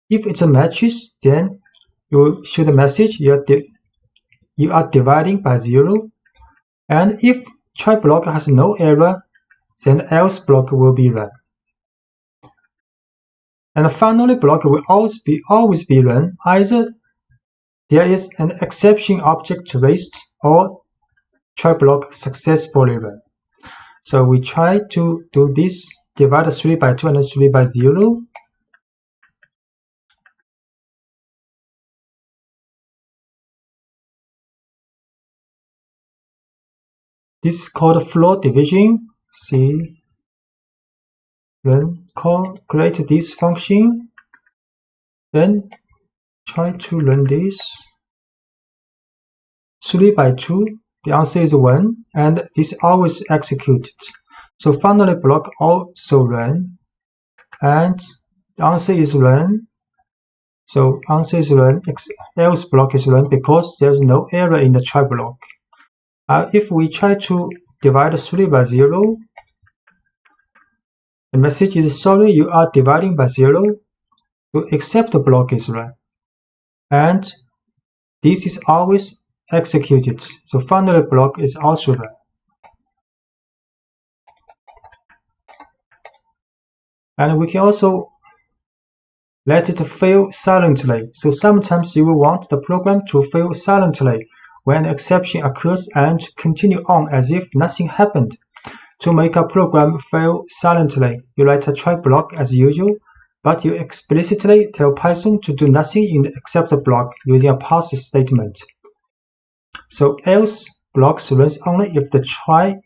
Speaker 1: If it matches, then you will show the message you are dividing by 0. And if try block has no error, then else block will be run. And finally block will always be run either there is an exception object raised or try block successfully run. So we try to do this, divide 3 by 2 and 3 by 0. This is called floor division. See, create this function, then try to run this. 3 by 2, the answer is 1, and this always executed. So finally block also run, and the answer is run. So answer is run, else block is run because there's no error in the try block. If we try to divide 3 by 0, the message is sorry, you are dividing by 0. So except the block is run, and this is always executed. So finally block is also run. And we can also let it fail silently. So sometimes you will want the program to fail silently when an exception occurs and continue on as if nothing happened. To make a program fail silently, you write a try block as usual, but you explicitly tell Python to do nothing in the except block using a pass statement. So else blocks runs only if the try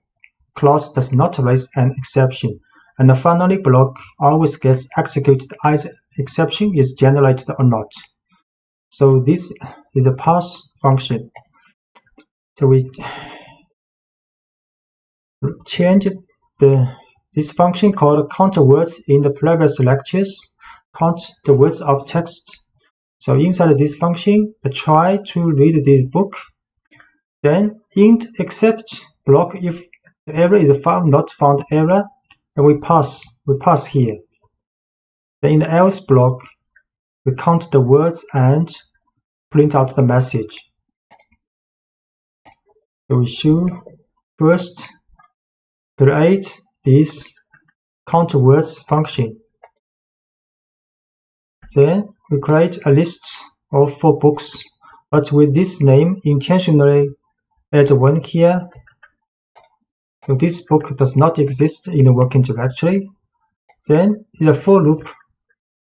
Speaker 1: clause does not raise an exception, and the finally block always gets executed either exception is generated or not. So this is a pass function. So we changed this function called count words in the previous lectures. Count the words of text. So inside this function, the try to read this book. Then int except block if the error is found not found error, then we pass here. Then in the else block, we count the words and print out the message. So we should first create this count words function. Then we create a list of 4 books, but with this name intentionally add 1 here. So this book does not exist in the working directory. Then in a for loop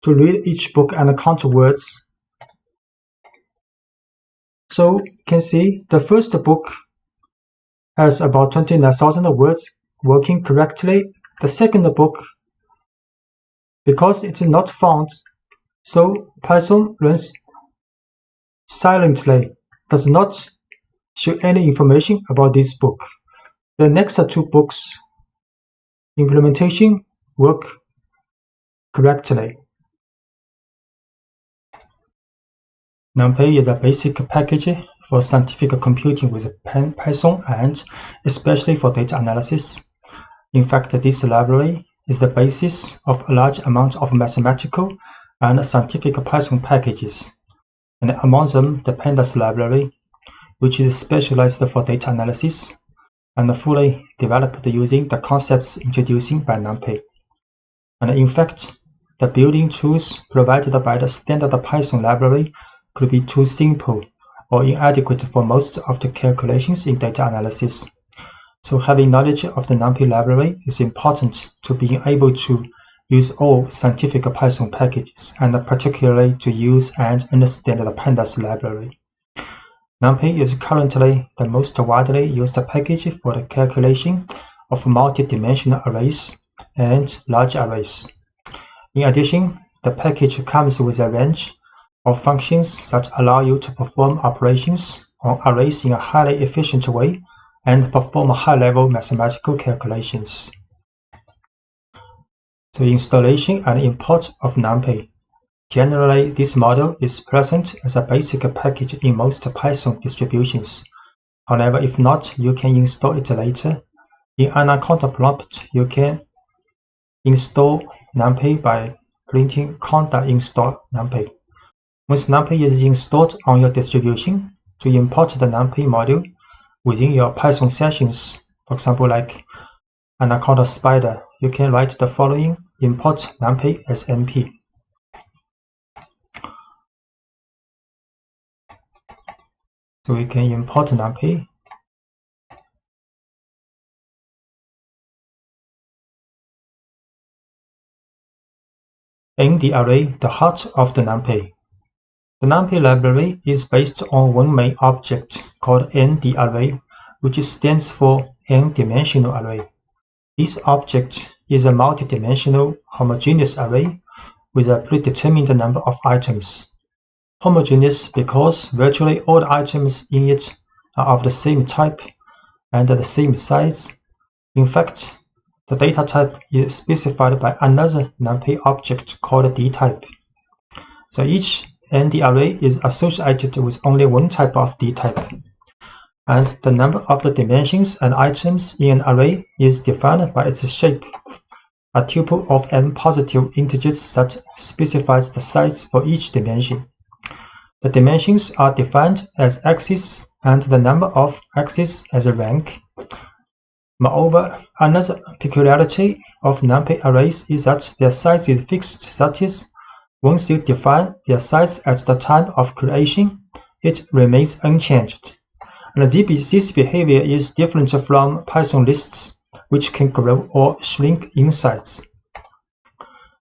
Speaker 1: to read each book and count words. So you can see the first book has about 29,000 words working correctly. The second book, because it is not found, so Python runs silently, does not show any information about this book. The next 2 books implementation work correctly. NumPy is a basic package for scientific computing with Python and especially for data analysis. In fact, this library is the basis of a large amount of mathematical and scientific Python packages, and among them the pandas library, which is specialized for data analysis, and fully developed using the concepts introduced by NumPy. And in fact, the building tools provided by the standard Python library could be too simple or inadequate for most of the calculations in data analysis. So having knowledge of the NumPy library is important to being able to use all scientific Python packages, and particularly to use and understand the pandas library. NumPy is currently the most widely used package for the calculation of multi-dimensional arrays and large arrays. In addition, the package comes with a range of functions that allow you to perform operations on arrays in a highly efficient way and perform high-level mathematical calculations. So installation and import of NumPy. Generally, this model is present as a basic package in most Python distributions. However, if not, you can install it later. In Anaconda prompt, you can install NumPy by printing conda install NumPy. Once NumPy is installed on your distribution, to import the NumPy module within your Python sessions, for example, like Anaconda Spider, you can write the following: import NumPy as np. So we can import NumPy. In the array, the heart of the NumPy. The NumPy library is based on one main object called n-the-array, which stands for n-dimensional array. This object is a multi-dimensional homogeneous array with a predetermined number of items. Homogeneous because virtually all the items in it are of the same type and the same size. In fact, the data type is specified by another NumPy object called dtype. So each n-the-array is associated with only one type of dtype, and the number of the dimensions and items in an array is defined by its shape, a tuple of n positive integers that specifies the size for each dimension. The dimensions are defined as axes and the number of axes as a rank. Moreover, another peculiarity of NumPy arrays is that their size is fixed, that is, once you define their size at the time of creation, it remains unchanged. And this behavior is different from Python lists, which can grow or shrink in size.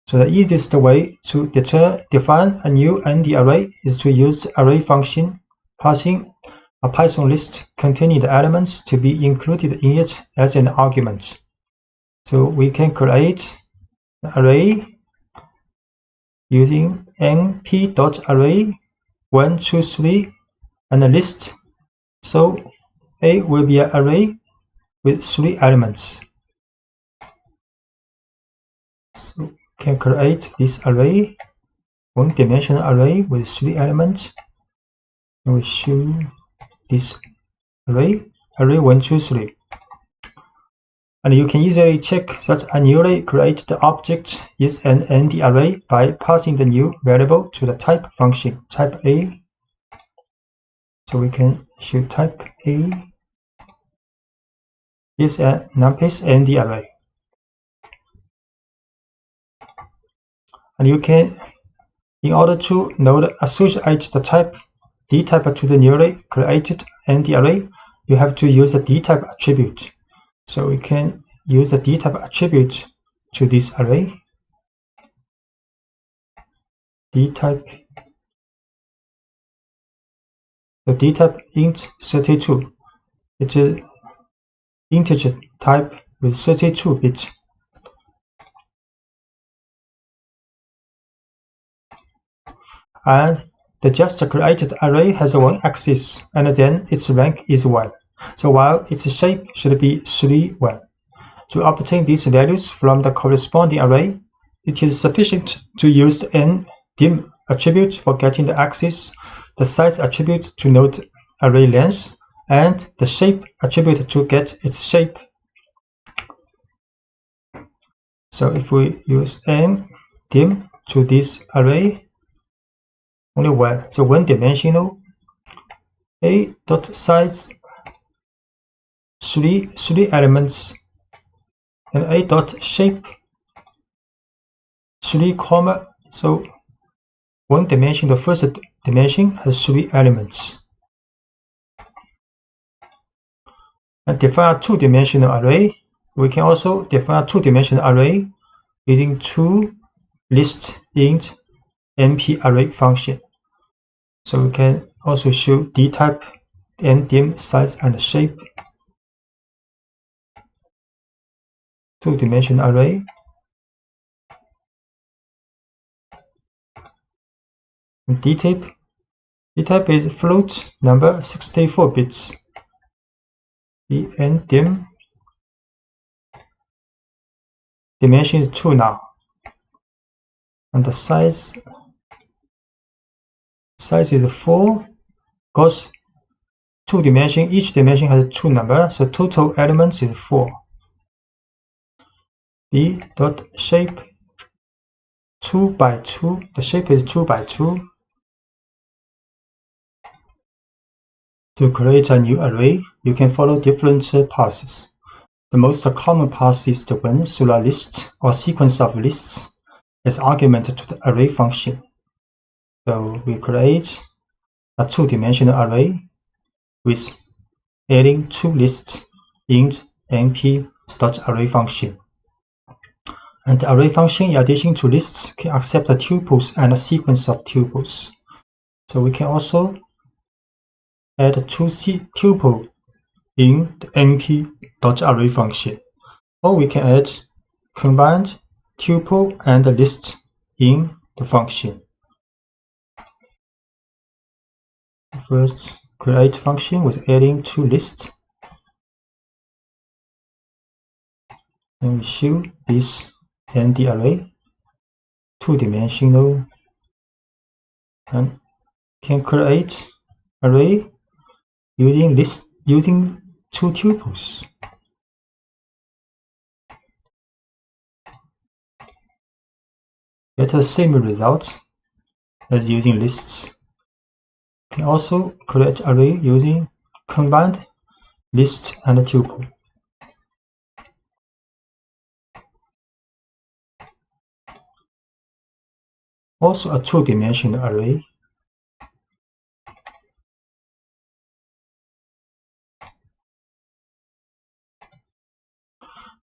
Speaker 1: So the easiest way to define a new n-the-array is to use the array function, passing a Python list containing the elements to be included in it as an argument. So we can create an array using np.array 1, 2, 3 and a list. So A will be an array with 3 elements. So we can create this array, one-dimensional array with 3 elements. And we show this array 1, 2, 3. And you can easily check that a newly created object is an n-the-array by passing the new variable to the type function, type A. So we can show type A is a NumPy's n-the-array. And you can, in order to associate the type dtype to the newly created n-the-array, you have to use the dtype attribute. So we can use the dtype attribute to this array. Dtype. The dtype int 32. It is integer type with 32 bits. And the just created array has one axis, and then its rank is 1. So while its shape should be 3, 1. To obtain these values from the corresponding array, it is sufficient to use the n-dim attribute for getting the axis, the size attribute to note array length, and the shape attribute to get its shape. So if we use n-dim to this array, only 1, so one-dimensional, a.size three elements, and a dot shape 3, so one dimension, the first dimension has 3 elements. And define a 2-dimensional array. We can also define a 2-dimensional array using toListInt NP array function. So we can also show dtype, ndim, size, and shape. 2-dimensional array. And dtype is float number 64 bits. The ndim dimension is 2 now. And the size is 4, because 2 dimension, each dimension has 2 numbers, so total elements is 4. B dot shape 2 by 2, the shape is 2 by 2. To create a new array, you can follow different paths. The most common path is to run through a list or sequence of lists as argument to the array function. So we create a 2-dimensional array with adding toListInt np.array function. And the array function, in addition to lists, can accept the tuples and a sequence of tuples. So we can also add a tuple in the np.array function, or we can add combined tuple and list in the function. First, create function with adding toList, and we show this ND array 2-dimensional, and can create array using 2 tuples. Get the same result as using lists. Can also create array using combined list and tuple. Also a 2-dimensional array.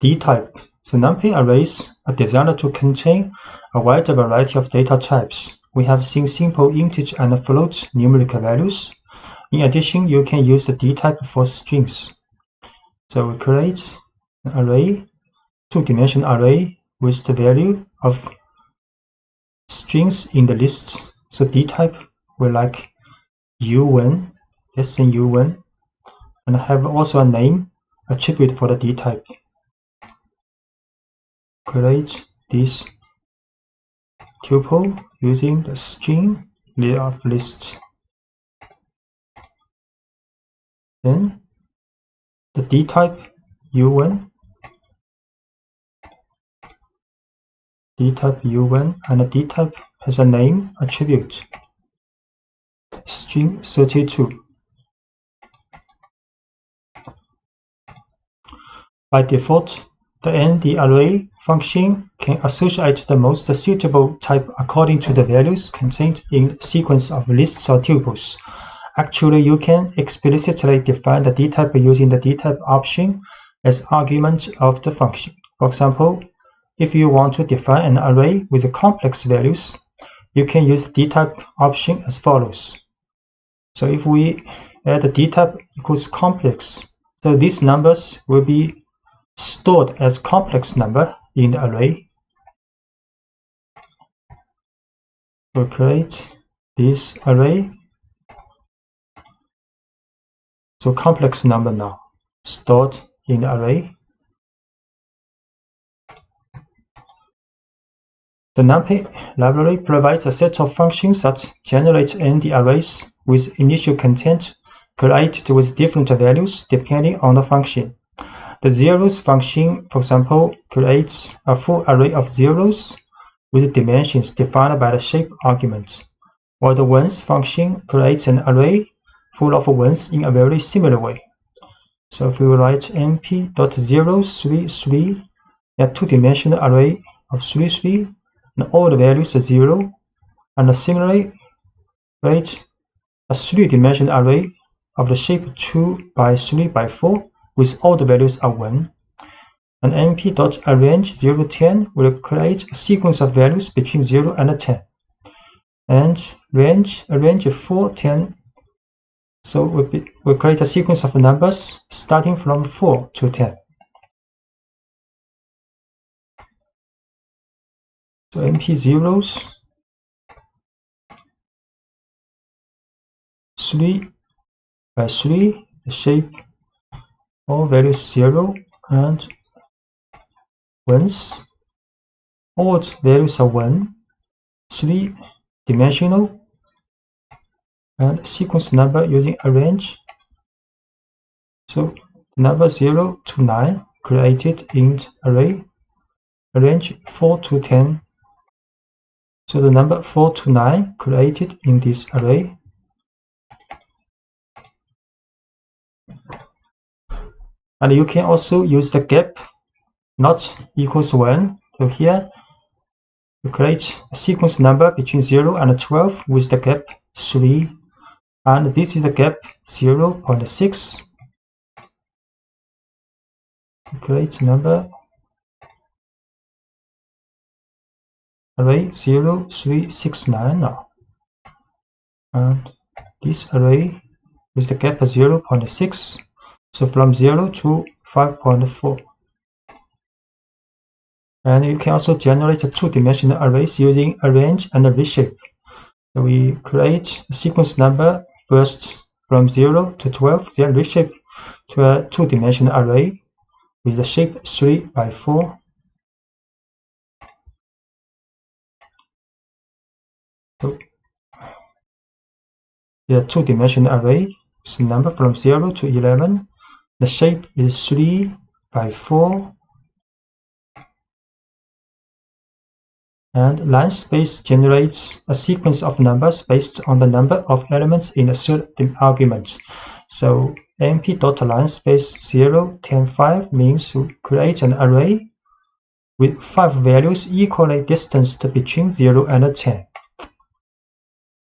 Speaker 1: Dtype. So NumPy arrays are designed to contain a wide variety of data types. We have seen simple integer and float numerical values. In addition, you can use the dtype for strings. So we create an array, 2-dimensional array with the value of strings in the list. So dtype will like u1, less than u1, and have also a name attribute for the dtype. Create this tuple using the string layer of list. Then the dtype u1, and the dtype has a name attribute, string 32. By default, the ND array function can associate the most suitable type according to the values contained in the sequence of lists or tuples. Actually, you can explicitly define the dtype using the dtype option as argument of the function. For example, if you want to define an array with complex values, you can use the dtype option as follows. So if we add the dtype equals complex, so these numbers will be stored as complex number in the array. We'll create this array. So complex number now stored in the array. The NumPy library provides a set of functions that generate ND arrays with initial content created with different values depending on the function. The zeros function, for example, creates a full array of zeros with dimensions defined by the shape argument, while the ones function creates an array full of ones in a very similar way. So if we write np.033, a two-dimensional array of 3, 3, and all the values are 0, and similarly write a three-dimensional array of the shape 2 by 3 by 4 with all the values are 1. And np.arrange 0, 10 will create a sequence of values between 0 and 10. And arrange 4, 10. So we'll create a sequence of numbers starting from 4 to 10. So np zeros 3 by 3, the shape all values 0 and ones. All values are 1, 3-dimensional, and sequence number using arrange. So number 0 to 9 created in array, arrange 4 to 10. So the number 4 to 9 created in this array. And you can also use the gap not equals 1. So here you create a sequence number between 0 and 12 with the gap 3. And this is the gap 0.6. Create number array 0, 3, 6, 9 now. And this array with the gap 0.6. So from 0 to 5.4. And you can also generate two-dimensional arrays using arrange and reshape. So we create a sequence number first from 0 to 12, then reshape to a two-dimensional array with the shape 3 by 4. So the two-dimensional array is a number from 0 to 11. The shape is 3 by 4. And line space generates a sequence of numbers based on the number of elements in a third argument. So np.linespace 0, 10, 5 means to create an array with 5 values equally distanced between 0 and 10.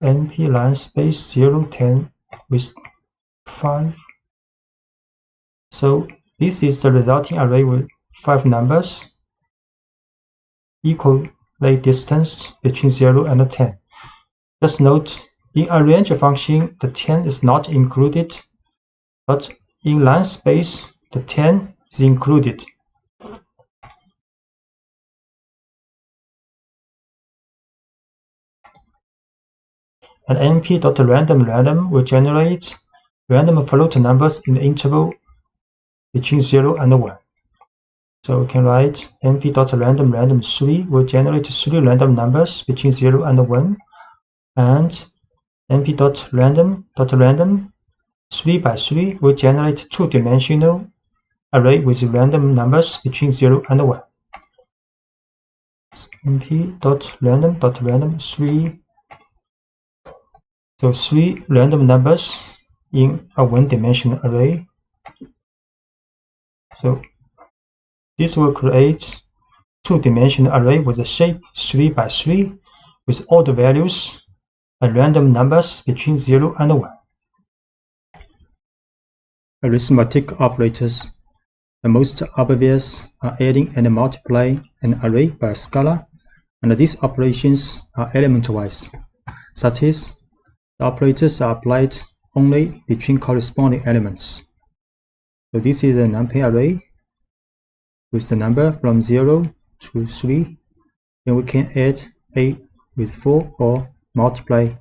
Speaker 1: np linespace 0, 10 with 5. So this is the resulting array with 5 numbers equally distanced between 0 and 10. Just note, in arrange function, the 10 is not included, but in line space, the 10 is included. And np.random will generate random float numbers in the interval between 0 and 1. So we can write np.random 3 will generate 3 random numbers between 0 and 1, and np.random 3 by 3 will generate two-dimensional array with random numbers between 0 and 1. np.random 3. So 3 random numbers in a one-dimensional array. So this will create two-dimensional array with a shape 3 by 3 with all the values and random numbers between 0 and 1. Arithmetic operators. The most obvious are adding and multiplying an array by a scalar, and these operations are element-wise. Such as, the operators are applied only between corresponding elements. So this is a NumPy array with the number from 0 to 3. Then we can add a with 4 or multiply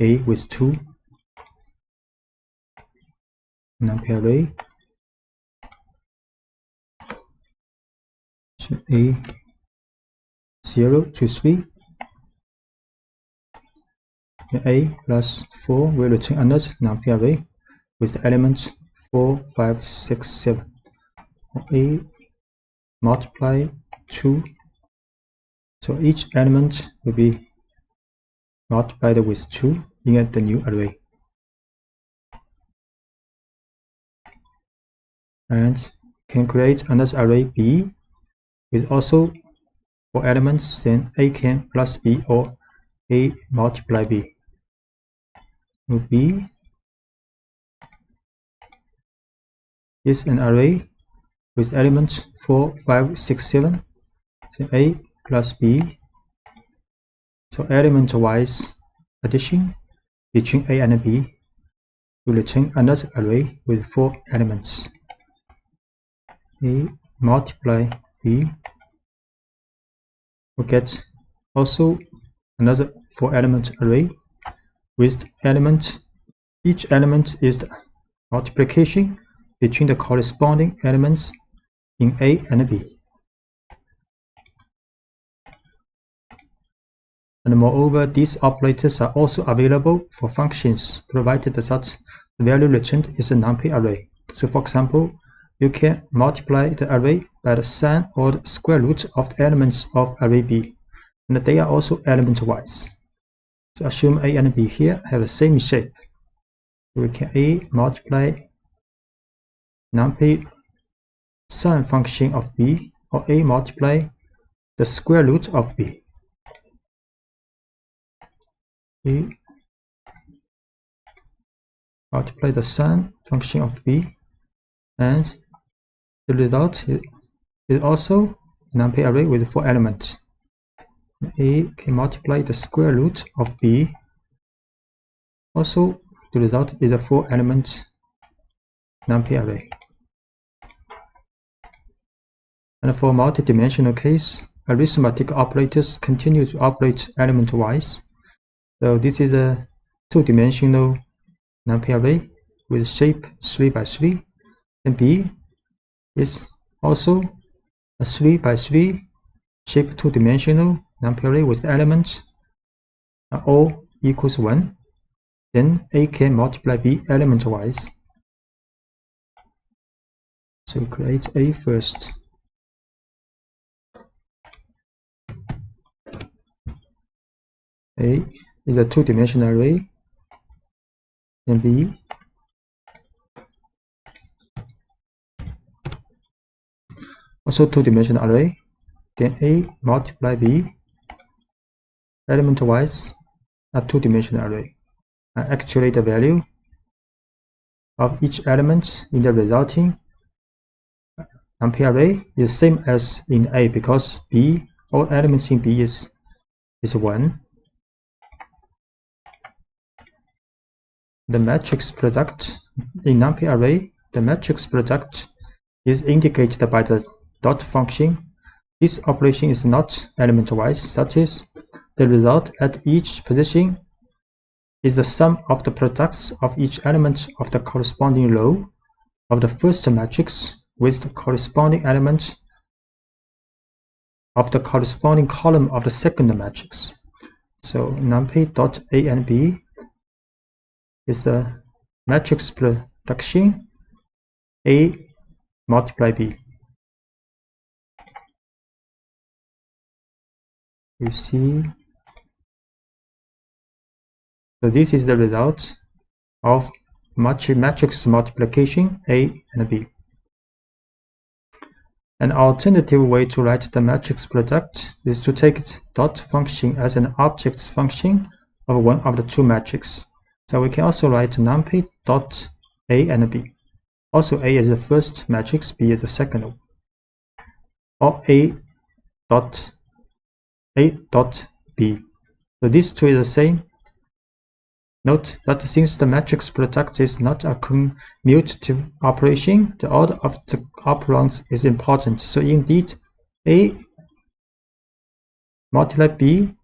Speaker 1: a with 2. NumPy array. So a 0 to 3. A plus 4 will return another NumPy array with the elements 4, 5, 6, 7. A multiply 2. So each element will be multiplied with 2 in the new array. and can create another array B with also 4 elements, then A can plus B or A multiply B. So B is an array with elements 4, 5, 6, 7, so A plus B. So element-wise addition between A and B will return another array with 4 elements. A multiply B will get also another 4 element array with each element is the multiplication between the corresponding elements in A and B. And moreover, these operators are also available for functions provided that the value returned is a NumPy array. So for example, you can multiply the array by the sum or the square root of the elements of array B, and they are also element-wise. So assume A and B here have the same shape. We can A multiply NumPy sum function of B, or A multiply the square root of B. A multiply the sum function of B, and the result is also a NumPy array with 4 elements. A can multiply the square root of B. Also, the result is a 4 element NumPy array. And for multidimensional case, arithmetic operators continue to operate element-wise. So this is a 2-dimensional NumPy array with shape 3 by 3, and B is also a 3 by 3 shape 2-dimensional NumPy array with elements all equals 1. Then A can multiply B element-wise. So create A first. A is a 2-dimensional array, and B also 2-dimensional array. Then A multiply B element-wise a 2-dimensional array. And actually the value of each element in the resulting NumPy array is same as in A, because B, all elements in B is 1. The matrix product in NumPy array, the matrix product is indicated by the dot function. This operation is not element-wise, that is, the result at each position is the sum of the products of each element of the corresponding row of the first matrix with the corresponding element of the corresponding column of the second matrix. So NumPy dot A and B is the matrix production A multiply B. You see, so this is the result of matrix multiplication A and B. An alternative way to write the matrix product is to take dot function as an object function of one of the two matrices. So we can also write NumPy dot A and B. Also A is the first matrix, B is the second one. Or A dot B. So these two is the same. Note that since the matrix product is not a commutative operation, the order of the operands is important. So indeed, A multiply B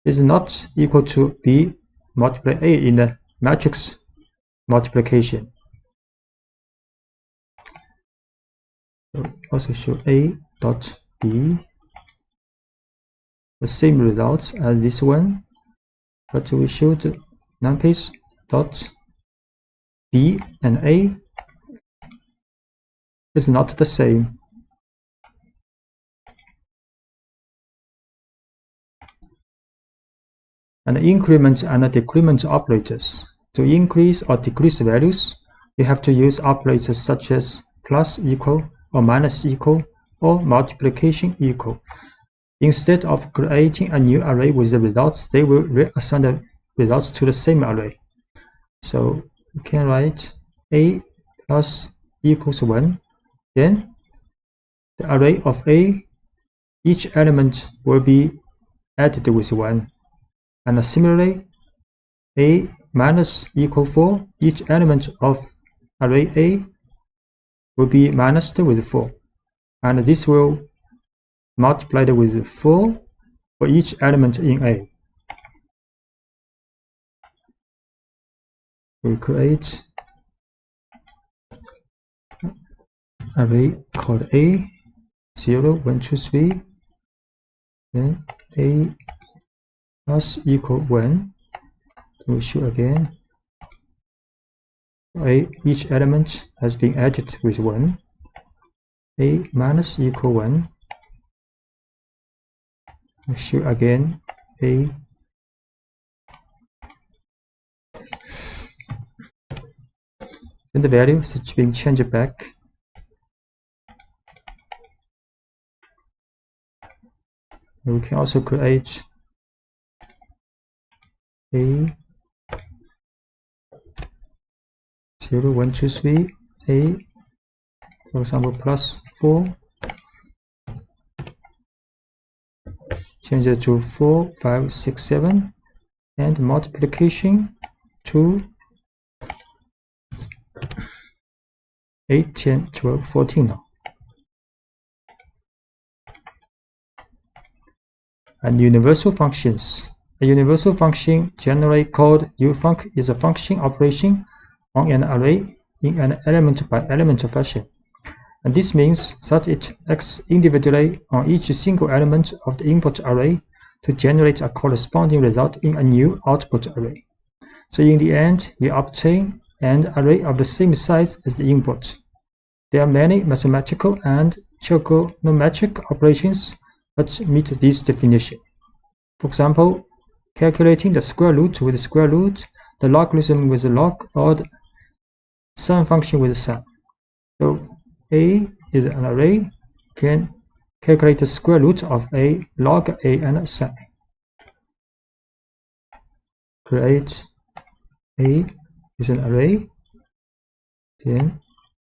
Speaker 1: is not equal to B multiply A in the matrix multiplication. So also show A dot B the same results as this one, but we should NumPy dot B and A is not the same. And increment and decrement operators. To increase or decrease values, you have to use operators such as plus equal or minus equal or multiplication equal. Instead of creating a new array with the results, they will reassign the results to the same array. So we can write a plus equals 1. Then the array of a, each element will be added with 1. And similarly, a minus equal 4, each element of array a will be minused with 4. And this will multiplied with 4 for each element in A. We create array called A 0, 1, 2, 3. Then A plus equal 1. We show again. Each element has been added with 1. A minus equal 1. We show again A. Then the value is being changed back. We can also create A 0, 1, 2, 3, A, for example, plus 4, change it to 4, 5, 6, 7, and multiplication to 8, 10, 12, 14 now. And universal functions. A universal function, generally called ufunc, is a function operation on an array in an element-by-element fashion. And this means that it acts individually on each single element of the input array to generate a corresponding result in a new output array. So in the end, we obtain an array of the same size as the input. There are many mathematical and trigonometric operations that meet this definition. For example, calculating the square root with the square root, the logarithm with the log, or the sum function with the sum. So A is an array, can calculate the square root of A, log A, and sum. Create A is an array, then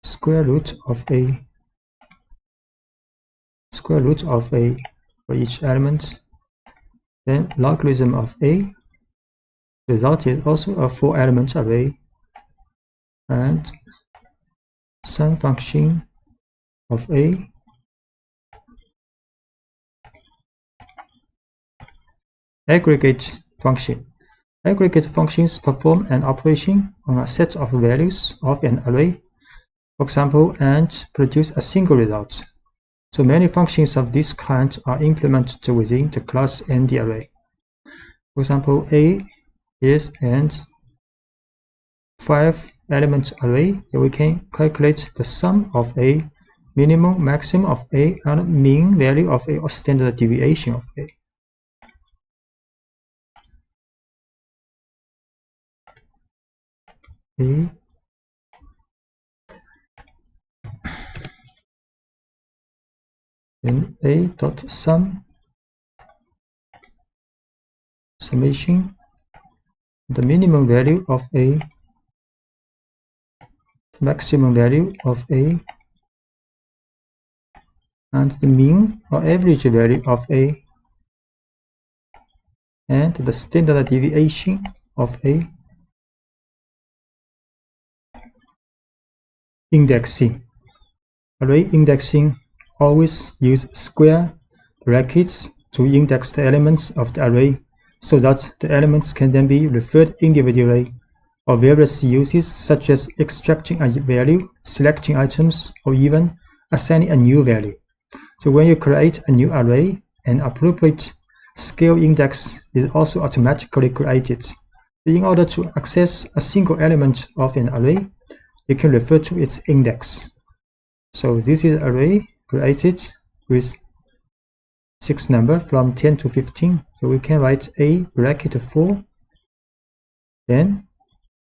Speaker 1: square root of A for each element, then logarithm of A. Result is also a 4-element array, and sum function of A. Aggregate function. Aggregate functions perform an operation on a set of values of an array, for example, and produce a single result. So many functions of this kind are implemented within the class and the array. For example, A is an 5-element array, so we can calculate the sum of A, minimum, maximum of A, and mean value of A, or standard deviation of A. A then A dot sum, summation, the minimum value of A, maximum value of A, and the mean or average value of A, and the standard deviation of A. Indexing. Array indexing always use square brackets to index the elements of the array so that the elements can then be referred individually, or various uses such as extracting a value, selecting items, or even assigning a new value. So when you create a new array, an appropriate scale index is also automatically created. In order to access a single element of an array, you can refer to its index. So this is an array created with 6 numbers from 10 to 15. So we can write A bracket 4. Then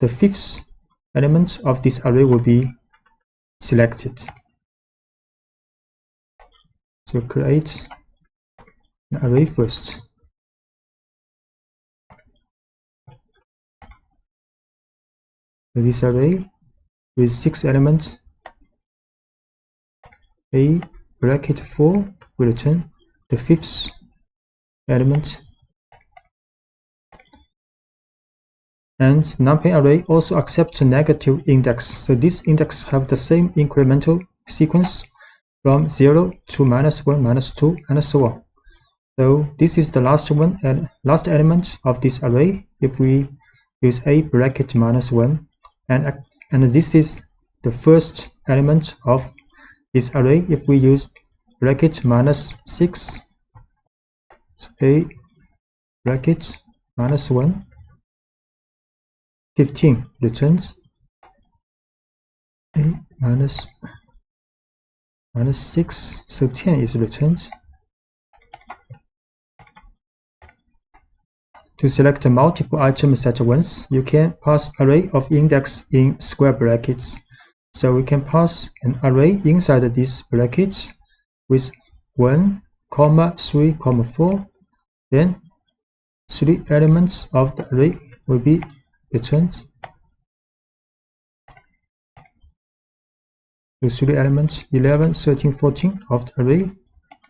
Speaker 1: the 5th element of this array will be selected. So create an array first. So this array with 6 elements, a bracket 4 will return the 5th element. And NumPy array also accepts a negative index. So this index have the same incremental sequence from 0 to -1, -2, and so on. So this is the last one and last element of this array if we use a bracket -1, and this is the first element of this array if we use bracket -6. So a bracket -1, 15 returns a -6, so 10 is returned. To select multiple items at once, you can pass array of index in square brackets. So we can pass an array inside these brackets with 1, 3, 4. Then 3 elements of the array will be returned. The 3 elements 11, 13, 14 of the array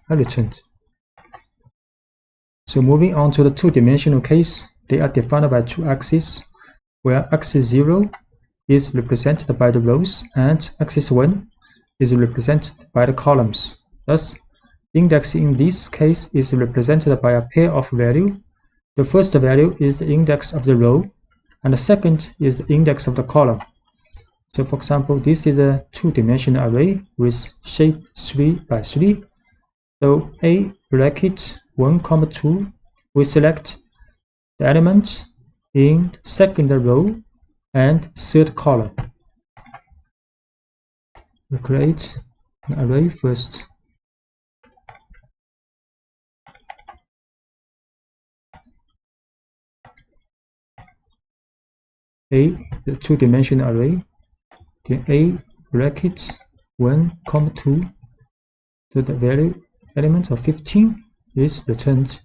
Speaker 1: are returned. So moving on to the two-dimensional case, they are defined by 2 axes, where axis 0 is represented by the rows and axis 1 is represented by the columns. Thus, index in this case is represented by a pair of values. The first value is the index of the row, and the second is the index of the column. So for example, this is a two-dimensional array with shape 3 by 3. So a bracket 1, 2, we select the element in the second row and third column. We create an array first. A, the two-dimensional array, then a bracket 1, 2, so the value element of 15 is returned.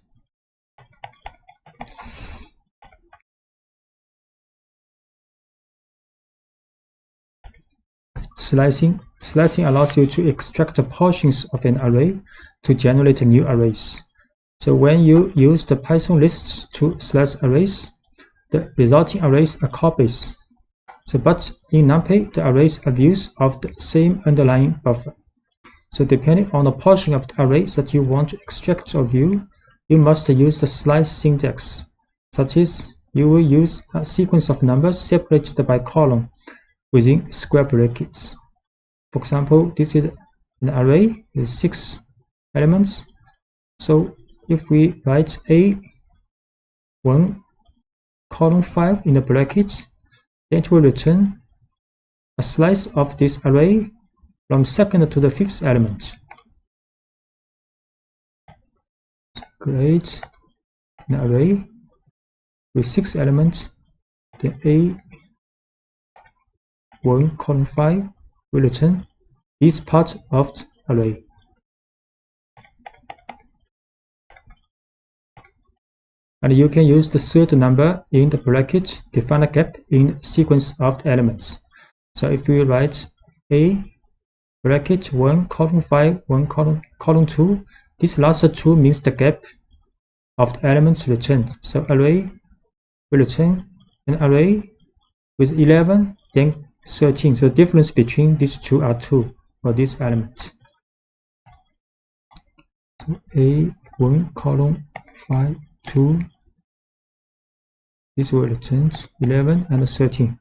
Speaker 1: Slicing allows you to extract the portions of an array to generate new arrays. So when you use the Python lists to slice arrays, the resulting arrays are copies. So but in NumPy, the arrays are views of the same underlying buffer. So depending on the portion of the array that you want to extract or view, you must use the slice syntax. Such as, you will use a sequence of numbers separated by column within square brackets. For example, this is an array with 6 elements. So if we write A1, 5 in the bracket, then it will return a slice of this array from 2nd to the 5th element. Create an array with 6 elements. Then A1, 5 will return this part of the array. And you can use the third number in the bracket to find a gap in the sequence of the elements. So if we write a bracket 1, 5, 1, 2, this last 2 means the gap of the elements returned. So array will return an array with 11, then 13. So the difference between these two are 2 for this element. So A1, 5, 2. This will return 11 and 13.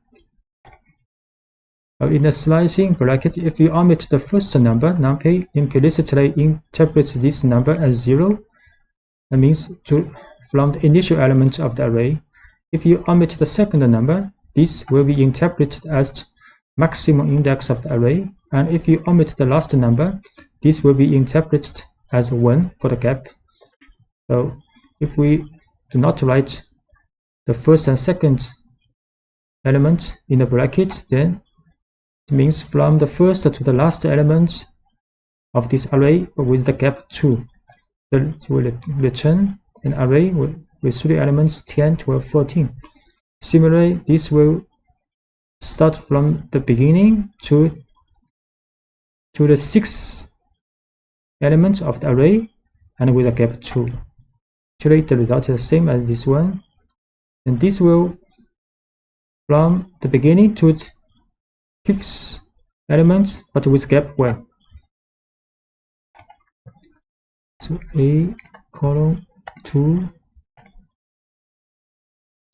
Speaker 1: In the slicing bracket, if you omit the first number, NumPy implicitly interprets this number as 0. That means from the initial element of the array. If you omit the second number, this will be interpreted as the maximum index of the array. And if you omit the last number, this will be interpreted as 1 for the gap. So if we do not write the first and second element in the bracket, then It means from the first to the last element of this array with the gap 2. It will return an array with 3 elements 10, 12, 14. Similarly, this will start from the beginning to the 6th element of the array and with a gap 2. Actually, the result is the same as this one. And this will from the beginning to the 5th element but with gap 1. So A column 2,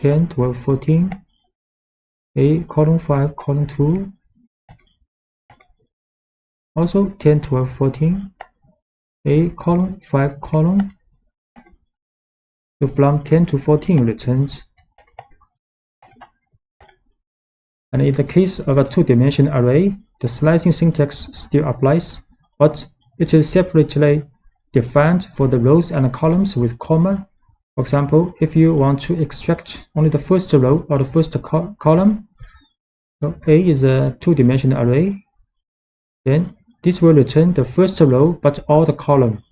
Speaker 1: 10, 12, 14. A column 5, column 2. Also 10, 12, 14. A column 5, column. So from 10 to 14 returns. And in the case of a two-dimensional array, the slicing syntax still applies, but it is separately defined for the rows and columns with comma. For example, if you want to extract only the first row or the first column, so A is a two-dimensional array, then this will return the first row but all the column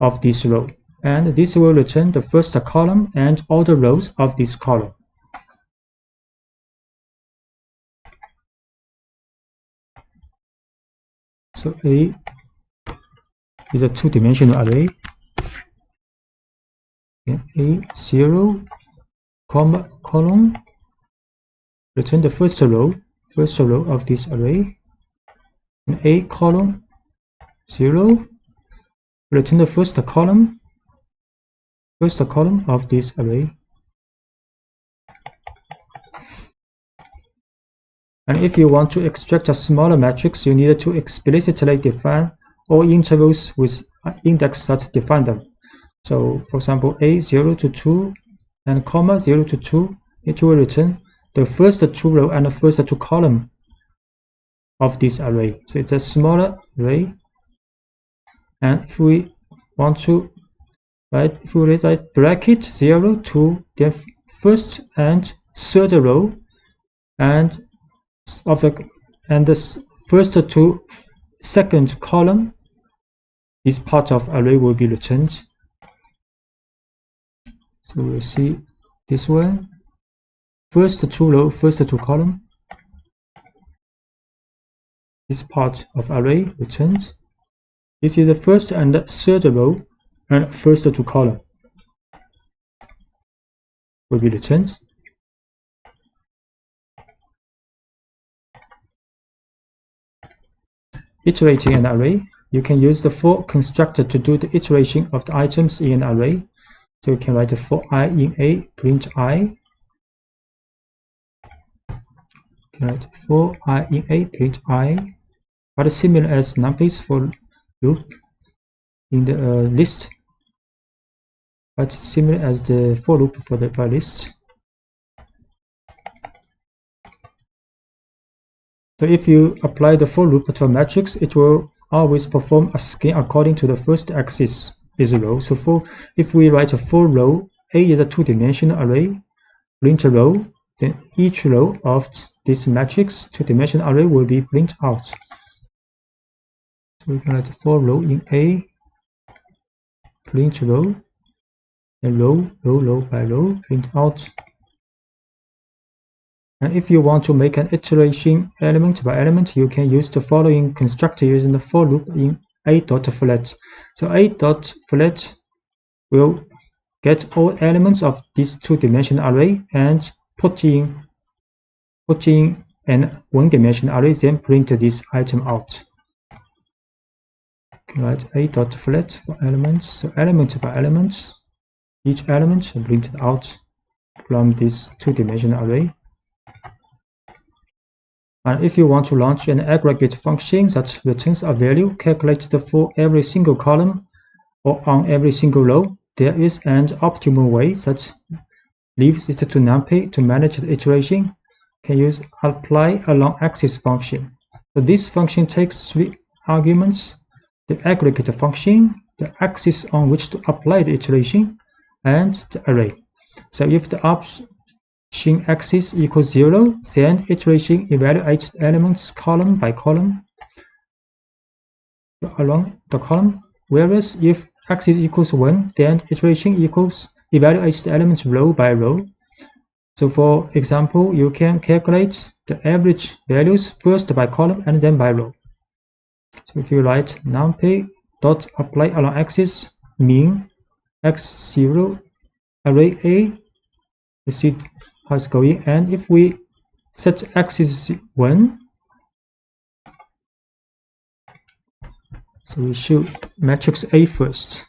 Speaker 1: of this row, and this will return the first column and all the rows of this column. So A is a two-dimensional array. And A 0, comma, column, return the first row of this array. And A column 0, return the first column of this array. And if you want to extract a smaller matrix, you need to explicitly define all intervals with index that define them. So, for example, A 0 to 2 and comma 0 to 2, it will return the first 2 row and the first 2 column of this array. So it's a smaller array. And if we want to write, if we write bracket 0 to the first and third row and the first to second column, this part of array will be returned. So we'll see this one. First 2 row, first 2 column. This part of array returns. This is the first and the third row and first 2 column will be returned. Iterating an array, you can use the for constructor to do the iteration of the items in an array. So you can write a for I in A, print I. You can write for I in A, print I. But similar as NumPy's for loop in the list, but similar as the for loop for the list. So if you apply the for loop to a matrix, it will always perform a scan according to the first axis is a row. So if we write a for row, A is a two-dimensional array, print a row, then each row of this matrix two-dimensional array will be print out. So we can write a for row in A, print row, and row by row, print out. And if you want to make an iteration element by element, you can use the following constructor using the for loop in A.flat. So A.flat will get all elements of this two-dimensional array and put in an one-dimensional array, then print this item out. Write A.flat for elements. So element by element, each element printed out from this two-dimensional array. And if you want to launch an aggregate function that returns a value calculated for every single column or on every single row, there is an optimal way that leaves it to NumPy to manage the iteration. You can use apply along axis function. So this function takes 3 arguments: the aggregate function, the axis on which to apply the iteration, and the array. So if the Shin axis equals 0, then iteration evaluates elements column by column along the column, whereas if axis equals 1, then iteration evaluates the elements row by row. So for example, you can calculate the average values first by column and then by row. So if you write NumPy dot apply along axis mean x0 array A, you see how it's going, and if we set axis 1, so we should matrix A first,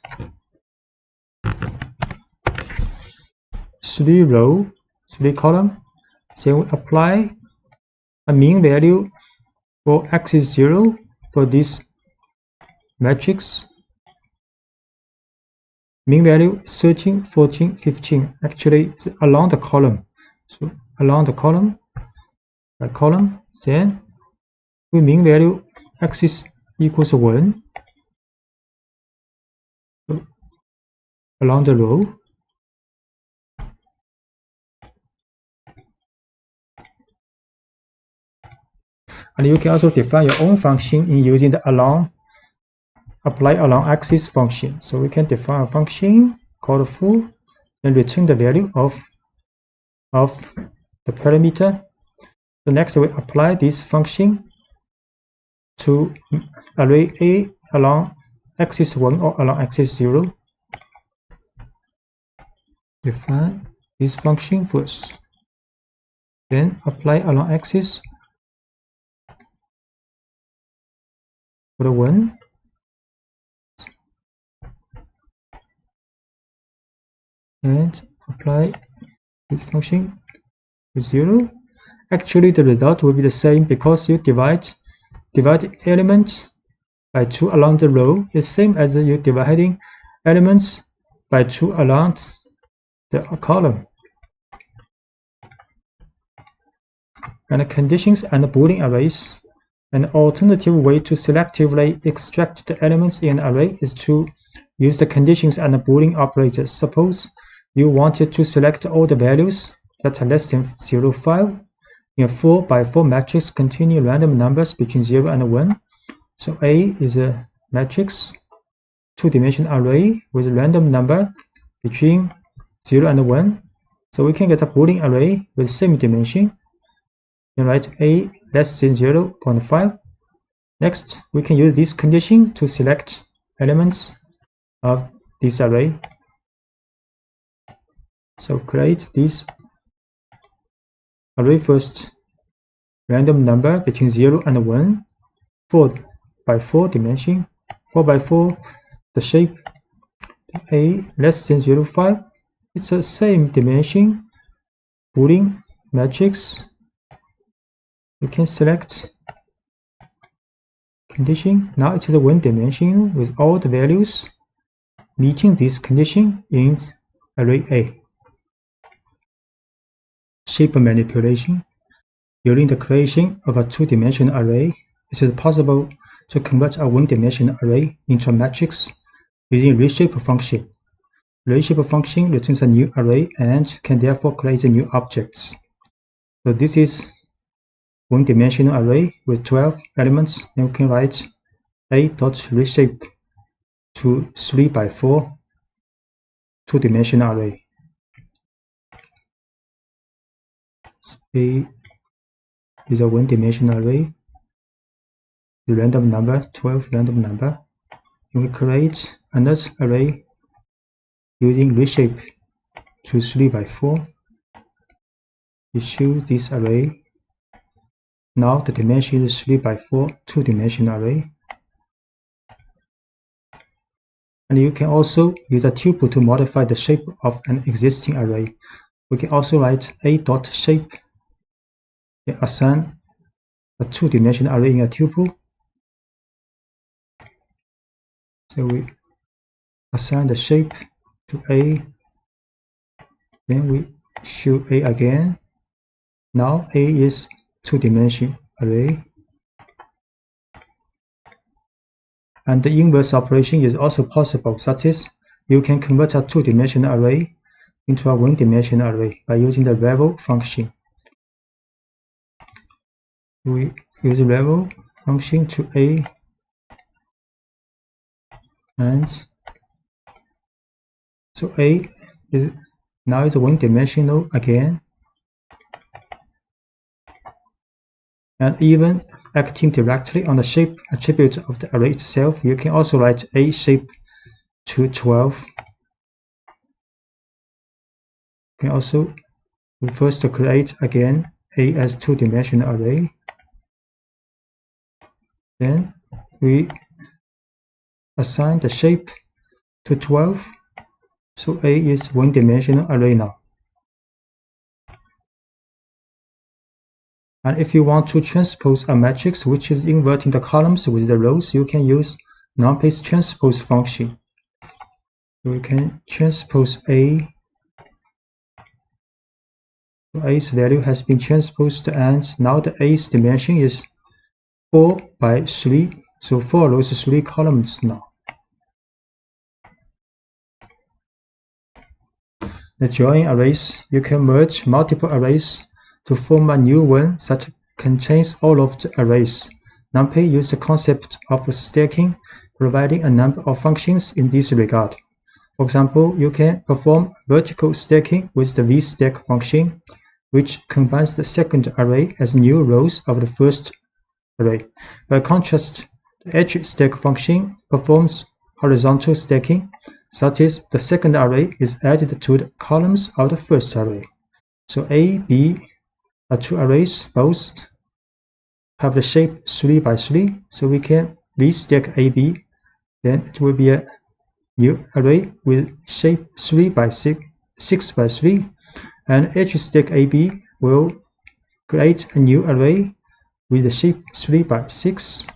Speaker 1: 3 row, 3 column, then we apply a mean value for axis 0 for this matrix. Mean value 13, 14, 15. Actually, it's along the column. So along the column by column, then we mean value axis equals 1 along the row. And you can also define your own function in using the apply along axis function. So we can define a function called foo and return the value of the parameter. So next we apply this function to array A along axis 1 or along axis 0. Define this function first, then apply along axis for the 1. And apply this function to 0. Actually, the result will be the same because you divide elements by 2 along the row. It's same as you dividing elements by 2 along the column. And the conditions and the Boolean arrays. An alternative way to selectively extract the elements in an array is to use the conditions and the Boolean operators. Suppose you wanted to select all the values that are less than 0.5 in a 4x4 matrix containing random numbers between 0 and 1. So A is a matrix, 2-dimensional array with a random number between 0 and 1. So we can get a Boolean array with same dimension. Then write A less than 0.5. Next, we can use this condition to select elements of this array. So create this array first, random number between 0 and 1, 4x4 dimension, 4x4 the shape, A less than 0.5, it's the same dimension, Boolean matrix. We can select condition. Now it is a 1 dimension with all the values meeting this condition in array A. Shape manipulation. During the creation of a 2-dimensional array, it is possible to convert a 1-dimensional array into a matrix using reshape function. Reshape function returns a new array and can therefore create new objects. So this is 1-dimensional array with 12 elements, and we can write A.reshape to 3x4 2-dimensional array. A is a 1-dimensional array, the random number, 12 random number, and we create another array using reshape to 3x4. We choose this array. Now the dimension is 3x4 2-dimensional array. And you can also use a tuple to modify the shape of an existing array. We can also write A.shape and assign a 2-dimensional array in a tuple. So we assign the shape to A, then we show A again. Now A is 2-dimensional array. And the inverse operation is also possible, such as you can convert a 2-dimensional array into a one-dimensional array by using the level function. We use the level function to A, and so A is now is one-dimensional again, and even acting directly on the shape attribute of the array itself, you can also write A shape to 12. You can also first create again A as two-dimensional array. Then we assign the shape to 12, so A is one-dimensional array now. And if you want to transpose a matrix which is inverting the columns with the rows, you can use NumPy's transpose function. We can transpose A. So A's value has been transposed, and now the A's dimension is 4 by 3. So 4 rows, 3 columns now. The join arrays, you can merge multiple arrays to form a new one that contains all of the arrays. NumPy uses the concept of stacking, providing a number of functions in this regard. For example, you can perform vertical stacking with the vstack function, which combines the second array as new rows of the first array. By contrast, the edge stack function performs horizontal stacking, that is, the second array is added to the columns of the first array. So A, B are two arrays, both have the shape 3 by 3, so we can vstack AB, then it will be a new array with shape 3 by 6 by 3, and edge stack AB will create a new array with the shape 3 by 6.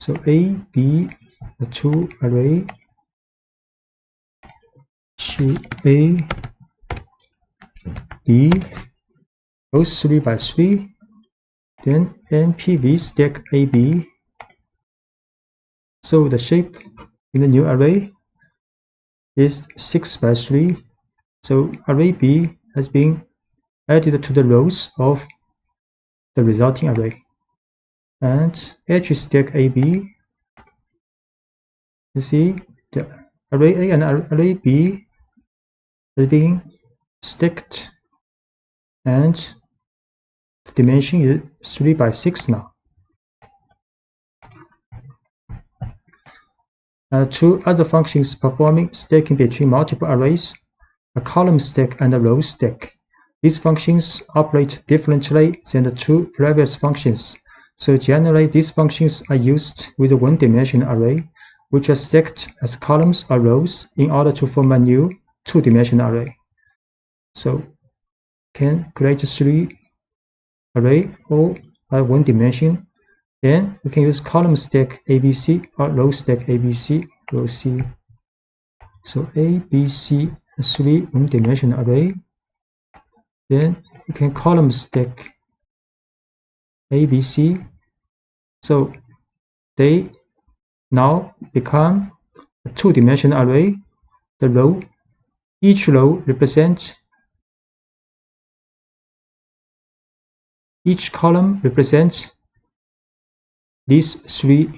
Speaker 1: So A, B, the two array, to A, B, both 3 by 3, then NP vstack AB. So the shape in the new array is 6 by 3. So array B has been added to the rows of the resulting array. And edge stack AB, you see the array A and array B is being stacked, and the dimension is 3 by 6 now. Two other functions performing stacking between multiple arrays, a column stack and a row stack. These functions operate differently than the two previous functions. So generally, these functions are used with a one-dimensional array, which are stacked as columns or rows in order to form a new two-dimensional array. So can create 3 array all by one dimension. Then we can use column stack ABC or row stack ABC, row C. So ABC, 3 one-dimensional array. Then we can column stack ABC. So they now become a two-dimensional array. The row, each row represents, each column represents these 3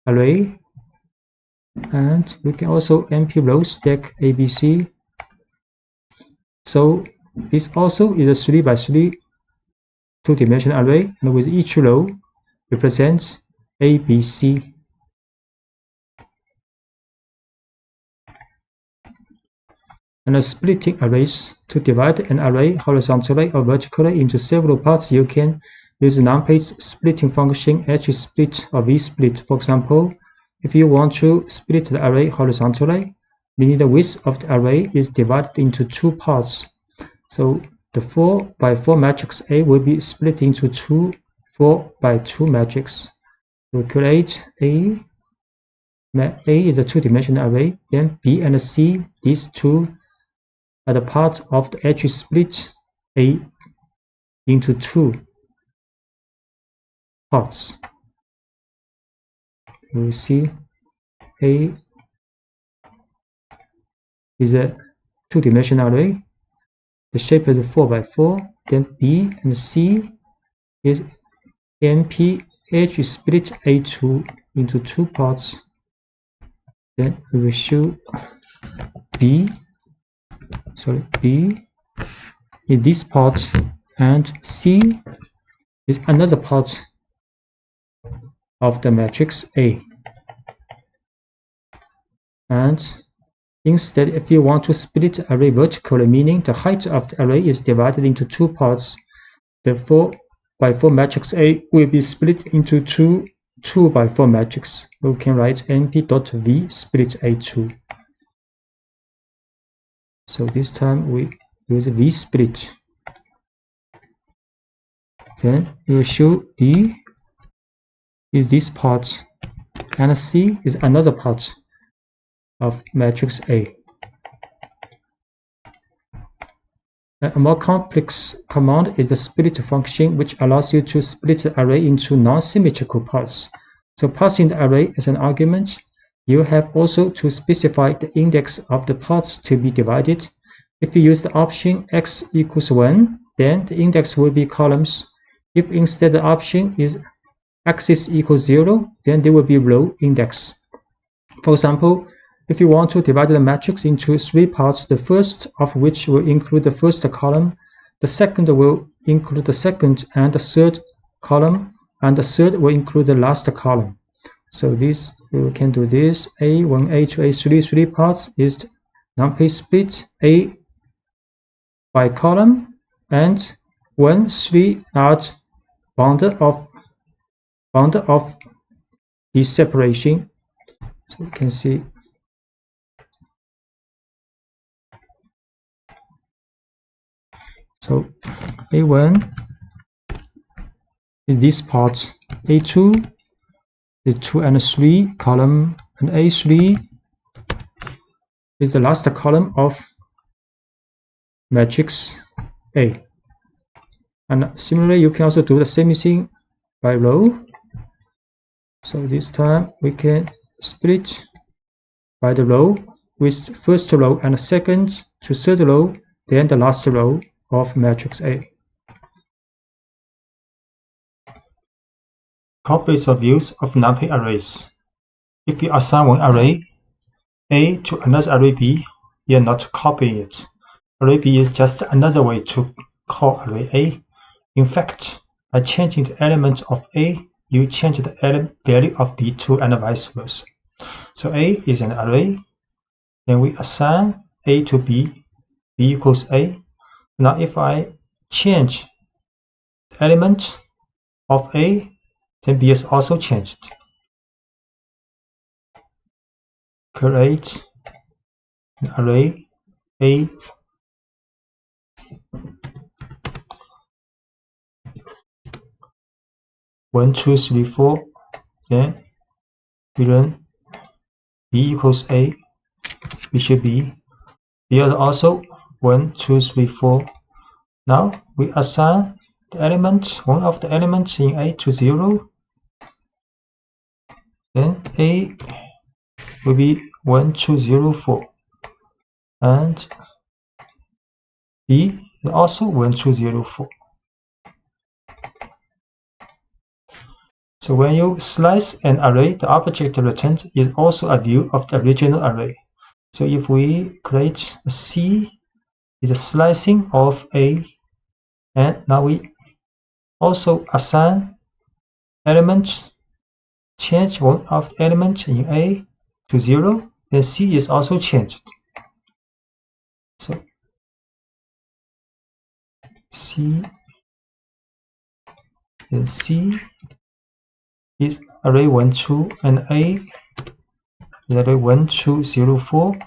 Speaker 1: array, and we can also NP row stack ABC. So this also is a 3 by 3 two-dimensional array, and with each row represents ABC. And splitting arrays, to divide an array horizontally or vertically into several parts, you can use NumPy's splitting function hsplit or vsplit. For example, if you want to split the array horizontally, meaning the width of the array is divided into 2 parts. So the 4 by 4 matrix A will be split into 2 4 by 2 matrix. We create A is a two-dimensional array, then B and C, these two are the part of the edge split A into 2 parts. You will see A is a
Speaker 2: two-dimensional array. The shape is 4 by 4. Then B and C is NP. H is split A2 into 2 parts. Then we will show B is this part, and C is another part of the matrix A. And instead, if you want to split the array vertically, meaning the height of the array is divided into 2 parts, the 4 by 4 matrix A will be split into 2 by 4 matrix. We can write np.v split A2. So this time we use v split. Then we will show B is this part, and C is another part of matrix A. A more complex command is the split function, which allows you to split the array into non-symmetrical parts. So passing the array as an argument, you have also to specify the index of the parts to be divided. If you use the option x equals 1, then the index will be columns. If instead the option is axis equals 0, then there will be row index. For example, if you want to divide the matrix into 3 parts, the first of which will include the first column, the second will include the second and the third column, and the third will include the last column. So this, we can do this. A1, A2, A3, 3 parts is NumPy split A by column, and 1, 3 are bounded of this separation. So you can see. So A1 is this part, A2 is 2 and 3 column, and A3 is the last column of matrix A. And similarly, you can also do the same thing by row. So this time we can split by the row, with first row and second to third row, then the last row of matrix A.
Speaker 1: Copies of views of NumPy arrays. If you assign one array A to another array B, you are not copying it. Array B is just another way to call array A. In fact, by changing the element of A, you change the value of B too, and vice versa. So A is an array, then we assign A to B, B equals A. Now if I change the element of A, then B is also changed. Create an array A (1, 2, 3, 4). Then we run B equals A, we should be. B is also 1, 2, 3, 4. Now we assign the element, one of the elements in A to 0. Then A will be 1, 2, 0, 4. And B is also 1, 2, 0, 4. So when you slice an array, the object returned is also a view of the original array. So if we create a C, it's a slicing of A, and now we also assign elements, change one of the elements in A to 0, then C is also changed. So C, then C is array 1, 2, and A is array 1, 2, 0, 4.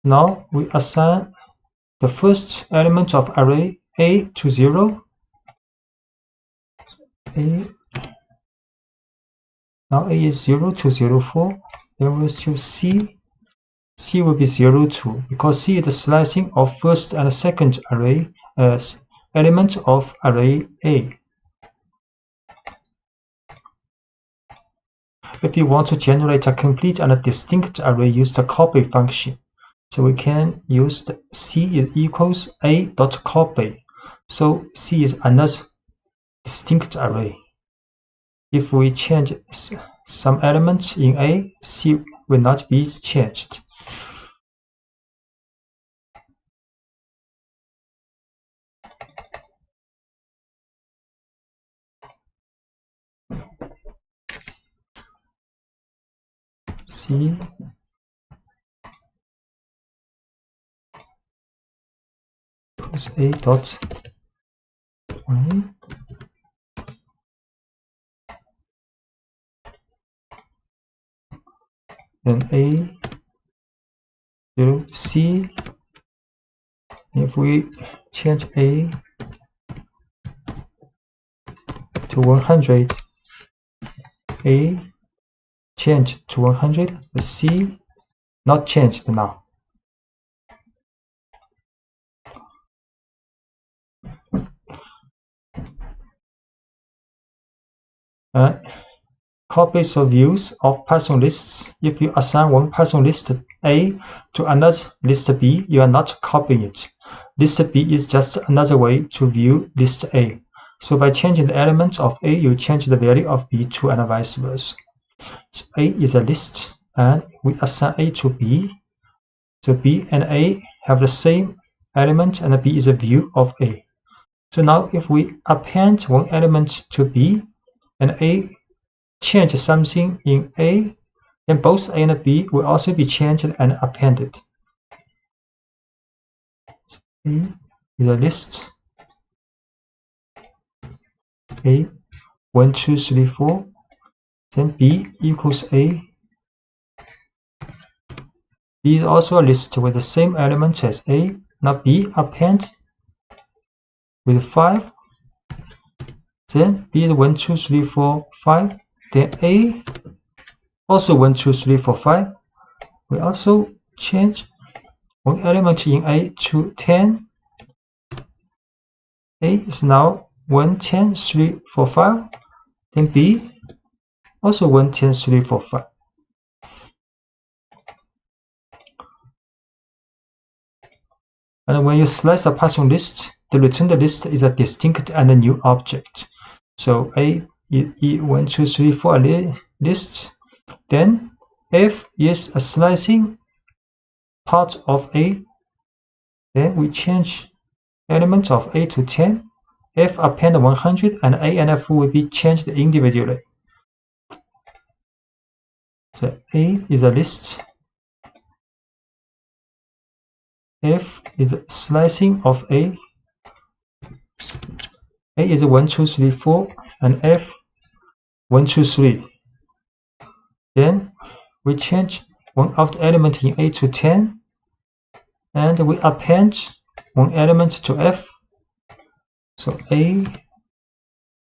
Speaker 1: Now we assign the first element of array A to 0. Now A is 0 to 0, 4. Then we'll choose C. C will be 0, 2, because C is the slicing of first and second array element of array A. If you want to generate a complete and a distinct array, use the copy function. So we can use the C is equals A dot copy. So C is another distinct array. If we change some elements in A, C will not be changed. C equals A dot 1. Then A 0 C. If we change A to 100, A changed to 100, the C not changed now. Copies or views of Python lists. If you assign one Python list A to another list B, you are not copying it. List B is just another way to view list A. So by changing the element of A, you change the value of B to and vice versa. So A is a list, and we assign A to B. So B and A have the same element, and B is a view of A. So now if we append one element to B, and A change something in A, then both A and B will also be changed and appended. A is a list. A 1, 2, 3, 4. Then B equals A. B is also a list with the same element as A. Now B append with 5. Then B is 1, 2, 3, 4, 5. Then A also 1, 2, 3, 4, 5. We also change one element in A to 10. A is now 1, 10, 3, 4, 5. Then B also 1, 10, 3, 4, 5. And when you slice a Python list, the returned list is a distinct and a new object. So A is 1, 2, 3, 4 list. Then F is a slicing part of A. Then we change element of A to 10. F append 100, and A and F will be changed individually. So A is a list. F is a slicing of A. A is 1, 2, 3, 4, and F 1, 2, 3. Then we change one of the element in A to 10, and we append one element to F. So A,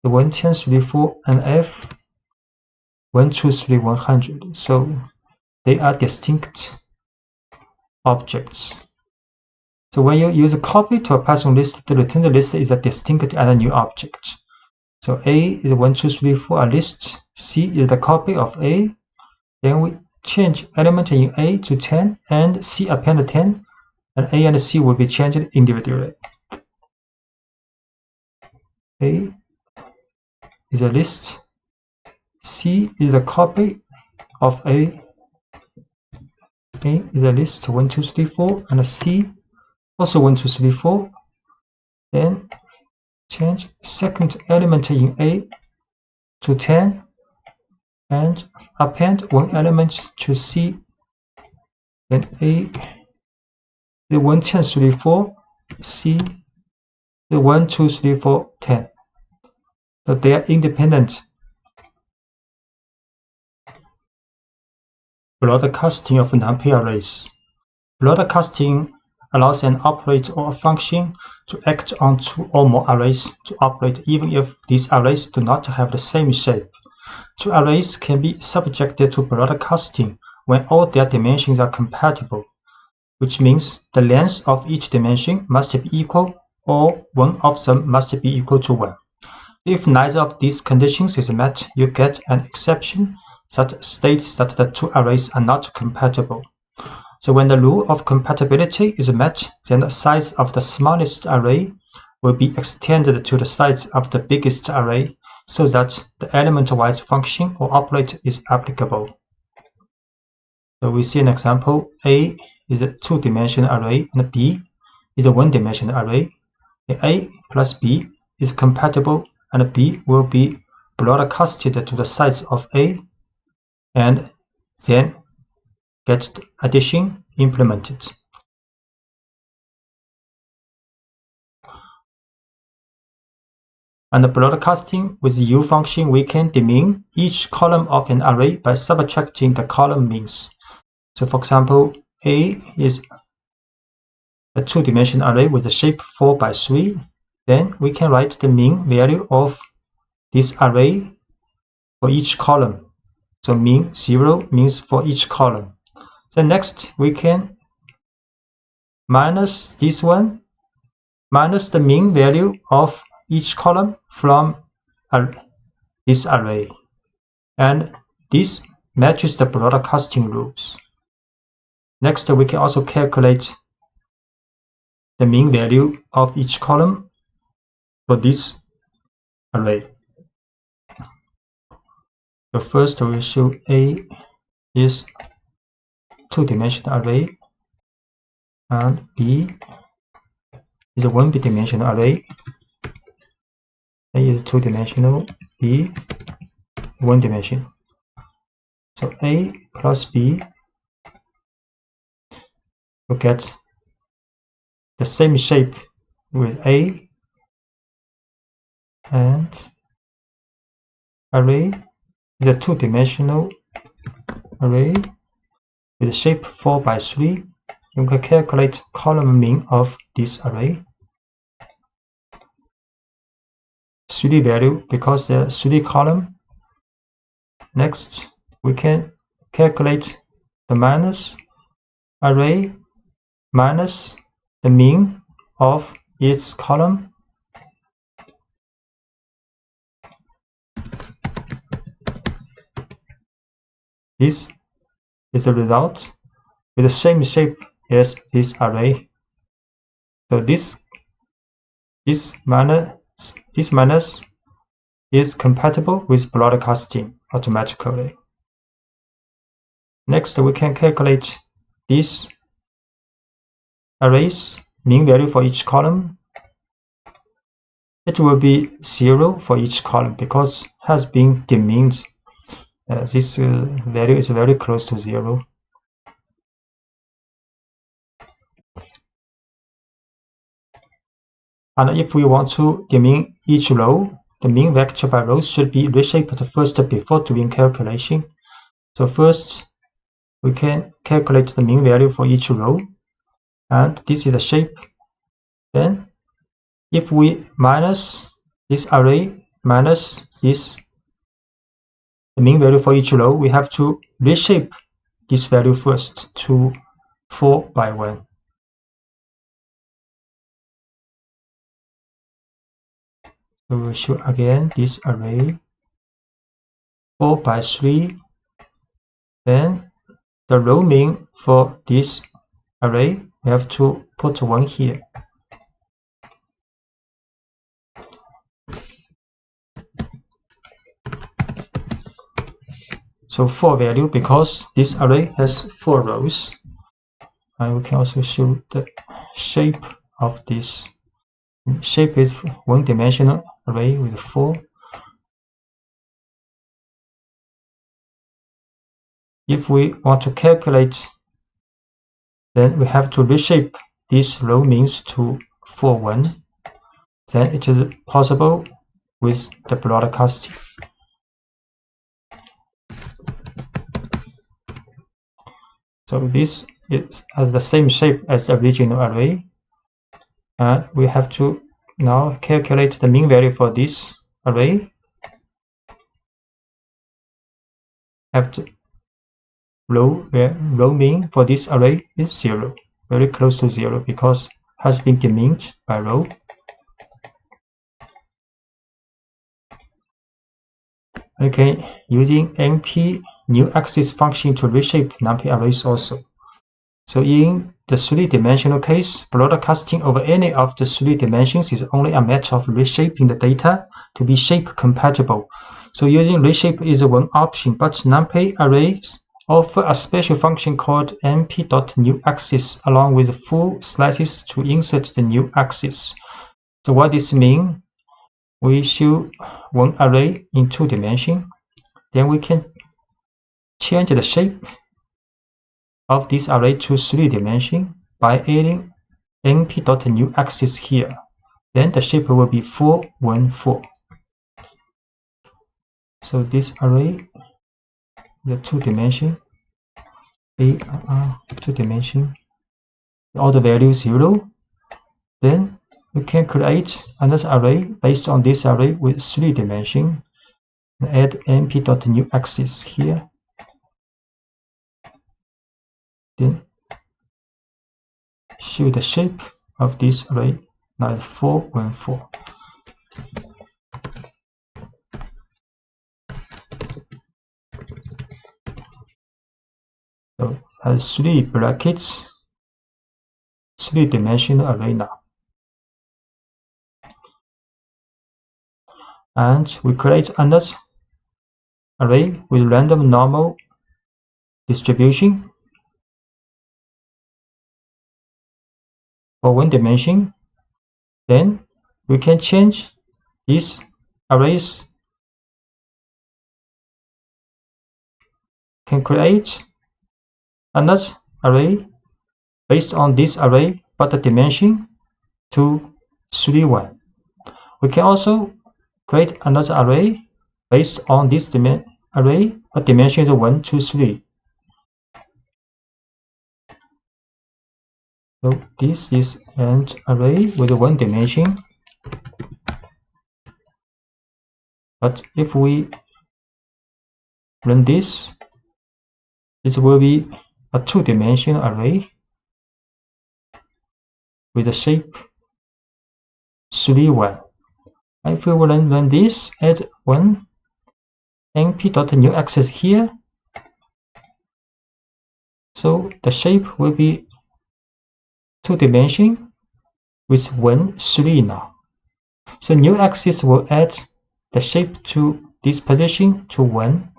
Speaker 1: the 1, 10, 3, 4, and F 1, 2, 3, 100. So they are distinct objects. So when you use a copy to a Python list, the returned list is a distinct and a new object. So A is 1, 2, 3, 4 a list. C is the copy of A. Then we change element in A to 10, and C append 10, and A and C will be changed individually. A is a list. C is a copy of A. A is a list 1, 2, 3, 4, and C also 1, 2, 3, 4. Then change second element in A to 10, and append one element to C. Then A the 1, 10, 3, 4, C the 1, 2, 3, 4, 10. So they are independent. Broadcasting of NumPy arrays. Broadcasting allows an operator or a function to act on two or more arrays to operate even if these arrays do not have the same shape. Two arrays can be subjected to broadcasting when all their dimensions are compatible, which means the length of each dimension must be equal, or one of them must be equal to 1. If neither of these conditions is met, you get an exception that states that the two arrays are not compatible. So when the rule of compatibility is met, then the size of the smallest array will be extended to the size of the biggest array so that the element-wise function or operator is applicable. So we see an example. A is a two-dimensional array and B is a one-dimensional array. A plus B is compatible and B will be broadcasted to the size of A and then get addition implemented. And the broadcasting with the U function, we can demean each column of an array by subtracting the column means. So for example, A is a two-dimensional array with a shape 4 by 3. Then we can write the mean value of this array for each column. So mean 0 means for each column. Then next we can minus this one, minus the mean value of each column from this array. And this matches the broadcasting rules. Next, we can also calculate the mean value of each column for this array. So first we show A is two-dimensional array and B is a one-dimensional array. A is two-dimensional, B one-dimensional. So A plus B will get the same shape with A and array is a two-dimensional array with shape 4 by 3. You can calculate column mean of this array. 3 value because there are 3 columns. Next, we can calculate the minus array minus the mean of its column. This is the result with the same shape as this array. So this minus is compatible with broadcasting automatically. Next, we can calculate this array's mean value for each column. It will be 0 for each column because it has been demeaned. This value is very close to 0. And if we want to demean each row, the mean vector by row should be reshaped first before doing calculation. So first, we can calculate the mean value for each row, and this is the shape. Then, if we minus this array minus this, the mean value for each row, we have to reshape this value first to 4 by 1. So we'll show again this array 4 by 3. Then the row mean for this array, we have to put 1 here. So 4 value because this array has 4 rows. And we can also show the shape of this. Shape is one-dimensional array with 4. If we want to calculate, then we have to reshape this row means to 4, 1. Then it is possible with the broadcasting. So this has the same shape as the original array. And we have to now calculate the mean value for this array. Have to row mean for this array is 0, very close to 0 because it has been demeaned by row. Okay, using NP new axis function to reshape NumPy arrays also. So in the three-dimensional case, broadcasting over any of the three dimensions is only a matter of reshaping the data to be shape compatible. So using reshape is one option, but NumPy arrays offer a special function called np.newAxis along with full slices to insert the new axis. So what this means, we show one array in two dimensions, then we can change the shape of this array to three dimensions by adding np.newAxis here. Then the shape will be 4, 1, 4. So this array, the two dimension, two dimension, all the values 0. Then we can create another array based on this array with three dimension. Add np.newAxis here. Then show the shape of this array like 4, 1, 4. So has three brackets, three-dimensional array now. And we create another array with random normal distribution for one dimension. Then we can change these arrays, can create another array based on this array but the dimension to 3, 1. We can also create another array based on this array but dimension is 1, 2, 3. So this is an array with one dimension, but if we run this, it will be a two-dimensional array with the shape 3, 1. If we will run this, add one np.newAxis here, so the shape will be two-dimension with 1, 3 now. So newAxis will add the shape to this position to 1.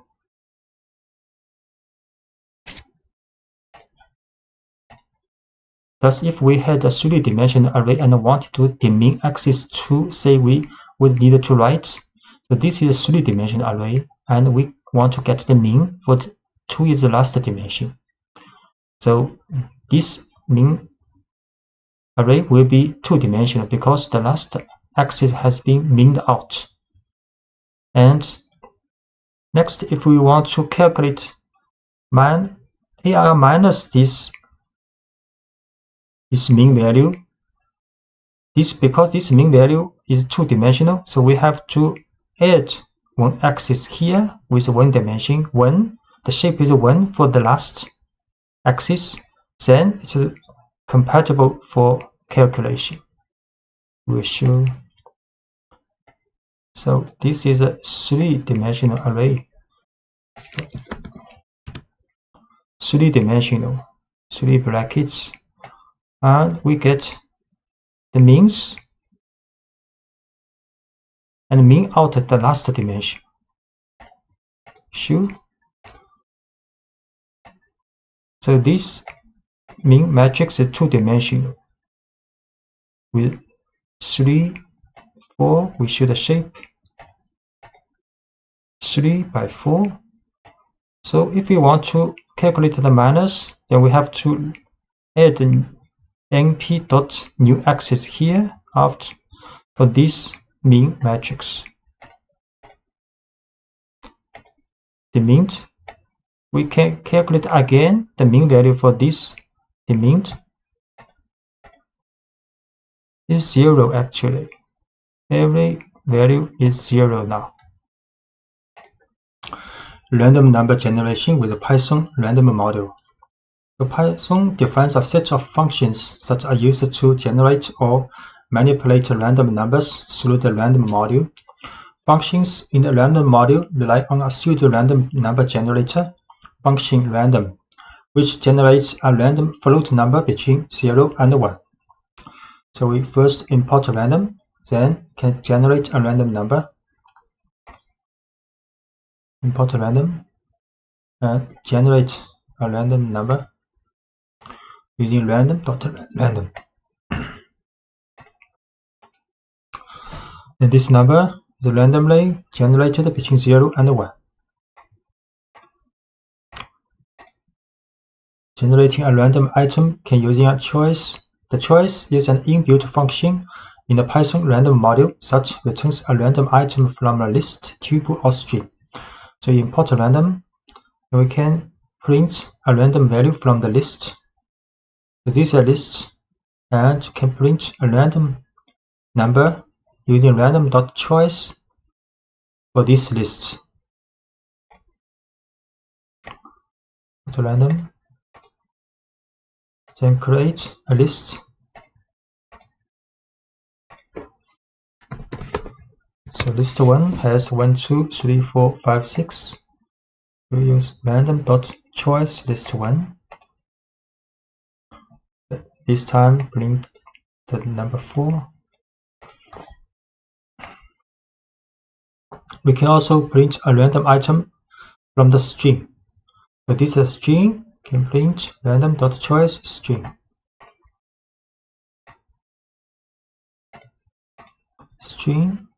Speaker 1: Thus, if we had a three-dimensional array and wanted to demin axis 2, say we would need to write. So this is a three-dimensional array, and we want to get the mean for 2 is the last dimension. So this mean array will be two-dimensional because the last axis has been meaned out. And next, if we want to calculate AR minus this mean value, because this mean value is two-dimensional, so we have to add one axis here with one dimension 1. The shape is 1 for the last axis, then it is compatible for calculation. We show. So this is a three-dimensional array. Three-dimensional, 3 brackets, and we get the means and mean out at the last dimension. Sure. So this mean matrix is two-dimensional with 3, 4. We show the shape 3 by 4. So if we want to calculate the minus, then we have to add np.newAxis here for this mean matrix. The mean, we can calculate again the mean value for this. The mean is 0 actually. Every value is 0 now. Random number generation with a Python random model. The Python defines a set of functions that are used to generate or manipulate random numbers through the random module. Functions in the random module rely on a pseudo-random number generator, function random, which generates a random float number between 0 and 1. So we first import random, then can generate a random number. Import random and generate a random number using random.random. And this number is randomly generated between 0 and 1. Generating a random item can using a choice. The choice is an inbuilt function in the Python random module that returns a random item from a list, tuple, or string. So you import a random, and we can print a random value from the list. So this is a list, and can print a random number using random.choice for this list. Put a random, then create a list. So list 1 has 1, 2, 3, 4, 5, 6. We use random.choice list 1. This time print the number 4. We can also print a random item from the string. So this is a string, can print random.choice string. String,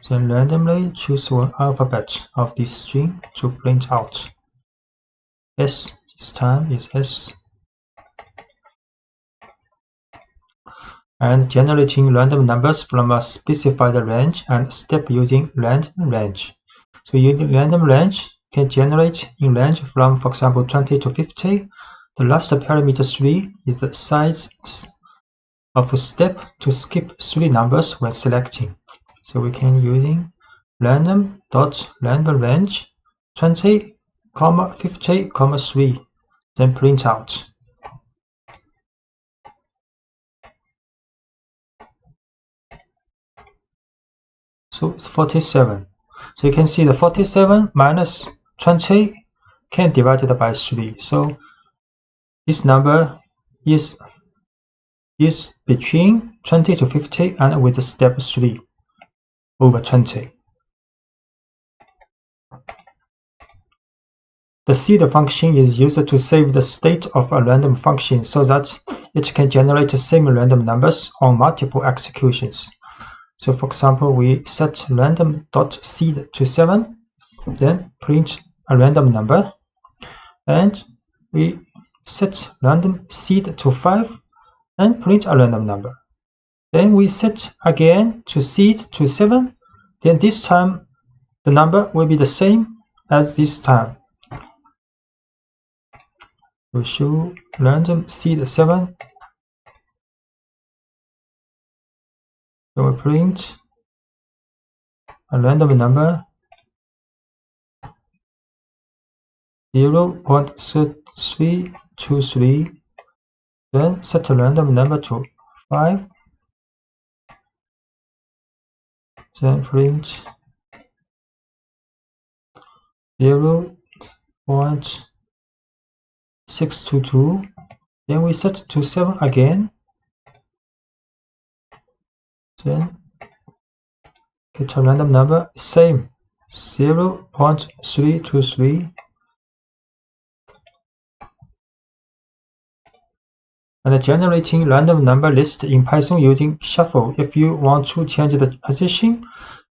Speaker 1: then randomly choose one alphabet of this string to print out. S, this time is S. And generating random numbers from a specified range and step using random range. So using random range can generate in range from, for example, 20 to 50. The last parameter 3 is the size of a step to skip 3 numbers when selecting. So we can using random.random range 20, 50, 3, then print out. So it's 47. So you can see the 47 minus 20 can divided by 3. So this number is between 20 to 50 and with step 3 over 20. The seed function is used to save the state of a random function so that it can generate the same random numbers on multiple executions. So for example, we set random.seed to 7, then print a random number, and we set random seed to 5 and print a random number. Then we set again to seed to 7, then this time the number will be the same as this time. We show random seed 7. So we print a random number 0.3323, then set a random number to 5, then print 0.622, then we set to 7 again, then get a random number, same 0.323, and generating random number list in Python using shuffle if you want to change the position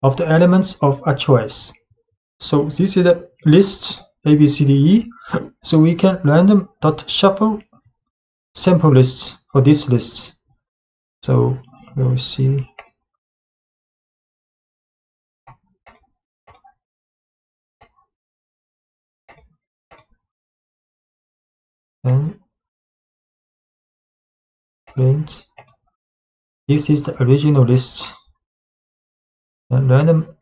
Speaker 1: of the elements of a choice. So this is the list ABCDE. So we can random.shuffle sample list for this list. So we will see. And print. This is the original list. And random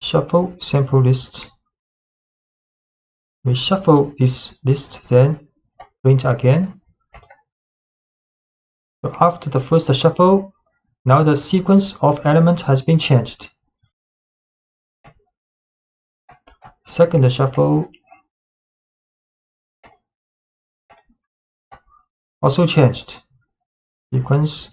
Speaker 1: shuffle sample list. We shuffle this list, then print again. So after the first shuffle, now the sequence of elements has been changed. Second shuffle, also changed. Sequence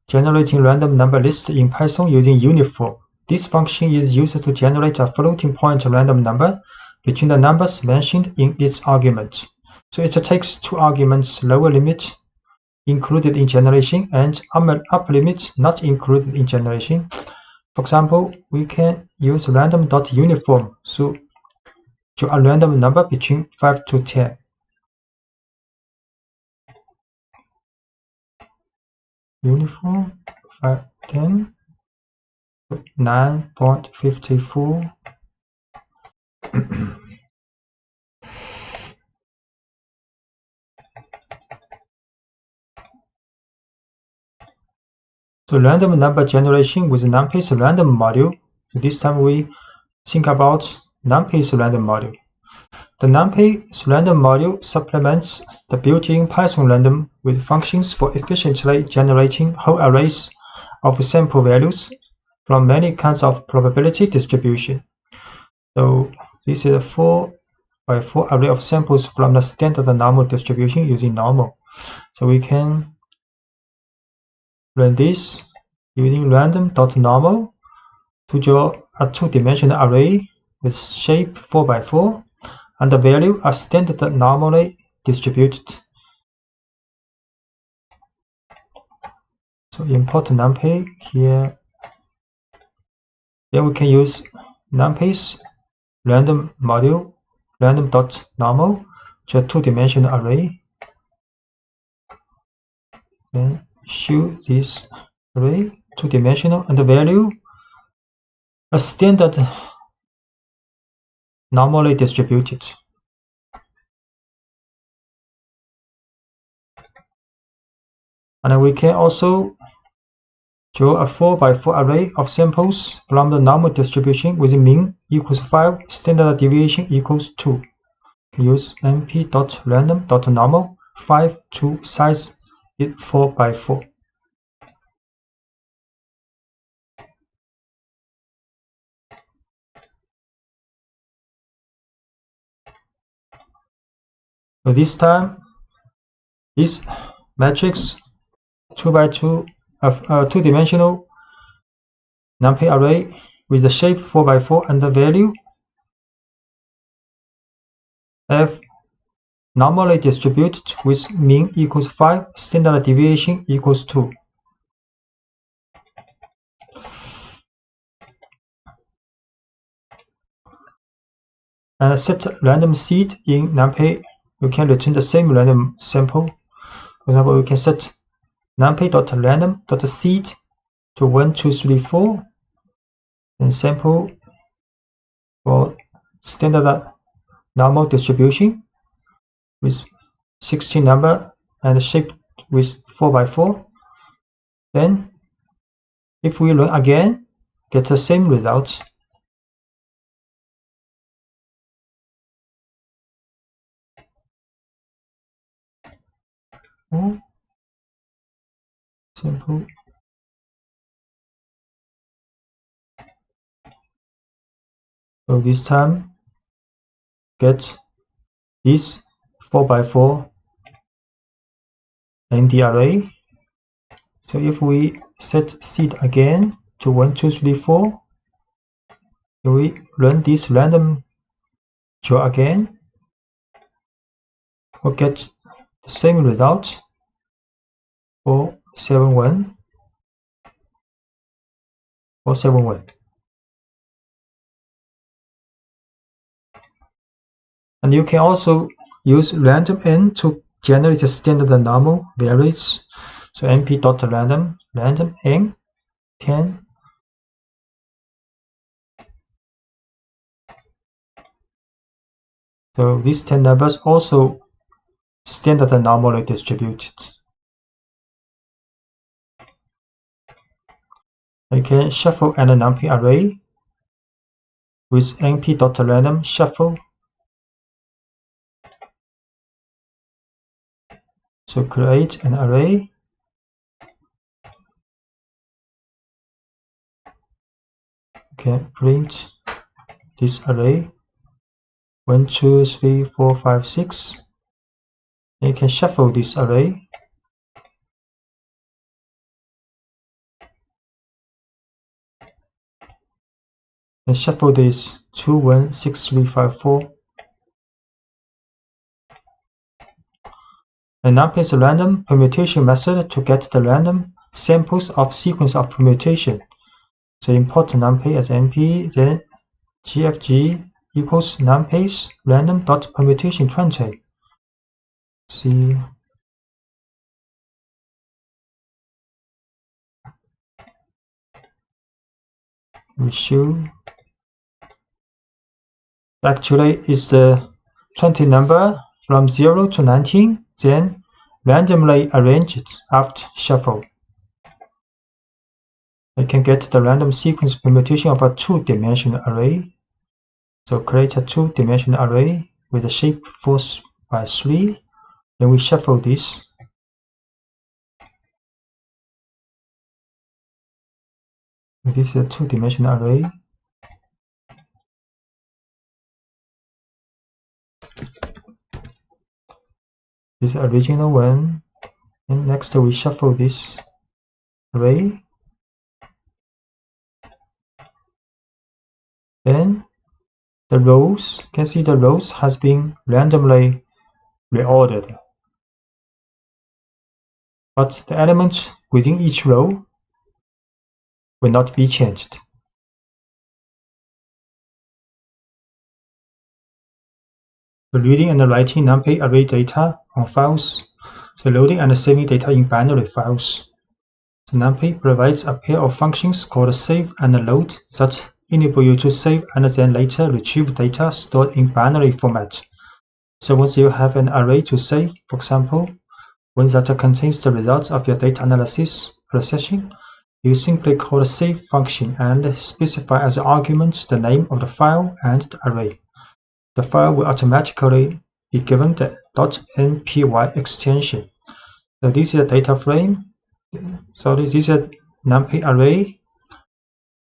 Speaker 1: generating random number list in Python using uniform. This function is used to generate a floating point random number between the numbers mentioned in its argument. So it takes two arguments, lower limit included in generation and upper limit not included in generation. For example, we can use random.uniform to draw a random number between 5 to 10. Uniform 5, 10, 9.54. So random number generation with NumPy's random module. So this time we think about NumPy's random module. The NumPy's random module supplements the built-in Python random with functions for efficiently generating whole arrays of sample values from many kinds of probability distribution. So this is a 4x4 array of samples from the standard normal distribution using normal. So we can run this using random.normal to draw a two-dimensional array with shape 4x4 and the value are standard normally distributed. So import NumPy here. Then we can use NumPy's random module random.normal to a two-dimensional array. Then show this array two-dimensional and the value a standard normally distributed. And we can also draw a 4x4 array of samples from the normal distribution with mean equals 5, standard deviation equals 2. Use np.random.normal 5 to size it 4x4. So this time, this matrix 2x2 two-dimensional NumPy array with the shape 4x4 and the value f normally distributed with mean equals 5, standard deviation equals 2. And set random seed in NumPy. You can return the same random sample. For example, we can set numpy.random.seed to 1, 2, 3, 4, and sample for standard normal distribution with 16 number and shape with 4x4. Then, if we run again, get the same result. Simple. So this time, get this 4x4 in the array. So if we set seed again to 1, 2, 3, 4, we run this random draw again, we'll get the same result for 71. And you can also use random n to generate a standard normal values. So np.random random n 10. So these 10 numbers also standard normally distributed. You can shuffle an NumPy array with np.random shuffle. So create an array. You can print this array. 1, 2, 3, 4, 5, 6. And you can shuffle this array. And shuffle this 2, 1, 6, 3, 5, 4. And NumPy is a random permutation method to get the random samples of sequence of permutation. So import NumPy as np, then gfg equals NumPy's random.permutation20. See, we show actually is the 20 number from 0 to 19, then randomly arranged after shuffle. I can get the random sequence permutation of a two-dimensional array. So create a two-dimensional array with a shape 4 by 3. Then we shuffle this. This is a two-dimensional array. This is the original one. And next we shuffle this array. Then the rows, you can see the rows has been randomly reordered. But the elements within each row will not be changed. So reading and writing NumPy array data on files. So loading and saving data in binary files. So NumPy provides a pair of functions called save and load that enable you to save and then later retrieve data stored in binary format. So once you have an array to save, for example, one that contains the results of your data analysis processing, you simply call the save function and specify as an argument the name of the file and the array. The file will automatically be given the .npy extension. So this is a data frame. So this is a NumPy array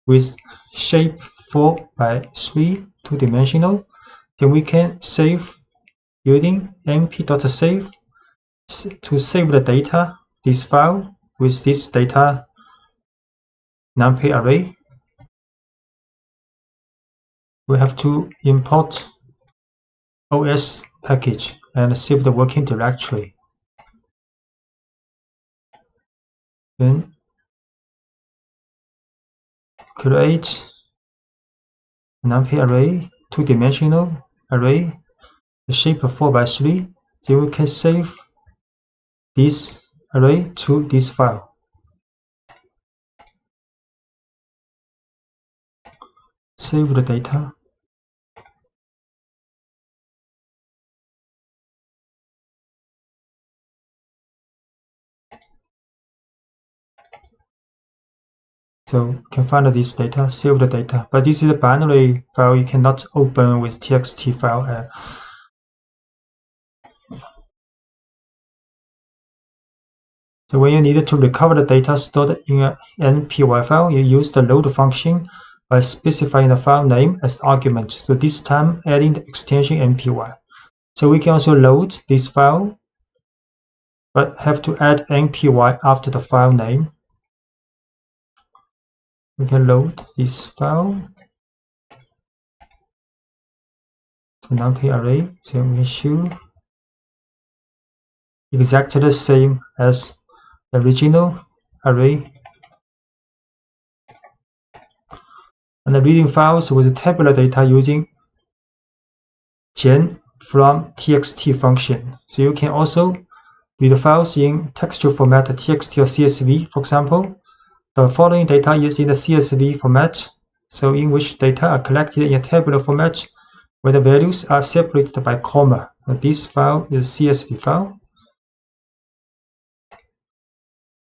Speaker 1: with shape 4 by 3, two-dimensional. Then we can save using np.save to save the data, this file with this data NumPy array. We have to import OS package and save the working directory. Then create NumPy array, two-dimensional array, the shape of 4 by 3. Then we can save this array to this file. Save the data. So you can find this data, save the data. But this is a binary file you cannot open with txt file. So when you need to recover the data stored in an NPY file, you use the load function by specifying the file name as the argument. So this time adding the extension NPY. So we can also load this file, but have to add NPY after the file name. We can load this file to NumPy array. So we can show exactly the same as the original array. And the reading files with tabular data using gen from txt function. So you can also read files in textual format txt or CSV. For example, the following data is in the CSV format, so in which data are collected in a tabular format where the values are separated by comma. This file is CSV file.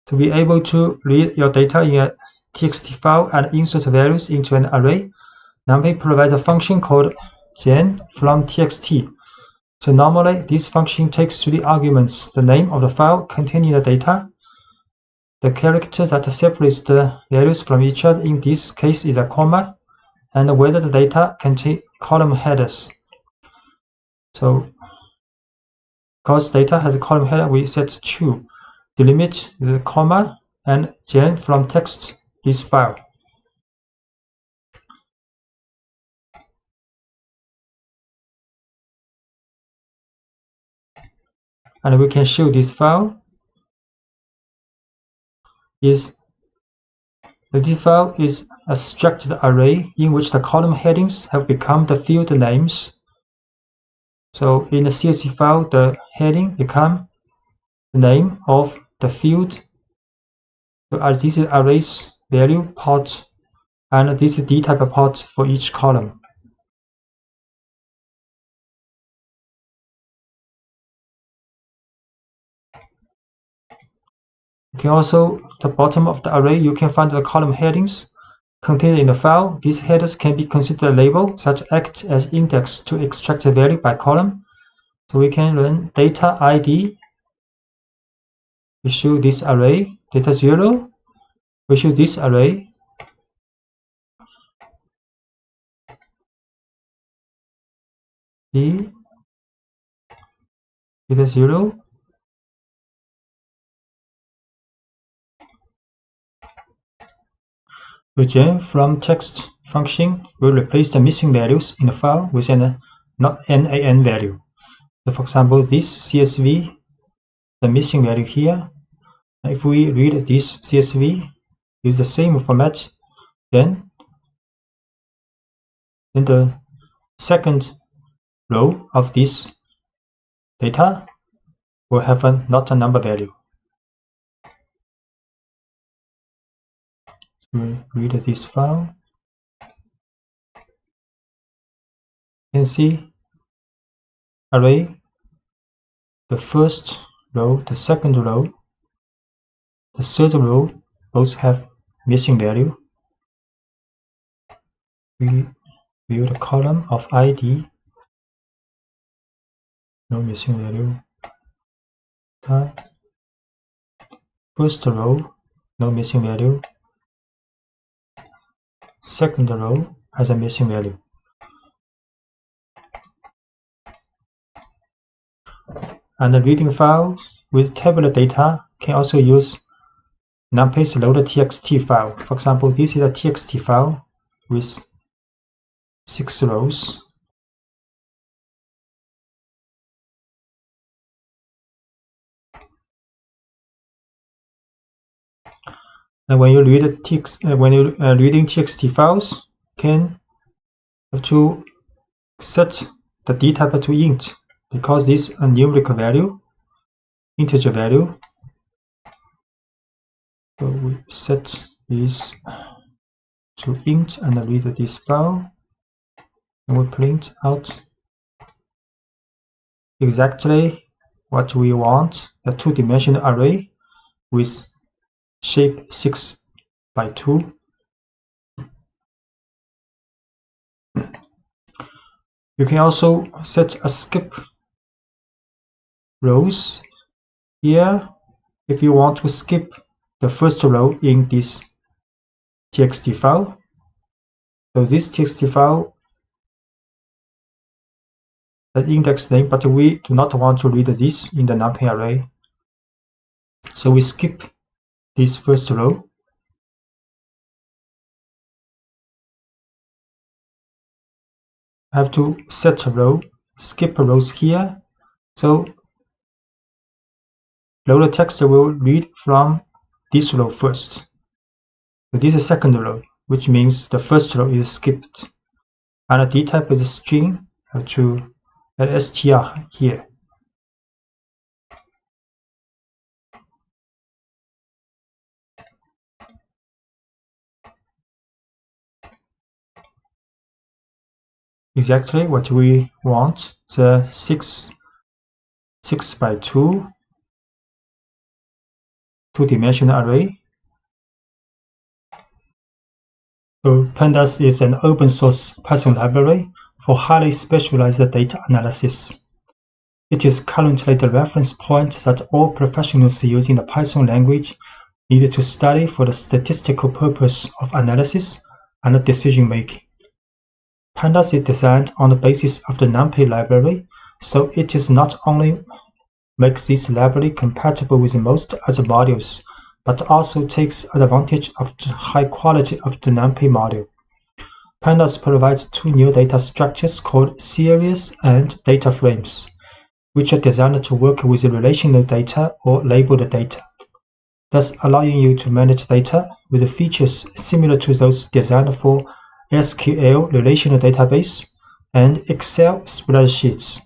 Speaker 1: To be able to read your data in a txt file and insert values into an array, NumPy provides a function called gen from txt. So normally this function takes 3 arguments: the name of the file containing the data, the character that separates the values from each other, in this case is a comma, and whether the data contain column headers. So because data has a column header, we set true. Delimit the comma and gen from text this file. And we can show this file is a structured array in which the column headings have become the field names. So in the CSV file, the heading become the name of the field. So this is arrays value part, and this is dtype part for each column. You can also, the bottom of the array, you can find the column headings contained in the file. These headers can be considered a label, such act as index to extract the value by column. So we can run data ID. We show this array, data 0. We show this array. D data 0. The gen from text function will replace the missing values in the file with an NaN value. So for example, this CSV, the missing value here. If we read this CSV, use the same format, then in the second row of this data will have not a number value. We read this file. You can see array, the first row, the second row, the third row both have missing value. We view the column of ID, no missing value. First row, no missing value. Second row has a missing value. And the reading files with tabular data can also use NumPy's load.txt file. For example, this is a txt file with 6 rows. And when you read text, when you're reading txt files, can have to set the dtype to int, because this is a numerical value, integer value. So we set this to int and read this file, and we print out exactly what we want, a two-dimensional array with shape 6 by 2. You can also set a skip rows here if you want to skip the first row in this txt file. So this txt file, the index name, but we do not want to read this in the NumPy array. So we skip this first row. I have to set a row, skip rows here. So loader text will read from this row first. So this is the second row, which means the first row is skipped. And the dtype is a string. I have to add str here. Exactly what we want, the 6 by 2 two-dimensional array. So pandas is an open source Python library for highly specialized data analysis. It is currently the reference point that all professionals using the Python language need to study for the statistical purpose of analysis and decision making. Pandas is designed on the basis of the NumPy library, So it is not only makes this library compatible with most other modules, but also takes advantage of the high quality of the NumPy module. Pandas provides two new data structures called series and data frames, which are designed to work with relational data or labeled data, thus allowing you to manage data with features similar to those designed for SQL relational database and Excel spreadsheets.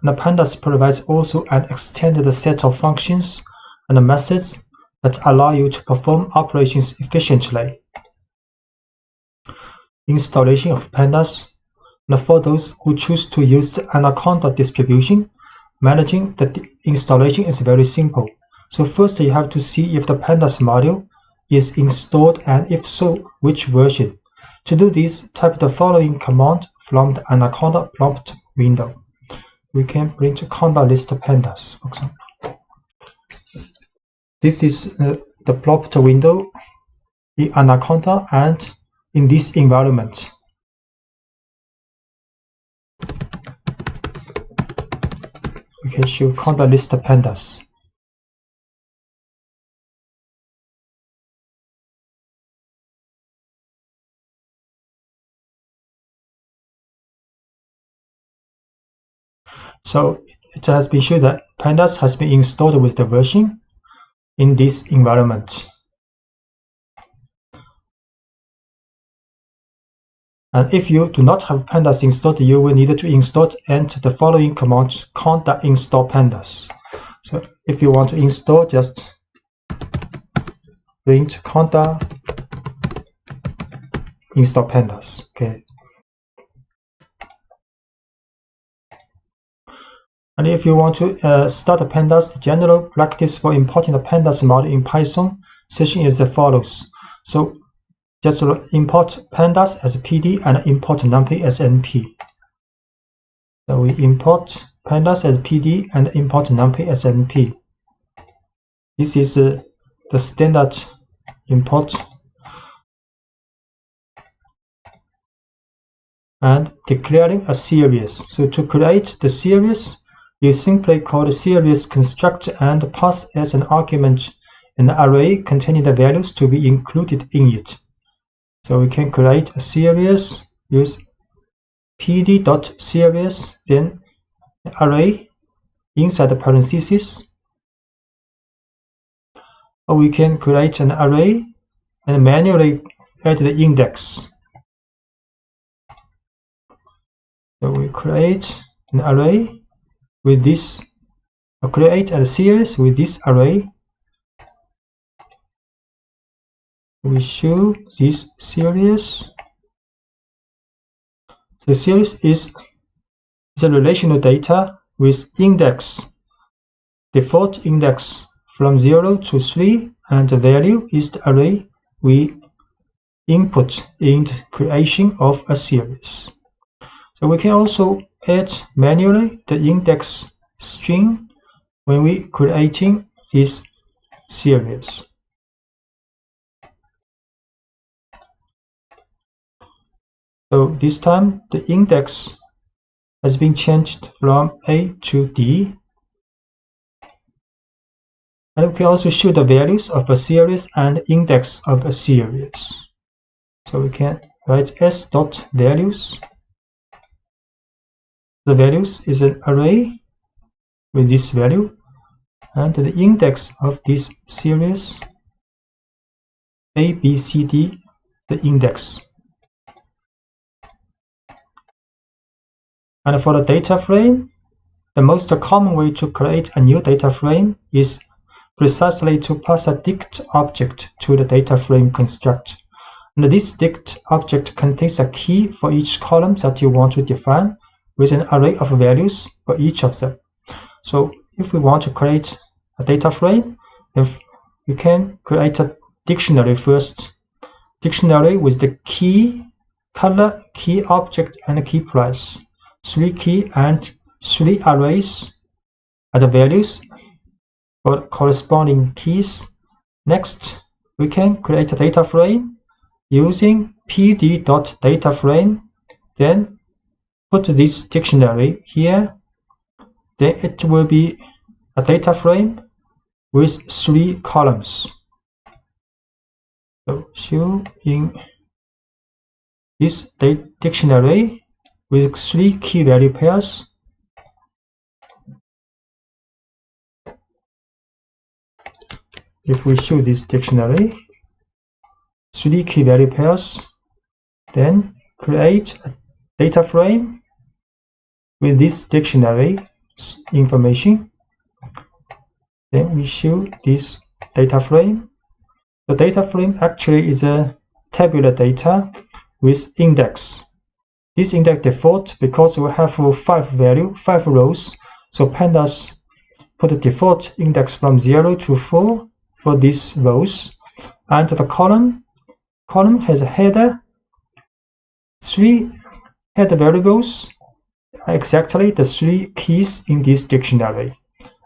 Speaker 1: And Pandas provides also an extended set of functions and methods that allow you to perform operations efficiently. Installation of Pandas. And for those who choose to use the Anaconda distribution, managing the installation is very simple. So first you have to see if the Pandas module is installed, and if so, which version. To do this, type the following command from the Anaconda prompt window. We can print conda list pandas, for example. This is the prompt window in Anaconda and in this environment. We can show conda list pandas. So it has been shown that pandas has been installed with the version in this environment. And if you do not have pandas installed, you will need to install and the following command conda install pandas. So if you want to install, just print conda install pandas. Okay. And if you want to start a pandas, the general practice for importing the pandas module in Python session is as follows. So just import pandas as PD and import NumPy as NP. So we import pandas as PD and import NumPy as NP. This is the standard import. And declaring a series. So to create the series, you simply call the series construct and pass as an argument an array containing the values to be included in it. So we can create a series, use pd.series, then array inside the parentheses. Or we can create an array and manually add the index. So we create an array with this, or create a series with this array. We show this series. The series is a relational data with index, default index from 0 to 3, and the value is the array we input in the creation of a series. So we can also add manually the index string when we creating this series. So this time the index has been changed from A to D. And we can also show the values of a series and index of a series. So we can write s.values. The values is an array with this value, and the index of this series A, B, C, D, the index. And for the data frame, the most common way to create a new data frame is precisely to pass a dict object to the data frame construct. And this dict object contains a key for each column that you want to define, with an array of values for each of them. So if we want to create a data frame, then we can create a dictionary first. Dictionary with the key, color, key object, and key price. 3 key and 3 arrays are the values for corresponding keys. Next, we can create a data frame using pd.dataframe, then put this dictionary here then it will be a data frame with 3 columns. So show in this dictionary with 3 key value pairs. If we show this dictionary 3 key value pairs, then create a data frame with this dictionary information. Then we show this data frame. The data frame actually is a tabular data with index. This index default because we have 5 rows. So pandas put the default index from 0 to 4 for these rows. And the column has a header, 3 header variables, exactly the 3 keys in this dictionary.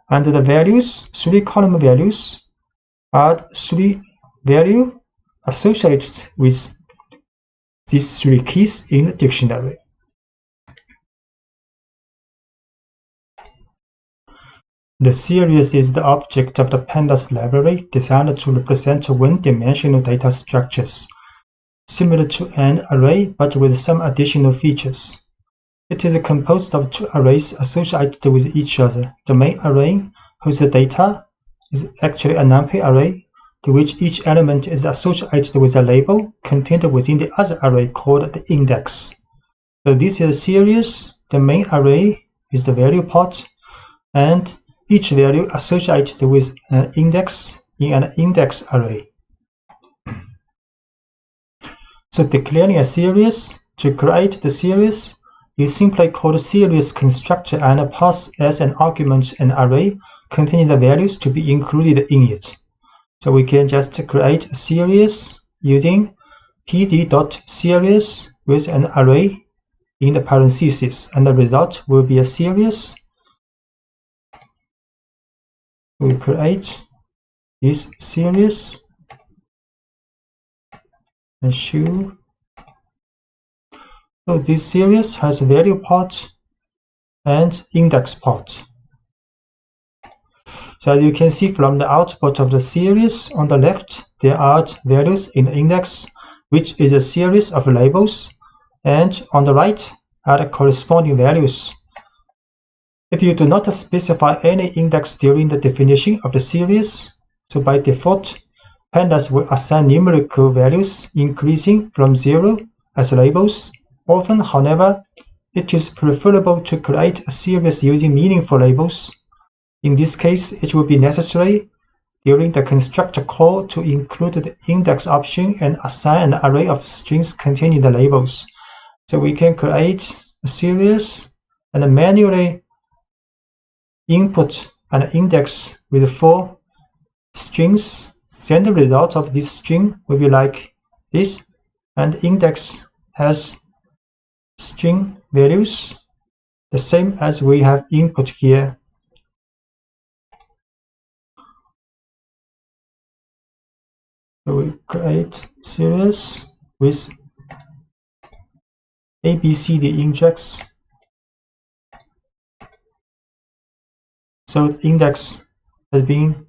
Speaker 1: And the values, 3 column values, are 3 values associated with these 3 keys in the dictionary. The series is the object of the pandas library designed to represent one-dimensional data structures, similar to an array but with some additional features. It is composed of 2 arrays associated with each other. The main array, whose data is actually a NumPy array, to which each element is associated with a label contained within the other array called the index. So this is a series. The main array is the value part, and each value associated with an index in an index array. So declaring a series, to create the series, you simply call the series constructor and pass as an argument an array containing the values to be included in it. So we can just create a series using pd.series with an array in the parentheses, and the result will be a series. We create this series and show. So this series has a value part and index part. So as you can see from the output of the series, on the left there are values in the index, which is a series of labels, and on the right are the corresponding values. If you do not specify any index during the definition of the series, so by default, pandas will assign numerical values increasing from 0 as labels. Often, however, it is preferable to create a series using meaningful labels. In this case, it will be necessary during the constructor call to include the index option and assign an array of strings containing the labels. So we can create a series and manually input an index with 4 strings. Then the result of this string will be like this, and the index has string values the same as we have input here. So we create series with ABCD index. So the index has been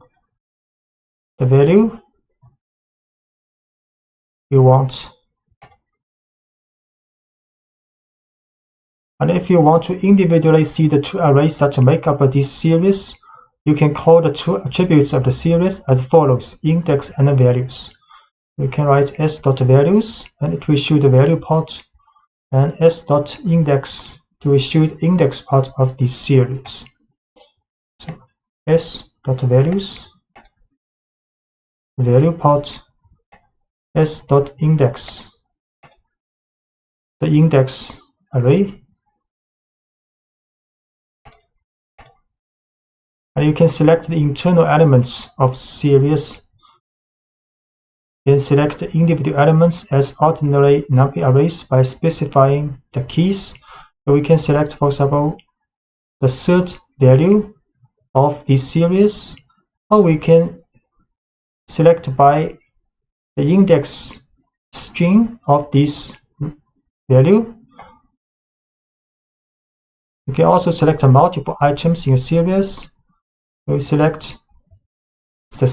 Speaker 1: the value you want. And if you want to individually see the 2 arrays that make up this series, you can call the 2 attributes of the series as follows: index and values. We can write s.values, and it will show the value part, and s.index to show the index part of this series. So s.values, value part, s.index, the index array. And you can select the internal elements of series. Then select the individual elements as ordinary NumPy arrays by specifying the keys. So we can select, for example, the 3rd value of this series, or we can select by the index string of this value. You can also select multiple items in a series. We select the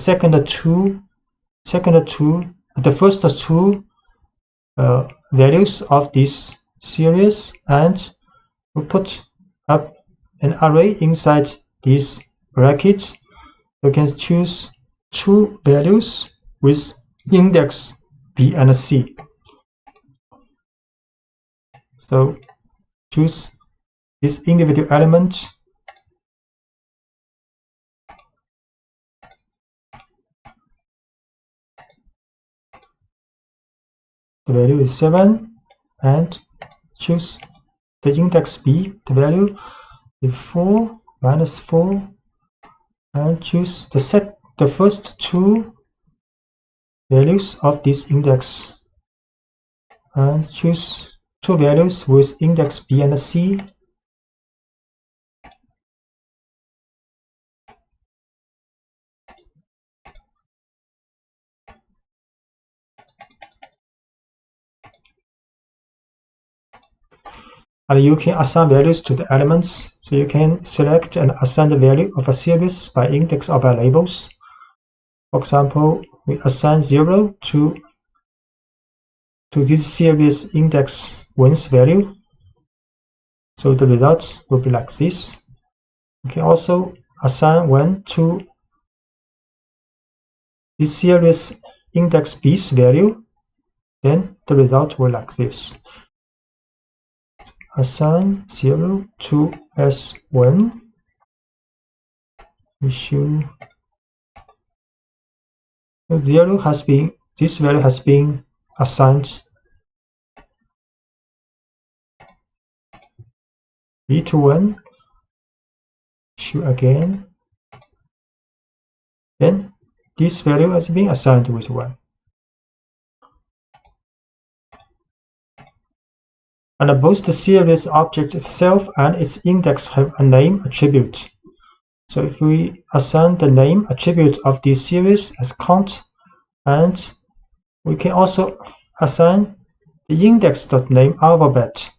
Speaker 1: the first two values of this series, and we put up an array inside this bracket. You can choose two values with index B and C. So choose this individual element. The value is 7, and choose the index B. The value is 4 minus 4, and choose the first two values of this index, and choose two values with index B and C. And you can assign values to the elements. So you can select and assign the value of a series by index or by labels. For example, we assign 0 to this series index 1's value. So the result will be like this. You can also assign 1 to this series index B's value. Then the result will be like this. Assign 0 to S1. This value has been assigned B to 1. Issue again. Then this value has been assigned with 1. And both the series object itself and its index have a name attribute. So if we assign the name attribute of this series as count, and we can also assign the index.name alphabet.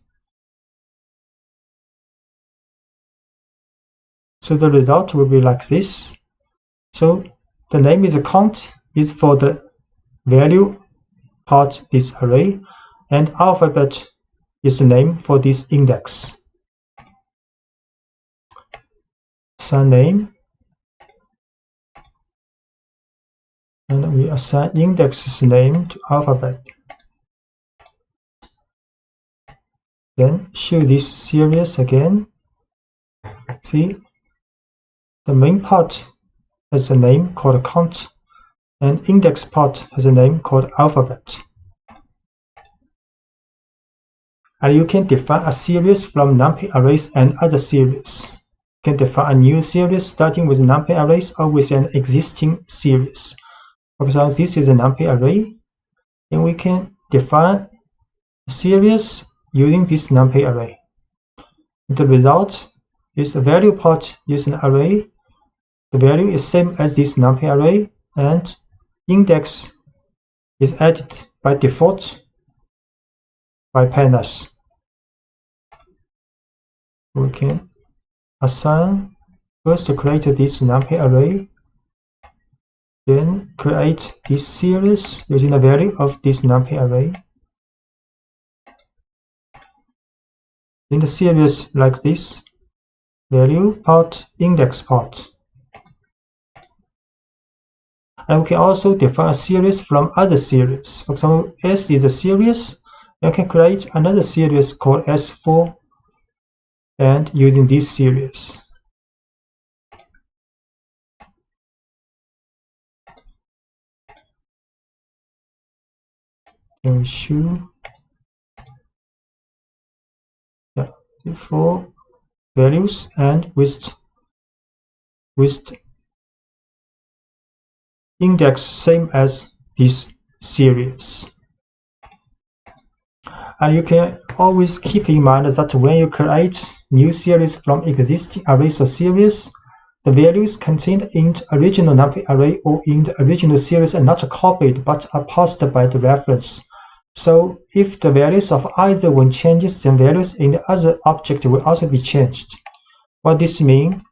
Speaker 1: So the result will be like this. So the name is a count is for the value part of this array, and alphabet is the name for this index. Assign name, and we assign index's name to alphabet. Then show this series again. See, the main part has a name called count, and index part has a name called alphabet. And you can define a series from NumPy arrays and other series. You can define a new series starting with NumPy arrays or with an existing series. For example, this is a NumPy array, and we can define a series using this NumPy array. The result is the value part is an array. The value is same as this NumPy array, and index is added by default by pandas. We can assign first create this NumPy array, then create this series using the value of this NumPy array. In the series like this, value part, index part. And we can also define a series from other series. For example, S is a series. You can create another series called S4, and using this series. Can we show? Yeah, 4 values and with index same as this series. And you can always keep in mind that when you create new series from existing arrays or series, the values contained in the original NumPy array or in the original series are not copied but are passed by the reference. So if the values of either one changes, then values in the other object will also be changed. What this means?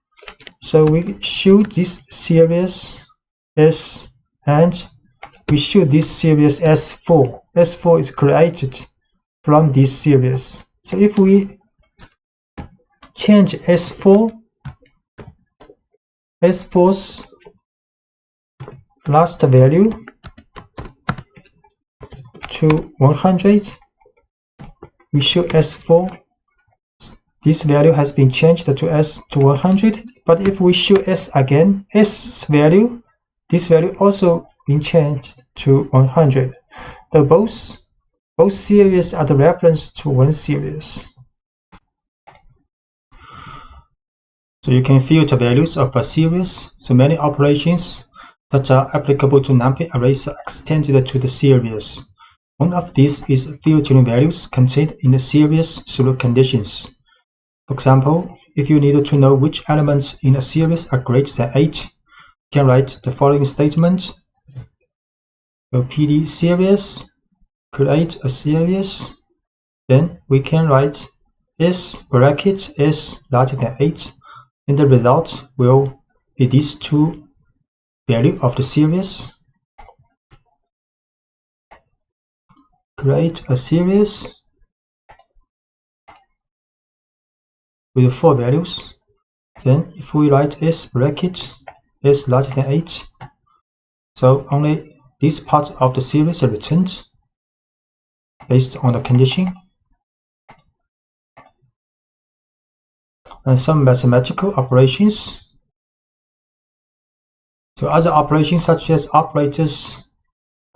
Speaker 1: So we shoot this series S and we shoot this series S4. S4 is created from this series. So if we change S4's last value to 100, we show S4. This value has been changed to S to 100, but if we show S again, S value, this value also been changed to 100. So both series are the reference to one series. So you can filter values of a series. So many operations that are applicable to NumPy arrays are extended to the series. One of these is filtering values contained in the series through conditions. For example, if you need to know which elements in a series are greater than 8, you can write the following statement. So PD series, create a series, then we can write S bracket S larger than 8, and the result will be these two values of the series. Create a series with 4 values. Then if we write S bracket S larger than 8, so only this part of the series is returned based on the condition. And some mathematical operations. So other operations such as operators,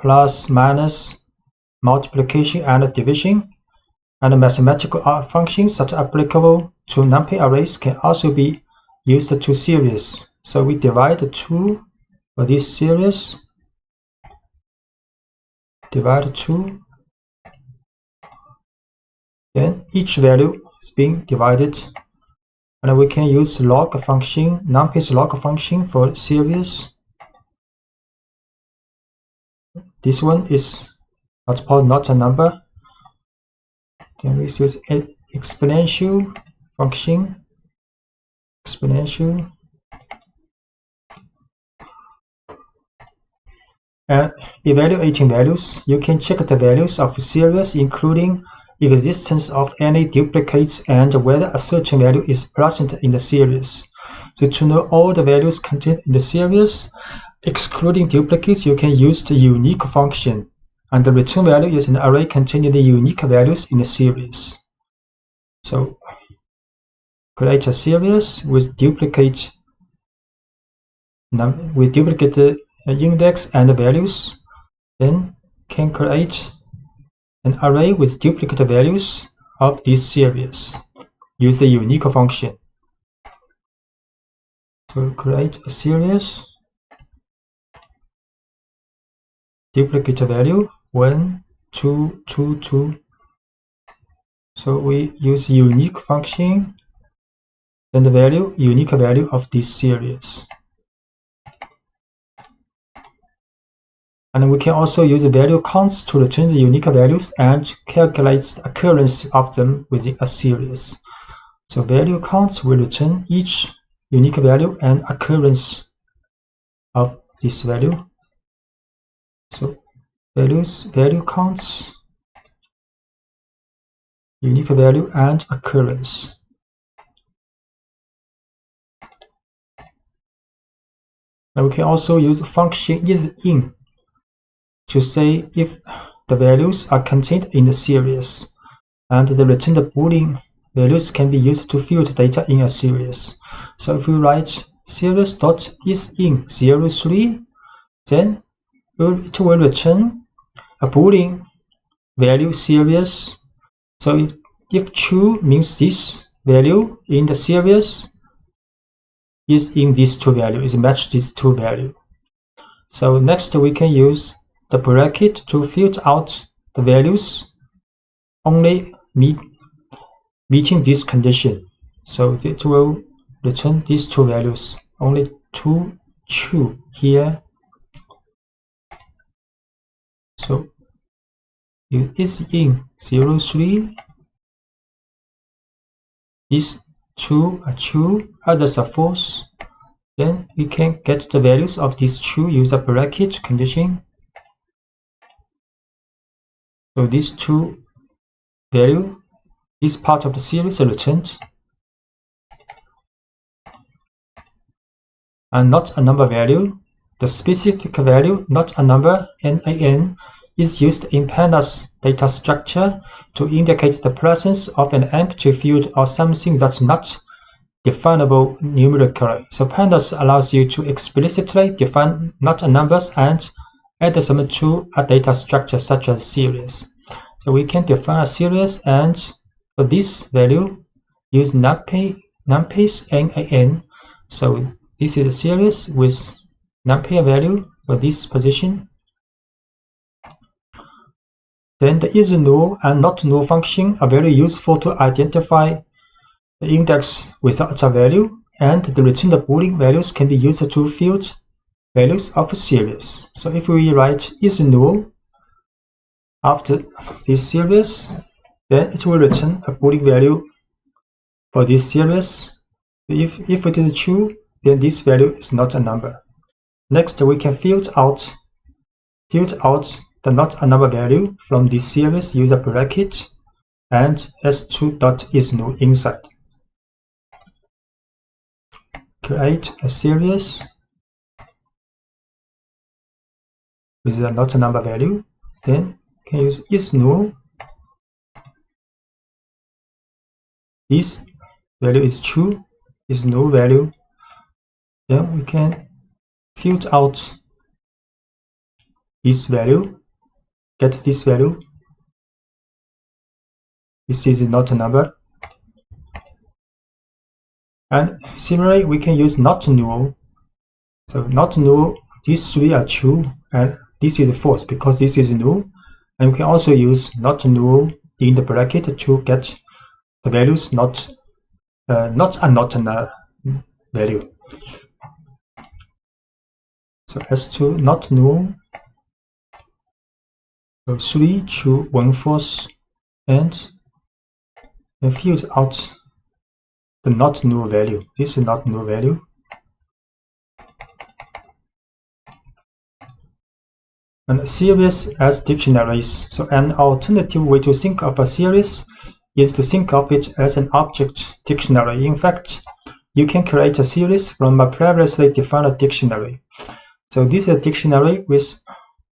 Speaker 1: plus, minus, multiplication, and division, and mathematical functions that are applicable to NumPy arrays can also be used to series. So we divide the 2 for this series, divide 2, then each value is being divided, and we can use log function, NumPy's log function for series. This one is not a number. Then we use exponential function, exponential, and evaluating values. You can check the values of series, including existence of any duplicates and whether a certain value is present in the series. So to know all the values contained in the series, excluding duplicates, you can use the unique function, and the return value is an array containing the unique values in the series. So create a series with duplicate index and values, then can create an array with duplicate values of this series. Use the unique function. So create a series, duplicate value 1, 2, 2, 2. So we use unique function and the value, unique value of this series. And we can also use the value counts to return the unique values and calculate the occurrence of them within a series. So value counts will return each unique value and occurrence of this value. So value counts, unique value and occurrence. And we can also use function isIn to say if the values are contained in the series, and the returned Boolean values can be used to filter data in a series. So if we write series.isIn03, then it will return a Boolean value series. So if true means this value in the series is in these two values, is matched these two values. So next we can use the bracket to filter out the values only meeting this condition. So it will return these two values, only two true here. So is in 0, 3, is true, others are false. Then we can get the values of these true, use a bracket condition. So this true value is part of the series returned, and not a number value. The specific value, not a number, NaN, is used in pandas data structure to indicate the presence of an empty field or something that's not definable numerically. So pandas allows you to explicitly define not a numbers and add them to a data structure such as series. So we can define a series, and for this value use NumPy's NaN. So this is a series with NumPy value for this position. Then the is null and not null function are very useful to identify the index without a value, and the returned Boolean values can be used to field values of a series. So if we write is null after this series, then it will return a Boolean value for this series. If it is true, then this value is not a number. Next, we can field out the not a number value from this series, use a bracket and s2.isNull inside. Create a series with a not a number value. Then can use isNull. This value is true, is null value. Then we can field out this value, get this value. This is not a number. And similarly, we can use not null. So not null, these three are true, and this is false because this is null. And we can also use not null in the bracket to get the values not a value. So S2 not null. So 3 true, 1 false, and field out the not null value. This is not null value. And series as dictionaries. So an alternative way to think of a series is to think of it as an object dictionary. In fact, you can create a series from a previously defined dictionary. So this is a dictionary with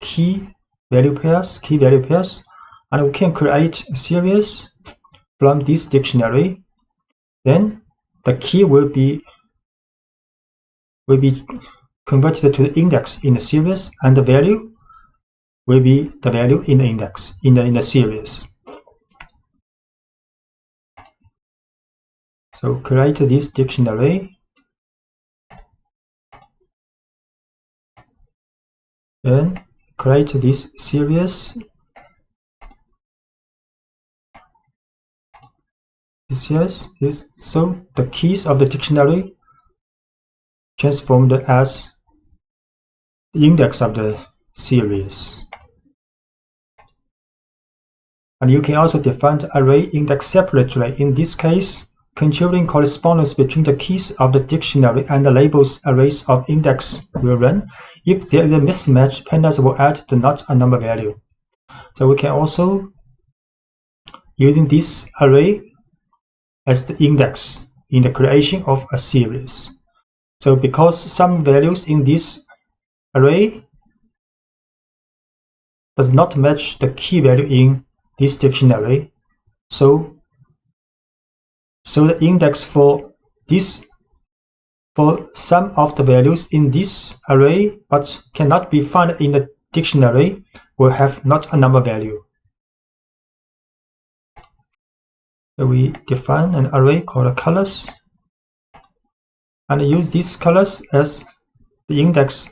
Speaker 1: key value pairs, and we can create a series from this dictionary. Then the key will be converted to the index in the series, and the value will be the value in the index in the series. So create this dictionary, and create this series. So the keys of the dictionary transformed as the index of the series. And you can also define the array index separately. In this case, controlling correspondence between the keys of the dictionary and the labels arrays of index will run. If there is a mismatch, pandas will add the not a number value. So we can also using this array as the index in the creation of a series. So because some values in this array does not match the key value in this dictionary, so the index for some of the values in this array but cannot be found in the dictionary will have not a number value. So we define an array called colors and use these colors as the index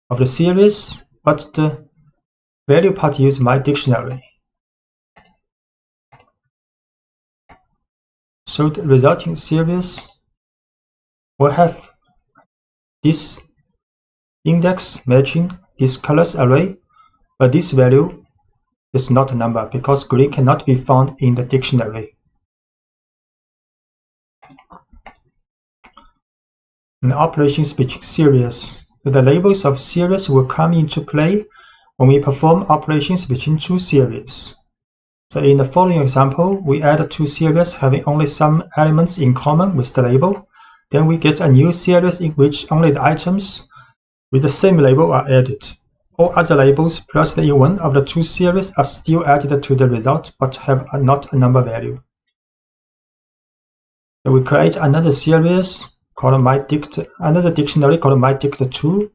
Speaker 1: of the series, but the value part use my dictionary. So the resulting series will have this index matching this colors array, but this value is not a number because green cannot be found in the dictionary. And operations between series. So the labels of series will come into play when we perform operations between two series. So in the following example, we add two series having only some elements in common with the label. Then we get a new series in which only the items with the same label are added. All other labels present in one of the two series are still added to the result but have not a number value. So we create another series called another dictionary called myDict2,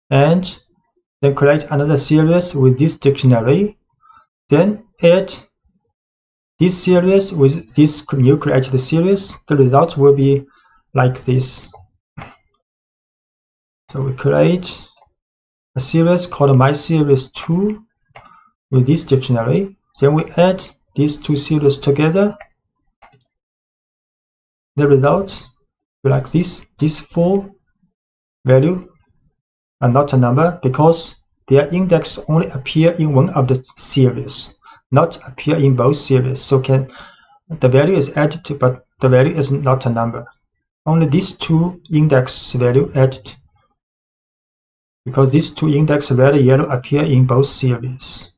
Speaker 1: and then create another series with this dictionary. Then add this series with this new created series. The result will be like this. So we create a series called mySeries2 with this dictionary. Then we add these two series together. The result will be like this. These four values are not a number because their index only appear in one of the series, not appear in both series. So the value is added to, but the value is not a number. Only these two index value added, because these two index red and yellow appear in both series.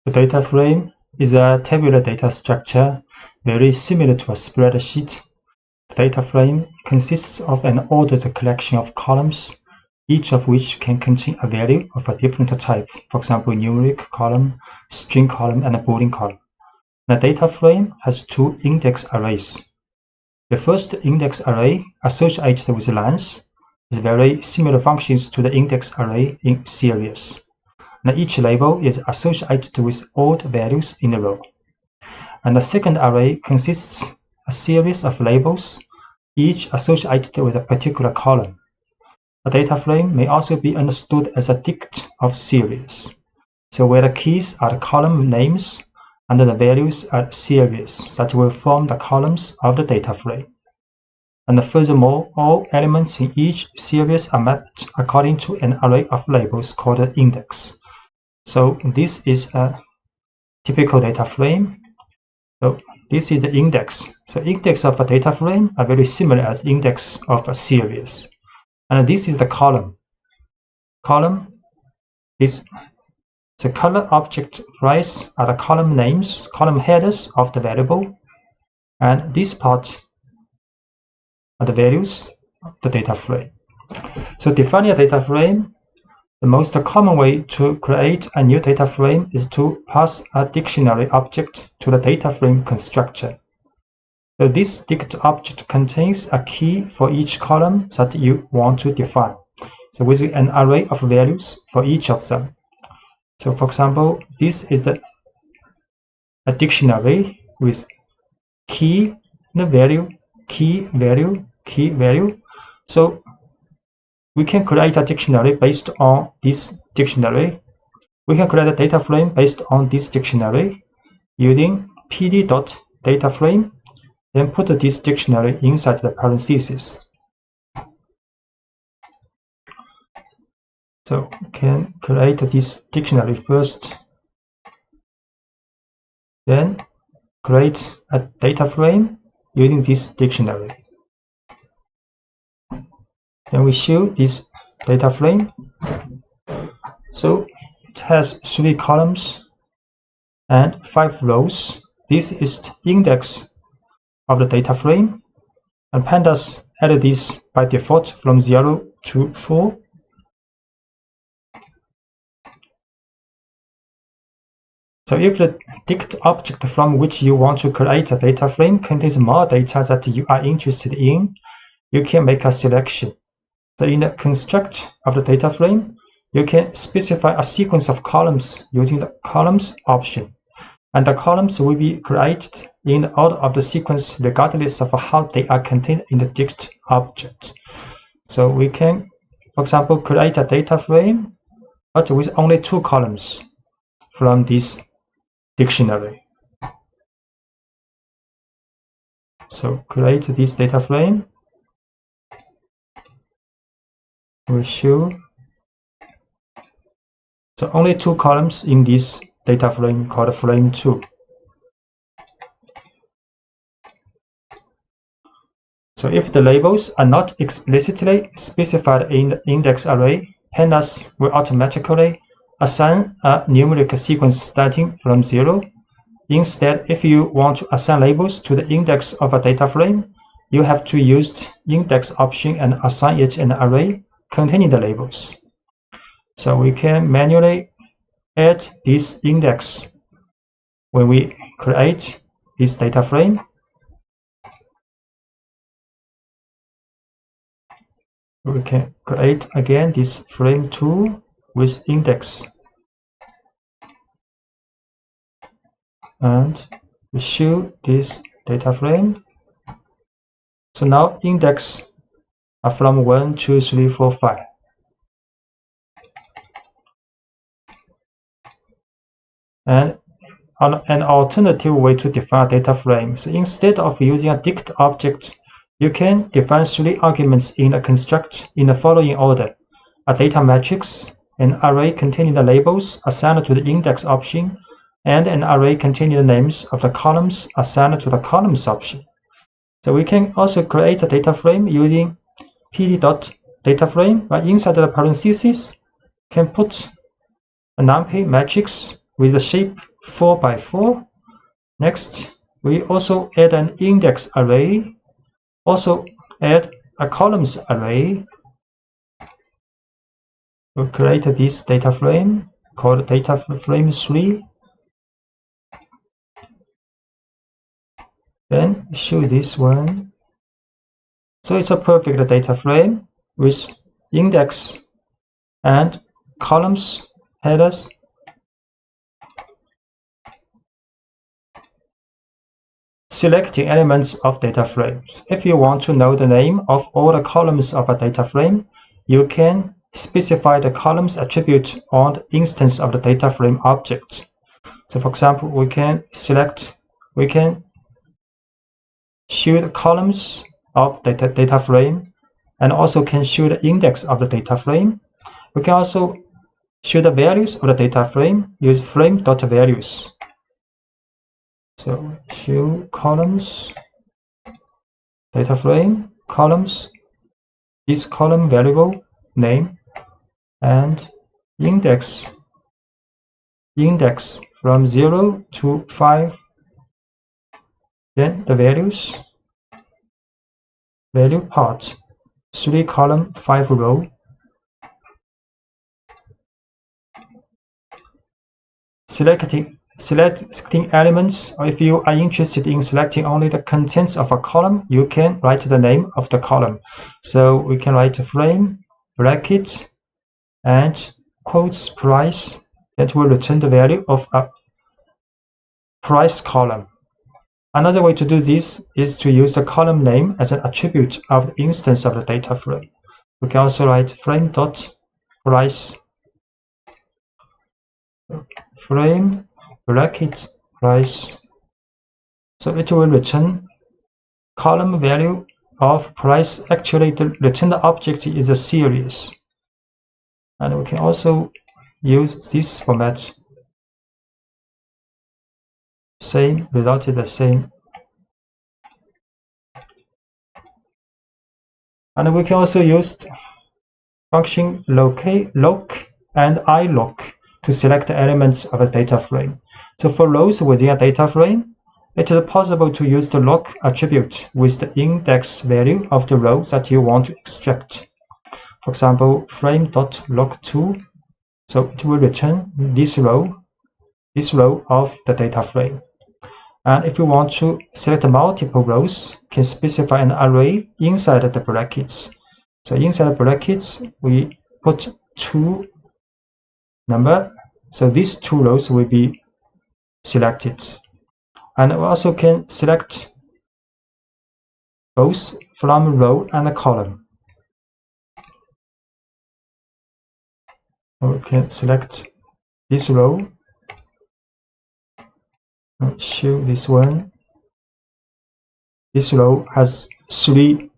Speaker 1: The data frame is a tabular data structure very similar to a spreadsheet. The data frame consists of an ordered collection of columns, each of which can contain a value of a different type, for example, numeric column, string column, and a Boolean column. The data frame has two index arrays. The first index array associated with length has very similar functions to the index array in series. And each label is associated with odd values in a row. And the second array consists of a series of labels, each associated with a particular column. A data frame may also be understood as a dict of series. So where the keys are the column names and the values are series that will form the columns of the data frame. And furthermore, all elements in each series are mapped according to an array of labels called an index. So this is a typical data frame. So this is the index. So index of a data frame are very similar as index of a series. And this is the column. Column is the color object price are the column names, column headers of the variable. And this part are the values of the data frame. So defining a data frame, the most common way to create a new data frame is to pass a dictionary object to the data frame constructor. So this dict object contains a key for each column that you want to define. So with an array of values for each of them. So for example, this is a dictionary with key, the value, key, value, key, value. So we can create a dictionary based on this dictionary. We can create a data frame based on this dictionary using pd.dataframe, then put this dictionary inside the parentheses. So we can create this dictionary first, then create a data frame using this dictionary. Then we show this data frame. So it has 3 columns and 5 rows. This is the index of the data frame, and pandas added this by default from 0 to 4. So if the dict object from which you want to create a data frame contains more data that you are interested in, you can make a selection. So in the construct of the data frame, you can specify a sequence of columns using the columns option. And the columns will be created in the order of the sequence regardless of how they are contained in the dict object. So we can, for example, create a data frame but with only 2 columns from this dictionary. So create this data frame. We show So only 2 columns in this data frame called frame 2. So if the labels are not explicitly specified in the index array, pandas will automatically assign a numerical sequence starting from 0. Instead, if you want to assign labels to the index of a data frame, you have to use the index option and assign it an array containing the labels. So we can manually add this index when we create this data frame. We can create again this frame 2 with index, and we show this data frame. So now index are from 1, 2, 3, 4, 5. And an alternative way to define data frames, so instead of using a dict object, you can define 3 arguments in a construct in the following order: a data matrix, an array containing the labels assigned to the index option, and an array containing the names of the columns assigned to the columns option. So we can also create a data frame using pd.dataframe, but inside the parentheses can put a NumPy matrix with the shape 4 by 4. Next, we also add an index array, also add a columns array. We'll create this data frame called data frame 3. Then show this one. So it's a perfect data frame with index and columns headers. Selecting elements of data frames. If you want to know the name of all the columns of a data frame, you can specify the columns attribute on the instance of the data frame object. So for example, we can show the columns of the data frame, and also can show the index of the data frame. We can also show the values of the data frame, use frame.values. So show columns, data frame, columns, this column variable name, and index from 0 to 5. Then the values, value part, 3 column, 5 row. Selecting elements, or if you are interested in selecting only the contents of a column, you can write the name of the column. So we can write a frame, bracket, and quotes price, that will return the value of a price column. Another way to do this is to use the column name as an attribute of the instance of the data frame. We can also write frame.price, frame bracket price. So it will return column value of price. Actually, the return object is a series. And we can also use this format. Same, result is the same. And we can also use function loc and iloc to select the elements of a data frame. So for rows within a data frame, it is possible to use the loc attribute with the index value of the row that you want to extract. For example, frame.loc2. So it will return this row of the data frame. And if you want to select multiple rows, can specify an array inside the brackets. So inside the brackets, we put 2 number. So these 2 rows will be selected. And we also can select both from row and column. We can select this row, show this one. This row has 3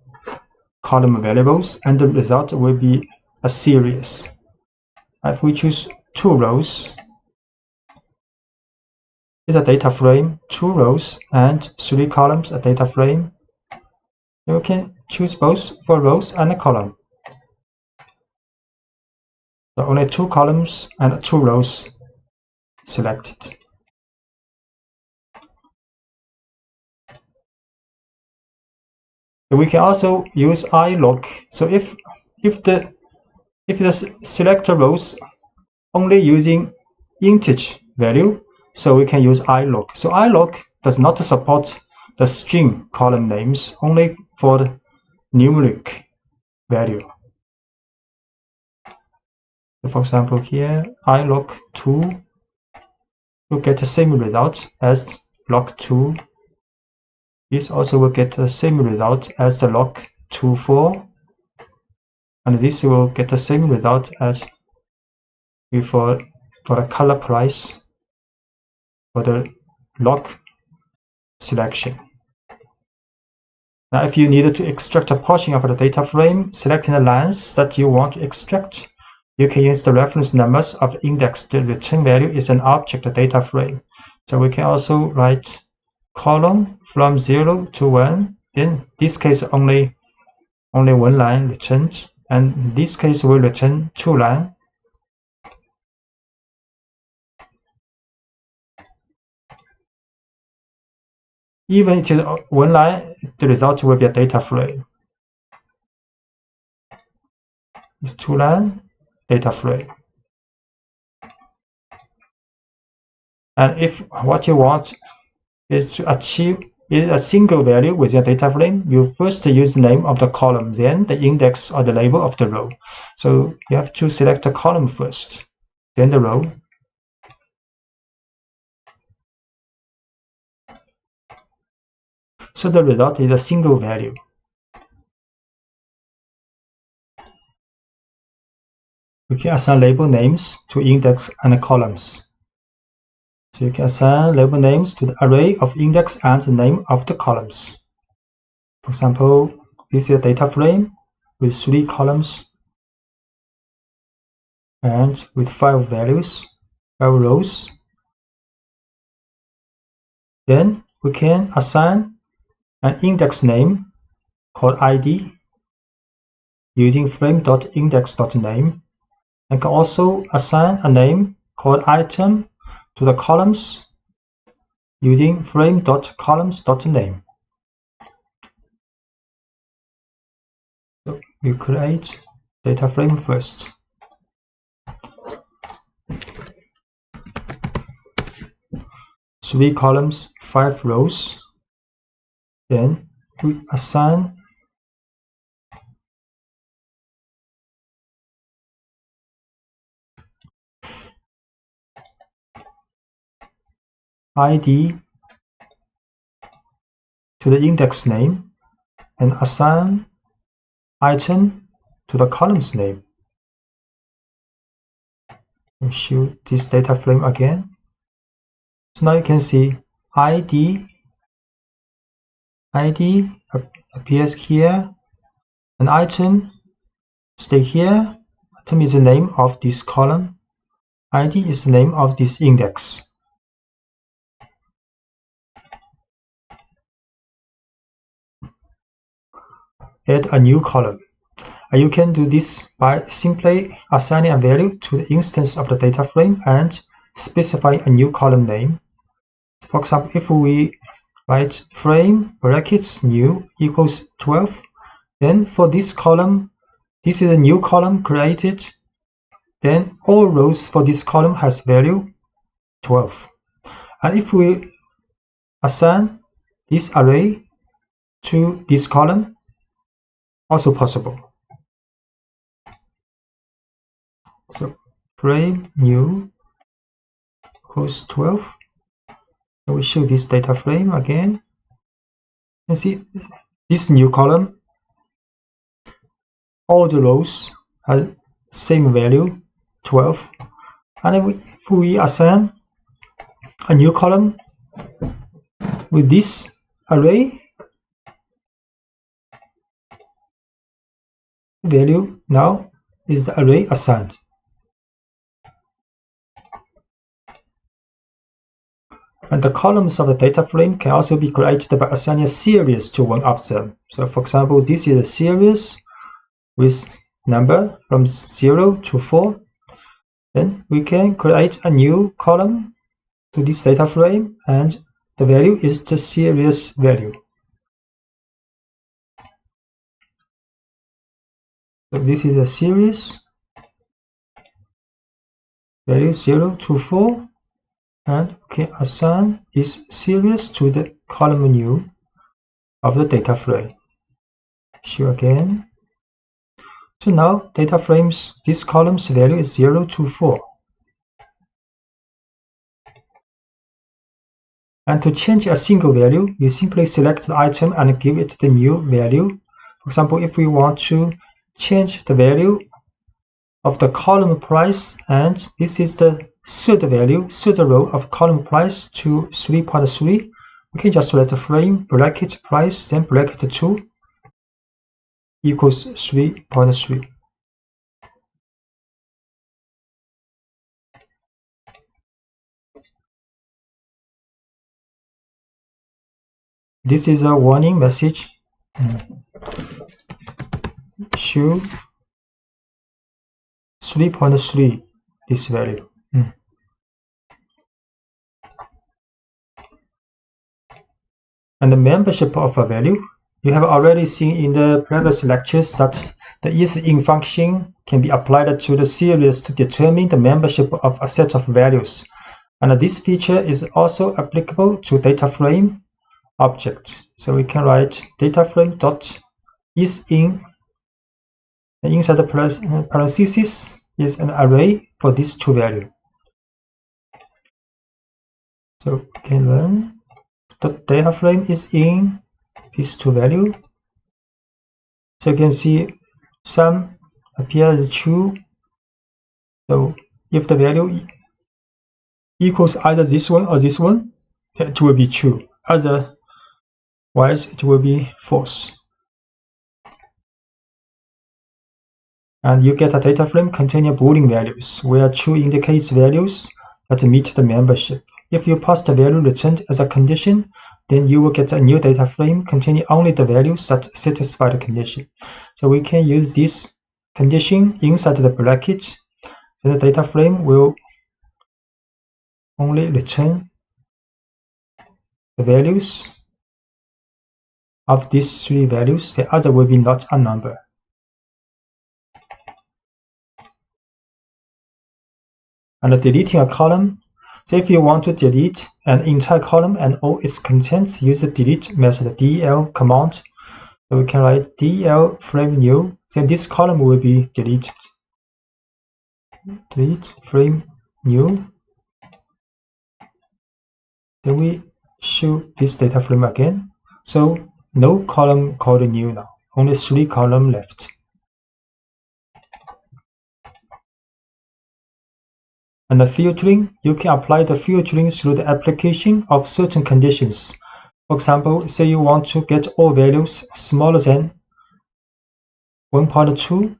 Speaker 1: column variables, and the result will be a series. If we choose 2 rows is a data frame, 2 rows and 3 columns a data frame. You can choose both for rows and a column. So only 2 columns and 2 rows selected. We can also use iLook. So if the selector rows only using integer value, so we can use iLook. So iLook does not support the string column names, only for the numeric value. So for example, here iLook 2 will get the same result as log 2. This also will get the same result as the log 2.4, and this will get the same result as before for the color price for the log selection. Now, if you needed to extract a portion of the data frame, selecting the lines that you want to extract, you can use the reference numbers of the index. The return value is an object data frame. So we can also write column from 0 to 1. Then this case only 1 line returned, and in this case will return 2 lines. Even if it is 1 line, the result will be a data frame. It's 2 line data frame. And if what you want is to achieve is a single value within a data frame, you first use the name of the column, then the index or the label of the row. So you have to select the column first, then the row. So the result is a single value. We can assign label names to index and columns. So you can assign label names to the array of index and the name of the columns. For example, this is a data frame with 3 columns and with 5 values, 5 rows. Then we can assign an index name called ID using frame.index.name, and can also assign a name called item to the columns using frame.columns.name. So we create data frame first. Three columns, 5 rows. Then we assign ID to the index name and assign item to the columns name. We show this data frame again. So now you can see ID appears here, an item stay here. Item is the name of this column. ID is the name of this index. Add a new column. And you can do this by simply assigning a value to the instance of the data frame and specify a new column name. For example, if we write frame brackets new equals 12, then for this column, this is a new column created, then all rows for this column has value 12. And if we assign this array to this column, also possible. So frame new equals 12. So we show this data frame again. You see this new column, all the rows have same value 12. And if we assign a new column with this array, value now is the array assigned. And the columns of the data frame can also be created by assigning a series to one of them. So for example, this is a series with number from 0 to 4. Then we can create a new column to this data frame, and the value is the series value. So this is a series value 0 to 4, and we can assign this series to the column new of the data frame. Show again. So now data frames, this column's value is 0 to 4. And to change a single value, you simply select the item and give it the new value. For example, if we want to change the value of the column price, and this is the third value, third row of column price to 3.3, we can just write the frame bracket price, then bracket 2 equals 3.3. This is a warning message. Show 3.3 this value. And the membership of a value, you have already seen in the previous lectures that the isIn function can be applied to the series to determine the membership of a set of values. And this feature is also applicable to data frame object. So we can write data frame dot isIn, and inside the parentheses is an array for these two values. So we can learn the data frame is in these two values. So you can see some appear as true. So if the value equals either this one or this one, it will be true. Otherwise, it will be false. And you get a data frame containing Boolean values, where true indicates values that meet the membership. If you pass the value returned as a condition, then you will get a new data frame containing only the values that satisfy the condition. So we can use this condition inside the bracket. So the data frame will only return the values of these three values. The other will be not a number. And deleting a column. So if you want to delete an entire column and all its contents, use the delete method, del command. So we can write del frame new, then this column will be deleted. Delete frame new. Then we show this data frame again. So no column called new now, only 3 columns left. And the filtering, you can apply the filtering through the application of certain conditions. For example, say you want to get all values smaller than 1.2.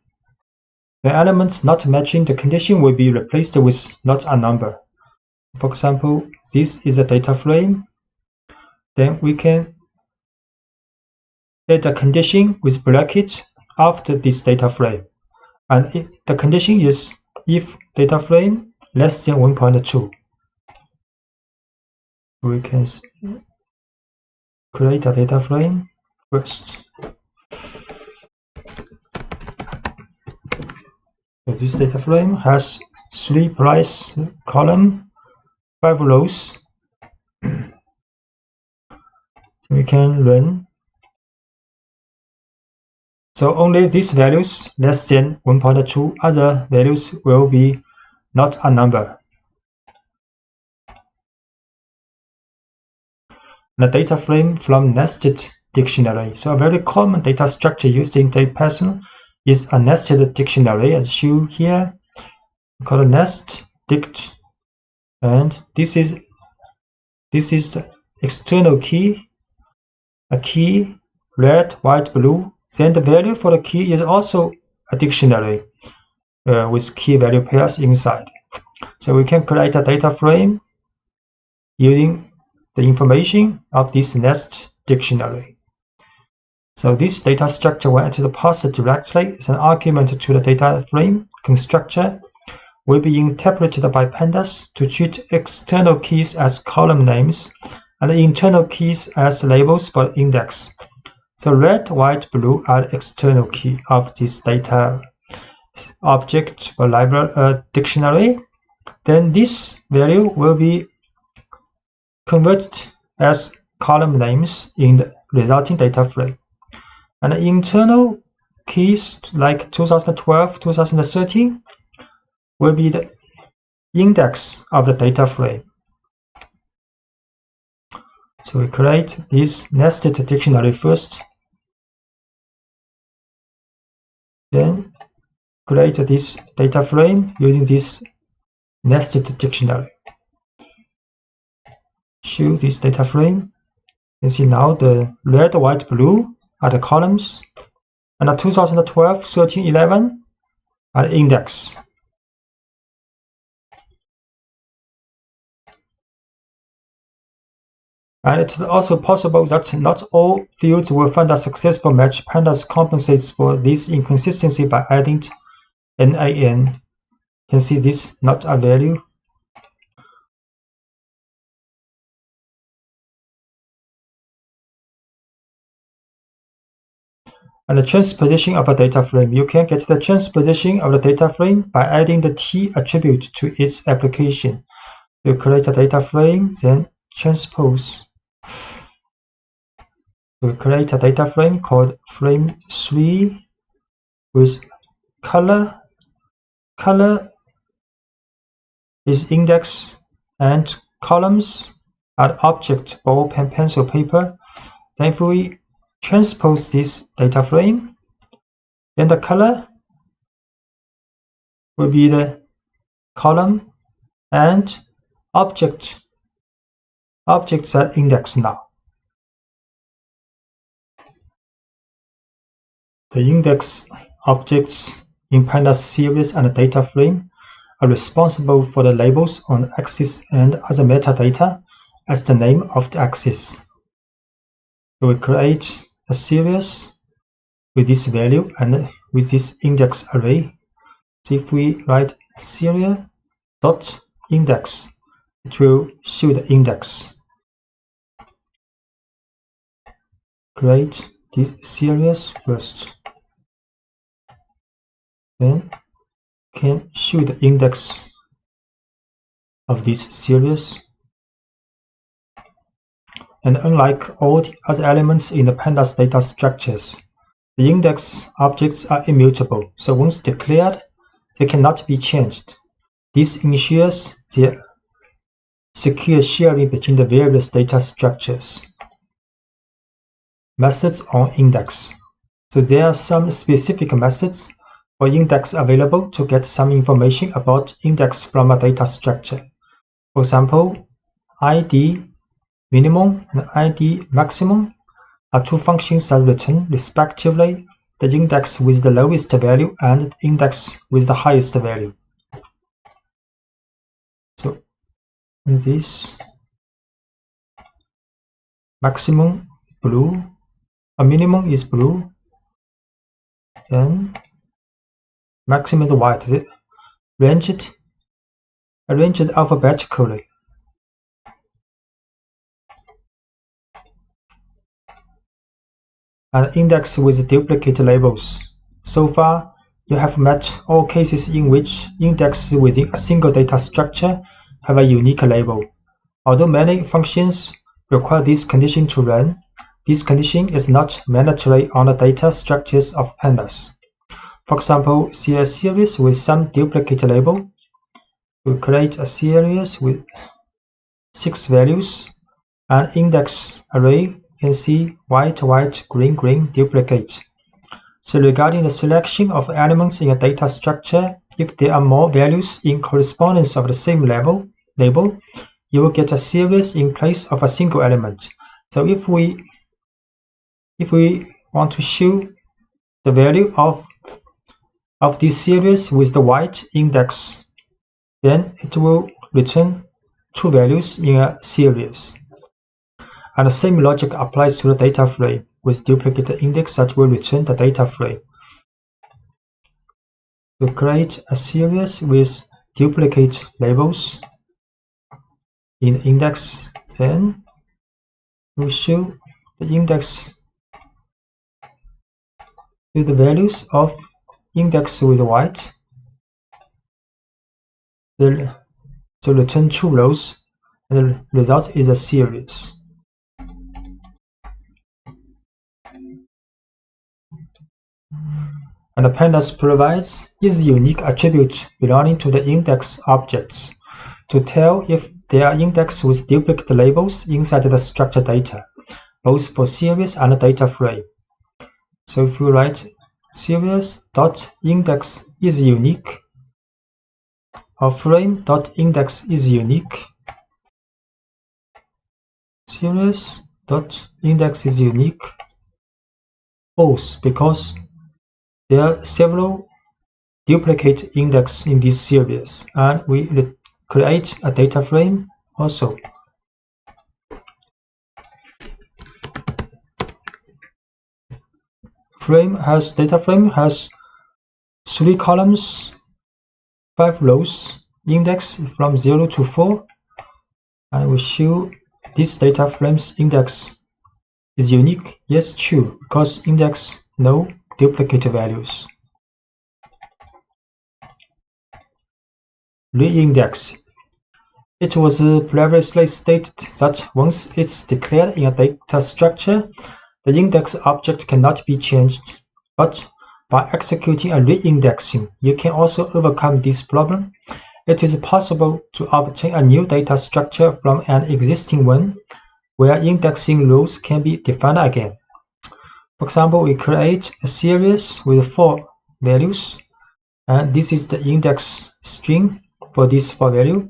Speaker 1: The elements not matching the condition will be replaced with not a number. For example, this is a data frame. Then we can add a condition with bracket after this data frame. And the condition is if data frame less than 1.2. We can create a data frame first. So this data frame has 3 price columns, 5 rows. We can run. So only these values less than 1.2, other values will be not a number. The data frame from nested dictionary. So a very common data structure used in Python is a nested dictionary, as shown here, called nest dict. And this is the external key, a key, red, white, blue. Then the value for the key is also a dictionary with key value pairs inside. So we can create a data frame using the information of this next dictionary. So this data structure, when it is passed directly as an argument to the data frame constructor, will be interpreted by pandas to treat external keys as column names and internal keys as labels for index. So red, white, blue are external key of this data object or library dictionary. Then this value will be converted as column names in the resulting data frame. And the internal keys like 2012, 2013 will be the index of the data frame. So we create this nested dictionary first. Then create this data frame using this nested dictionary. Show this data frame. You see now the red, white, blue are the columns, and the 2012, 13, 11 are the index. And it's also possible that not all fields will find a successful match. Pandas compensates for this inconsistency by adding NaN. You can see this not a value. And the transposition of a data frame. You can get the transposition of the data frame by adding the T attribute to its application. You create a data frame, then transpose. We create a data frame called frame 3 with color. Color is index and columns are object, ball, pen, pencil, paper. Then if we transpose this data frame, then the color will be the column and objects are index now. The index objects in pandas series and data frame are responsible for the labels on the axis and other metadata as the name of the axis. So we create a series with this value and with this index array. So if we write serial.index, it will show the index. Create this series first. Then can show the index of this series. And unlike all the other elements in the pandas data structures, the index objects are immutable. So once declared, they cannot be changed. This ensures the secure sharing between the various data structures. Methods on index. So there are some specific methods for index available to get some information about index from a data structure. For example, ID minimum and ID maximum are two functions that return respectively the index with the lowest value and the index with the highest value. So this maximum is blue, a minimum is blue, then maximum is white. Arranged alphabetically. And index with duplicate labels. So far, you have met all cases in which indexes within a single data structure have a unique label. Although many functions require this condition to run, this condition is not mandatory on the data structures of pandas. For example, see a series with some duplicate label. We create a series with 6 values, and index array can see white, white, green, green, duplicate. So regarding the selection of elements in a data structure, if there are more values in correspondence of the same label, you will get a series in place of a single element. So if we want to show the value of this series with the white index, then it will return 2 values in a series. And the same logic applies to the data frame with duplicate index that will return the data frame. To create a series with duplicate labels in index, then we show the index to the values of index with white. To return 2 rows, and the result is a series. And the pandas provides is unique attribute belonging to the index objects to tell if they are indexed with duplicate labels inside the structured data, both for series and data frame. So if we write series.index is unique or frame.index is unique, series.index is unique, false, because there are several duplicate index in this series, and we create a data frame also. Data frame has 3 columns, 5 rows, index from 0 to 4, and we show this data frame's index is unique. Yes, true, because index no duplicate values. Reindex. It was previously stated that once it's declared in a data structure, the index object cannot be changed. But by executing a reindexing, you can also overcome this problem. It is possible to obtain a new data structure from an existing one, where indexing rules can be defined again. For example, we create a series with 4 values, and this is the index string for this 4 value.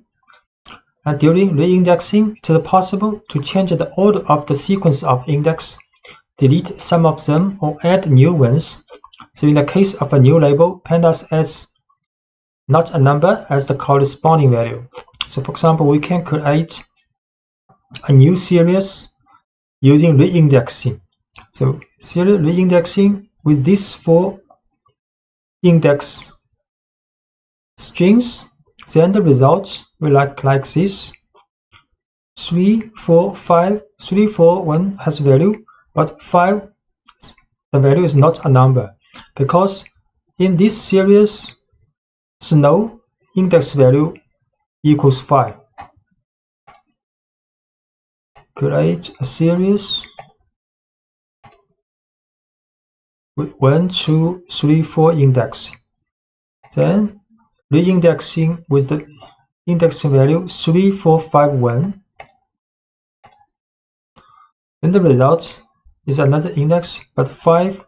Speaker 1: And during reindexing, it is possible to change the order of the sequence of index, delete some of them, or add new ones. So in the case of a new label, pandas adds not a number as the corresponding value. So for example, we can create a new series using reindexing. So series reindexing with these 4 index strings, then the result will look like this. 3, 4, 5, 3, 4, 1 has value, but 5, the value is not a number, because in this series, no index value equals 5. Create a series with 1, 2, 3, 4 index. Then reindexing with the index value 3, 4, 5, 1. Then the result is another index, but 5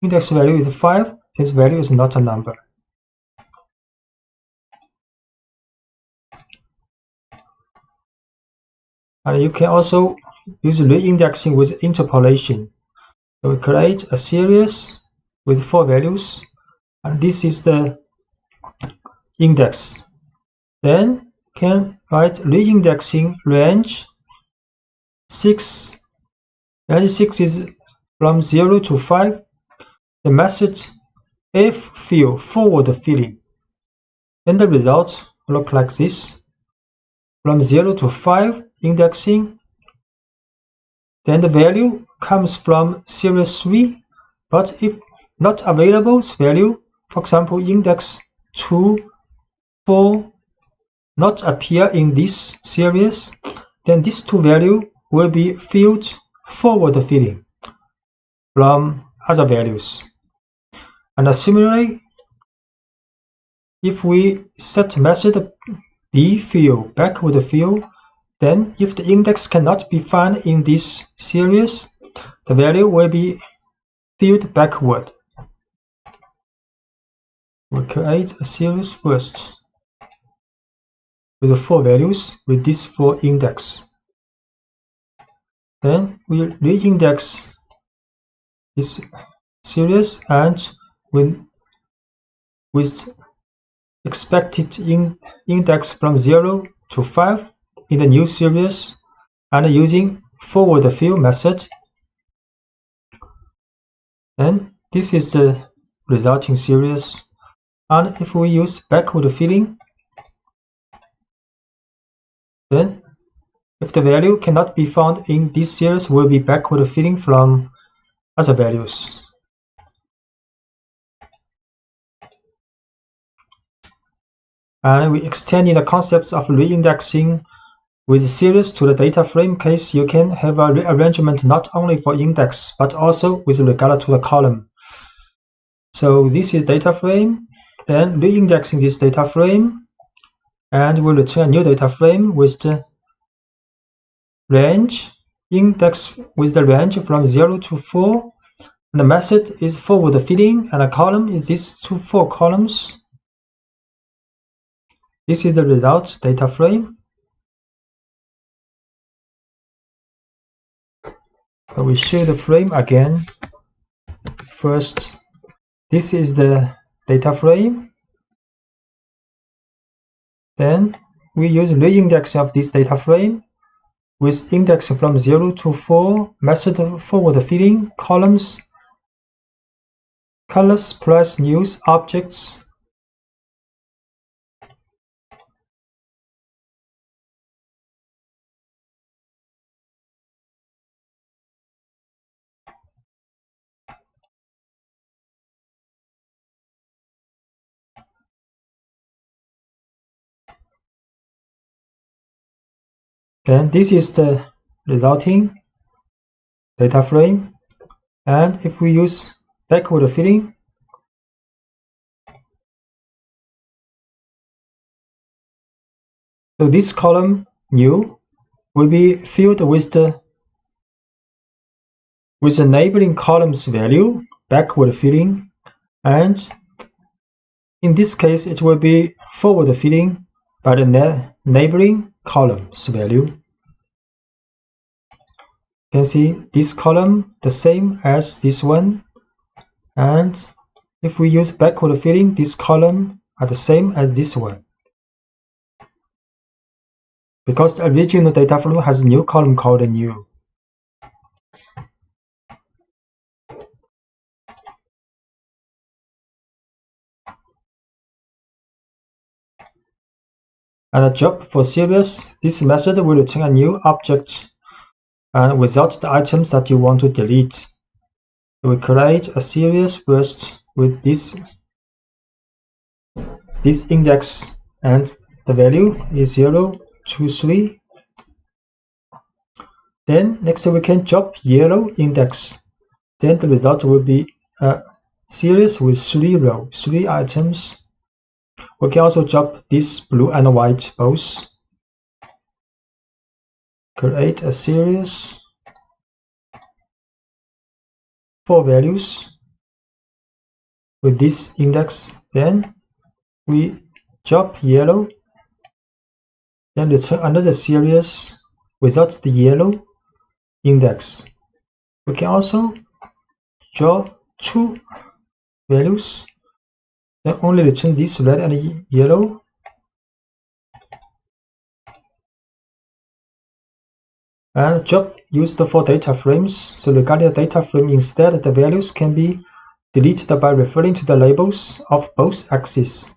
Speaker 1: index value is 5, since value is not a number. And you can also use reindexing with interpolation. So we create a series with 4 values, and this is the index. Then can write reindexing range 6. Range 6 is from 0 to 5. The method ffill forward filling. Then the result will look like this. From 0 to 5 indexing. Then the value comes from series 3, but if not available value, for example, index 2, 4, not appear in this series, then these 2 values will be filled forward filling from other values. And similarly, if we set method bfill backward fill, then if the index cannot be found in this series, the value will be filled backward. We'll create a series first with 4 values with these 4 index. Then we reindex this series and with expected index from 0 to 5 in the new series, and using forward fill method. And this is the resulting series. And if we use backward filling, then if the value cannot be found in this series, we'll be backward filling from other values. And we extending the concepts of reindexing with series to the data frame case. You can have a rearrangement not only for index, but also with regard to the column. So this is data frame, then reindexing this data frame, and we'll return a new data frame with the range, index with the range from 0 to 4. And the method is forward filling, and a column is these 2 4 columns. This is the result data frame. So we show the frame again. First, this is the data frame. Then we use reindex of this data frame with index from 0 to 4, method forward filling, columns, colors plus news objects. Then this is the resulting data frame. And if we use backward filling, so this column new will be filled with the neighboring column's value, backward filling, and in this case it will be forward filling by the neighboring column's value. You can see this column the same as this one, and if we use backward filling, this column are the same as this one, because the original data frame has a new column called new. And a job for series, this method will return a new object and without the items that you want to delete. We create a series first with this index, and the value is 0 to 3. Then next we can job yellow index. Then the result will be a series with 3 rows, 3 items. We can also job this blue and white both. Create a series, 4 values with this index. Then we job yellow, then return another series without the yellow index. We can also draw 2 values, then only return this red and yellow. And job used for data frames. So regarding the data frame, instead the values can be deleted by referring to the labels of both axes.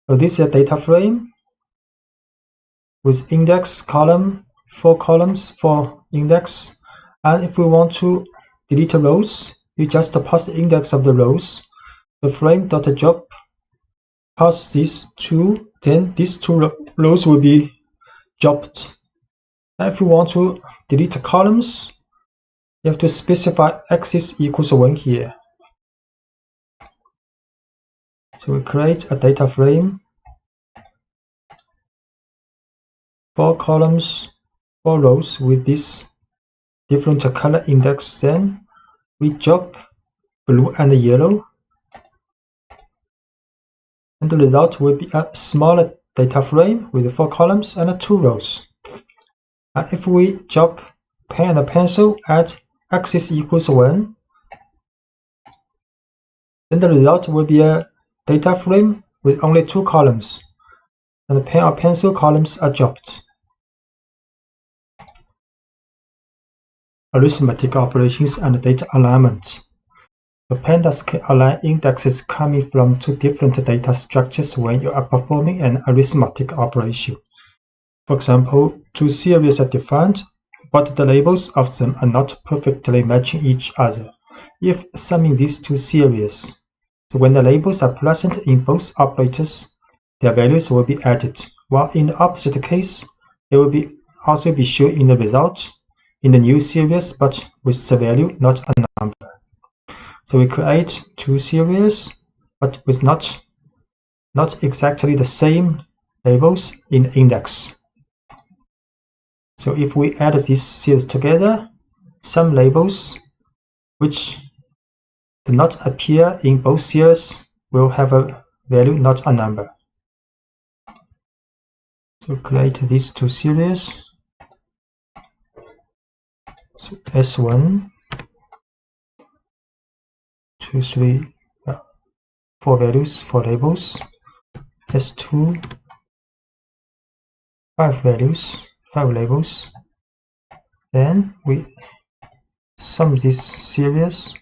Speaker 1: So this is a data frame with index column, 4 columns for index. And if we want to delete rows, you just pass the index of the rows. The frame.job pass these 2, then these 2 rows will be jobbed. And if you want to delete the columns, you have to specify axis equals 1 here. So we create a data frame, 4 columns, 4 rows with this different color index. Then we job blue and yellow, and the result will be a smaller data frame with 4 columns and 2 rows. And if we job pen and pencil at axis equals 1, then the result will be a data frame with only 2 columns, and the pen or pencil columns are jobbed. arithmetic operations and data alignment. The pandas can align indexes coming from two different data structures when you are performing an arithmetic operation. For example, two series are defined, but the labels of them are not perfectly matching each other. If summing these two series, so when the labels are present in both operators, their values will be added, while in the opposite case, they will also be shown in the result in the new series, but with the value not a number. So we create two series, but with not exactly the same labels in the index. So if we add these series together, some labels which do not appear in both series will have a value not a number. So create these two series. So S1, 2, 3, 4 values, 4 labels. S2, 5 values, 5 labels. Then we sum this series.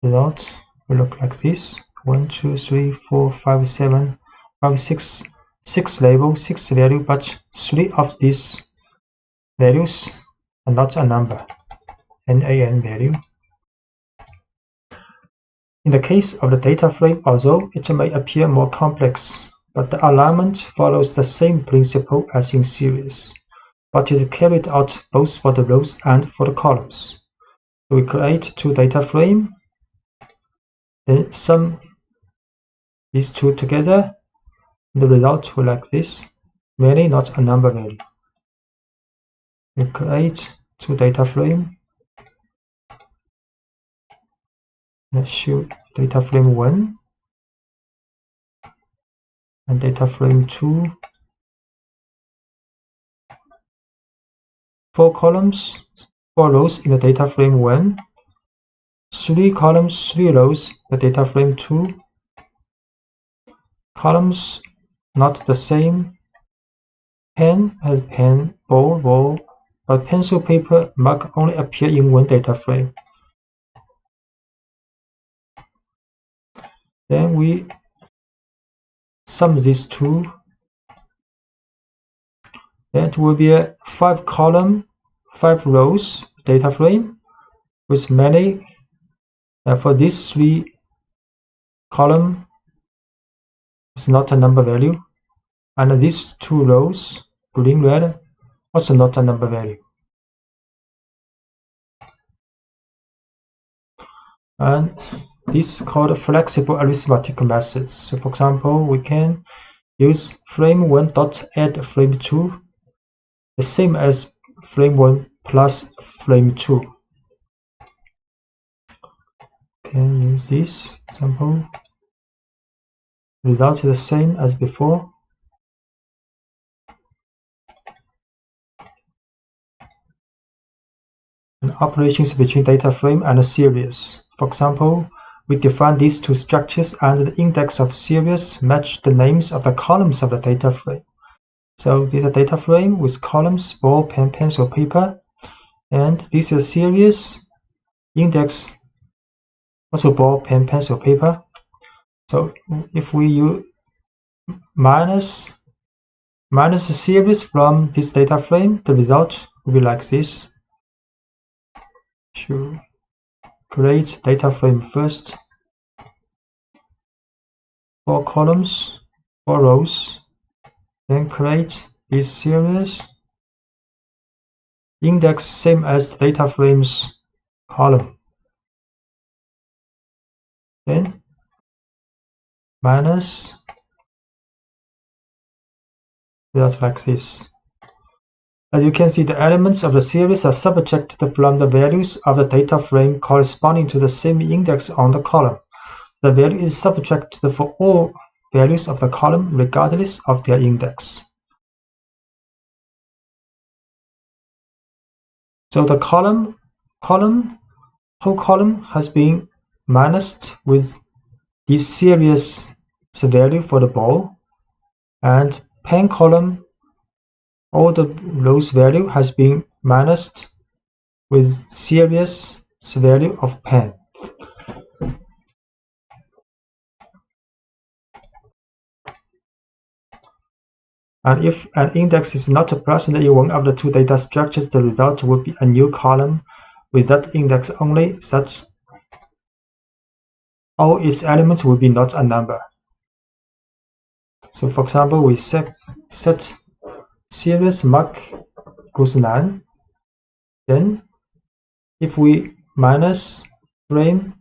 Speaker 1: Result will look like this: 1, 2, 3, 4, 5, 7, 5, 6, 6 labels, 6 values, but 3 of these values are not a number, NaN value. In the case of the data frame, although it may appear more complex, but the alignment follows the same principle as in series, but is carried out both for the rows and for the columns. So we create two data frames, then sum these two together. The result will like this: many, not a number value. We create two data frames. Let's show data frame 1 and data frame 2. 4 columns, 4 rows in the data frame 1. 3 columns, 3 rows, the data frame 2. Columns not the same. Pen has pen, ball, but pencil, paper, mug only appear in one data frame. Then we sum these two. That will be a 5 column, 5 rows data frame with many. For these 3 column is not a number value, and these 2 rows, green, red, also not a number value. And this is called flexible arithmetic methods. So for example, we can use frame 1 dot add frame 2, the same as frame 1 plus frame 2. Can use this example. Result is the same as before. And operations between data frame and a series. For example, we define these two structures and the index of series match the names of the columns of the data frame. So this is a data frame with columns, ball, pen, pencil, paper, and this is a series, index, also ball, pen, pencil, paper. So if we use minus the series from this data frame, the result will be like this. To create data frame first, 4 columns, 4 rows, then create this series, index same as the data frame's column, then minus, result like this. As you can see, the elements of the series are subtracted from the values of the data frame corresponding to the same index on the column. The value is subtracted for all values of the column regardless of their index. So the whole column has been minused with this series value for the ball, and pen column, all the rows value has been minused with series value of pen. And if an index is not present in one of the two data structures, the result will be a new column with that index only, such all its elements will be not a number. So for example, we set series mark equals none. Then if we minus frame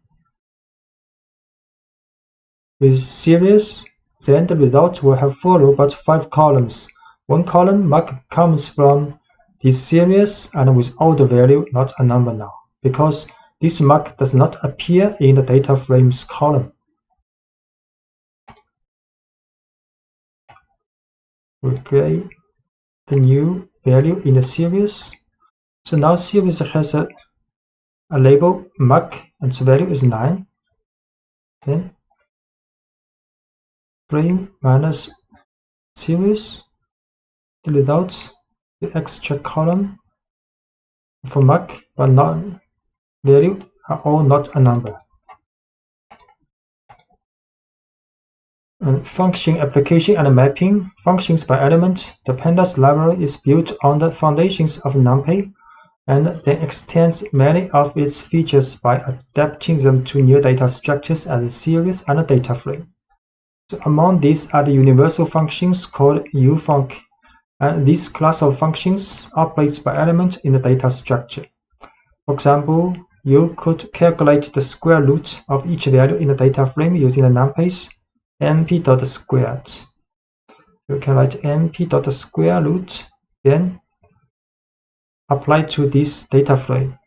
Speaker 1: with series, then the result will have 4 rows but 5 columns. One column mark comes from this series and with all the value, not a number now, because this mark does not appear in the data frames column. We create the new value in the series. So now series has a label mark and the value is 9. Then frame minus series, the results, the extra column for mark but not value are all not a number. And function application and mapping functions by element. The pandas library is built on the foundations of NumPy and then extends many of its features by adapting them to new data structures as a series and a data frame. So among these are the universal functions called ufunc, and this class of functions operates by element in the data structure. For example, you could calculate the square root of each value in the data frame using the NumPy's np.squared. You can write np.square root, then apply to this data frame.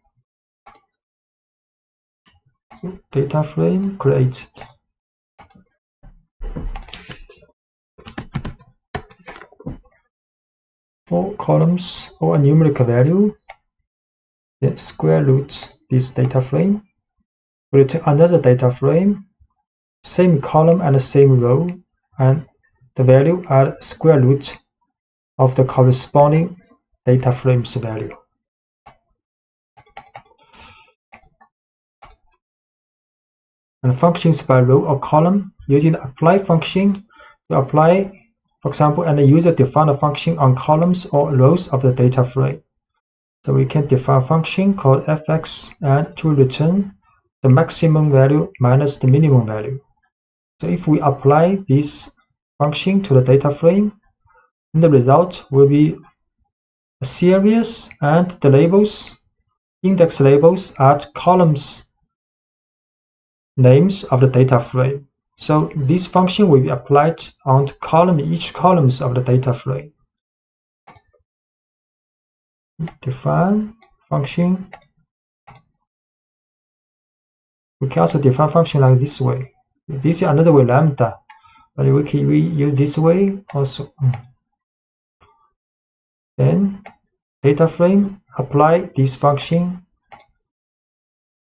Speaker 1: So data frame created. Four columns or a numerical value, then square root this data frame. Return another data frame, same column and the same row, and the value are square root of the corresponding data frame's value. And functions by row or column, using the apply function to apply, for example, and the user define a function on columns or rows of the data frame. So we can define a function called fx and to return the maximum value minus the minimum value. So if we apply this function to the data frame, then the result will be a series and the labels, index labels at columns names of the data frame. So this function will be applied on each columns of the data frame. Define function. We can also define function like this way. This is another way, lambda, but we use this way also. Then data frame, apply this function,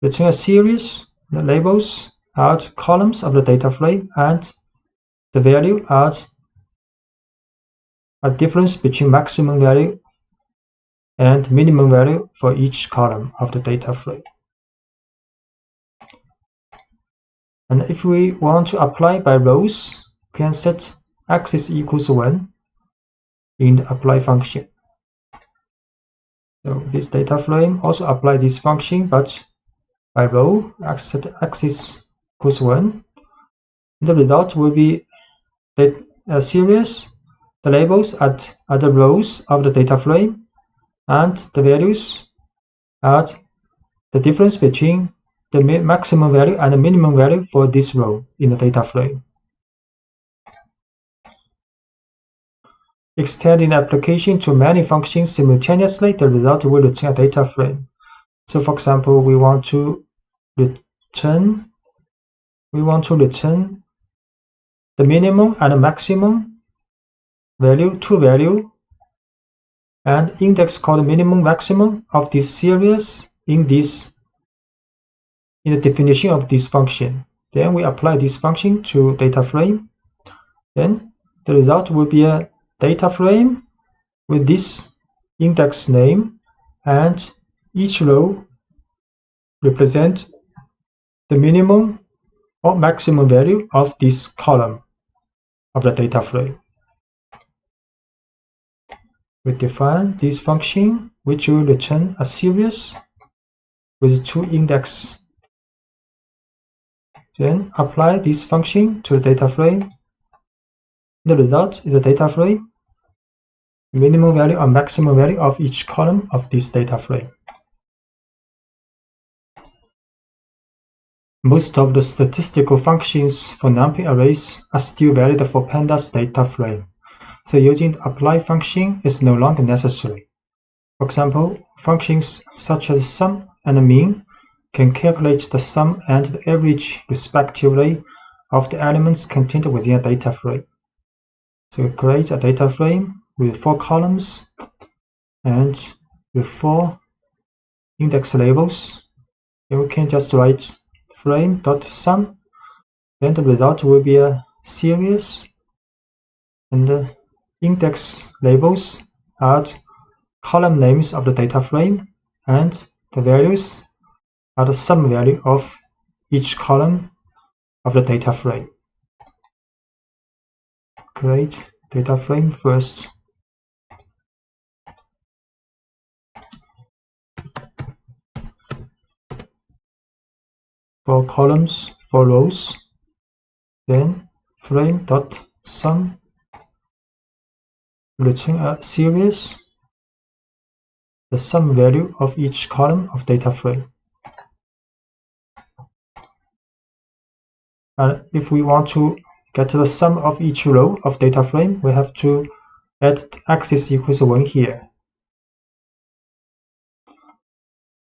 Speaker 1: return a series, the labels out columns of the data frame, and the value out a difference between maximum value and minimum value for each column of the data frame. And if we want to apply by rows, we can set axis equals 1 in the apply function. So this data frame also apply this function, but by row, set axis equals 1. The result will be a series, the labels at the rows of the data frame, and the values at the difference between the maximum value and the minimum value for this row in the data frame. Extending the application to many functions simultaneously, the result will return a data frame. So for example, we want to return the minimum and the maximum value, two value, and index called minimum maximum of this series in the definition of this function. Then we apply this function to data frame. Then the result will be a data frame with this index name and each row represents the minimum or maximum value of this column of the data frame. We define this function which will return a series with 2 indexes. Then apply this function to the data frame. The result is the data frame, minimum value or maximum value of each column of this data frame. Most of the statistical functions for NumPy arrays are still valid for pandas data frame, so using the apply function is no longer necessary. For example, functions such as sum and mean can calculate the sum and the average respectively of the elements contained within a data frame. So we create a data frame with 4 columns and with 4 index labels. And we can just write frame.sum, then the result will be a series, and the index labels are column names of the data frame, and the values are the sum value of each column of the data frame. Create data frame first. For columns, 4 rows, then frame.sum return a series, the sum value of each column of data frame. And if we want to get the sum of each row of data frame, we have to add axis equals 1 here.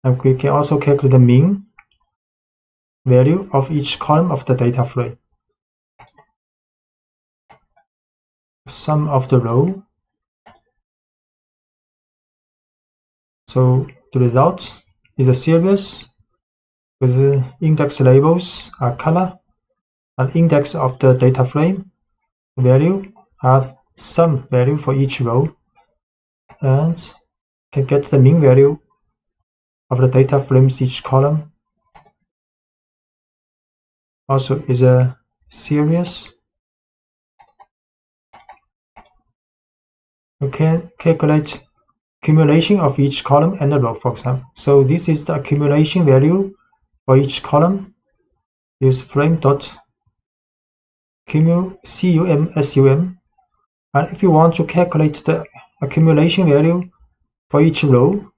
Speaker 1: And we can also calculate the mean value of each column of the data frame. Sum of the row. So the result is a series with the index labels are color, and index of the data frame value are sum value for each row, and can get the mean value of the data frames each column. Also is a series. We can calculate accumulation of each column and a row, for example. So this is the accumulation value for each column. Use frame.cum, and if you want to calculate the accumulation value for each row,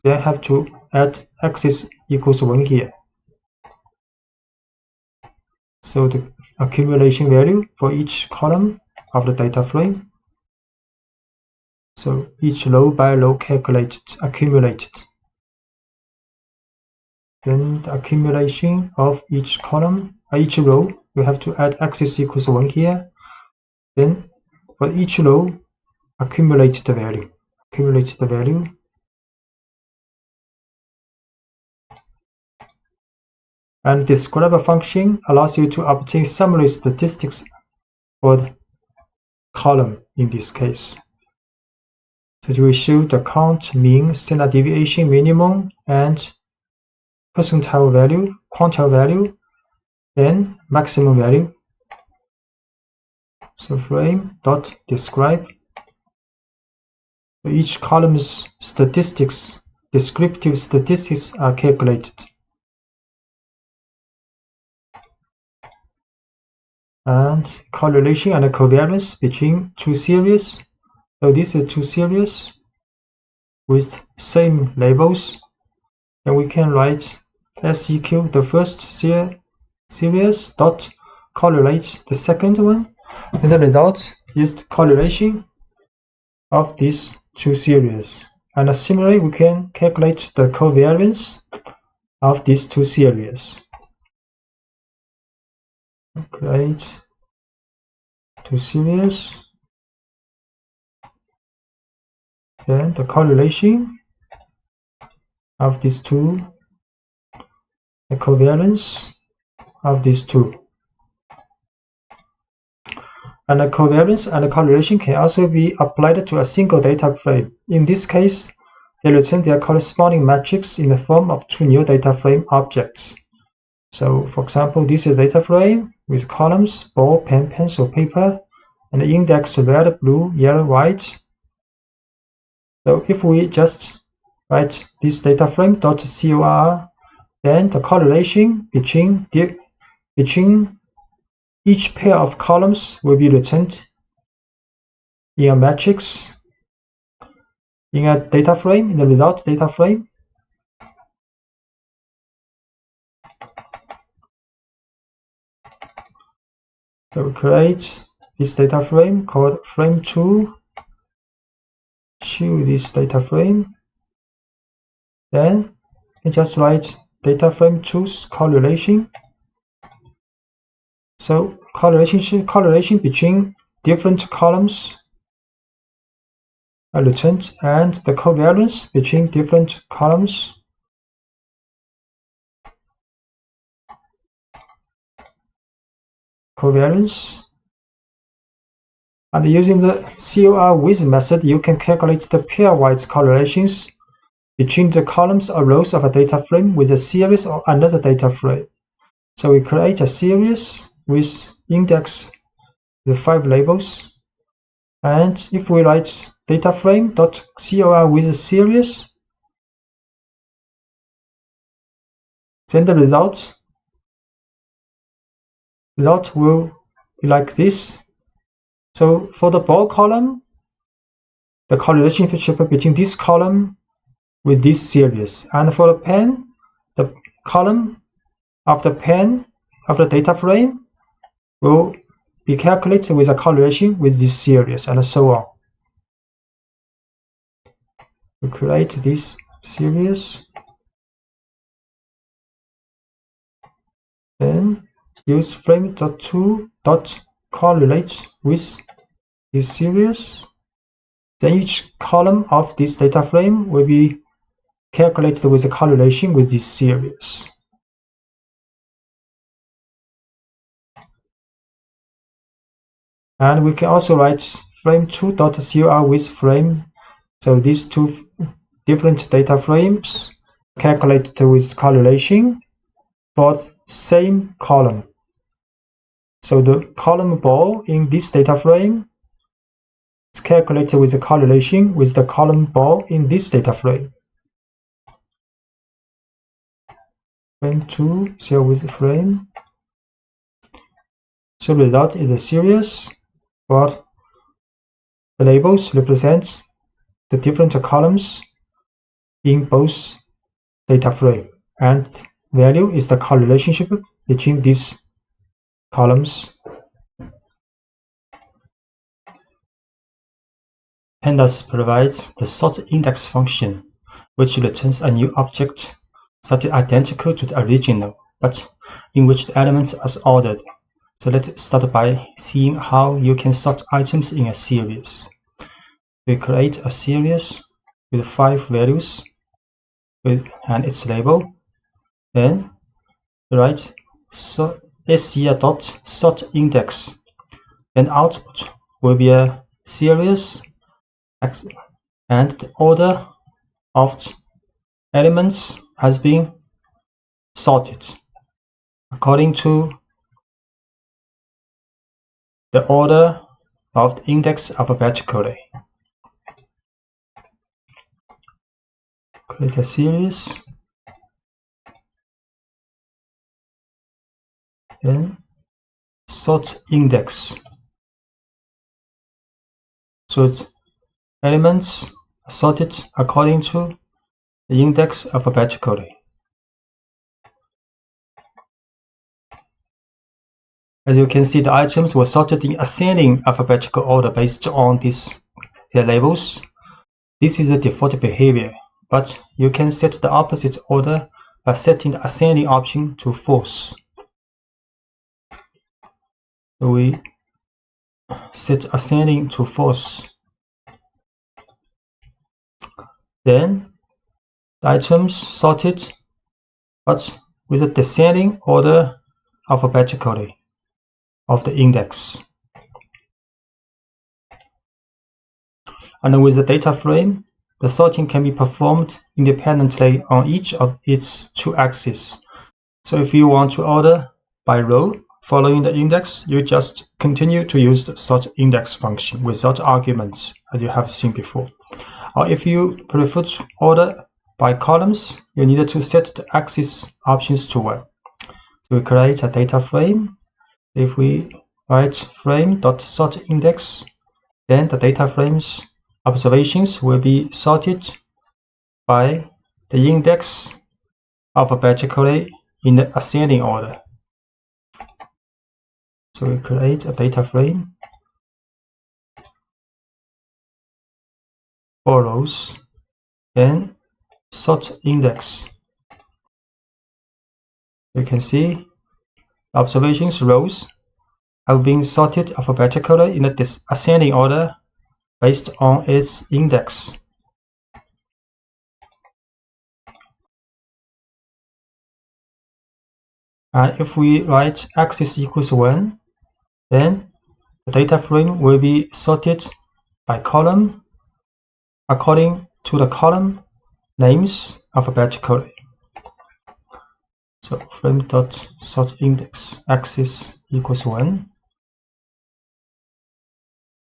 Speaker 1: then have to add axis equals 1 here. So the accumulation value for each column of the data frame. So each row by row calculated, accumulated. Then the accumulation of each column, each row, we have to add axis equals 1 here. Then for each row, accumulate the value. Accumulate the value. And describe function allows you to obtain summary statistics for the column in this case. So it will show the count, mean, standard deviation, minimum, and percentile value, quantile value, and maximum value. So frame.describe. So each column's statistics, descriptive statistics are calculated. And correlation and covariance between 2 series. So this is 2 series with same labels. And we can write SEQ, the first series, dot correlate the second one. And the result is the correlation of these 2 series. And similarly, we can calculate the covariance of these 2 series. Create 2 series. Then the correlation of these 2, the covariance of these 2. And the covariance and the correlation can also be applied to a single data frame. In this case, they return their corresponding matrix in the form of two new data frame objects. So, for example, this is a data frame with columns, ball, pen, pencil, paper, and the index red, blue, yellow, white. So if we just write this data frame .cor, then the correlation between each pair of columns will be returned in a matrix in a data frame, in the result data frame. So we create this data frame called frame2, choose this data frame, then you just write data frame 2's correlation. So correlation between different columns are returned, and the covariance between different columns and using the COR with method, you can calculate the pairwise correlations between the columns or rows of a data frame with a series or another data frame. So we create a series with index with 5 labels, and if we write data frame.cor with a series, then the result will be like this. So for the ball column, the correlation between this column with this series, and for the pen, the column of the pen of the data frame will be calculated with a correlation with this series, and so on. We create this series, then use frame.to.correlate with this series. Then each column of this data frame will be calculated with a correlation with this series. And we can also write frame2.cor with frame. So these two different data frames calculated with correlation for same column. So the column ball in this data frame is calculated with a correlation with the column ball in this data frame. Frame2 share with frame. So the result is a series, but the labels represent the different columns in both data frame, and value is the correlationship between these columns. Pandas provides the sort index function, which returns a new object that is identical to the original, but in which the elements are ordered. So let's start by seeing how you can sort items in a series. We create a series with 5 values and its label. Then write ser.sortIndex. Then output will be a series, and the order of the elements has been sorted according to the order of the index alphabetically. Create a series, then sort index. So the elements are sorted according to the index alphabetically. As you can see, the items were sorted in ascending alphabetical order based on their labels. This is the default behavior, but you can set the opposite order by setting the ascending option to false. So we set ascending to false. Then the items sorted, but with a descending order alphabetically of the index. And with the data frame, the sorting can be performed independently on each of its two axes. So if you want to order by row following the index, you just continue to use the sort index function without arguments, as you have seen before. Or if you prefer to order by columns, you need to set the axis options to 1. So we create a data frame. If we write frame.sortIndex, then the data frame's observations will be sorted by the index alphabetically in the ascending order. So we create a data frame for rows, then sort index. You can see the observations rows have been sorted alphabetically in the ascending order based on its index. And if we write axis equals 1, then the data frame will be sorted by column according to the column names alphabetically. So frame.sortIndex axis equals 1.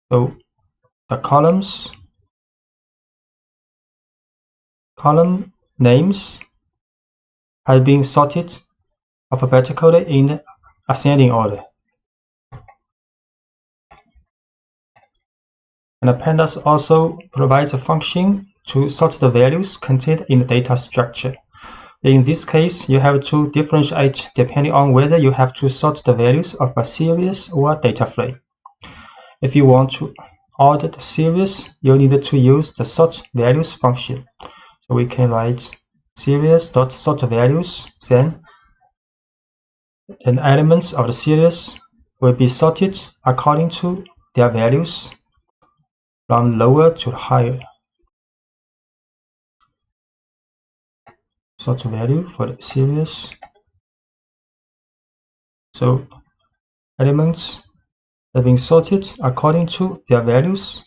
Speaker 1: So the column names have been sorted alphabetically in ascending order. And the pandas also provides a function to sort the values contained in the data structure. In this case, you have to differentiate depending on whether you have to sort the values of a series or a data frame. If you want to order the series, you need to use the sort values function. So we can write series.sortValues, then elements of the series will be sorted according to their values from lower to higher. Sort value for the series. So elements have been sorted according to their values.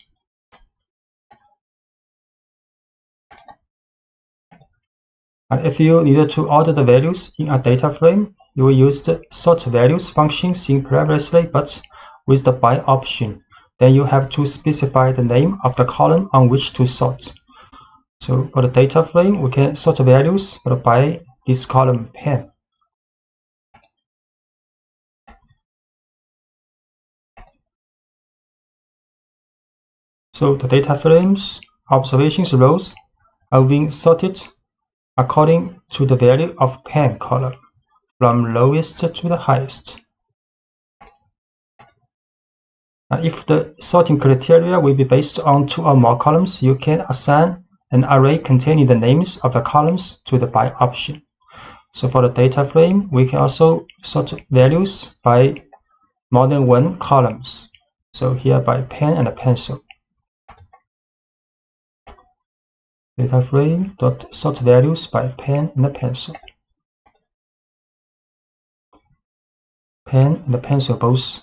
Speaker 1: And if you need to order the values in a data frame, you will use the sort values function seen previously, but with the by option. Then you have to specify the name of the column on which to sort. So for the data frame, we can sort values by this column pen. So the data frame's observations rows have been sorted according to the value of pen column, from lowest to the highest. And if the sorting criteria will be based on 2 or more columns, you can assign an array containing the names of the columns to the by option. So for the data frame, we can also sort values by more than 1 columns. So here by pen and a pencil. Data frame dot sort values by pen and a pencil. Pen and the pencil both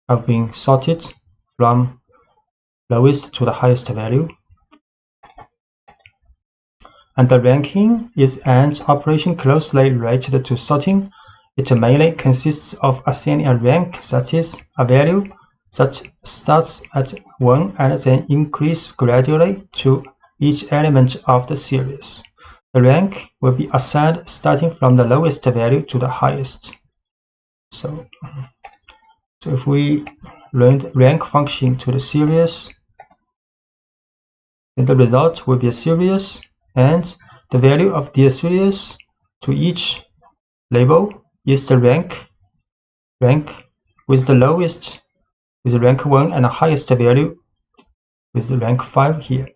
Speaker 1: have been sorted from lowest to the highest value. And the ranking is an operation closely related to sorting. It mainly consists of assigning a rank, that is, a value that starts at 1 and then increases gradually to each element of the series. The rank will be assigned starting from the lowest value to the highest. So if we run the rank function to the series, then the result will be a series, and the value of the series to each label is the rank with the lowest with rank 1 and the highest value with rank 5 here.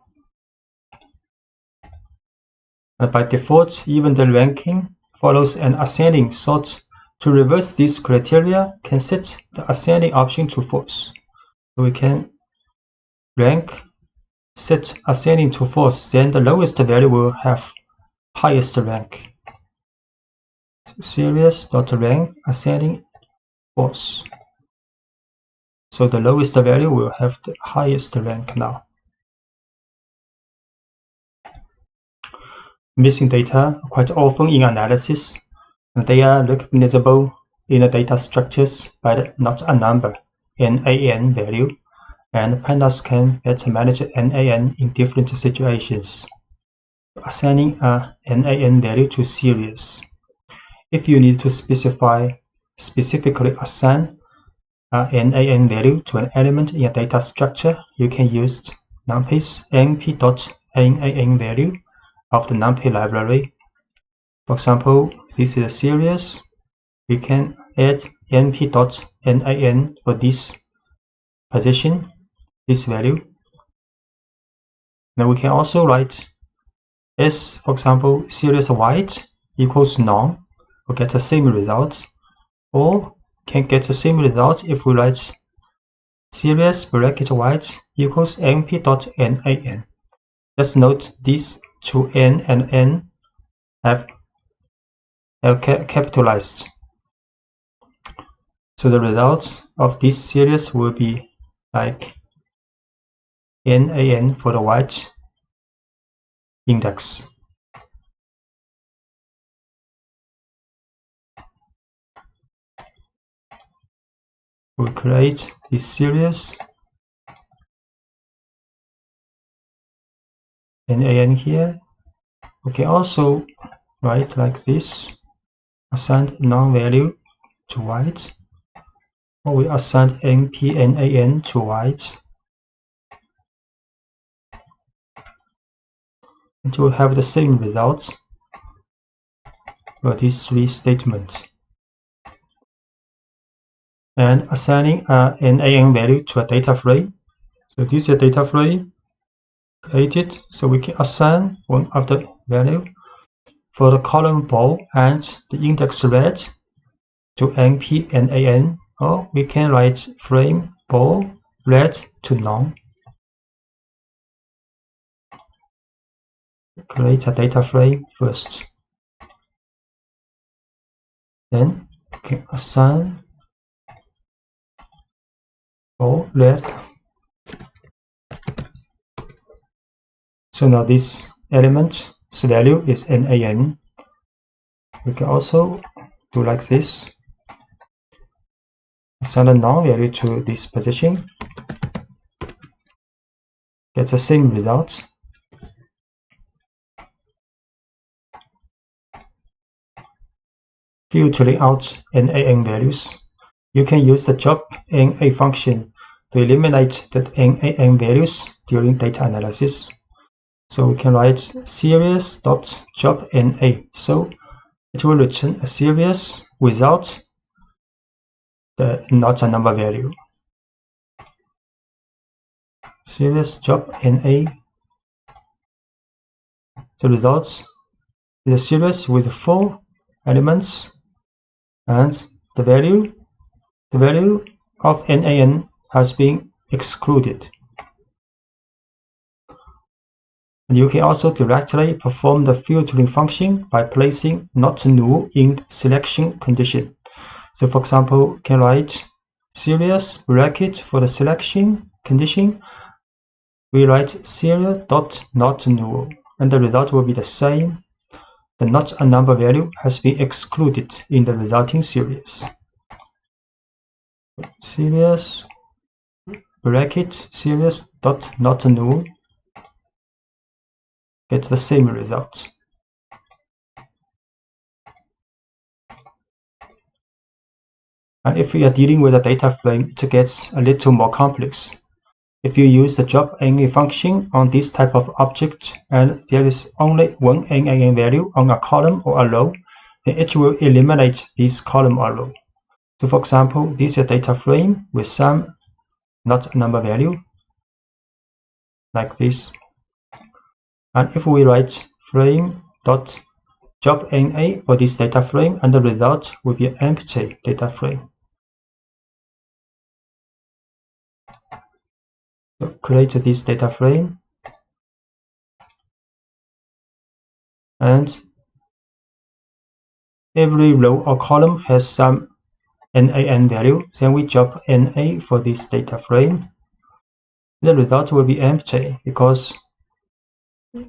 Speaker 1: And by default, even the ranking follows an ascending sort. To reverse this criteria, can set the ascending option to false. So we can rank set ascending to false, then the lowest value will have highest rank. Series.rank ascending false. So the lowest value will have the highest rank now. missing data quite often in analysis. They are recognizable in the data structures by not a number, NaN value, and pandas can better manage NaN in different situations. Assigning a NaN value to series. If you need to specifically assign a NaN value to an element in a data structure, you can use NumPy's np.nan value of the NumPy library. For example, this is a series. We can add np.nan for this position, this value. Now we can also write S, for example, series white equals none. We'll get the same result, or can get the same result if we write series bracket white equals np.nan. Just note these two n and n have capitalized. So the result of this series will be like NaN for the white index. We create this series NaN here. We can also write like this, assign non-value to white, or we assign np.nan to white, and we'll have the same result for these three statements. And assigning a NaN value to a data frame. So this is a data frame created, so we can assign one of the value for the column ball and the index red to np.nan, or we can write frame ball red to none. Create a data frame first. Then we can assign ball red. So now this element's value is NaN. We can also do like this. Assign a null value to this position. Get the same result. Filtering out NaN values. You can use the job_na function to eliminate the NaN values during data analysis. So we can write series.job_na. So it will return a series without the not a number value. Series job_na. The result is a series with 4 elements, and the value of NaN has been excluded. And you can also directly perform the filtering function by placing not null in the selection condition. So for example, you can write series bracket for the selection condition. We write series.not null, and the result will be the same. The not a number value has been excluded in the resulting series. Series bracket series.not null, get the same result. And if we are dealing with a data frame, it gets a little more complex. If you use the job_na function on this type of object and there is only one NaN value on a column or a row, then it will eliminate this column or row. So for example, this is a data frame with some not number value, like this. And if we write frame.job_na for this data frame, and the result will be an empty data frame. So create this data frame, and every row or column has some NaN value. Then we job_na for this data frame. The result will be empty because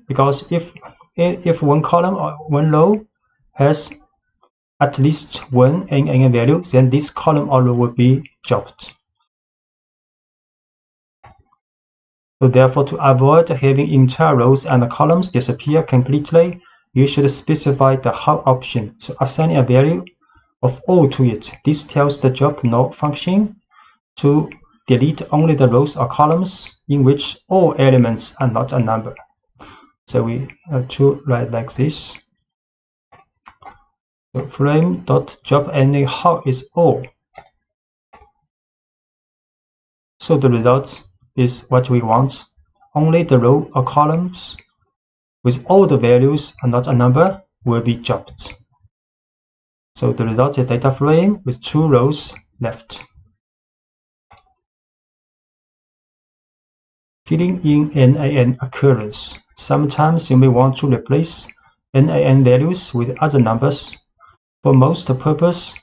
Speaker 1: because if one column or one row has at least one NaN value, then this column or row will be dropped. So therefore, to avoid having entire rows and columns disappear completely, you should specify the how option. So assigning a value of all to it. This tells the drop no function to delete only the rows or columns in which all elements are not a number. So we have to write like this. So frame.drop any how is all. So the result is what we want. Only the row or columns with all the values are not a number will be dropped. So the result is data frame with 2 rows left. Filling in NaN occurrence. Sometimes you may want to replace NaN values with other numbers. For most purposes,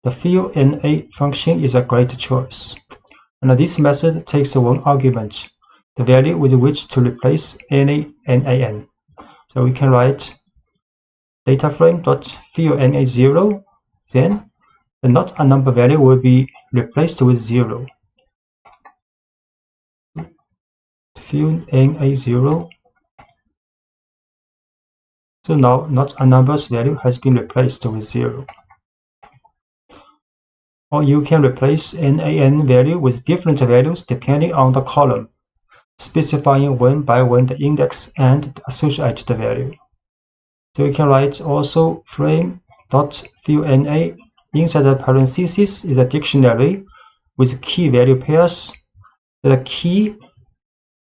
Speaker 1: the fill NA function is a great choice. And this method takes one argument, the value with which to replace any NaN. So we can write dataframe.fillNA0, then the not a number value will be replaced with 0. FillNA0. So now not a number's value has been replaced with 0. Or you can replace NaN value with different values depending on the column, specifying one by one the index and the associated value. So you can write also frame.fillNA. Inside the parentheses is a dictionary with key value pairs. The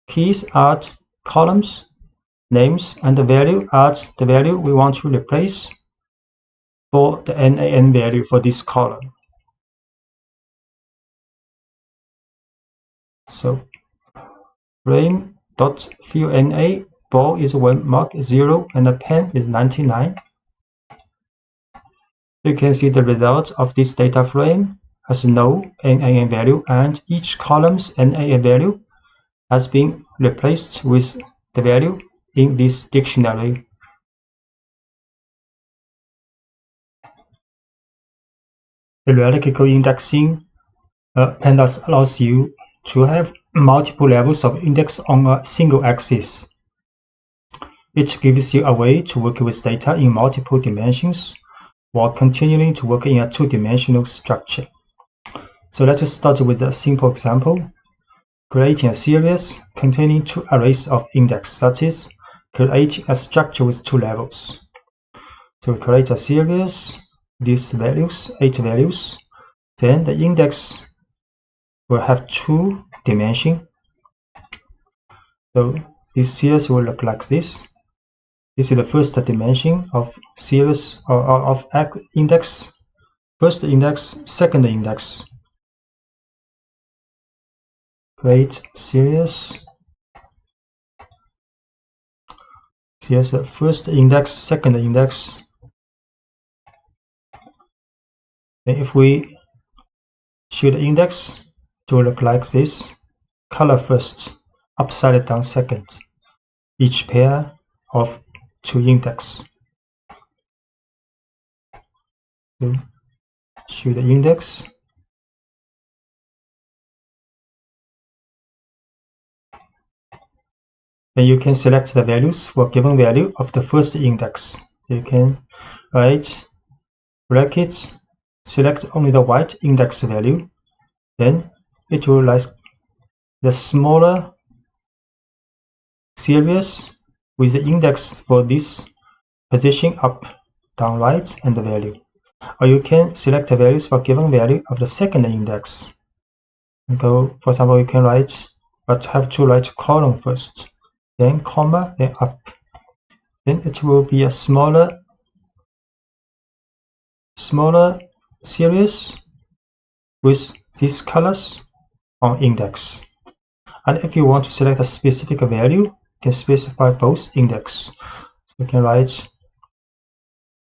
Speaker 1: keys are columns, names, and the value are the value we want to replace for the NaN value for this column. So frame.fillNA, ball is 1, mark 0, and the pen is 99. You can see the result of this data frame has no NaN value, and each column's NaN value has been replaced with the value in this dictionary. Hierarchical indexing pandas allows you to have multiple levels of index on a single axis. It gives you a way to work with data in multiple dimensions while continuing to work in a two-dimensional structure. So let's start with a simple example. Creating a series containing 2 arrays of index, such as creating a structure with 2 levels. So we create a series, these values, 8 values. Then the index will have 2 dimensions. So this series will look like this. This is the first dimension of series of index. First index, second index. Create series. Here's the first index, second index. And if we show the index, it will look like this. Color first, upside down second. Each pair of 2 index. So show the index. Then you can select the values for given value of the first index. So you can write brackets, select only the white index value. Then it will like the smaller series with the index for this position up, down, right, and the value. Or you can select the values for given value of the second index. For example, you can write, but have to write column first, then comma, then up. Then it will be a smaller series with these colors on index. And if you want to select a specific value, you can specify both index. So you can write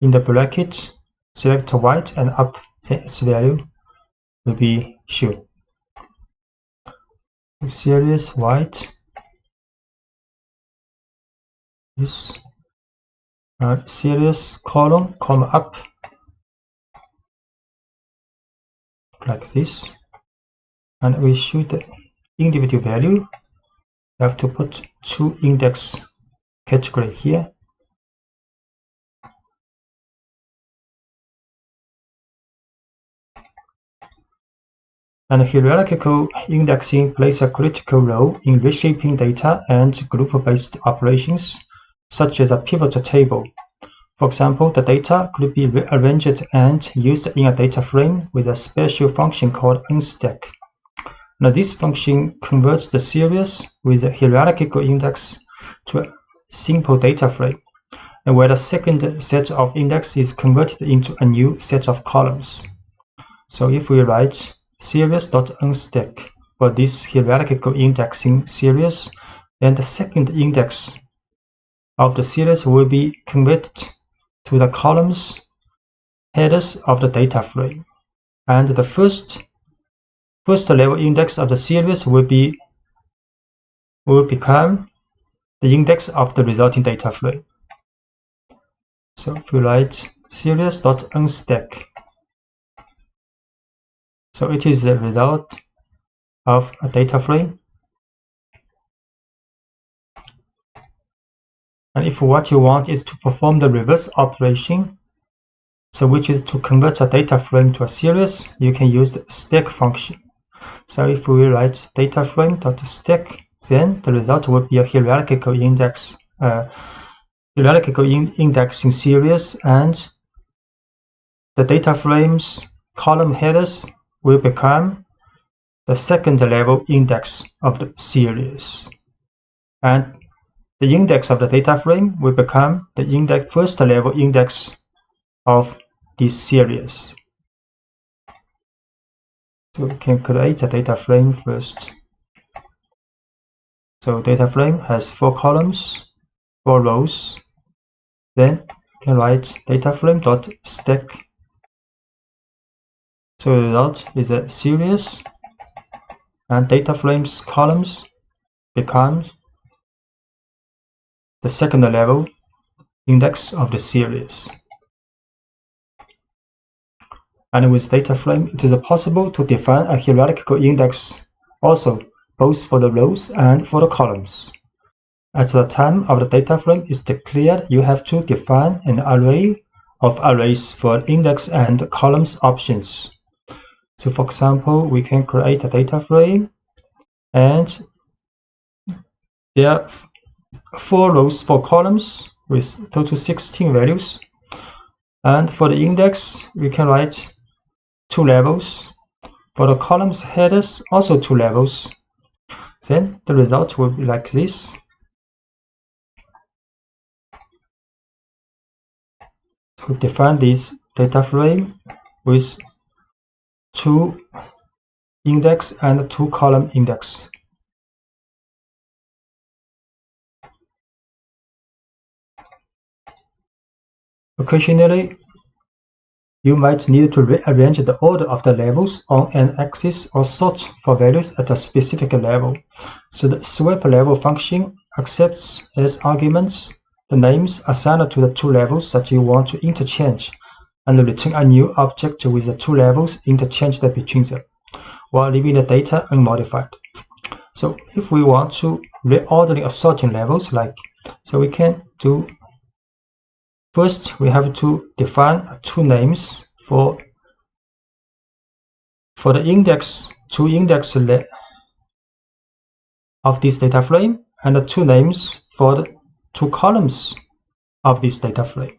Speaker 1: in the bracket, select white and up, then its value will be shown. Series white, this series column come up like this, and we should individual value. We have to put 2 index category here. And hierarchical indexing plays a critical role in reshaping data and group-based operations, such as a pivot table. For example, the data could be rearranged and used in a data frame with a special function called unstack. Now, this function converts the series with a hierarchical index to a simple data frame, and where the second set of index is converted into a new set of columns. So if we write series.unstack for this hierarchical indexing series, then the second index of the series will be converted to the columns headers of the data frame, and the first level index of the series will become the index of the resulting data frame. So if we write series.unstack, so it is the result of a data frame. And if what you want is to perform the reverse operation, so which is to convert a data frame to a series, you can use the stack function. So if we write data frame.stack, then the result will be a hierarchical indexing series, and the data frame's column headers will become the second level index of the series, and the index of the data frame will become the first level index of this series. So we can create a data frame first. So data frame has 4 columns, 4 rows. Then we can write data frame.stack. So the result is a series, and data frame's columns become the second level index of the series. And with data frame, it is possible to define a hierarchical index also, both for the rows and for the columns. At the time of the data frame is declared, you have to define an array of arrays for index and columns options. So for example, we can create a data frame, and there are 4 rows, 4 columns with total 16 values. And for the index, we can write 2 levels. For the columns headers, also 2 levels. Then the result will be like this. To define this data frame with 2 index and 2 column index. Occasionally, you might need to rearrange the order of the levels on an axis or sort for values at a specific level. So the swap level function accepts as arguments the names assigned to the 2 levels that you want to interchange, and return a new object with the 2 levels interchanged between them, while leaving the data unmodified. So if we want to reordering or sorting levels, so we can do. First, we have to define 2 names for the index, 2 index of this data frame, and 2 names for the 2 columns of this data frame.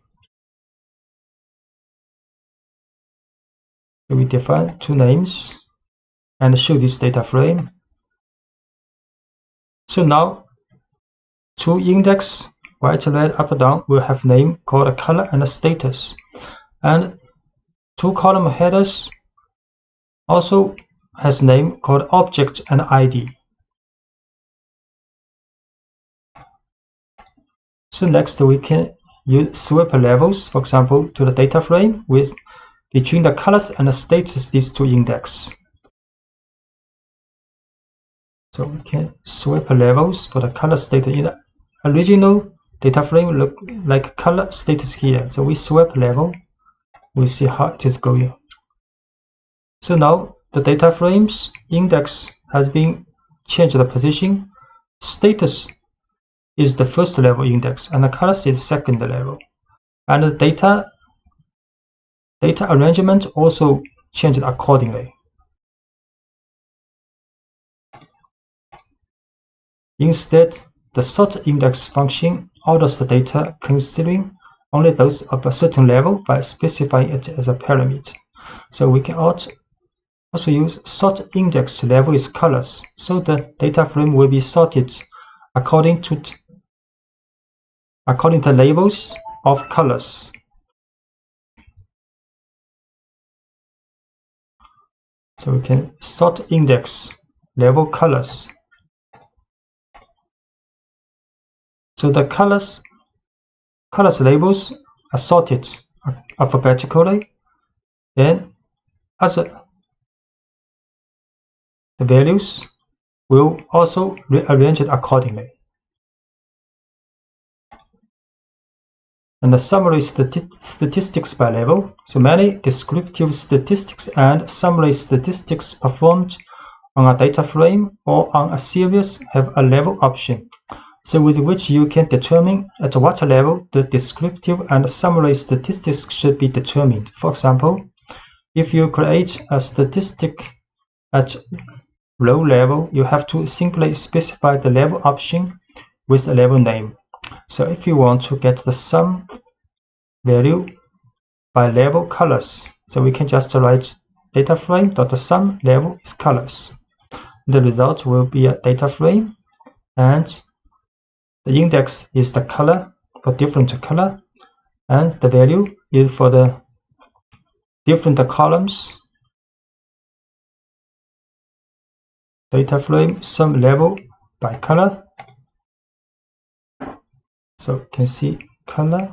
Speaker 1: So we define 2 names and show this data frame. So now 2 index, white, red, up, down, will have name called color and status, and 2 column headers also has name called object and ID. So next we can use swap levels, for example, to the data frame with between the colors and the status, these 2 index. So we can swap levels for the color status. In the original data frame look like color status here. So we swap level, we see how it is going. So now the data frame's index has been changed the position. Status is the first level index and the colors is second level. And the data arrangement also changed accordingly. Instead, the sort index function orders the data considering only those of a certain level by specifying it as a parameter. So we can also use sort index level is colors, so the data frame will be sorted according to labels of colors. So we can sort index level colors. So the colors labels are sorted alphabetically, then the values will also rearrange it accordingly. And the summary statistics by level. So many descriptive statistics and summary statistics performed on a data frame or on a series have a level option, so with which you can determine at what level the descriptive and summary statistics should be determined. For example, if you create a statistic at row level, you have to simply specify the level option with the level name. So if you want to get the sum value by level colors, so we can just write data frame.sum level is colors. The result will be a data frame, and the index is the color for different color, and the value is for the different columns. Data frame sum level by color. So you can see color,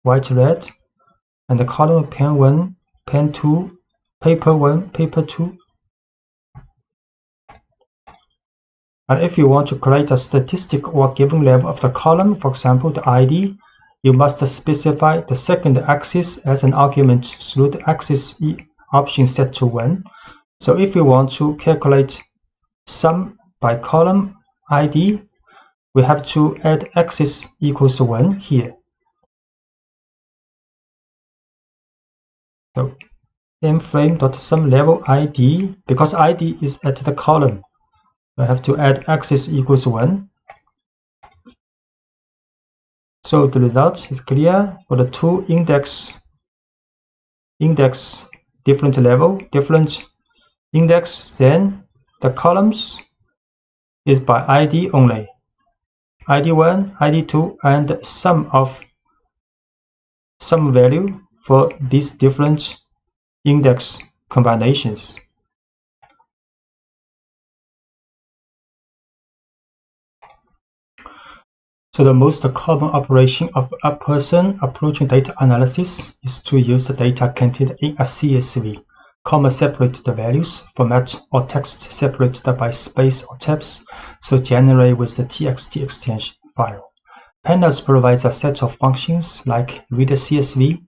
Speaker 1: white, red, and the column pen 1, pen 2, paper 1, paper 2. And if you want to create a statistic or given level of the column, for example, the ID, you must specify the second axis as an argument through the axis option set to 1. So if you want to calculate sum by column ID, we have to add axis equals 1 here. So mFrame.sum level ID, because ID is at the column, I have to add axis equals 1. So the result is clear for the two index different level, different index, then the columns is by ID only. ID1, ID2, and sum value for these different index combinations. So the most common operation of a person approaching data analysis is to use the data contained in a CSV, comma separate the values, format or text separated by space or tabs, so generate with the txt extension file. Pandas provides a set of functions like read a CSV,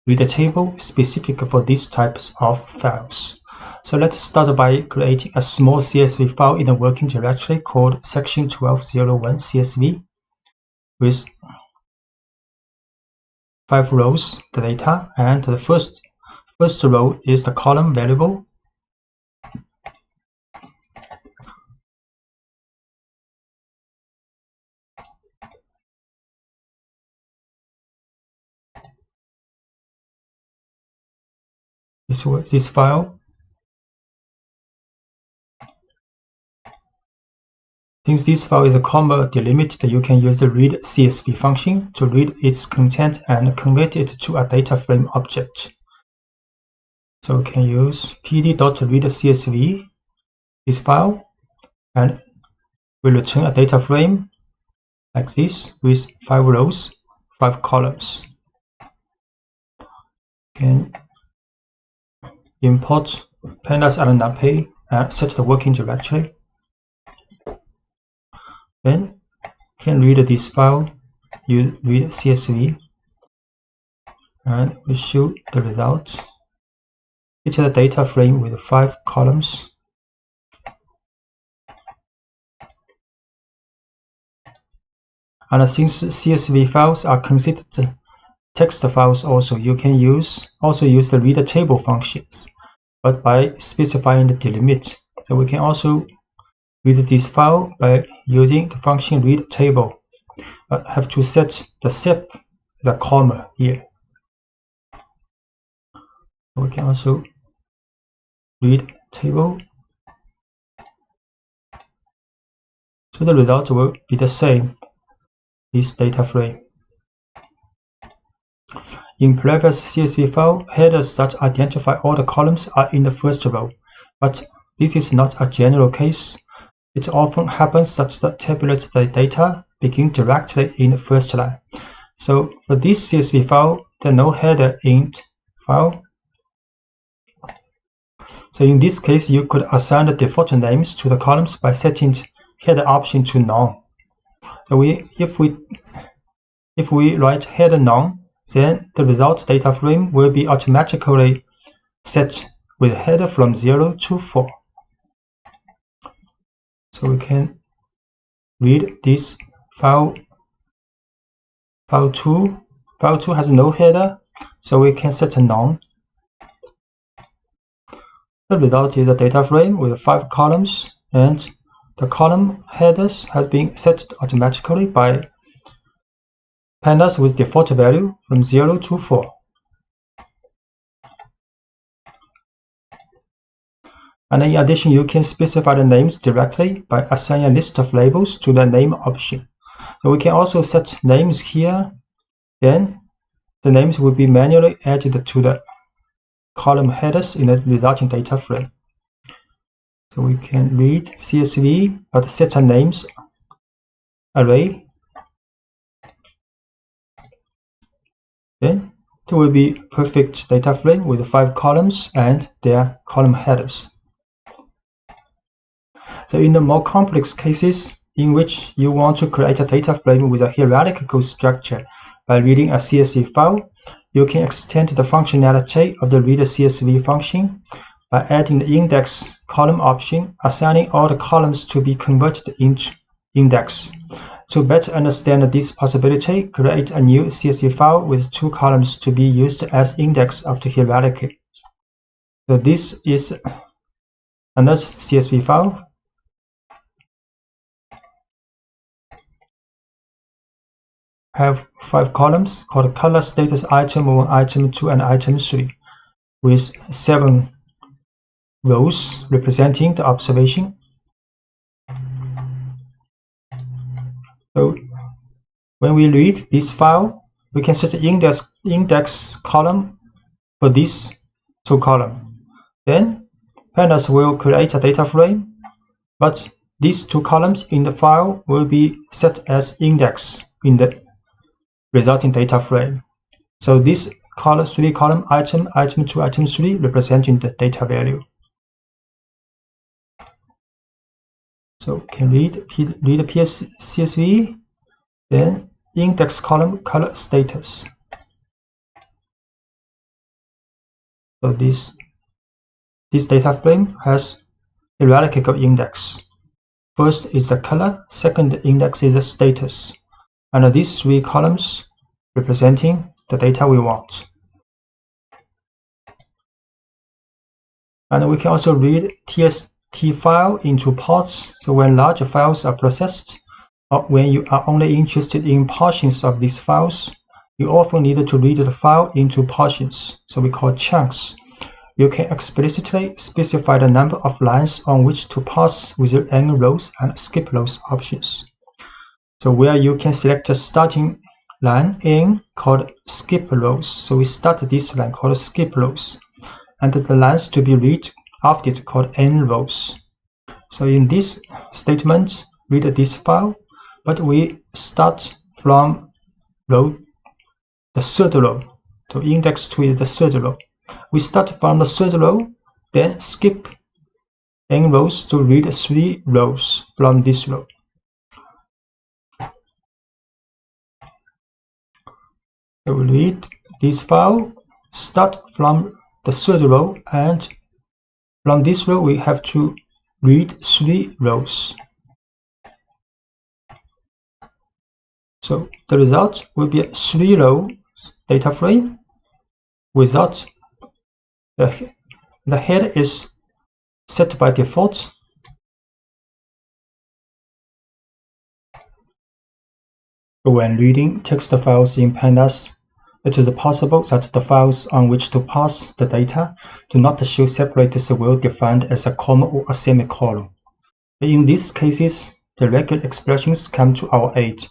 Speaker 1: read a table specific for these types of files. So let's start by creating a small CSV file in a working directory called section 1201 CSV with 5 rows, the data, and the first row is the column variable. This file. Since this file is a comma delimited, you can use the read CSV function to read its content and convert it to a data frame object. So we can use pd.readCSV, this file, and we return a data frame like this with 5 rows, 5 columns. Can import pandas and NumPy and set the working directory. Then can read this file read CSV, and we show the results. It is a data frame with 5 columns. And since CSV files are considered text files also, you can also use the read table functions, but by specifying the delimit. So we can also read this file by using the function read table, but have to set the sep, the comma here. We can also read table. So the result will be the same, this data frame. In previous CSV file, headers that identify all the columns are in the first row, but this is not a general case. It often happens that the tabulate the data begin directly in the first line. So for this CSV file, there are no header in file. So in this case, you could assign the default names to the columns by setting header option to none. So if we write header none, then the result data frame will be automatically set with header from 0 to 4. So we can read this file 2. File 2 has no header, so we can set a none. The result is a data frame with 5 columns, and the column headers have been set automatically by pandas with default value from 0 to 4. And in addition, you can specify the names directly by assigning a list of labels to the name option. So we can also set names here, then the names will be manually added to the column headers in the resulting data frame. So we can read CSV, but set a names array. Then it will be perfect data frame with 5 columns and their column headers. So in the more complex cases in which you want to create a data frame with a hierarchical structure by reading a CSV file, you can extend the functionality of the read CSV function by adding the index column option, assigning all the columns to be converted into index. To better understand this possibility, create a new CSV file with 2 columns to be used as index of the hierarchy. So this is another CSV file. Have 5 columns called color status item 1, item 2, and item 3, with 7 rows representing the observation. So when we read this file, we can set the index column for these 2 columns. Then pandas will create a data frame, but these 2 columns in the file will be set as index in the resulting data frame. So this 3 column item 2, item 3 representing the data value. So can read CSV, then index column color status. So this data frame has hierarchical index. First is the color, second index is the status, and these 3 columns representing the data we want. And we can also read TST file into parts. So when large files are processed, or when you are only interested in portions of these files, you often need to read the file into portions, so we call chunks. You can explicitly specify the number of lines on which to parse with the n rows and skip rows options. So where you can select a starting line n called skip rows. So we start this line called skip rows, and the lines to be read after it called n rows. So in this statement, read this file, but we start from the 3rd row. So index 2 is the 3rd row. We start from the 3rd row, then skip n rows to read 3 rows from this row. So we read this file, start from the third row, and from this row we have to read 3 rows. So the result will be a 3-row data frame without the head is set by default. When reading text files in pandas, it is possible that the files on which to pass the data do not show separators well defined as a comma or a semicolon. In these cases, the regular expressions come to our aid,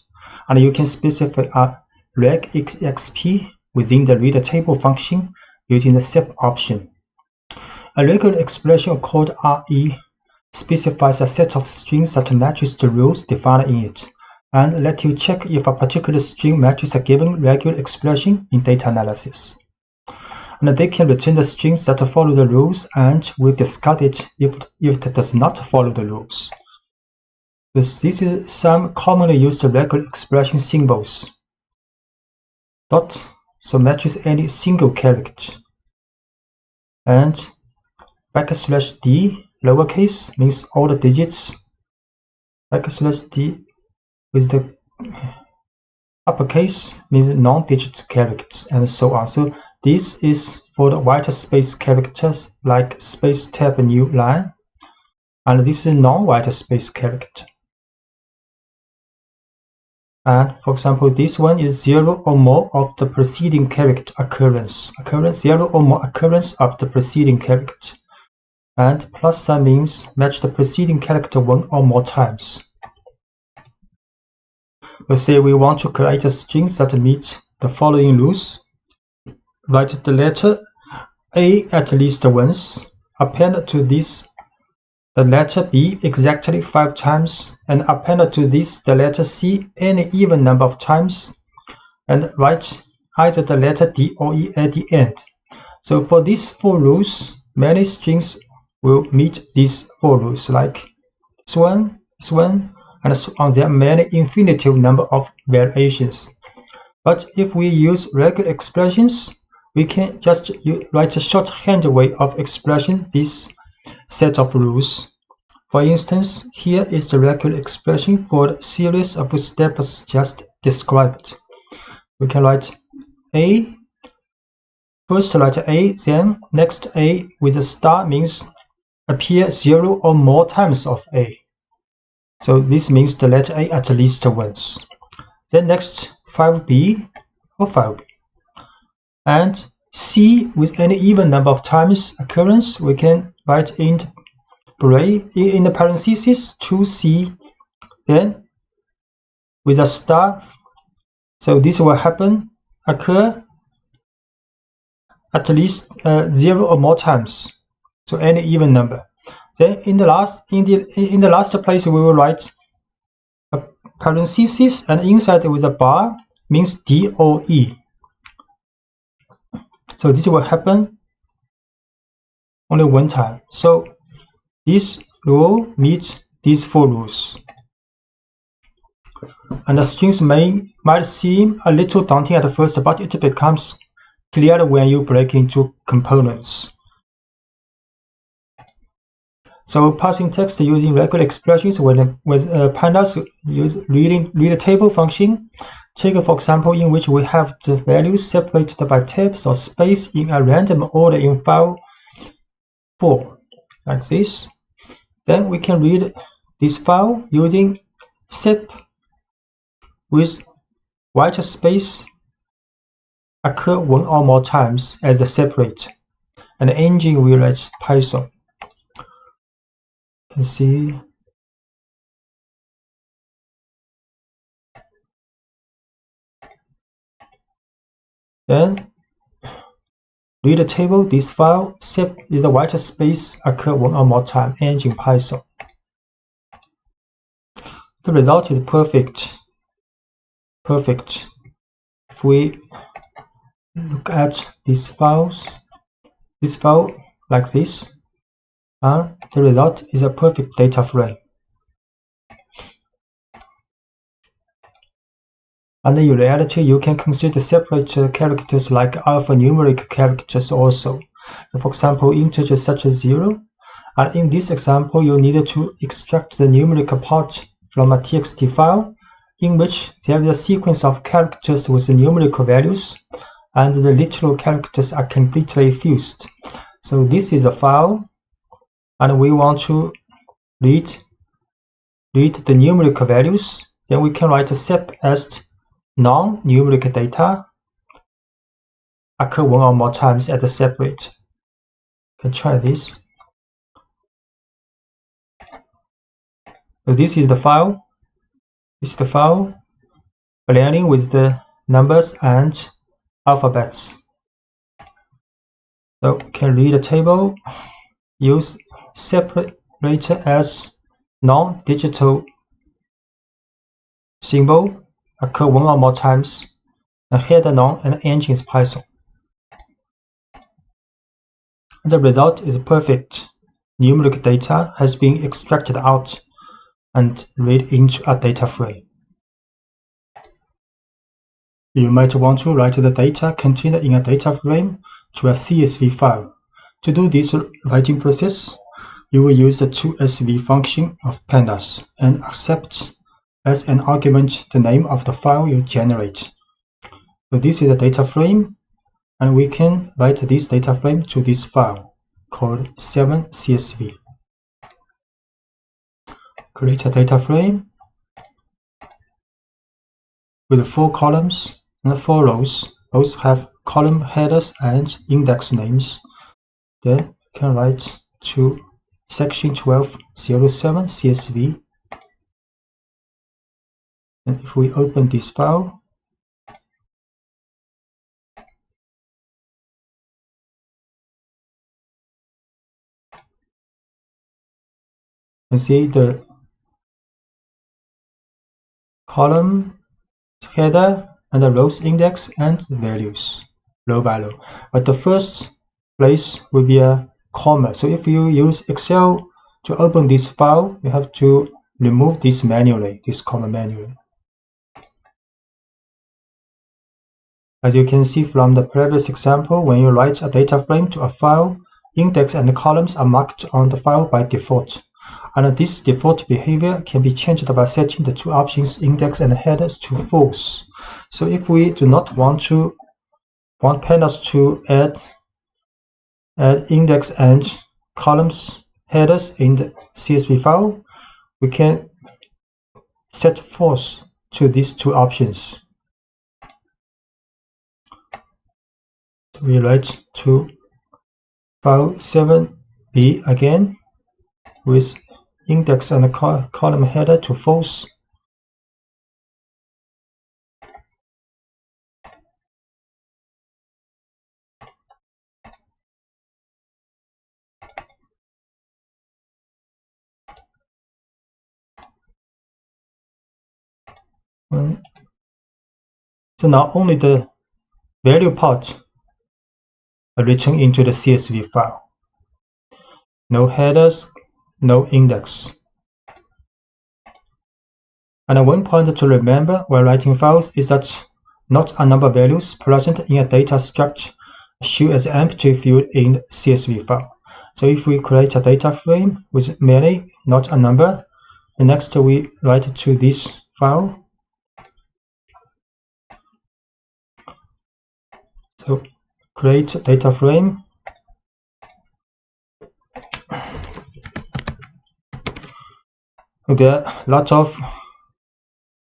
Speaker 1: and you can specify a regexp within the reader table function using the sep option. A regular expression called RE specifies a set of strings that matches the rules defined in it, and let you check if a particular string matches a given regular expression in data analysis. And they can return the strings that follow the rules, and will discard it if it does not follow the rules. This is some commonly used regular expression symbols. Dot, so matches any single character. And \d, lowercase, means all the digits. \d with the uppercase means non-digit characters, and so on. So this is for the white space characters like space tab new line, and this is non-white space character. And for example, this one is 0 or more of the preceding character occurrence. 0 or more occurrence of the preceding character. And plus sign means match the preceding character 1 or more times. Let's say we want to create a string that meet the following rules. Write the letter A at least once, append to this the letter B exactly 5 times, and append to this the letter C any even number of times, and write either the letter D or E at the end. So for these 4 rules, many strings will meet these 4 rules, like this one, and so on. There are many infinitive number of variations. But if we use regular expressions, we can just write a shorthand way of expressing this set of rules. For instance, here is the regular expression for the series of steps just described. We can write A, first write A, then next A with a star means appear 0 or more times of A. So this means the letter A at least once. Then next 5B or 5B. And C with any even number of times occurrence, we can write in the parentheses 2C, then with a star. So this will occur at least 0 or more times. So any even number. Then in the last place we will write a parenthesis, and inside with a bar means D or E. So this will happen only one time. So this rule meets these 4 rules. And the strings might seem a little daunting at first, but it becomes clear when you break into components. So passing text using regular expressions with pandas use reader table function. Take for example in which we have the values separated by tabs or space in a random order in file 4, like this. Then we can read this file using sep with white space occur 1 or more times as the separate, and the engine will write Python. You can see then read the table. This file sep is the white space occur 1 or more time, engine Python. The result is perfect. If we look at these files, this file like this, and the result is a perfect data frame. And in reality, you can consider separate characters like alphanumeric characters also. So for example, integers such as 0. And in this example, you need to extract the numerical part from a txt file in which there is a sequence of characters with numerical values, and the literal characters are completely fused. So this is a file, and we want to read the numerical values. Then we can write a sep as non-numeric data occur one or more times at the separate. Can try this. So this is the file. This is the file aligning with the numbers and alphabets. So can read the table, use separator as non-digital symbol occur one or more times, and header none and engine is Python. And the result is perfect. Numeric data has been extracted out and read into a data frame. You might want to write the data contained in a data frame to a CSV file. To do this writing process, you will use the toSV function of pandas and accept as an argument the name of the file you generate. So this is a data frame, and we can write this data frame to this file called 7CSV. Create a data frame with 4 columns and 4 rows. Both have column headers and index names. Then you can write to section 1207 CSV. And if we open this file, you see the column header and the rows index and values row by row. But the first place will be a comma. So if you use Excel to open this file, you have to remove this manually, this comma manually. As you can see from the previous example, when you write a data frame to a file, index and columns are marked on the file by default. And this default behavior can be changed by setting the 2 options index and headers to false. So if we do not want pandas to add index and columns headers in the CSV file, we can set false to these 2 options. So we write to file 7b again with index and column header to false. So now only the value part are written into the CSV file. No headers, no index. And one point to remember while writing files is that not a number of values present in a data structure show as empty field in the CSV file. So if we create a data frame with many, not a number, and next we write to this file. So create data frame. There are lots of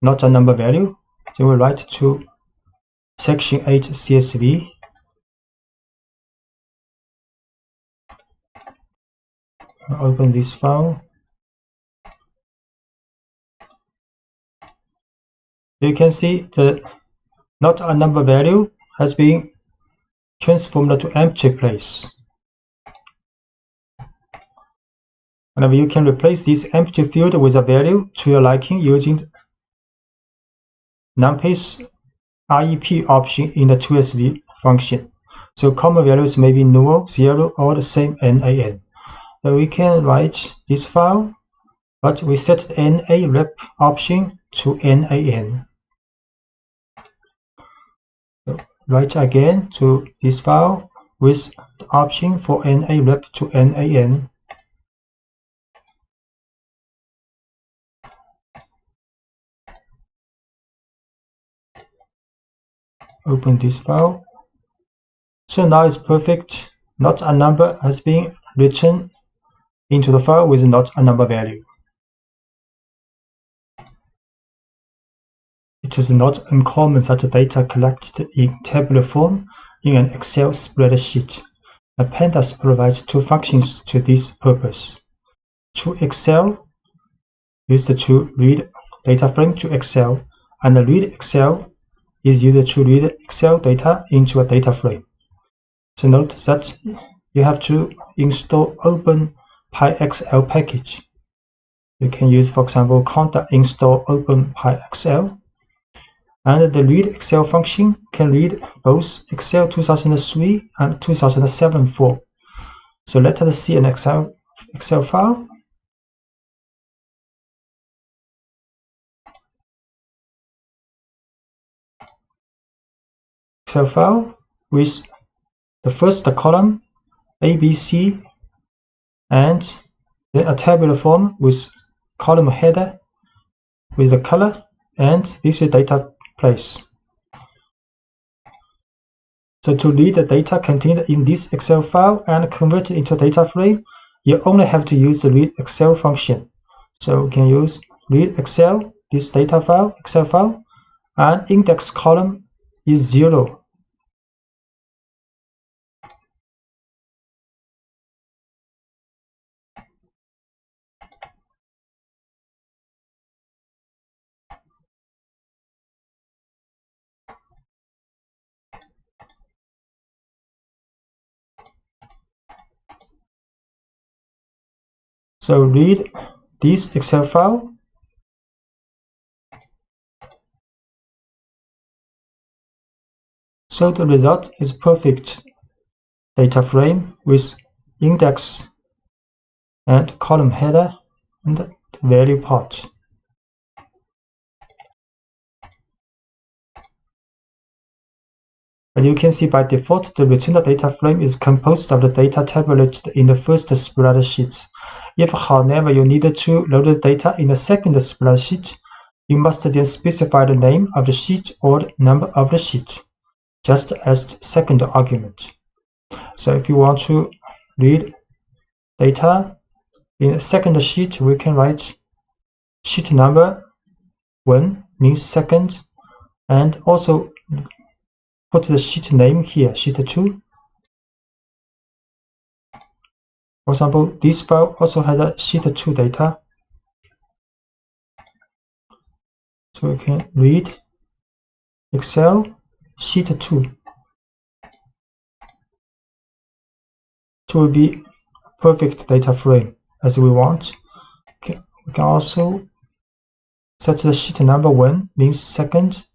Speaker 1: not a number value. So we write to section 8 CSV. Open this file. You can see the not a number value has been transformed to empty place. And you can replace this empty field with a value to your liking using NumPy's IEP option in the toSV function. So common values may be null, 0, or the same NaN. So we can write this file, but we set the NA rep option to NaN. write again to this file with the option for NA wrap to NAN. Open this file. So now it's perfect. Not a number has been written into the file with not a number value. It is not uncommon that data collected in tabular form in an Excel spreadsheet. Pandas provides two functions to this purpose. To Excel, used to read data frame to Excel, and read Excel is used to read Excel data into a data frame. So note that you have to install OpenPyXL package. You can use, for example, conda install OpenPyXL. And the read Excel function can read both Excel 2003 and 2007 form. So let us see an Excel file. Excel file with the first column ABC and then a tabular form with column header with the color, and this is data place. So to read the data contained in this Excel file and convert it into a data frame, you only have to use the read Excel function. So we can use read Excel, this data file, Excel file, and index column is 0. So read this Excel file. So the result is perfect data frame with index and column header and the value part. As you can see, by default, the returned data frame is composed of the data tabulated in the first spreadsheet. If, however, you need to load the data in the second spreadsheet, you must then specify the name of the sheet or the number of the sheet, just as the second argument. So if you want to read data in the second sheet, we can write sheet number 1 means second, and also put the sheet name here, sheet 2. For example, this file also has a sheet 2 data. So we can read Excel sheet 2 to be a perfect data frame as we want. Okay. We can also set the sheet number 1 means second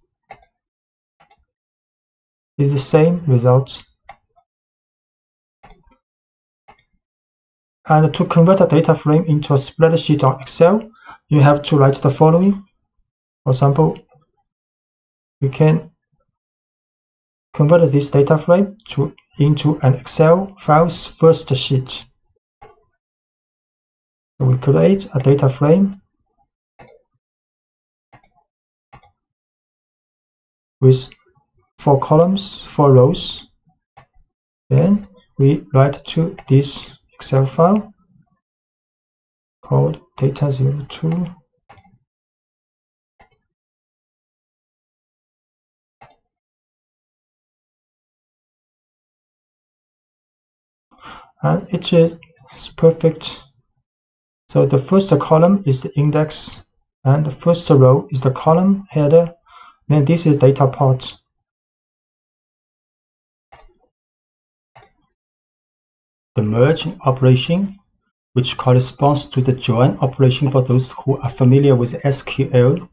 Speaker 1: is the same result. And to convert a data frame into a spreadsheet on Excel, you have to write the following. For example, we can convert this data frame into an Excel file's first sheet. So we create a data frame with 4 columns, 4 rows. Then we write to this Excel file called data02. And it is perfect. So the first column is the index, and the first row is the column header. Then this is data part. The merge operation, which corresponds to the join operation for those who are familiar with SQL,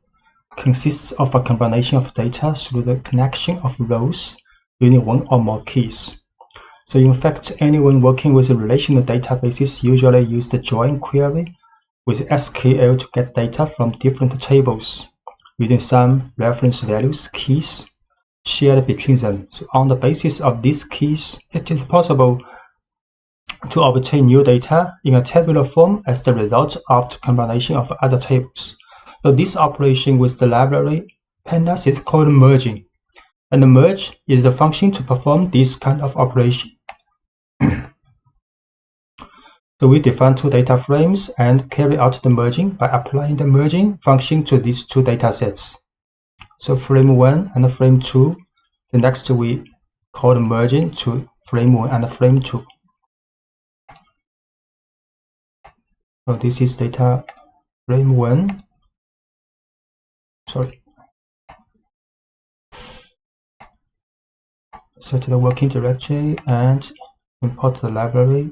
Speaker 1: consists of a combination of data through the connection of rows using one or more keys. So in fact, anyone working with relational databases usually use the join query with SQL to get data from different tables using some reference values, keys, shared between them. So on the basis of these keys, it is possible to obtain new data in a tabular form as the result of the combination of other tables. So this operation with the library pandas is called merging, and the merge is the function to perform this kind of operation. So we define two data frames and carry out the merging by applying the merging function to these two data sets. So frame 1 and frame 2, the next we call the merging to frame 1 and frame 2. So this is data frame 1. Sorry. Set the working directory and import the library.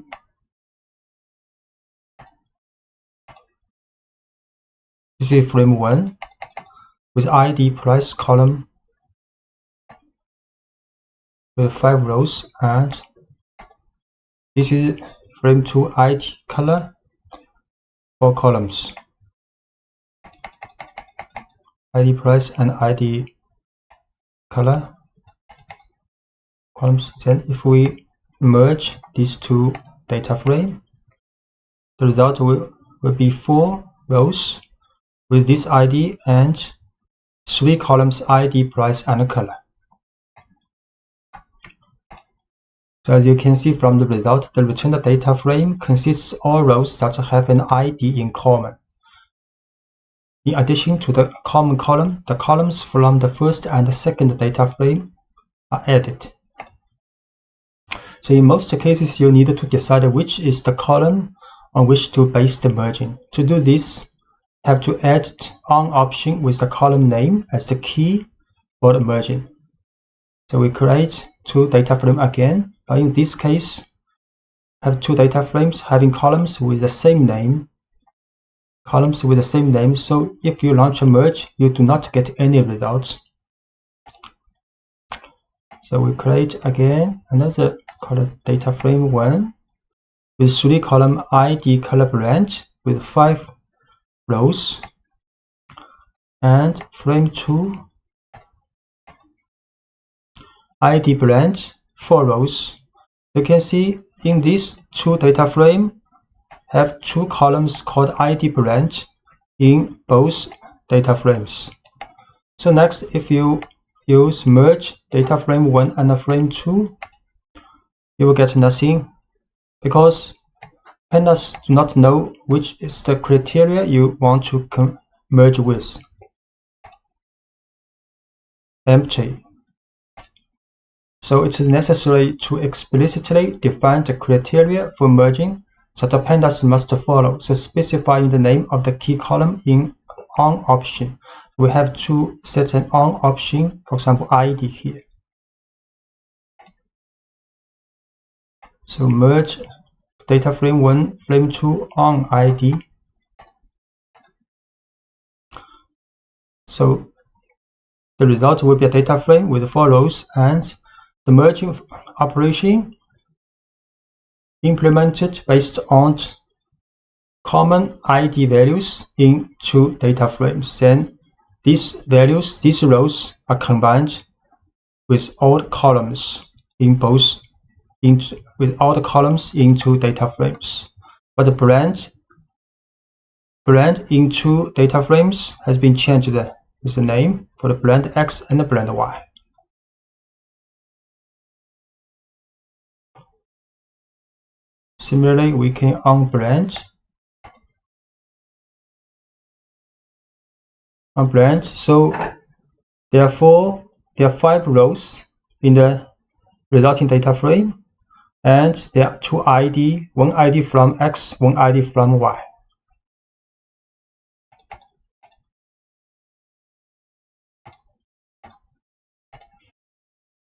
Speaker 1: This is frame 1 with ID price column with 5 rows, and this is frame 2 ID color, 4 columns. ID price and ID color columns. Then if we merge these two data frames, the result will be 4 rows with this ID and 3 columns ID, price, and color. So as you can see from the result, the returned data frame consists of all rows that have an ID in common. In addition to the common column, the columns from the first and the second data frame are added. So in most cases, you need to decide which is the column on which to base the merging. To do this, have to add on option with the column name as the key for the merging. So we create two data frames again, but in this case, have two data frames having columns with the same name. So if you launch a merge, you do not get any results. So we create again another called data frame 1 with 3 column ID color branch with 5 rows, and frame 2 ID branch 4 rows. You can see in these two data frame have 2 columns called ID branch in both data frames. So next, if you use merge data frame 1 and frame 2, you will get nothing because pandas do not know which is the criteria you want to merge with. Empty. So it's necessary to explicitly define the criteria for merging that the pandas must follow. So specifying the name of the key column in on option. We have to set an on option, for example, ID here. So merge data frame 1, frame 2 on ID. So the result will be a data frame with 4 rows, and the merging operation implemented based on common ID values in 2 data frames. Then these rows are combined with all the columns in 2 data frames. But the brand in 2 data frames has been changed with the name for the brand X and the brand Y. Similarly, we can unbrand. So therefore, there are 5 rows in the resulting data frame, and there are 2 ID, 1 ID from X, 1 ID from Y.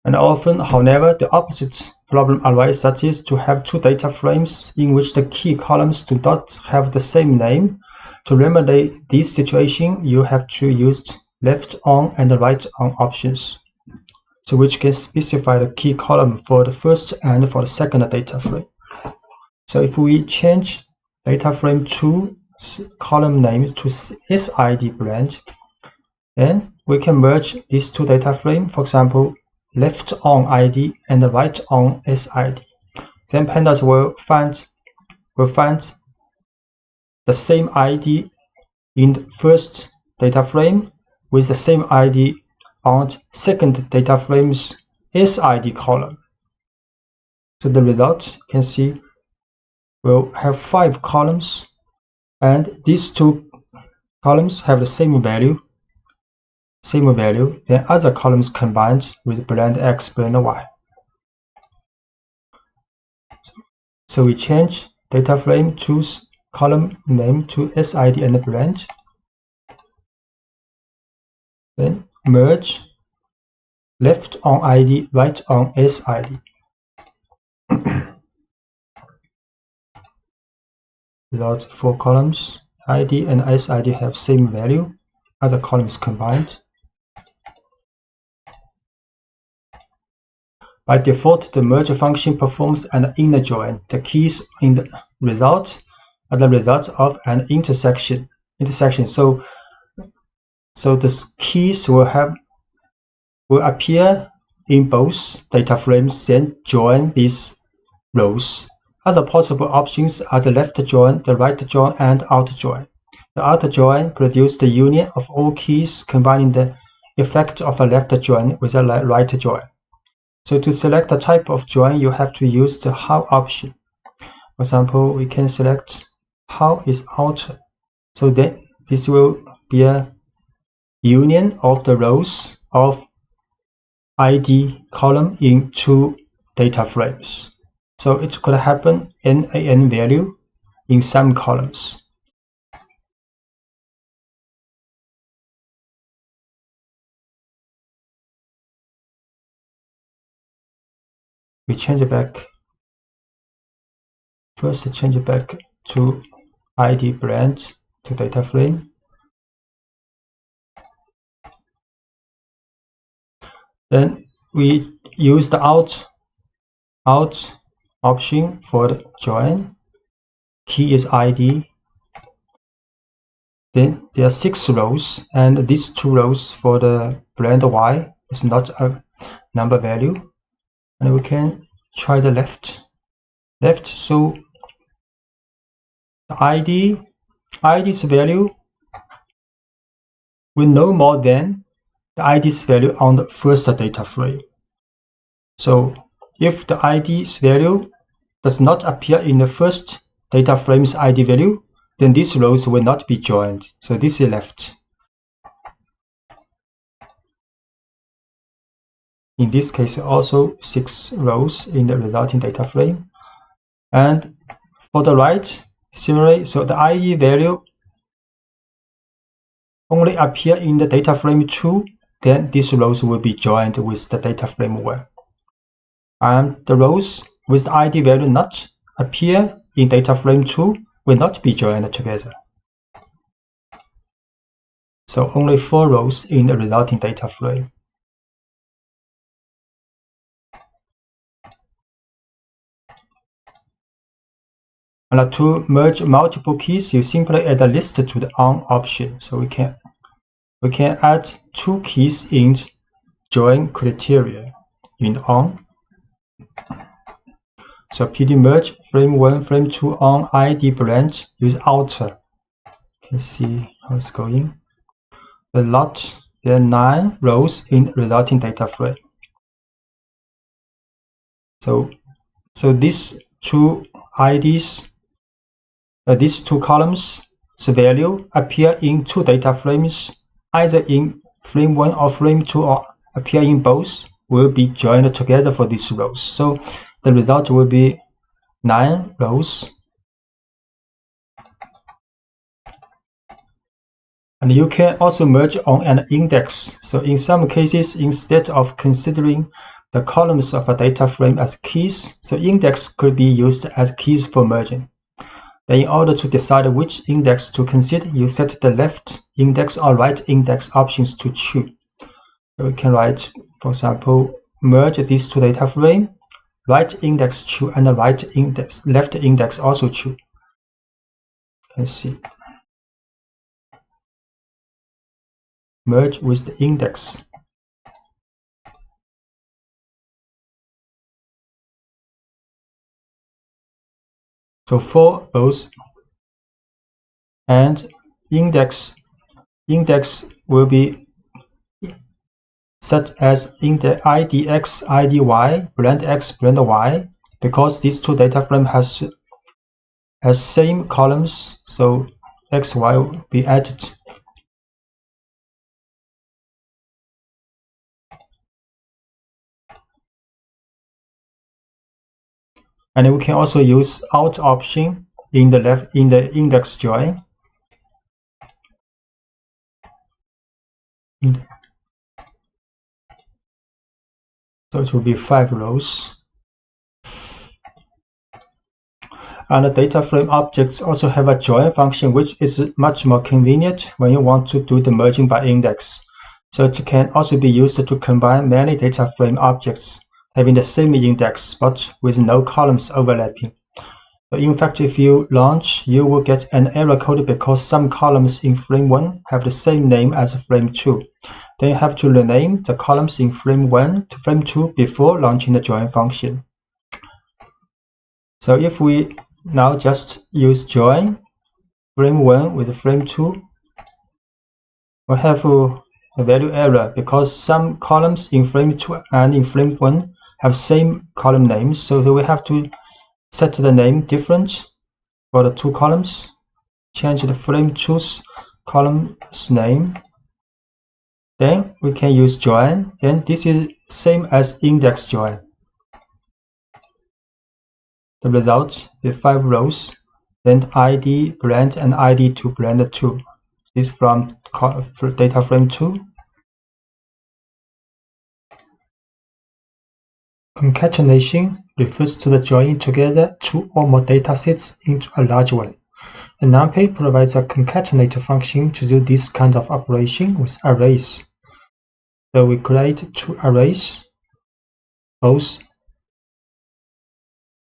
Speaker 1: And often, however, the opposite problem arises, that is to have 2 data frames in which the key columns do not have the same name. To remedy this situation, you have to use left on and right on options, so which can specify the key column for the first and for the second data frame. So if we change data frame 2 column name to SID branch, Then we can merge these two data frames, for example, left on ID and right on SID. Then pandas will find the same ID in the first data frame with the same ID on second data frame's SID column. So the result you can see will have 5 columns, and these 2 columns have the same value, then other columns combined with blend X, blend Y. So we change data frame, choose column name to SID and blend, then merge left on ID, right on SID. Result 4 columns, ID and SID have same value, other columns combined. By default, the merge function performs an inner join. The keys in the result are the result of an intersection. So the keys will appear in both data frames, then join these rows. Other possible options are the left join, the right join, and outer join. The outer join produces the union of all keys, combining the effect of a left join with a right join. So to select the type of join, you have to use the how option. For example, we can select how is outer. So then this will be a union of the rows of ID column in 2 data frames. So it could happen NaN value in some columns. We change it back. First, change it back to ID blend to data frame. Then we use the out option for the join. Key is ID. Then there are 6 rows, and these 2 rows for the blend Y is not a number value. And we can try the left. So the ID's value will no more than the ID's value on the first data frame. So if the ID's value does not appear in the first data frame's ID value, then these rows will not be joined. So this is left. In this case, also 6 rows in the resulting data frame. And for the right, similarly, so the ID value only appear in the data frame 2, then these rows will be joined with the data frame 1. And the rows with the ID value not appear in data frame 2 will not be joined together. So only 4 rows in the resulting data frame. And to merge multiple keys, you simply add a list to the on option. So we can add 2 keys in join criteria in on. So PD merge frame 1, frame 2 on ID blend use outer. You can see how it's going. The lot, there are 9 rows in resulting data frame. So these 2 IDs, these 2 columns, the value appear in 2 data frames, either in frame 1 or frame 2, or appear in both, will be joined together for these rows. So the result will be 9 rows. And you can also merge on an index. So in some cases, instead of considering the columns of a data frame as keys, so index could be used as keys for merging. Then in order to decide which index to consider, you set the left index or right index options to choose. So we can write, for example, merge these 2 data frames, right index true and the left index also true. Let's see. merge with the index. So for those, and index will be set as IDX, IDY, blend X, blend Y, because these two data frame has same columns, so X, Y will be added. And we can also use Alt option in the index join. So it will be 5 rows. And the data frame objects also have a join function, which is much more convenient when you want to do the merging by index. So it can also be used to combine many data frame objects having the same index but with no columns overlapping. So in fact, if you launch, you will get an error code because some columns in frame 1 have the same name as frame 2. Then you have to rename the columns in frame 1 to frame 2 before launching the join function. So if we now just use join frame 1 with frame 2, we'll have a value error because some columns in frame 2 and in frame 1 have same column names, so we have to set the name different for the two columns, change the frame 2's column's name, then we can use join. Then this is same as index join. The result is 5 rows, then ID blend and ID to blend 2. This is from data frame 2. Concatenation refers to the joining together two or more datasets into a large one. And NumPy provides a concatenate function to do this kind of operation with arrays. So we create two arrays. Both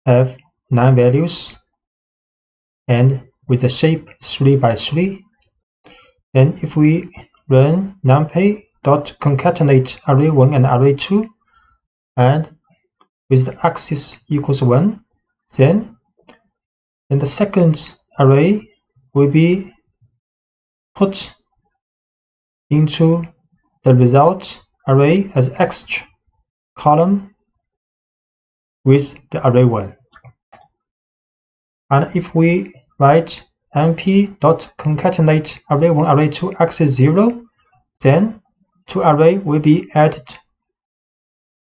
Speaker 1: have 9 values and with the shape 3 by 3. Then if we run numpy.concatenate array1 and array2 and with the axis equals 1, then the second array will be put into the result array as extra column with the array 1. And if we write np.concatenate array1 array2 axis 0, then two array will be added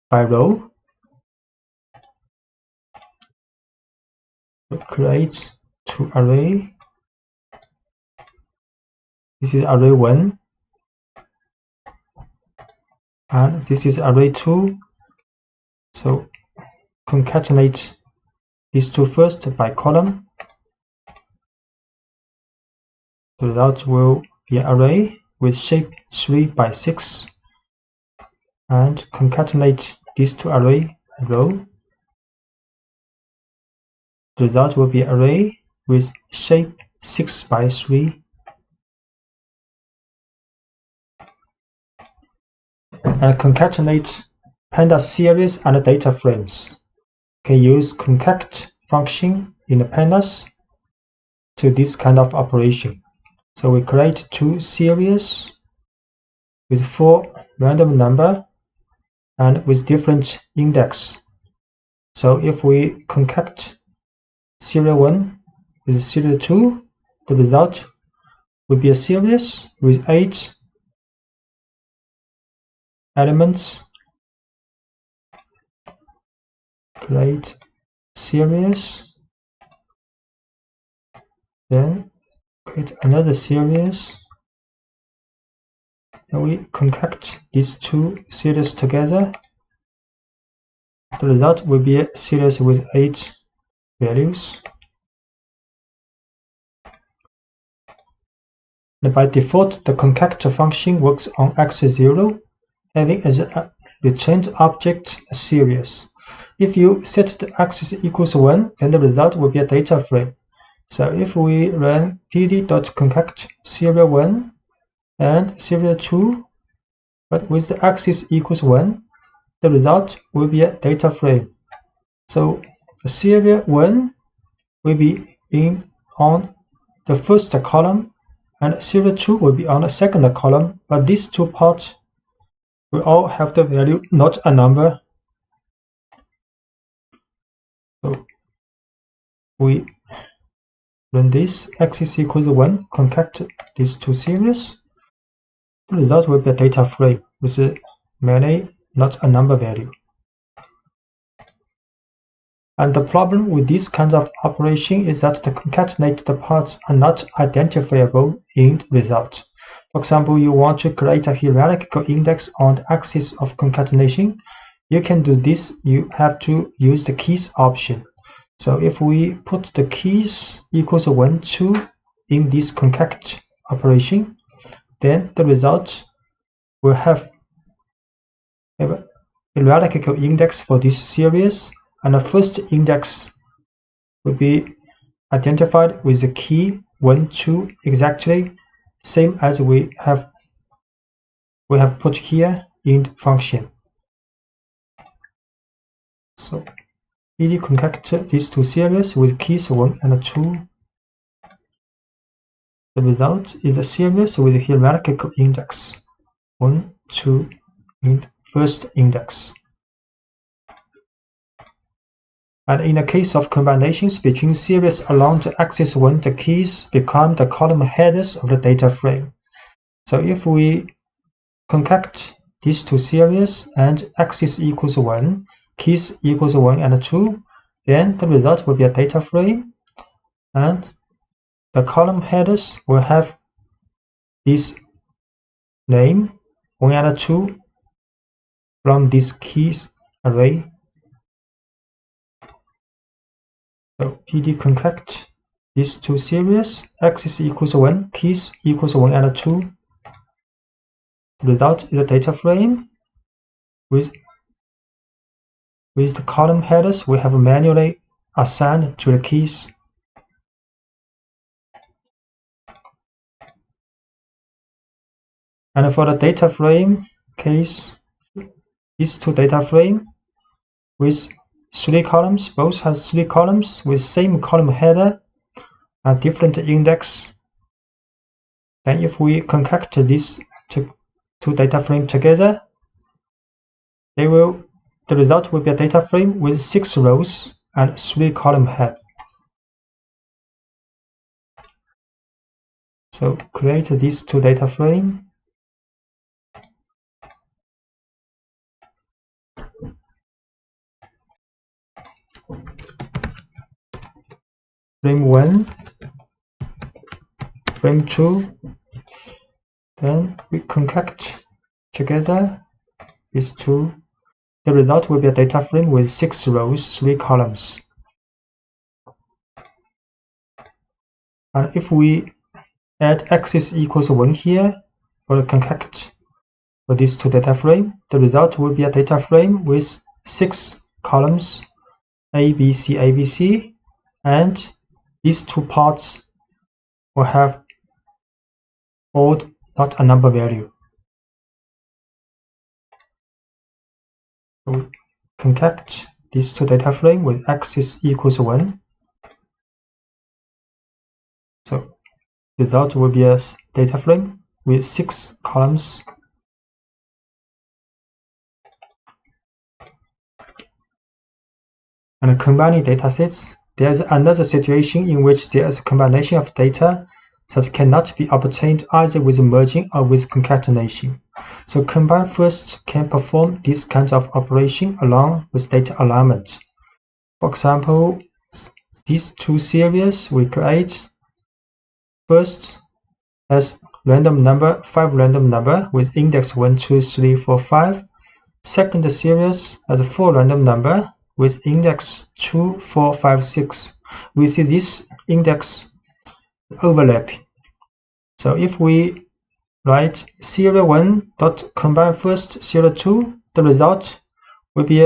Speaker 1: by row. So create two array. This is array 1 and this is array 2. So concatenate these two first by column. The result will be an array with shape 3 by 6 and concatenate these two array row. The result will be an array with shape 6 by 3. And concatenate pandas series and data frames. Can use concat function in the pandas to this kind of operation. So we create two series with 4 random number and with different index. So if we concat serial 1 with serial 2, the result will be a series with 8 elements. Create series, then create another series, and we concatenate these two series together. The result will be a series with 8 values. And by default, the concatenate function works on axis 0, having as a returned object a series. If you set the axis equals 1, then the result will be a data frame. So if we run pd.concat serial 1 and serial 2, but with the axis equals 1, the result will be a data frame. So the serial 1 will be on the first column, and serial 2 will be on the second column, but these two parts will all have the value not a number. So we run this axis equals 1, concatenate these two series. The result will be a data frame with many not a number value. And the problem with this kind of operation is that the concatenated parts are not identifiable in the result. For example, you want to create a hierarchical index on the axis of concatenation. You can do this. You have to use the keys option. So if we put the keys equals 1, 2 in this concat operation, then the result will have a hierarchical index for this series, and the first index will be identified with the key 1, 2, exactly same as we have put here in the function. So PD concatenate these two series with keys 1 and 2. The result is a series with a hierarchical index 1, 2 in the first index. And in the case of combinations between series along the axis 1, the keys become the column headers of the data frame. So if we concatenate these two series and axis equals 1, keys equals 1 and 2, then the result will be a data frame, and the column headers will have this name 1 and 2 from this keys array. So PD concatenate these two series, axis equals 1, keys equals 1 and 2. The result is a data frame with the column headers we have manually assigned to the keys. And for the data frame case, these two data frame with 3 columns, both have 3 columns with same column header and different index. Then if we concatenate these two data frames together, the result will be a data frame with 6 rows and 3 column heads. So create these two data frames. Frame 1, frame 2, then we concatenate together these two. The result will be a data frame with 6 rows, 3 columns. And if we add axis equals 1 here for the concatenate for these two data frames, the result will be a data frame with 6 columns, A, B, C, A, B, C, and these two parts will have odd, not a number value. So concatenate these two data frames with axis equals 1. So result will be a data frame with 6 columns. And combining datasets, there is another situation in which there is a combination of data that cannot be obtained either with merging or with concatenation. So combine first can perform this kind of operation along with data alignment. For example, these two series we create first as random number, 5 random number with index 1, 2, 3, 4, 5. Second series as 4 random number with index 2, 4, 5, 6. We see this index overlapping. So if we write serial 1 dot combine first serial 2, the result will be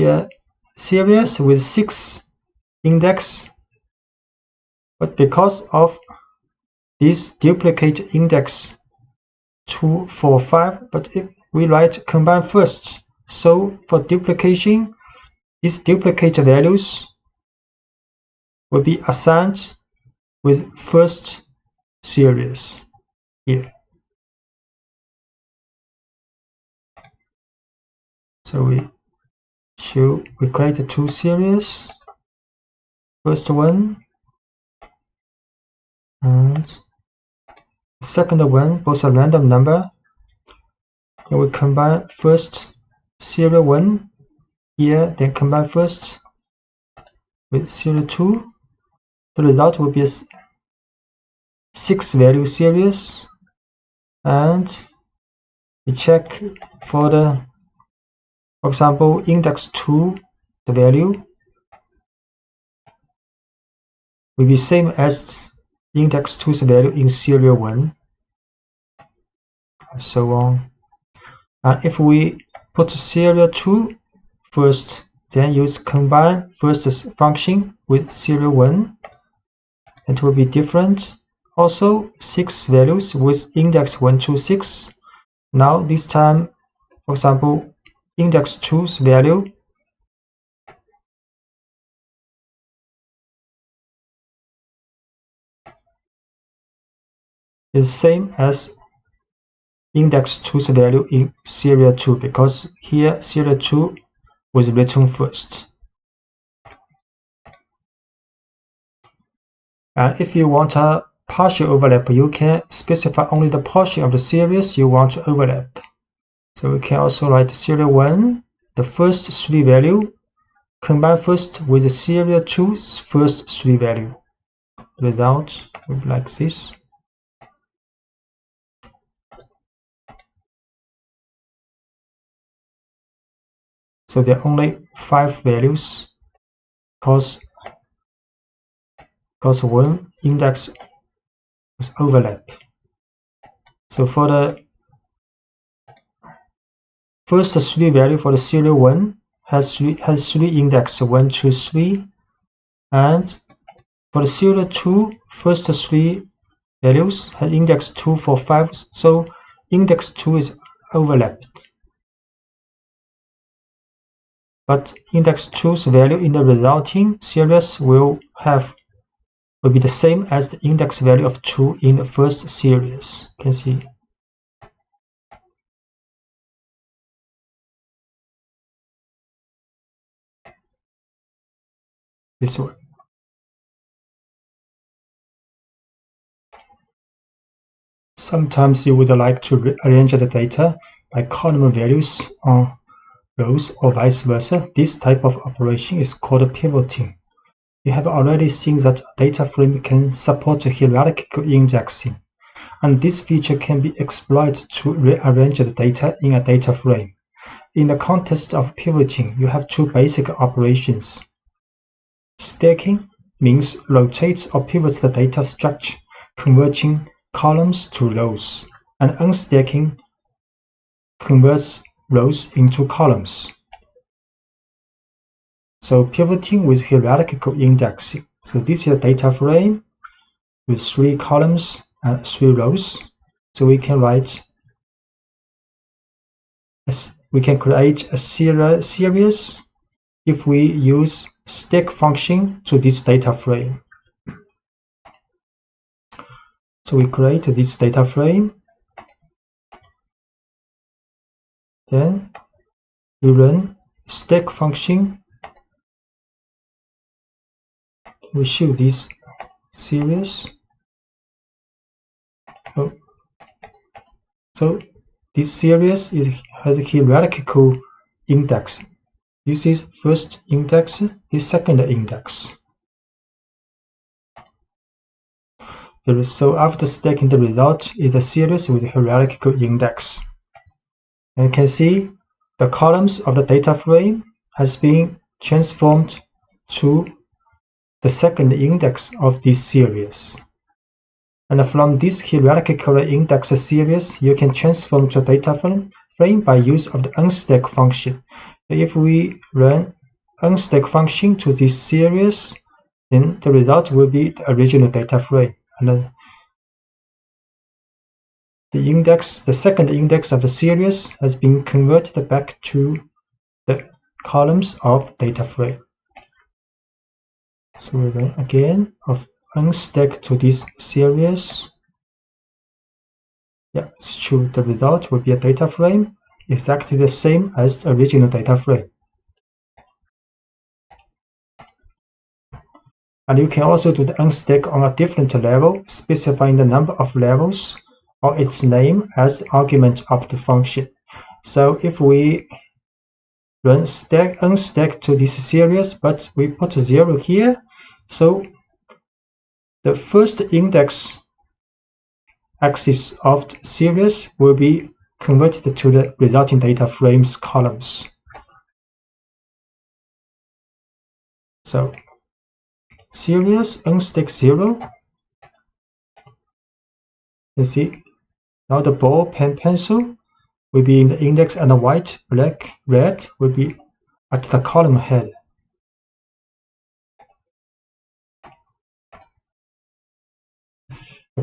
Speaker 1: a series with 6 index. But because of this duplicate index 2, 4, 5, but if we write combine first, so for duplication, these duplicate values will be assigned with first series here. So we create 2 series, first one and the second one, both a random number. Then we combine first serial 1 here, then combine first with serial 2. The result will be a 6 value series, and we check for the, for example, index 2, the value will be same as index 2's value in serial 1, and so on. And if we put serial 2 first, then use combine first function with serial 1, it will be different. Also 6 values with index 1 to 6. Now this time, for example, index 2's value is same as index 2's value in serial 2, because here serial 2 was written first. And if you want a partial overlap, you can specify only the portion of the series you want to overlap. So we can also write serial 1, the first 3 value, combine first with the serial 2's first 3 value. The result will be like this. So there are only 5 values because one index was overlap. So for the first 3 value for the serial 1 has 3 index 1 to 3, and for the serial 2 first 3 values has index 2, 4, 5, so index 2 is overlapped. But index 2's value in the resulting series will be the same as the index value of 2 in the first series. You can see. This one. Sometimes you would like to rearrange the data by column values on rows or vice versa. This type of operation is called pivoting. You have already seen that a data frame can support hierarchical indexing, and this feature can be exploited to rearrange the data in a data frame. In the context of pivoting, you have 2 basic operations. Stacking means rotates or pivots the data structure, converting columns to rows, and unstacking converts rows into columns. So pivoting with hierarchical indexing. So this is a data frame with 3 columns and 3 rows. So we can create a series if we use stack function to this data frame. So we create this data frame, then we run stack function. We show this series. So this series has a hierarchical index. This is first index, this second index. So after stacking, the result is a series with a hierarchical index. And you can see the columns of the data frame has been transformed to the second index of this series. And from this hierarchical index series, you can transform to data frame by use of the unstack function. If we run unstack function to this series, then the result will be the original data frame. And the second index of the series has been converted back to the columns of data frame. So we run again of unstack to this series. Yeah, it's true. The result will be a data frame exactly the same as the original data frame. And you can also do the unstack on a different level, specifying the number of levels or its name as argument of the function. So if we run unstack to this series, but we put 0 here, so the first index axis of the series will be converted to the resulting data frames columns. So series unstack 0. You see now the ball, pen, pencil will be in the index, and the white, black, red will be at the column head.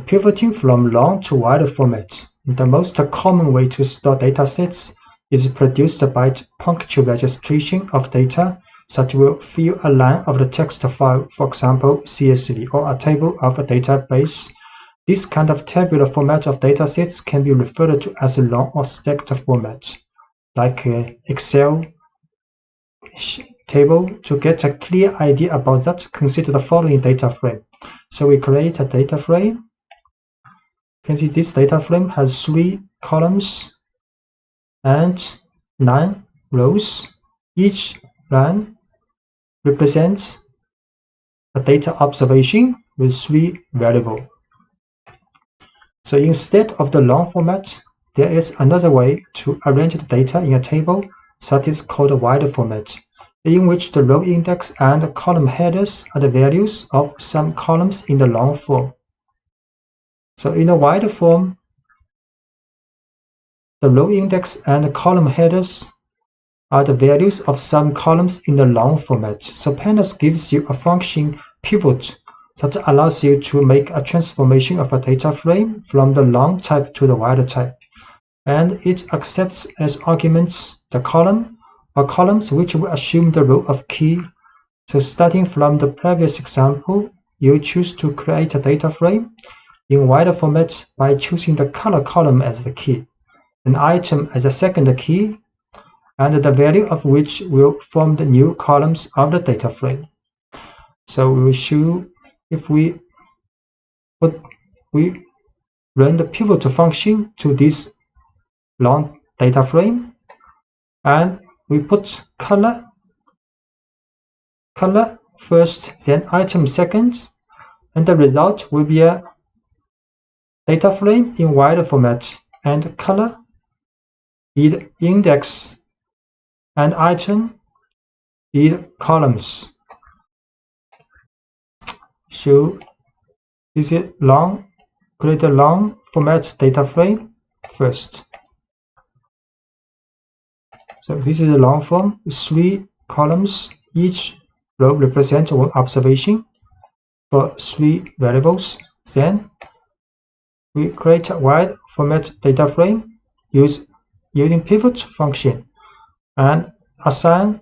Speaker 1: Pivoting from long to wide format. The most common way to store datasets is produced by punctual registration of data that will fill a line of the text file, for example, CSV, or a table of a database. This kind of tabular format of datasets can be referred to as a long or stacked format, like Excel table. To get a clear idea about that, consider the following data frame. So we create a data frame. You can see this data frame has 3 columns and 9 rows. Each line represents a data observation with 3 variables. So instead of the long format, there is another way to arrange the data in a table that is called a wide format, in which the row index and column headers are the values of some columns in the long form. So in the wide form, the row index and column headers are the values of some columns in the long format. So pandas gives you a function pivot that allows you to make a transformation of a data frame from the long type to the wide type. And it accepts as arguments the column or columns which will assume the role of key. So starting from the previous example, you choose to create a data frame in wide format by choosing the color column as the key, an item as a second key, and the value of which will form the new columns of the data frame. So we will show if we run the pivot function to this long data frame, and we put color first, then item second, and the result will be a data frame in wide format, and color is index and item is columns. So this is create a long format data frame first. So this is a long form with 3 columns. Each row represents one observation for 3 variables. Then we create a wide format data frame using pivot function and assign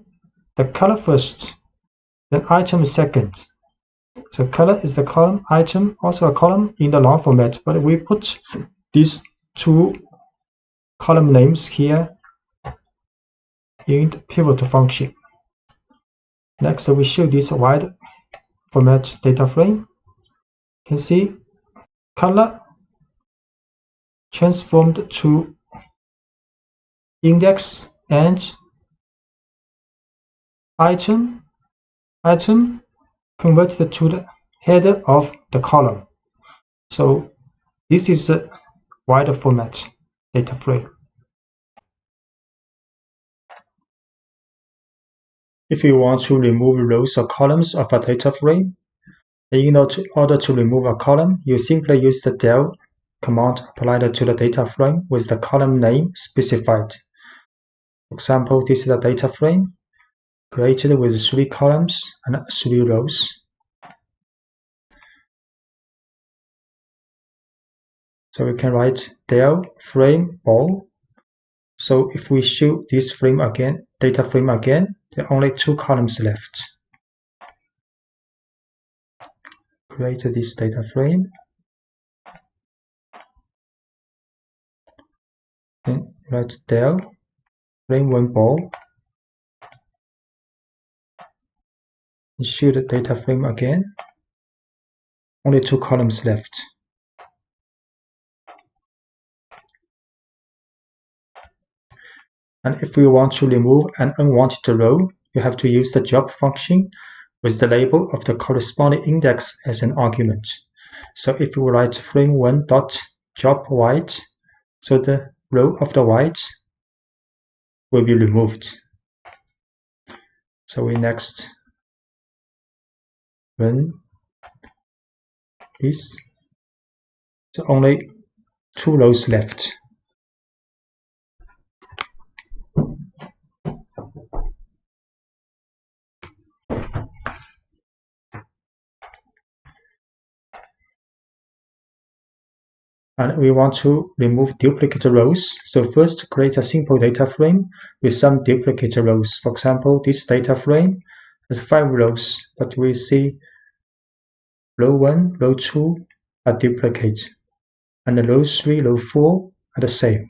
Speaker 1: the color first, then item second. So color is the column, item also a column in the long format, but we put these 2 column names here in the pivot function. Next, we show this wide format data frame. You can see color transformed to index and item converted to the header of the column. So this is a wide format data frame. If you want to remove rows or columns of a data frame, in order to remove a column, you simply use the del command applied to the data frame with the column name specified. For example, this is a data frame created with 3 columns and 3 rows.
Speaker 2: So we can write del frame all. So if we show this frame again, data frame again, there are only 2 columns left. Create this data frame. Then write del frame 1 ball. Show the data frame again. Only 2 columns left. And if we want to remove an unwanted row, you have to use the job function with the label of the corresponding index as an argument. So if we write frame1 dot job white, so the row of the white will be removed. So we next run this. So only 2 rows left. And we want to remove duplicate rows. So first, create a simple data frame with some duplicate rows. For example, this data frame has 5 rows, but we see row 1, row 2 are duplicate, and row 3, row 4 are the same.